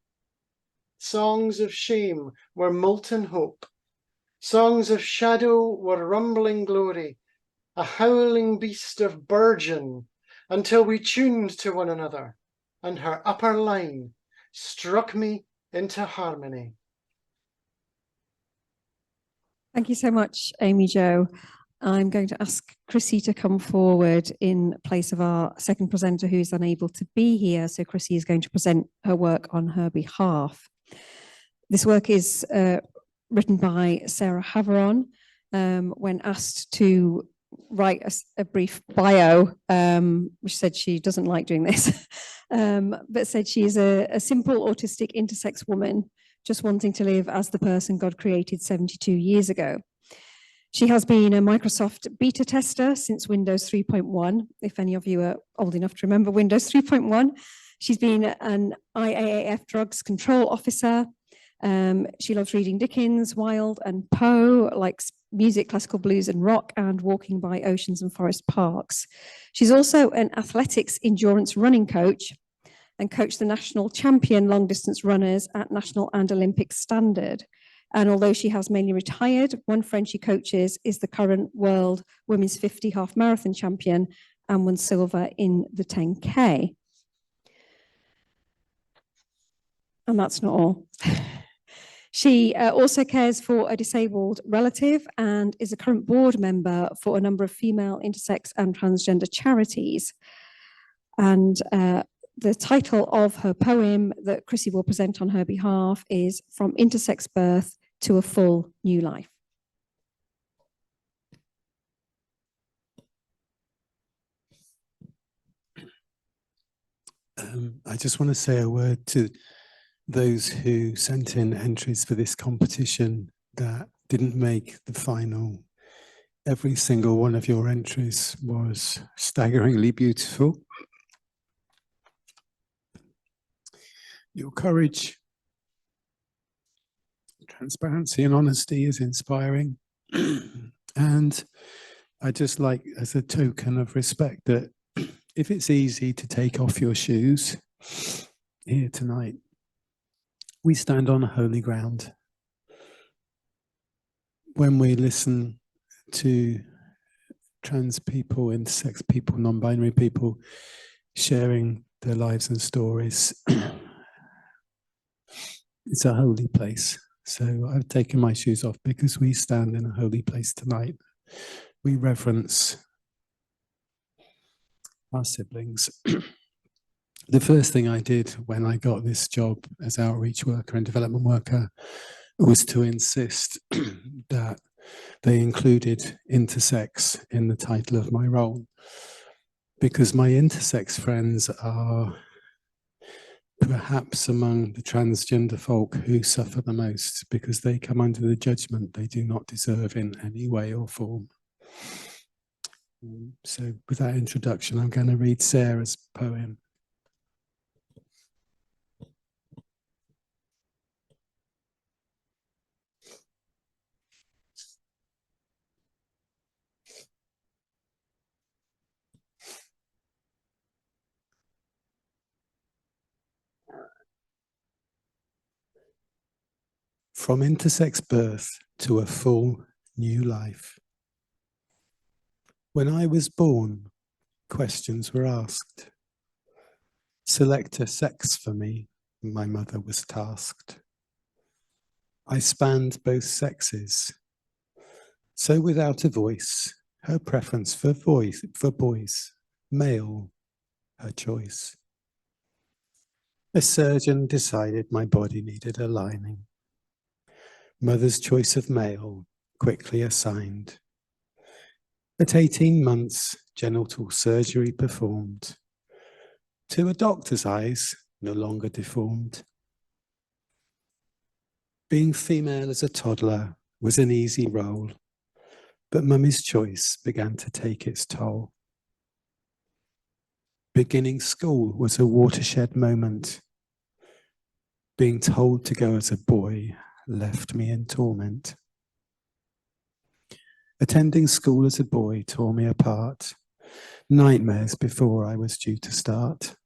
Songs of shame were molten hope. Songs of shadow were rumbling glory, a howling beast of burgeon, until we tuned to one another, and her upper line struck me into harmony. Thank you so much, Amy Jo. I'm going to ask Chrissie to come forward in place of our second presenter who is unable to be here. So Chrissie is going to present her work on her behalf. This work is written by Sarah Haveron. When asked to write a brief bio, which said she doesn't like doing this, but said she is a simple autistic intersex woman just wanting to live as the person God created 72 years ago. She has been a Microsoft beta tester since Windows 3.1, if any of you are old enough to remember Windows 3.1. She's been an IAAF drugs control officer. She loves reading Dickens, Wilde and Poe, likes music, classical blues and rock, and walking by oceans and forest parks. She's also an athletics endurance running coach and coached the national champion long distance runners at national and Olympic standard. And although she has mainly retired, one friend she coaches is the current world women's 50 half marathon champion and won silver in the 10K. And that's not all. She also cares for a disabled relative and is a current board member for a number of female, intersex and transgender charities. And the title of her poem that Chrissie will present on her behalf is From Intersex Birth to a Full New Life. I just want to say a word to those who sent in entries for this competition that didn't make the final. Every single one of your entries was staggeringly beautiful. Your courage, transparency and honesty is inspiring. And I just like, as a token of respect, that if it's easy to take off your shoes here tonight, we stand on holy ground. When we listen to trans people, intersex people, non-binary people sharing their lives and stories, it's a holy place. So I've taken my shoes off because we stand in a holy place tonight. We reverence our siblings. The first thing I did when I got this job as outreach worker and development worker was to insist that they included intersex in the title of my role, because my intersex friends are perhaps among the transgender folk who suffer the most, because they come under the judgment they do not deserve in any way or form. So with that introduction, I'm going to read Sarah's poem. from intersex birth to a full new life. When I was born, questions were asked. Select a sex for me, my mother was tasked. I spanned both sexes, so without a voice, her preference for boys, male, her choice. A surgeon decided my body needed a lining. Mother's choice of male quickly assigned. At 18 months, genital surgery performed. To a doctor's eyes, no longer deformed. Being female as a toddler was an easy role, but mummy's choice began to take its toll. Beginning school was a watershed moment. Being told to go as a boy left me in torment. Attending school as a boy tore me apart. Nightmares before I was due to start.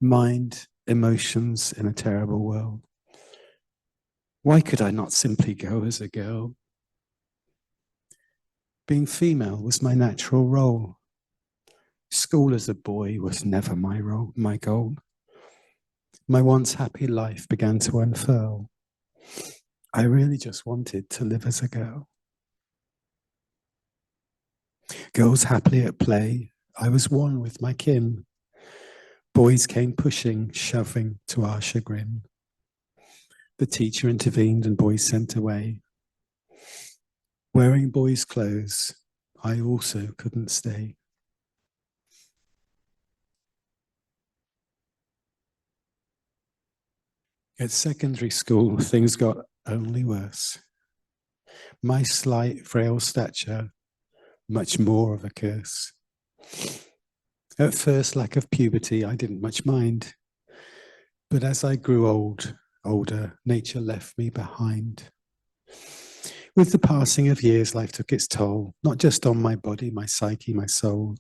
Mind, emotions in a terrible world. Why could I not simply go as a girl? Being female was my natural role. School as a boy was never my role, my goal. My once happy life began to unfurl. I really just wanted to live as a girl. Girls happily at play, I was one with my kin. Boys came pushing, shoving to our chagrin. The teacher intervened and boys sent away. Wearing boys' clothes, I also couldn't stay. At secondary school, things got only worse. My slight, frail stature, much more of a curse. At first, lack of puberty, I didn't much mind. But as I grew older, nature left me behind. With the passing of years, life took its toll, not just on my body, my psyche, my soul,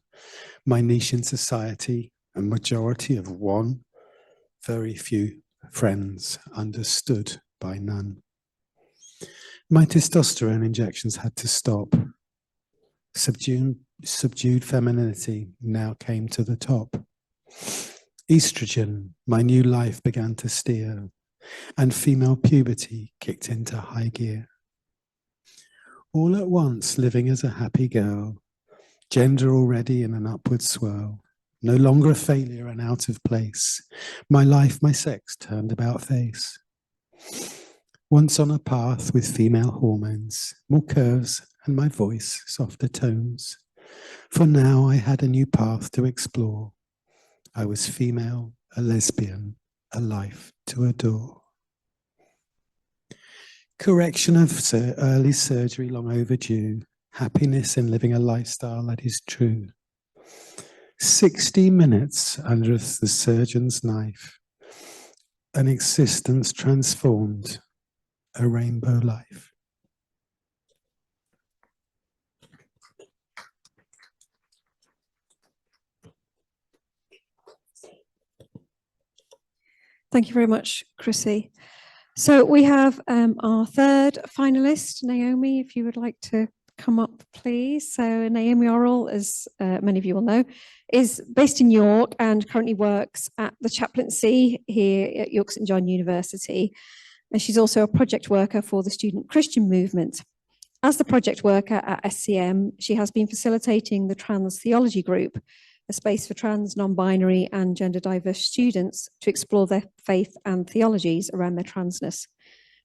my niche in society, a majority of one, very few friends, understood by none. My testosterone injections had to stop. Subdued femininity now came to the top. Estrogen, my new life began to steer, and female puberty kicked into high gear. All at once, living as a happy girl, gender already in an upward swirl, no longer a failure and out of place. My life, my sex turned about face. Once on a path with female hormones, more curves and my voice, softer tones. For now I had a new path to explore. I was female, a lesbian, a life to adore. Correction of early surgery long overdue. Happiness in living a lifestyle that is true. 60 minutes under the surgeon's knife. An existence transformed, a rainbow life. Thank you very much, Chrissie. So we have our third finalist, Naomi, if you would like to come up, please. So Naomi Orrell, as many of you will know, is based in York and currently works at the chaplaincy here at York St John University. And she's also a project worker for the Student Christian Movement. As the project worker at SCM, she has been facilitating the Trans Theology Group, a space for trans, non-binary and gender diverse students to explore their faith and theologies around their transness.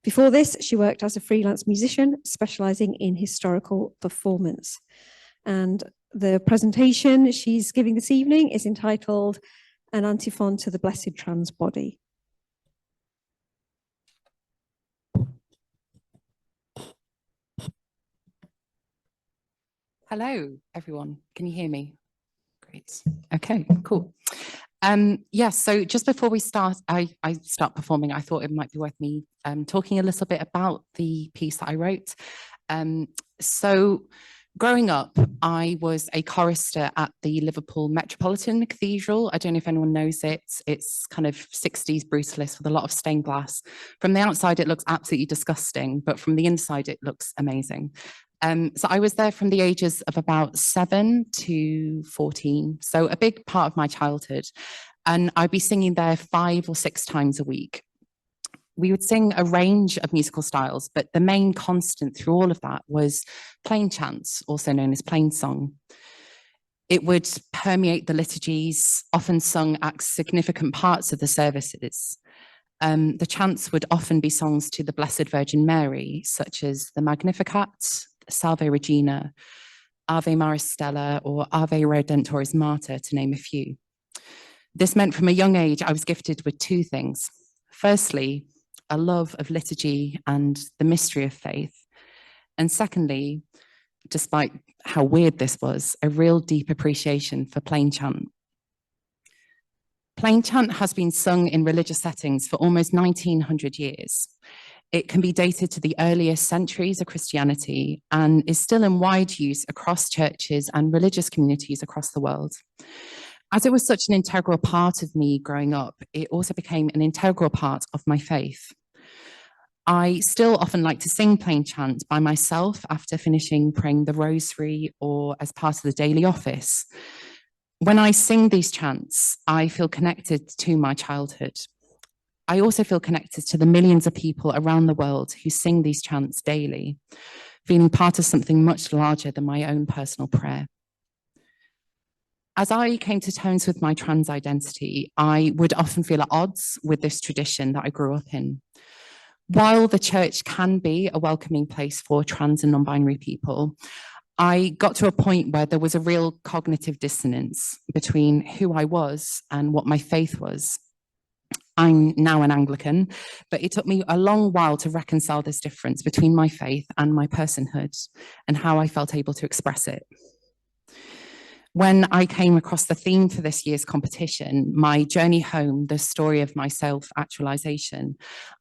Before this, she worked as a freelance musician, specializing in historical performance. And the presentation she's giving this evening is entitled An Antiphon to the Blessed Trans Body. Hello, everyone. Can you hear me? Great. Okay, cool. Yes, so just before we start, I start performing, I thought it might be worth me talking a little bit about the piece that I wrote. So Growing up, I was a chorister at the Liverpool Metropolitan Cathedral. I don't know if anyone knows it. It's kind of 60s brutalist with a lot of stained glass. From the outside, it looks absolutely disgusting, but from the inside, it looks amazing. So I was there from the ages of about 7 to 14, so a big part of my childhood. And I'd be singing there 5 or 6 times a week. We would sing a range of musical styles, but the main constant through all of that was plain chants, also known as plain song. It would permeate the liturgies, often sung at significant parts of the services. The chants would often be songs to the Blessed Virgin Mary, such as the Magnificat, Salve Regina, Ave Maris Stella, or Ave Redemptoris Mater, to name a few. This meant from a young age, I was gifted with 2 things. Firstly, a love of liturgy and the mystery of faith. And secondly, despite how weird this was, a real deep appreciation for plain chant. Plain chant has been sung in religious settings for almost 1900 years. It can be dated to the earliest centuries of Christianity and is still in wide use across churches and religious communities across the world. As it was such an integral part of me growing up, it also became an integral part of my faith. I still often like to sing plain chant by myself after finishing praying the rosary or as part of the daily office. When I sing these chants, I feel connected to my childhood. I also feel connected to the millions of people around the world who sing these chants daily, feeling part of something much larger than my own personal prayer. As I came to terms with my trans identity, I would often feel at odds with this tradition that I grew up in. While the church can be a welcoming place for trans and non-binary people, I got to a point where there was a real cognitive dissonance between who I was and what my faith was. I'm now an Anglican, but it took me a long while to reconcile this difference between my faith and my personhood and how I felt able to express it. When I came across the theme for this year's competition, My Journey Home, the Story of My Self-Actualization,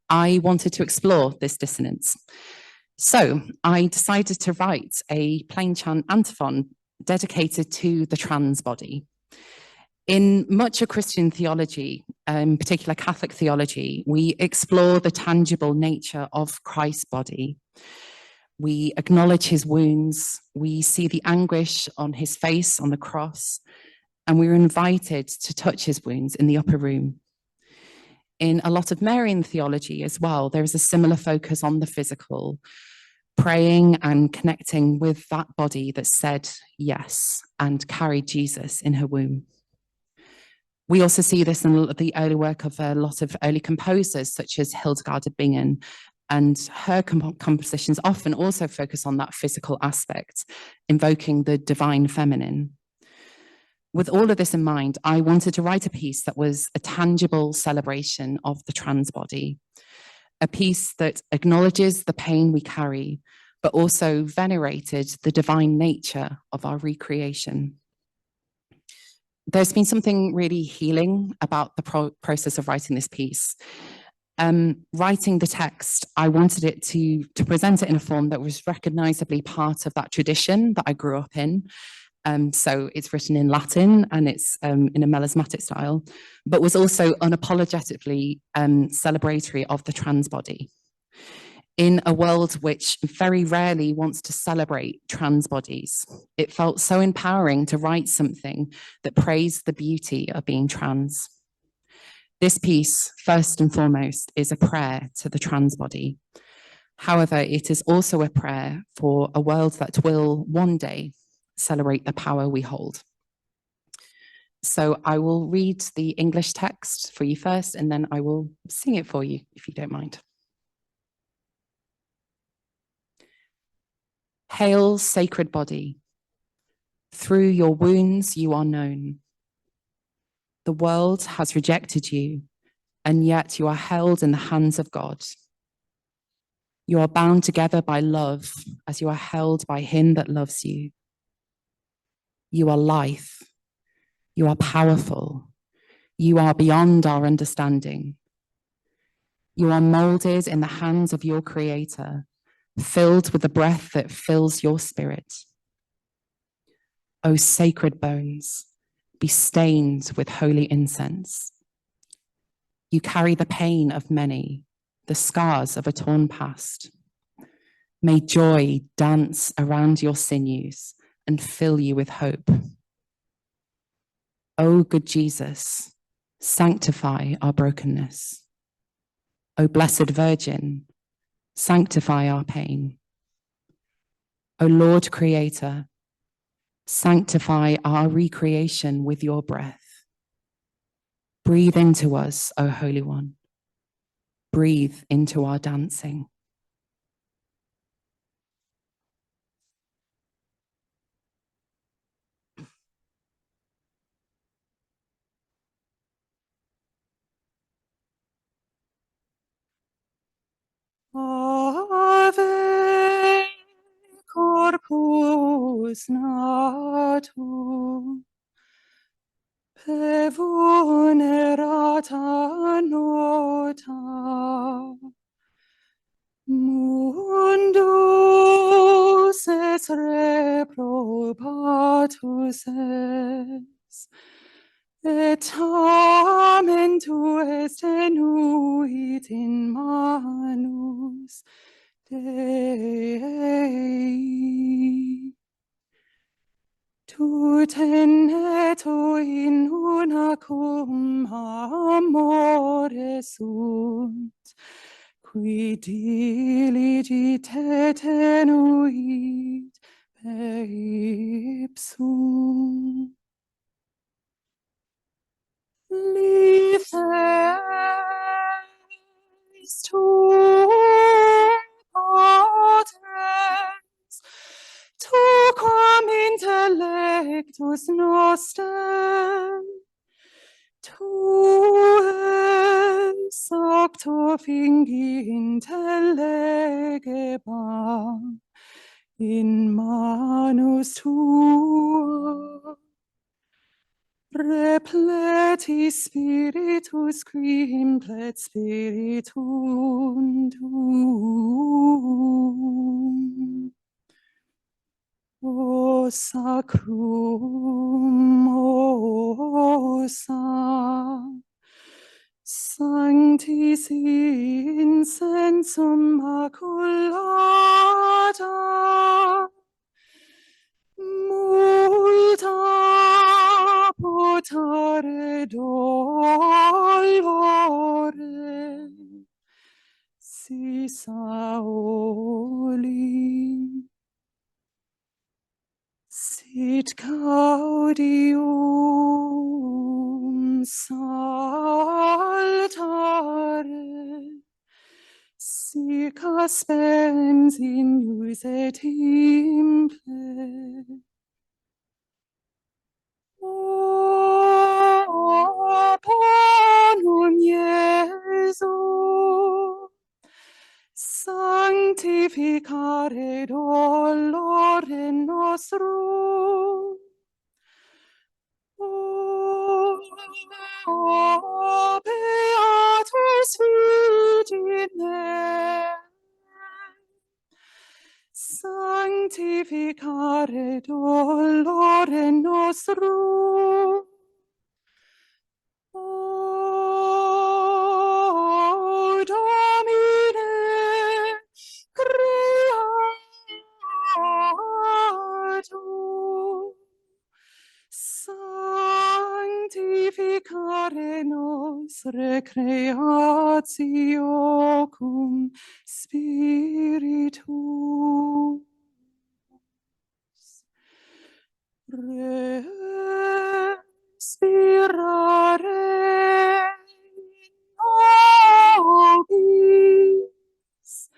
I wanted to explore this dissonance. So I decided to write a plain chant antiphon dedicated to the trans body. In much of Christian theology, in particular Catholic theology, we explore the tangible nature of Christ's body. We acknowledge his wounds, we see the anguish on his face on the cross, and we were invited to touch his wounds in the upper room. In a lot of Marian theology as well, there is a similar focus on the physical, praying and connecting with that body that said yes and carried Jesus in her womb. We also see this in the early work of a lot of early composers, such as Hildegard of Bingen, and her compositions often also focus on that physical aspect, invoking the divine feminine. With all of this in mind, I wanted to write a piece that was a tangible celebration of the trans body, a piece that acknowledges the pain we carry, but also venerated the divine nature of our recreation. There's been something really healing about the process of writing this piece. Writing the text, I wanted it to present it in a form that was recognizably part of that tradition that I grew up in. So it's written in Latin and it's in a melismatic style, but was also unapologetically celebratory of the trans body. In a world which very rarely wants to celebrate trans bodies, it felt so empowering to write something that praised the beauty of being trans. This piece, first and foremost, is a prayer to the trans body. However, it is also a prayer for a world that will one day celebrate the power we hold. So I will read the English text for you first, and then I will sing it for you, if you don't mind. Hail, sacred body. Through your wounds you are known. The world has rejected you, and yet you are held in the hands of God. You are bound together by love, as you are held by him that loves you. You are life. You are powerful. You are beyond our understanding. You are molded in the hands of your Creator, filled with the breath that fills your spirit. O sacred bones, be stained with holy incense. You carry the pain of many, the scars of a torn past. May joy dance around your sinews and fill you with hope. O good Jesus, sanctify our brokenness. O Blessed Virgin, sanctify our pain. O Lord Creator, sanctify our recreation with your breath. Breathe into us, O Holy One. Breathe into our dancing. Ave corpus natum, per venerata nota, mundus es reprobatus es, et tamen tuus tenuit in manus Dei. Tu teneto in unacum amore sunt, qui diligite tenuit per ipsum. Liefest tu potens, tu quam intellectus noster, tu es octo fingi intellegebar in manus tua. Repleti spiritus qui implet spiritum tuum. O sacrum ossa, sanctis incensum maculata, multa potare dolore, si saoli, sit gaudium saltare, sic aspens inus et imple. O bonum Iesu, sanctificare dolore nostrum. O beatus Virgine, sanctificare dolore nostrum. O Domine, Creator, sanctificare nos recreatio cum Spiritus. Respirare nobis,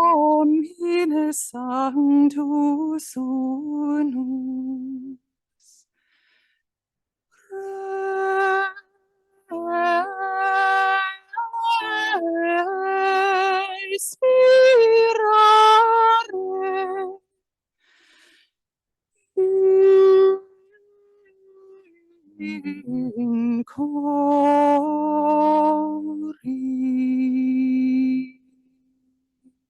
Domine Sanctus Unus. Respirare in cori.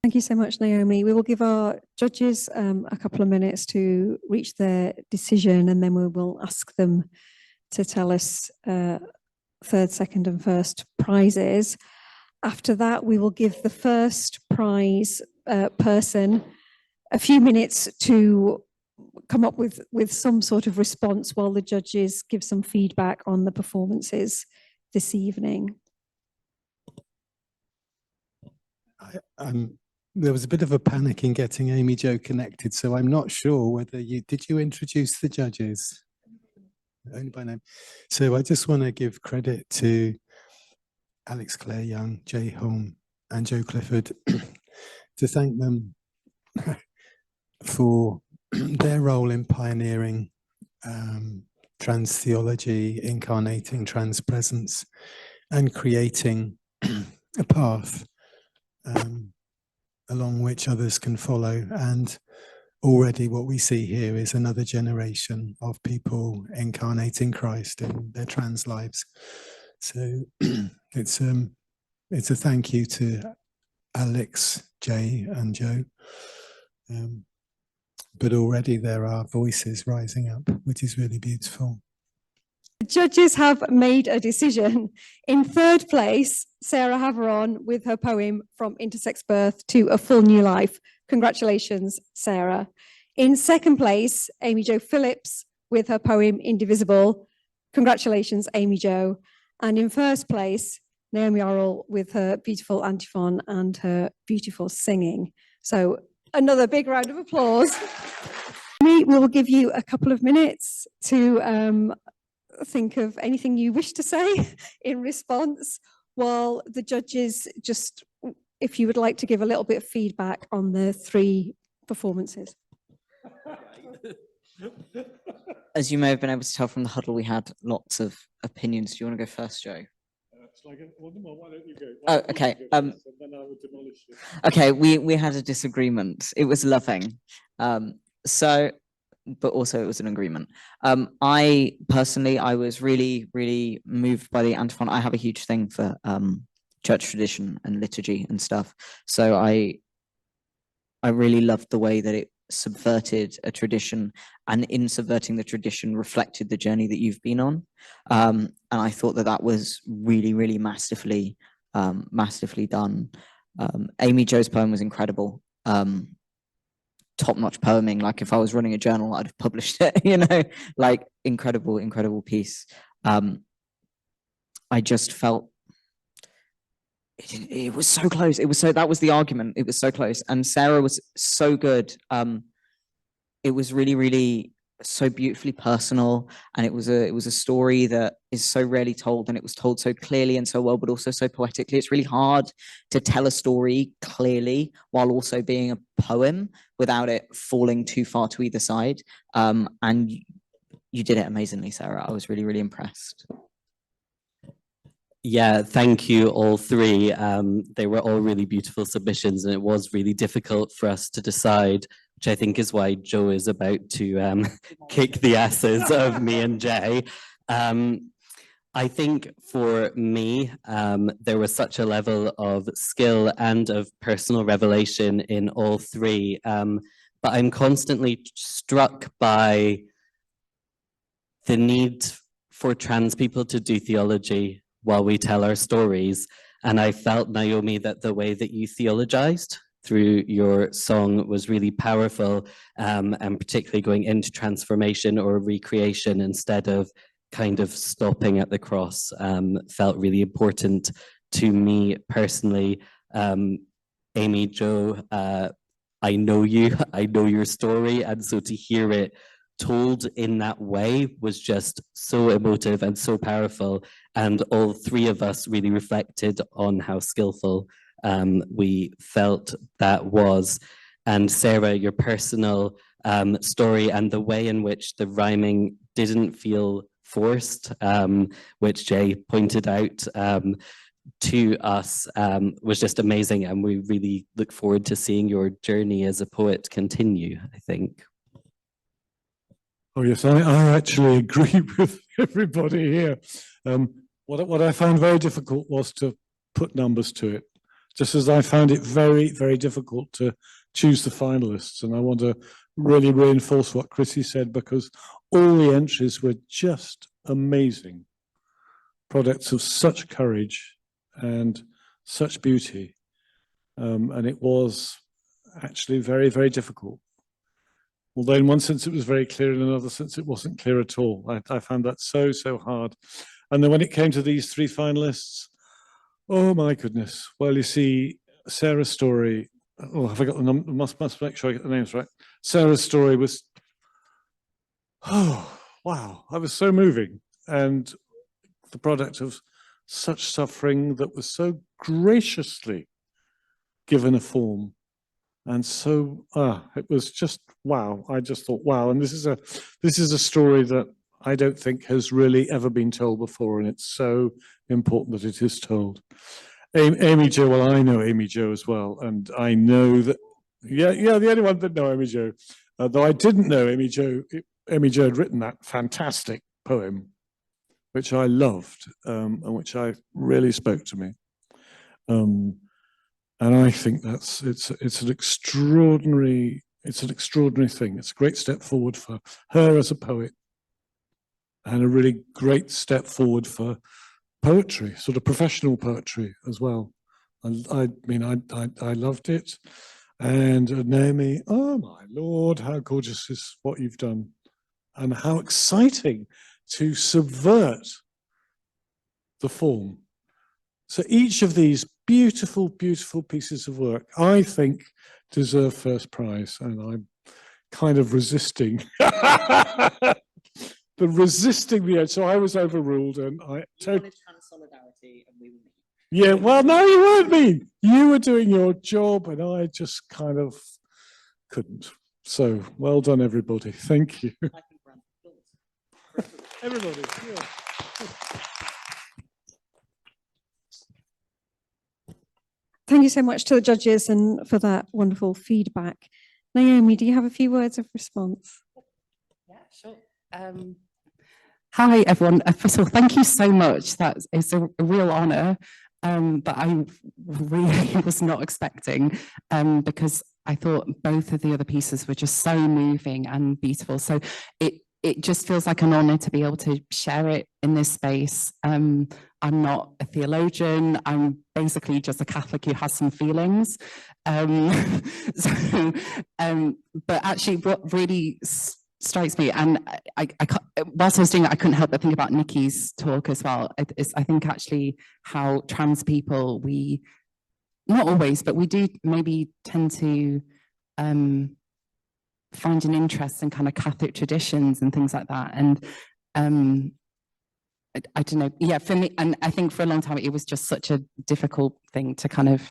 Thank you so much, Naomi. We will give our judges a couple of minutes to reach their decision, and then we will ask them to tell us third, second, and first prizes. After that, we will give the first prize person a few minutes to come up with some sort of response while the judges give some feedback on the performances this evening. There was a bit of a panic in getting Amy Jo connected, so I'm not sure whether did you introduce the judges? Only by name. So I just want to give credit to Alex Clare Young, Jay Hulme, and Joe Clifford to thank them for their role in pioneering trans theology, incarnating trans presence, and creating a path along which others can follow. And already what we see here is another generation of people incarnating Christ in their trans lives. So it's a thank you to Alex, Jay, and Joe. But already there are voices rising up, which is really beautiful. The judges have made a decision. In third place, Sarah Haveron with her poem From Intersex Birth to a Full New Life. Congratulations, Sarah. In second place, Amy Jo Phillips with her poem Indivisible. Congratulations, Amy Jo. And in first place, Naomi Orrell with her beautiful antiphon and her beautiful singing. So another big round of applause. We will give you a couple of minutes to think of anything you wish to say in response, while the judges just, if you would like to give a little bit of feedback on the three performances. As you may have been able to tell from the huddle, we had lots of opinions. Do you want to go first, Joe? Why don't you go? Oh, okay. Okay, we had a disagreement. It was loving. But also it was an agreement. I personally, I was really, really moved by the antiphon. I have a huge thing for church tradition and liturgy and stuff. So I really loved the way that it subverted a tradition, and in subverting the tradition reflected the journey that you've been on. And I thought that was really, really masterfully done. Amy Jo's poem was incredible. Top-notch poeming. Like if I was running a journal, I'd have published it, you know, like incredible piece. I just felt it was so close. That was the argument. It was so close. And Sarah was so good. It was really, really so beautifully personal. And it was a story that is so rarely told, and it was told so clearly and so well, but also so poetically. It's really hard to tell a story clearly while also being a poem without it falling too far to either side. And you did it amazingly, Sarah. I was really, really impressed. Yeah, thank you all three. They were all really beautiful submissions, and it was really difficult for us to decide, which I think is why Joe is about to kick the asses of me and Jay. I think for me, there was such a level of skill and of personal revelation in all three, but I'm constantly struck by the need for trans people to do theology while we tell our stories. And I felt, Naomi, that the way that you theologized through your song was really powerful, and particularly going into transformation or recreation instead of kind of stopping at the cross, felt really important to me personally. Amy Jo, I know you, I know your story, and so to hear it told in that way was just so emotive and so powerful, and all three of us really reflected on how skillful we felt that was. And Sarah, your personal story and the way in which the rhyming didn't feel forced, which Jay pointed out to us, was just amazing, and we really look forward to seeing your journey as a poet continue, I think. Oh yes, I actually agree with everybody here. What I found very difficult was to put numbers to it, just as I found it very, very difficult to choose the finalists. And I want to really reinforce what Chrissie said, because all the entries were just amazing, products of such courage and such beauty. And it was actually very, very difficult. Although in one sense it was very clear, in another sense it wasn't clear at all. I found that so, so hard. And then when it came to these three finalists, oh my goodness. Well, you see, Sarah's story, oh, have I got the number? Must make sure I get the names right. Sarah's story was, oh, wow, that was so moving. And the product of such suffering that was so graciously given a form. And so, it was just, wow. I just thought, wow. And this is a story that I don't think has really ever been told before. And it's so important that it is told. Amy Jo, well, I know Amy Jo as well. And I know that, yeah, the only one that know Amy Jo, though I didn't know Amy Jo had written that fantastic poem, which I loved, and which I really spoke to me. And I think it's an extraordinary thing. It's a great step forward for her as a poet, and a really great step forward for poetry, sort of professional poetry as well. I mean, I loved it. And Naomi, oh my Lord, how gorgeous is what you've done, and how exciting to subvert the form. So each of these beautiful, beautiful pieces of work, I think, deserve first prize, and I'm kind of resisting. resisting the edge. So I was overruled, and I totally. Solidarity, and we were mean. Yeah, well, no, you weren't mean. You were doing your job, and I just kind of couldn't. So well done, everybody. Thank you. Everybody. Yeah. Thank you so much to the judges and for that wonderful feedback. Naomi, do you have a few words of response? Yeah, sure. Hi, everyone. First of all, thank you so much. That is a real honour that I really was not expecting, because I thought both of the other pieces were just so moving and beautiful. So it just feels like an honour to be able to share it in this space. I'm not a theologian. I'm basically just a Catholic who has some feelings. But actually what really strikes me, and whilst I was doing it, I couldn't help but think about Nikki's talk as well. I think actually how trans people, we, not always, but we do maybe tend to find an interest in kind of Catholic traditions and things like that. And I don't know, yeah, for me, and I think for a long time it was just such a difficult thing to kind of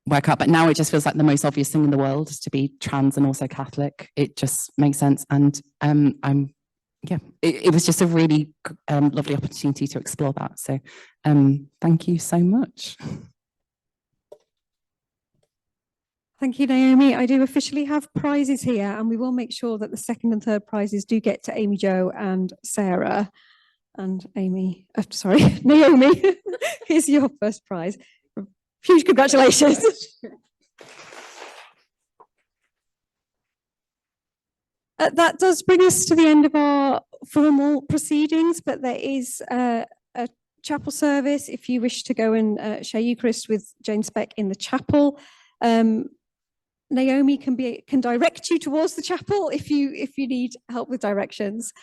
work out, but now it just feels like the most obvious thing in the world is to be trans and also Catholic. It just makes sense. And it was just a really lovely opportunity to explore that. So thank you so much. Thank you, Naomi. I do officially have prizes here, and we will make sure that the second and third prizes do get to Amy Jo and Sarah. And Amy, sorry, Naomi, here's your first prize. Huge congratulations. That does bring us to the end of our formal proceedings, but there is a chapel service if you wish to go and share Eucharist with Jane Speck in the chapel. Naomi can direct you towards the chapel if you need help with directions.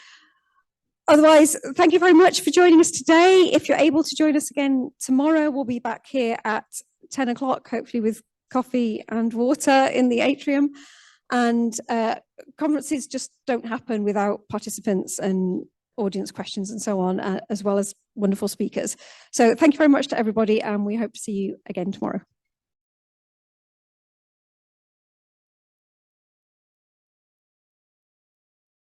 Otherwise, thank you very much for joining us today. If you're able to join us again tomorrow, we'll be back here at 10 o'clock, hopefully with coffee and water in the atrium. And conferences just don't happen without participants and audience questions and so on, as well as wonderful speakers. So thank you very much to everybody, and we hope to see you again tomorrow.